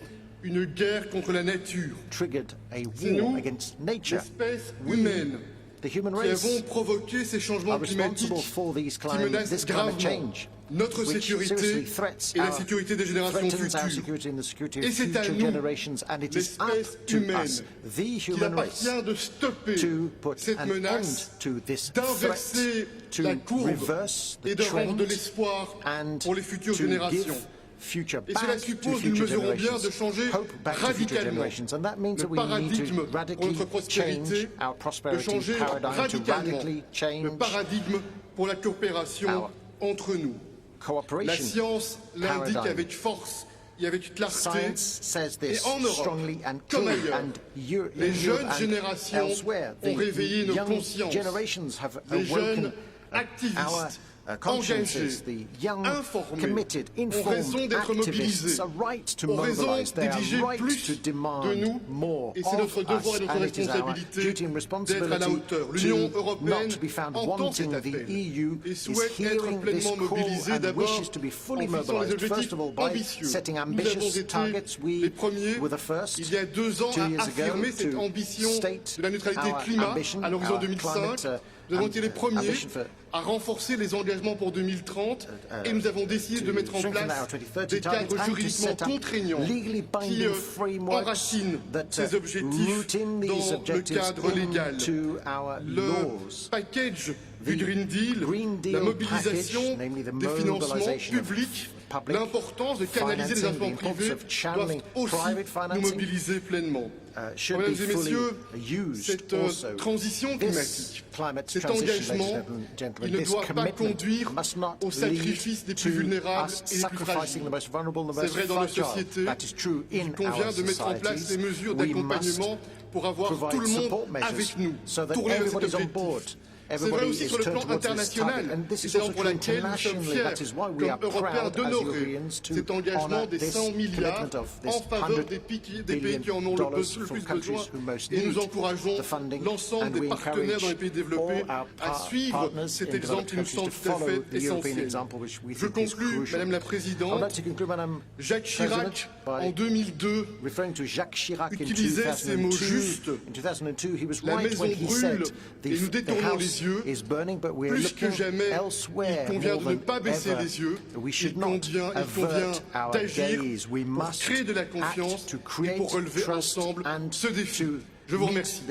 une guerre contre la nature. C'est nous, l'espèce humaine, qui avons provoqué ces changements climatiques qui menacent gravement notre sécurité et la sécurité des générations futures. Et c'est à nous, l'espèce humaine, qu'il appartient de stopper cette menace, d'inverser la courbe et de rendre de l'espoir pour les futures générations. Et cela suppose, nous mesurons bien, de changer radicalement le paradigme pour notre prospérité, de changer radicalement le paradigme pour la coopération entre nous. La science l'indique avec force et avec clarté, et en Europe, comme ailleurs, les jeunes générations ont réveillé nos consciences. Les jeunes activistes, engagés, informés, ont raison d'être mobilisés, ont raison d'exiger plus de nous, et c'est notre devoir et notre responsabilité d'être à la hauteur. L'Union européenne entend cet appel et souhaite être pleinement mobilisée, d'abord en fixant des objectifs ambitieux. Nous avons été les premiers, il y a 2 ans, à affirmer cette ambition de la neutralité climat à l'horizon 2005. Nous avons été les premiers à renforcer les engagements engagements pour 2030 et nous avons décidé de mettre en place des cadres juridiquement contraignants qui enracinent ces objectifs dans le cadre légal. Le package du Green Deal, la mobilisation des financements publics, l'importance de canaliser les investissements privés doivent aussi nous mobiliser pleinement. Mesdames et messieurs, cette transition climatique, cet engagement, il ne doit pas conduire au sacrifice des plus vulnérables et des plus fragiles. C'est vrai dans nos sociétés. Il convient de mettre en place des mesures d'accompagnement pour avoir tout le monde avec nous, tourner vers cet objectif. C'est vrai aussi sur le plan international, et c'est la raison pour laquelle nous sommes fiers, comme Européens, d'honorer cet engagement des 100 milliards en faveur des pays qui en ont le plus besoin, et nous encourageons l'ensemble des partenaires dans les pays développés à suivre cet exemple qui nous semble tout à fait essentiel. Je conclus, Madame la Présidente. Jacques Chirac, en 2002, utilisait ces mots justes. La maison brûle et nous détournons les yeux. Plus que jamais, il convient de ne pas baisser les yeux. Il convient d'agir pour créer de la confiance et pour relever ensemble ce défi. Je vous remercie.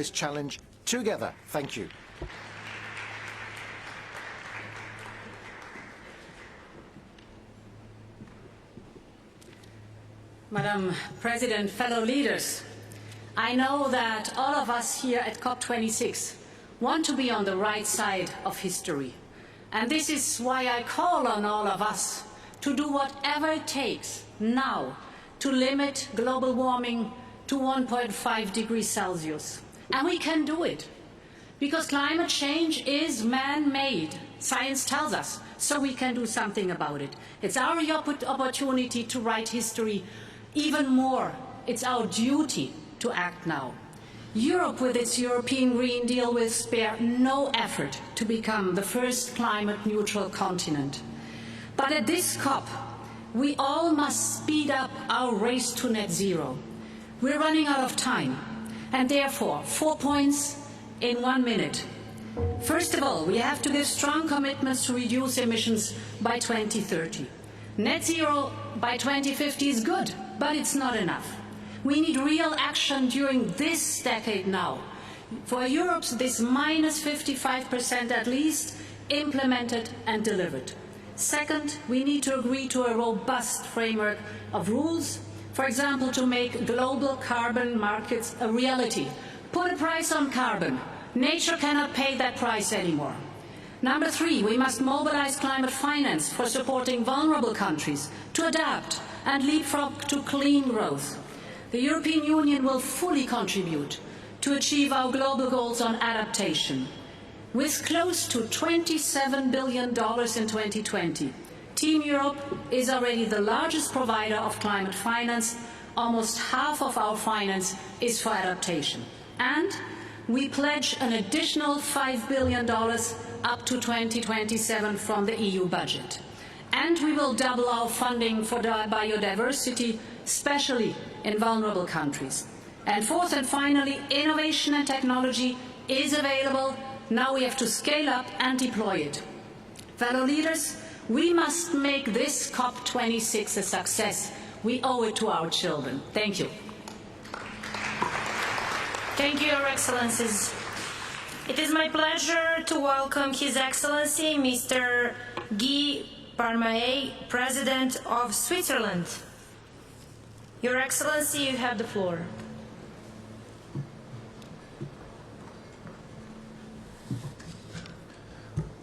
Madam President, fellow leaders, I know that all of us here at COP26 want to be on the right side of history. And this is why I call on all of us to do whatever it takes now to limit global warming to 1.5 degrees Celsius. And we can do it, because climate change is man-made. Science tells us, so we can do something about it. It's our opportunity to write history. Even more, it's our duty to act now. Europe, with its European Green Deal, will spare no effort to become the first climate-neutral continent. But at this COP, we all must speed up our race to net zero. We're running out of time, and therefore, 4 points in 1 minute. First of all, we have to give strong commitments to reduce emissions by 2030. Net zero by 2050 is good, but it's not enough. We need real action during this decade now. For Europe's this minus 55% at least, implemented and delivered. Second, we need to agree to a robust framework of rules, for example, to make global carbon markets a reality. Put a price on carbon. Nature cannot pay that price anymore. Number 3, we must mobilize climate finance for supporting vulnerable countries to adapt and leapfrog to clean growth. The European Union will fully contribute to achieve our global goals on adaptation. With close to $27 billion in 2020, Team Europe is already the largest provider of climate finance. Almost half of our finance is for adaptation. And we pledge an additional $5 billion up to 2027 from the EU budget. And we will double our funding for biodiversity, especially in vulnerable countries. And fourth and finally, innovation and technology is available. Now we have to scale up and deploy it. Fellow leaders, we must make this COP26 a success. We owe it to our children. Thank you. Thank you, Your Excellencies. It is my pleasure to welcome His Excellency Mr. Guy Parmelin, President of Switzerland. Your Excellency, you have the floor.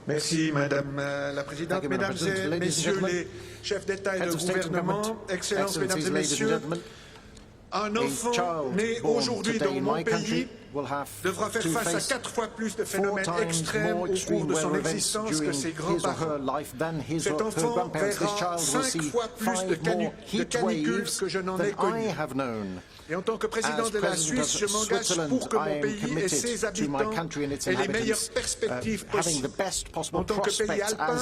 Merci Madame la Présidente, Mesdames et Messieurs les chefs d'État et de gouvernement, Excellences, Mesdames et Messieurs, un enfant né aujourd'hui dans mon pays devra faire face à 4 fois plus de phénomènes extrêmes au cours de son existence que ses grands-parents. Cet enfant verra 5 fois plus de canicules que je n'en ai connues. Et en tant que président de la Suisse, je m'engage pour que mon pays et ses habitants aient les meilleures perspectives possibles. En tant que pays alpin,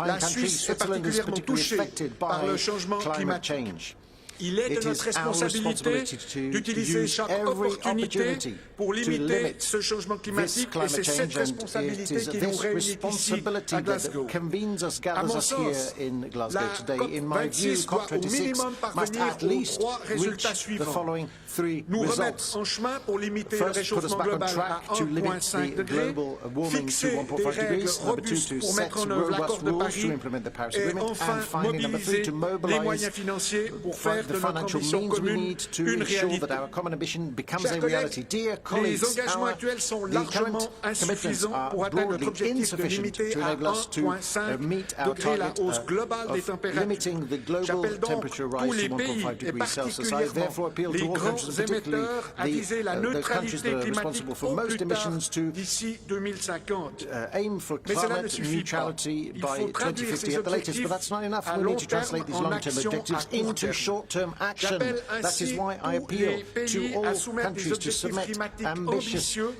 la Suisse est particulièrement touchée par le changement climatique. Il est de notre responsabilité d'utiliser chaque opportunité pour limiter ce changement climatique et c'est cette responsabilité qui nous réunit ici à Glasgow. À mon sens, la COP26 doit au minimum parvenir aux 3 résultats suivants. Nous remettre en chemin pour limiter le réchauffement global à 1,5 degré, fixer des règles robustes pour mettre en œuvre l'accord de Paris et enfin mobiliser les moyens financiers pour faire de notre ambition commune une réalité. Chers collègues, les engagements actuels sont largement insuffisants pour atteindre notre objectif de limiter à 1,5 degré la hausse globale des températures. J'appelle donc tous les pays, et particulièrement les grands émetteurs, à viser la neutralité climatique au plus tard d'ici 2050. Mais cela ne suffit pas. Il faut traduire ces objectifs à long terme en action à court terme. J'appelle ainsi tous les pays à soumettre des objectifs climatiques ambitieux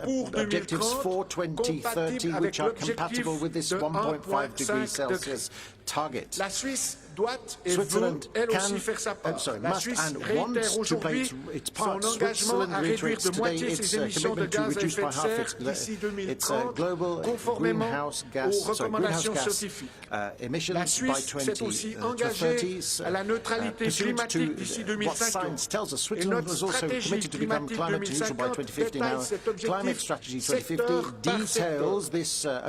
pour 2030 compatibles avec l'objectif de 1,5 degré. La Suisse doit et veut, elle aussi, faire sa part. La Suisse réitère aujourd'hui son engagement à réduire de moitié ses émissions de gaz à effet de serre d'ici 2030, conformément aux recommandations scientifiques. La Suisse s'est aussi engagée à la neutralité climatique d'ici 2050. Et notre stratégie climatique 2050 détaille cet objectif secteur par secteur.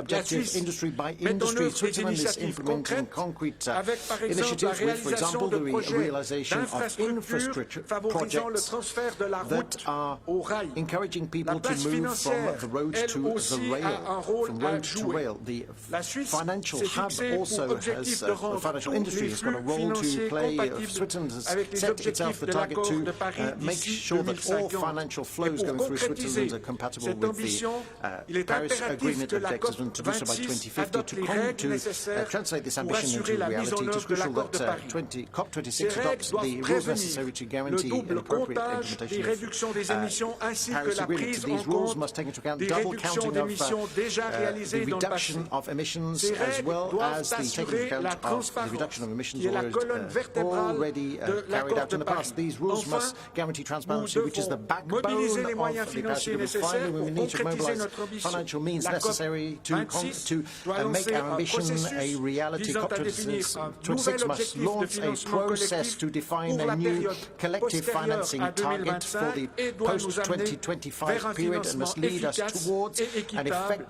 La Suisse met en œuvre des initiatives concrètes avec, par exemple, la réalisation de projets d'infrastructures favorisant le transfert de la route au rail. La place financière, elle aussi, a un rôle à jouer. La Suisse s'est fixée pour objectif de rendre tous les flux financiers compatibles avec les objectifs de l'accord de Paris d'ici 2050. Et pour concrétiser cette ambition, il est impératif que la COP26 adopte les règles nécessaires pour assurer la mise en œuvre de l'accord de Paris. Ces règles doivent prévenir le double comptage des réductions des émissions ainsi que la prise en compte des réductions d'émissions déjà réalisées dans le passé. Ces règles doivent assurer la transparence, qui est la colonne vertébrale de l'accord de Paris. Enfin, nous devons mobiliser les moyens financiers nécessaires pour concrétiser notre ambition. La COP26 doit lancer un processus visant à définir un nouvel objectif de financement collectif pour la période postérieure à 2025 et doit nous amener vers un financement efficace et équitable.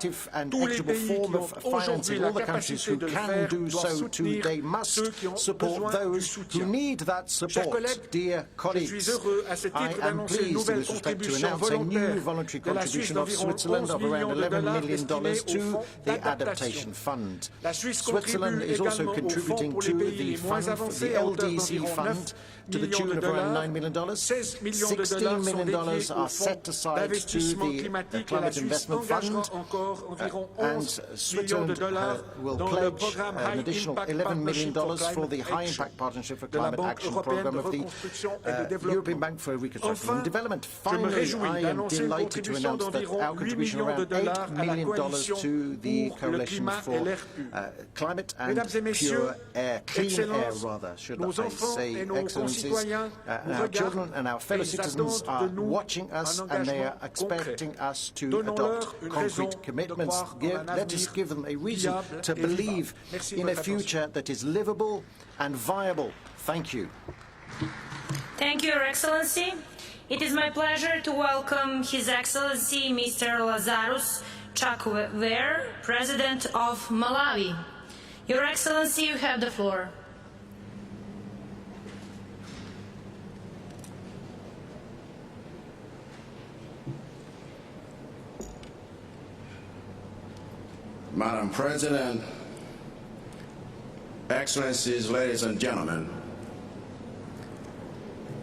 Tous les pays qui ont aujourd'hui la capacité de le faire doivent soutenir ceux qui ont besoin du soutien. Chers collègues, je suis heureux à ce titre d'annoncer une nouvelle contribution volontaire de la Suisse d'environ 11 millions de dollars destinés au fonds d'adaptation. La Suisse contribue également au fonds pour les pays les moins avancés à hauteur d'environ 9 millions de dollars. 16 millions de dollars sont dédiés au fonds d'investissement climatique et la Suisse engagera encore environ 11 millions de dollars dans le programme High Impact Partnership for Climate Action de la Banque européenne de reconstruction et de développement. Enfin, je me réjouis d'annoncer une contribution d'environ 8 millions de dollars à la coalition pour le climat et l'air pur. Mesdames et messieurs, Excellences, nos enfants et nos concitoyens nous regardent et ils attendent de nous un engagement concret. Donnons-leur une raison de croire en un avenir viable et vivable. Merci de votre attention. Thank you, Your Excellency. It is my pleasure to welcome His Excellency Mr. Lazarus Chakwera, President of Malawi. Your Excellency, you have the floor. Madam President, Excellencies, ladies and gentlemen,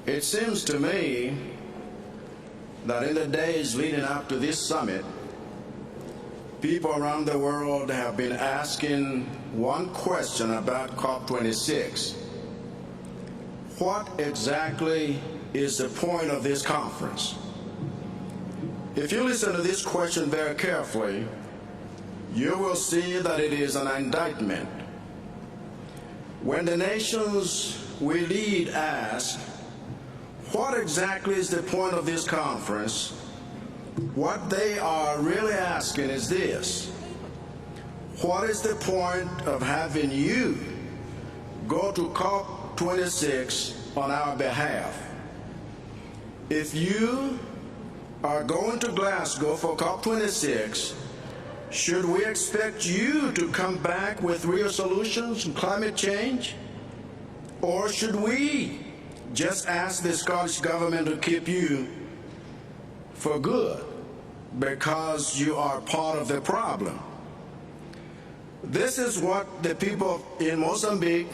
it seems to me that in the days leading up to this summit, people around the world have been asking one question about COP26. What exactly is the point of this conference? If you listen to this question very carefully, you will see that it is an indictment. When the nations we lead ask, what exactly is the point of this conference? What they are really asking is this: what is the point of having you go to COP26 on our behalf? If you are going to Glasgow for COP26, should we expect you to come back with real solutions on climate change? Or should we just ask the Scottish Government to keep you for good because you are part of the problem? This is what the people in Mozambique,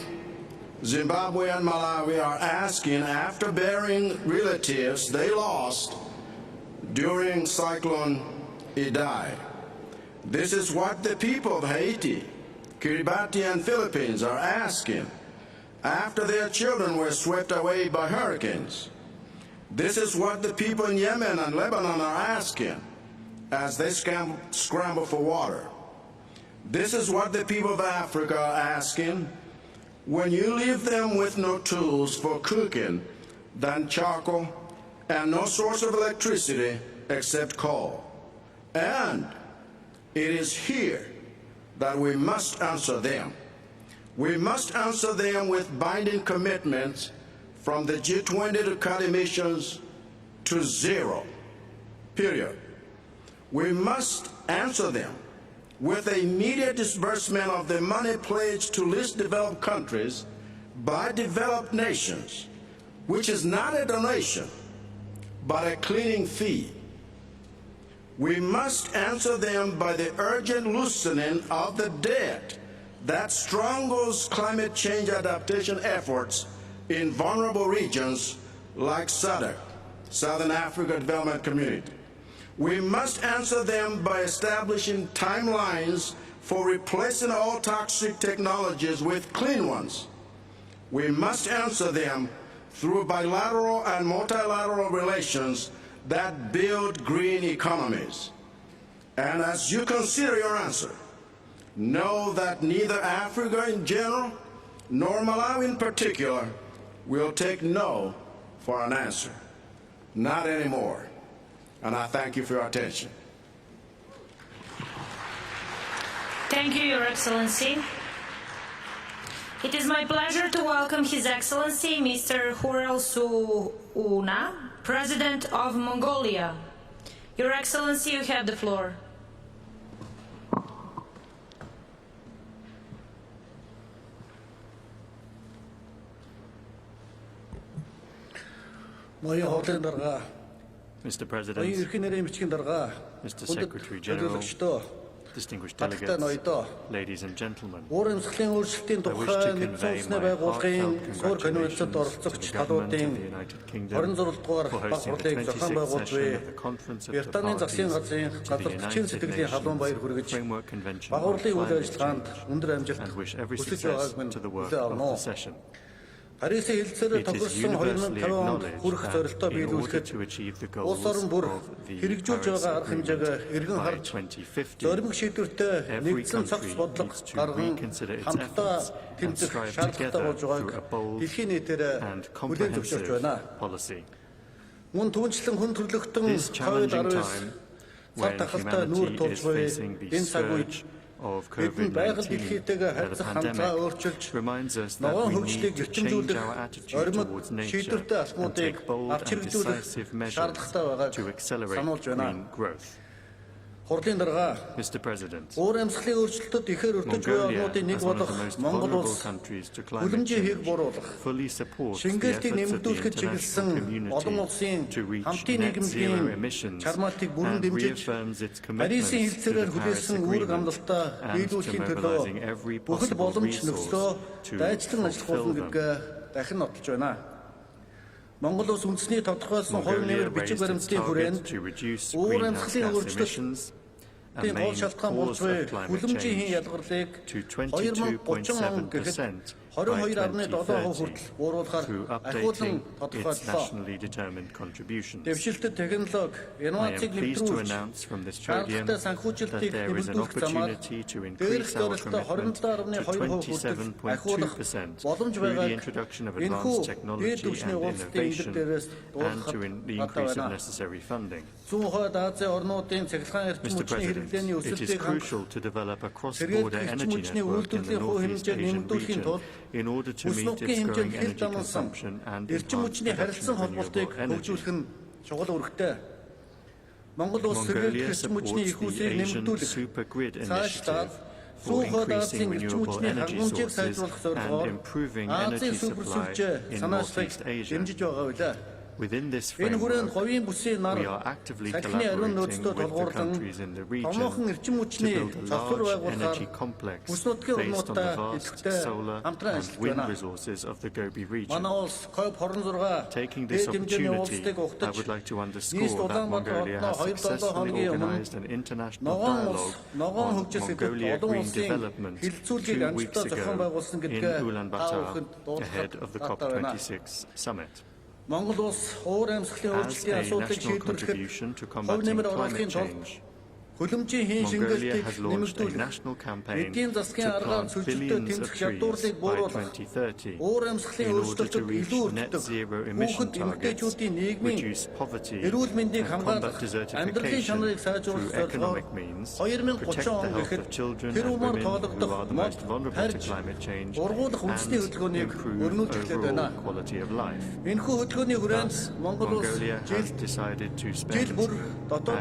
Zimbabwe, and Malawi are asking after burying relatives they lost during Cyclone Idai. This is what the people of Haiti, Kiribati, and Philippines are asking after their children were swept away by hurricanes. This is what the people in Yemen and Lebanon are asking as they scramble for water. This is what the people of Africa are asking when you leave them with no tools for cooking than charcoal and no source of electricity except coal. And it is here that we must answer them. We must answer them with binding commitments from the G20 to cut emissions to zero, period. We must answer them with the immediate disbursement of the money pledged to least developed countries by developed nations, which is not a donation, but a cleaning fee. We must answer them by the urgent loosening of the debt that strangles climate change adaptation efforts in vulnerable regions like SADC, Southern Africa Development Community. We must answer them by establishing timelines for replacing all toxic technologies with clean ones. We must answer them through bilateral and multilateral relations that build green economies. And as you consider your answer, know that neither Africa in general nor Malawi in particular will take no for an answer. Not anymore. And I thank you for your attention. Thank you, Your Excellency. It is my pleasure to welcome His Excellency Mr. Hurel Suuna, President of Mongolia. Your Excellency, you have the floor. Mr. President, Mr. Secretary General, distinguished delegates, ladies and gentlemen, I wish to convey my heartfelt congratulations to the government of the United Kingdom for hosting the 26th session of the Conference of the Parties to the United Nations Framework Convention on Climate Change, and wish every success to the work of the session. It is universally acknowledged that in order to achieve the goals of the Paris Agreement by 2050, every country needs to reconsider its efforts and strive together through a bold and comprehensive policy. This challenging time, when humanity is facing the scourge of COVID-19 and the pandemic, reminds us that we need to change our attitude towards nature and take bold and decisive measures to accelerate green growth. Mr. President, Mongolia, as one of the most vulnerable countries to climate change, fully supports the efforts of the international community to reach net zero emissions and reaffirms its commitments to the Paris Agreement and to mobilizing every possible resource to fulfill them. Mongolia raised its target to reduce greenhouse gas emissions, a main cause of climate change, to 22.7% 2030 through updating its nationally determined contributions. I am pleased to announce from this podium that there is an opportunity to increase our commitment to 27.2% through the introduction of advanced technology and innovation and to the increase of necessary funding. Mr. President, it is crucial to develop a cross-border energy network in the Northeast Asian region in order to meet its growing energy consumption and enhance production of renewable energy. Mongolia supports the Asian Super Grid Initiative for increasing renewable energy sources and improving energy supply in Northeast Asia. Within this framework, we are actively collaborating with the countries in the region to build a large energy complex based on the vast solar and wind resources of the Gobi region. Taking this opportunity, I would like to underscore that Mongolia has successfully organized an international dialogue on Mongolia green development 2 weeks ago in Ulaanbaatar ahead of the COP26 summit. As a national contribution to combating climate change, Mongolia has launched a national campaign to plant billions of trees by 2030 in order to reach net zero emission targets, reduce poverty, and combat desertification through economic means, protect the health of children and women who are the most vulnerable to climate change, and improve overall quality of life. Thus, Mongolia has decided to spend at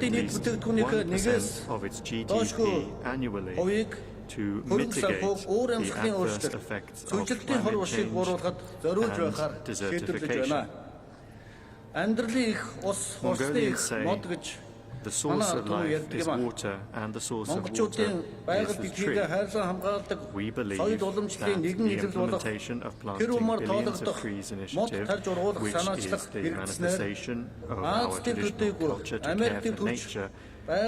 least 1% of its GDP annually to mitigate the adverse effects of climate change and desertification. Mongolians say the source of life is water and the source of water is the tree. We believe that the implementation of planting billions of trees initiative, which is the manifestation of our traditional culture to care for nature,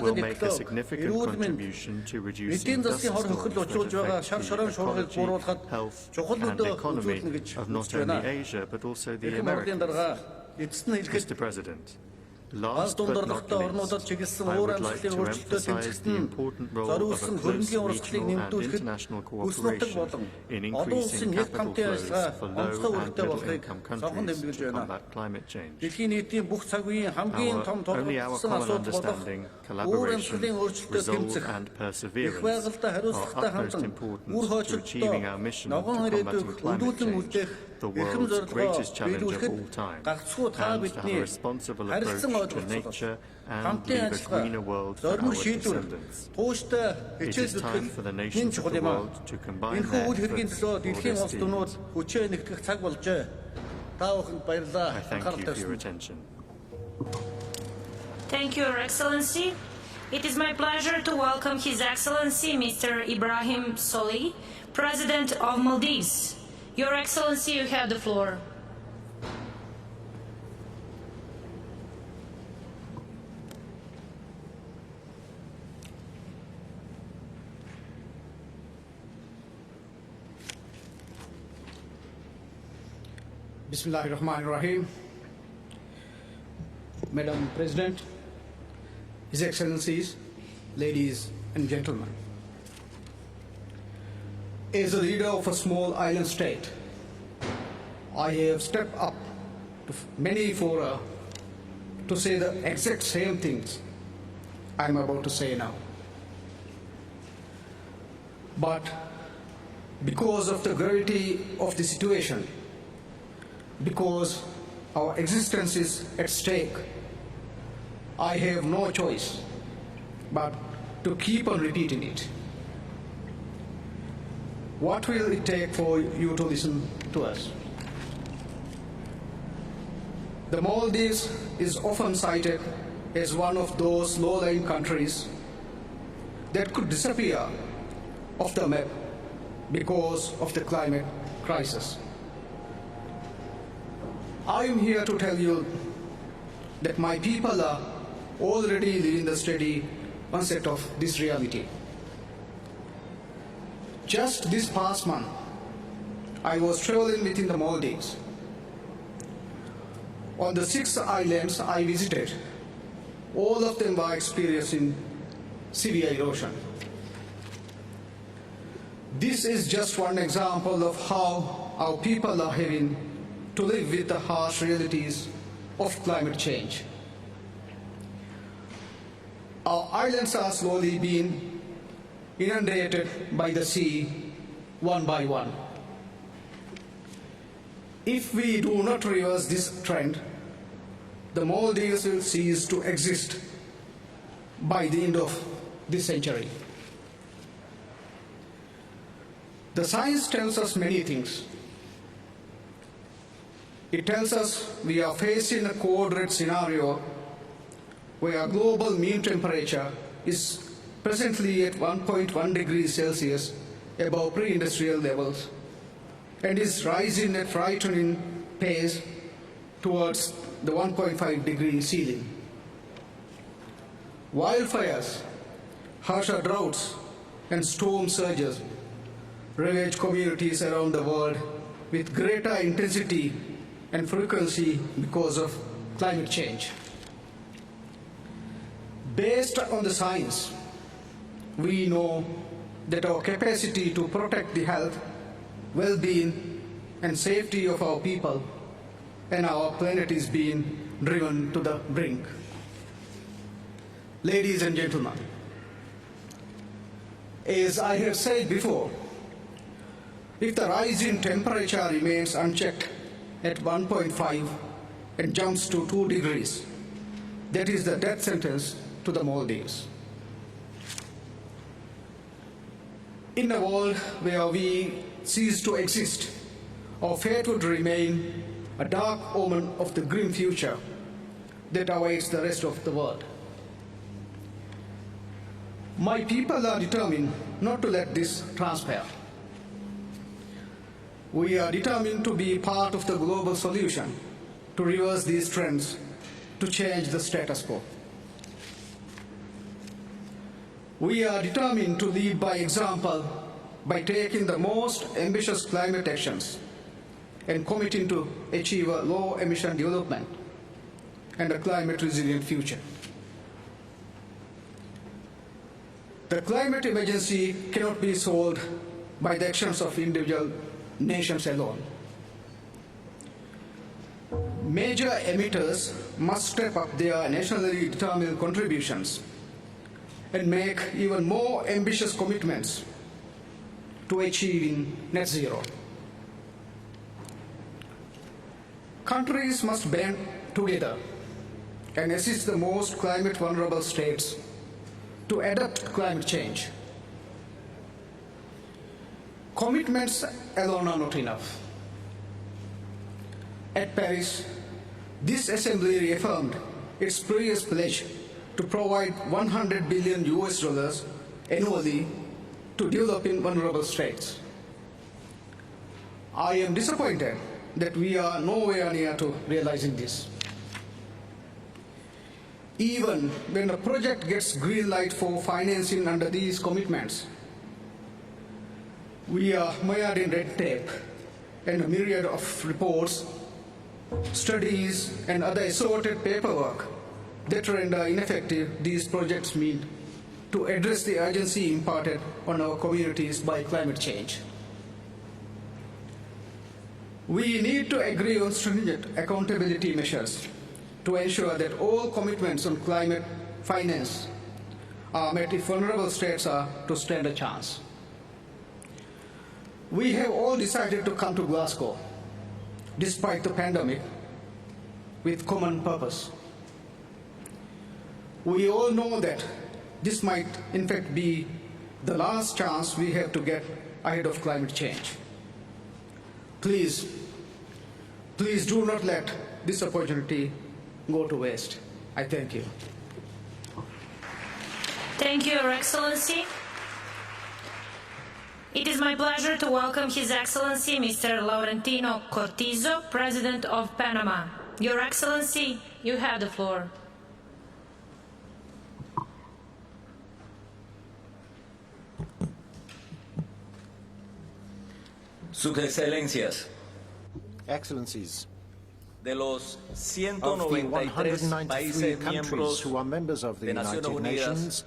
will make a significant contribution to reducing dust storms that affect the ecology, health and economy of not only Asia but also the Americas. Mr. President, last but not least, I would like to emphasize the important role of a close regional and international cooperation in increasing capital flows for low and middle-income countries to combat climate change. Our common understanding, collaboration, resolve and perseverance are utmost important to achieving our mission to combating climate change, the world's greatest challenge of all time, and to have a responsible approach to nature and leave a greener world for our descendants. It is time for the nations of the world to combine their efforts for this deed. I thank you for your attention. Thank you, Your Excellency. It is my pleasure to welcome His Excellency Mr. Ibrahim Solih, President of Maldives. Your Excellency, you have the floor. Bismillahirrahmanirrahim. Madam President, His Excellencies, ladies and gentlemen. As a leader of a small island state, I have stepped up to many fora to say the exact same things I'm about to say now. But because of the gravity of the situation, because our existence is at stake, I have no choice but to keep on repeating it. What will it take for you to listen to us? The Maldives is often cited as one of those low-lying countries that could disappear off the map because of the climate crisis. I am here to tell you that my people are already living the steady onset of this reality. Just this past month, I was traveling within the Maldives. On the 6 islands I visited, all of them were experiencing severe erosion. This is just one example of how our people are having to live with the harsh realities of climate change. Our islands are slowly being inundated by the sea one by one. If we do not reverse this trend, the Maldives will cease to exist by the end of this century. The science tells us many things. It tells us we are facing a code red scenario where global mean temperature is presently at 1.1 degrees Celsius above pre-industrial levels and is rising at frightening pace towards the 1.5 degree ceiling. Wildfires, harsher droughts, and storm surges ravage communities around the world with greater intensity and frequency because of climate change. Based on the science, we know that our capacity to protect the health, well-being, and safety of our people and our planet is being driven to the brink. Ladies and gentlemen, as I have said before, if the rise in temperature remains unchecked at 1.5 and jumps to 2 degrees, that is the death sentence to the Maldives. In a world where we cease to exist, our fate would remain a dark omen of the grim future that awaits the rest of the world. My people are determined not to let this transpire. We are determined to be part of the global solution to reverse these trends, to change the status quo. We are determined to lead by example by taking the most ambitious climate actions and committing to achieve a low-emission development and a climate-resilient future. The climate emergency cannot be solved by the actions of individual nations alone. Major emitters must step up their nationally determined contributions and make even more ambitious commitments to achieving net zero. Countries must band together and assist the most climate vulnerable states to adapt to climate change. Commitments alone are not enough. At Paris, this assembly reaffirmed its previous pledge to provide $100 billion annually to developing vulnerable states. I am disappointed that we are nowhere near to realizing this. Even when a project gets green light for financing under these commitments, we are mired in red tape and a myriad of reports, studies, and other assorted paperwork that render ineffective these projects mean to address the urgency imparted on our communities by climate change. We need to agree on stringent accountability measures to ensure that all commitments on climate finance are met if vulnerable states are to stand a chance. We have all decided to come to Glasgow, despite the pandemic, with common purpose. We all know that this might, in fact, be the last chance we have to get ahead of climate change. Please do not let this opportunity go to waste. I thank you. Thank you, Your Excellency. It is my pleasure to welcome His Excellency Mr. Laurentino Cortizo, President of Panama. Your Excellency, you have the floor. Sus Excelencias, Excellencies, de los of the 193 países 193 countries miembros who are members of the de Naciones United Unidas, Nations,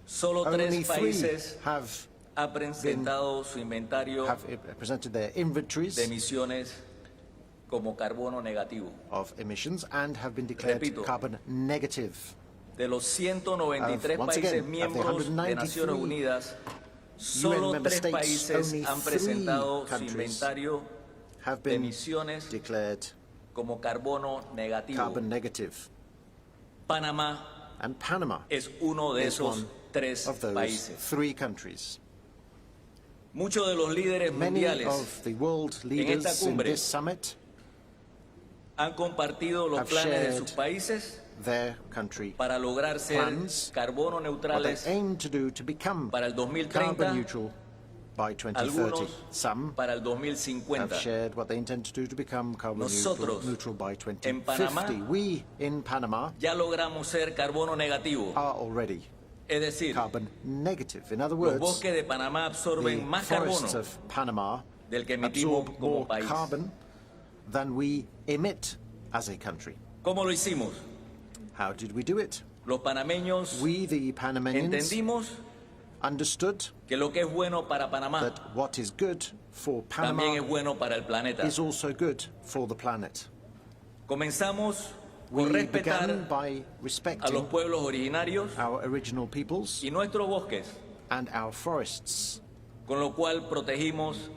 solo only 3 3 países have han presentado su inventario presented their inventories de emisiones como carbono negativo. of emissions and have been declared Repito, carbon negative. De los 193 once países again, of the miembros de 193 Naciones Unidas, solo member 3 states, países only han 3 presentado su countries inventario have de been emisiones declared como carbono negativo. carbon negative. Panamá And Panama es uno de is esos one 3 of those países. 3 countries. Muchos de los líderes Many mundiales of the world esta leaders in cumbre this summit han compartido los have planes de shared sus países their country para lograr ser plans, carbono what they neutrales aim to do to become para el carbon 2030, neutral by 2030. algunos Some para el have 2050. shared what they intend to do to become carbon Nosotros, neutral by en Panamá, 2050. We in Panama Ya logramos ser carbono negativo, are already es decir, carbon negative. In other los words, bosques de Panamá the absorben más forests carbono of Panama del que emitimos absorb como more país. carbon than we emit as a country. ¿Cómo lo hicimos? How did we do it? Los panameños We, the Panamanians, entendimos understood que lo que es bueno para Panamá that what is good for también Panama es bueno para el planeta. is also good for the planet. Comenzamos We con respetar began by a los respecting pueblos originarios our original peoples y nuestros bosques, and our forests. con lo cual protegimos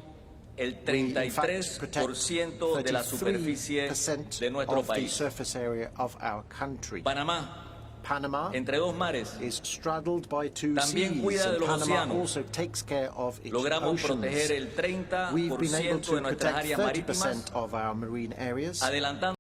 el We, in fact, protect 33% de la superficie 33% de nuestro of the país. surface area of our country. Panamá, Panama entre dos mares, is straddled by 2 también seas, cuida de and los Panama océanos. also takes care of its logramos oceans. proteger el We've been able 30% to de nuestras protect áreas marítimas, 30% of our marine areas, adelantando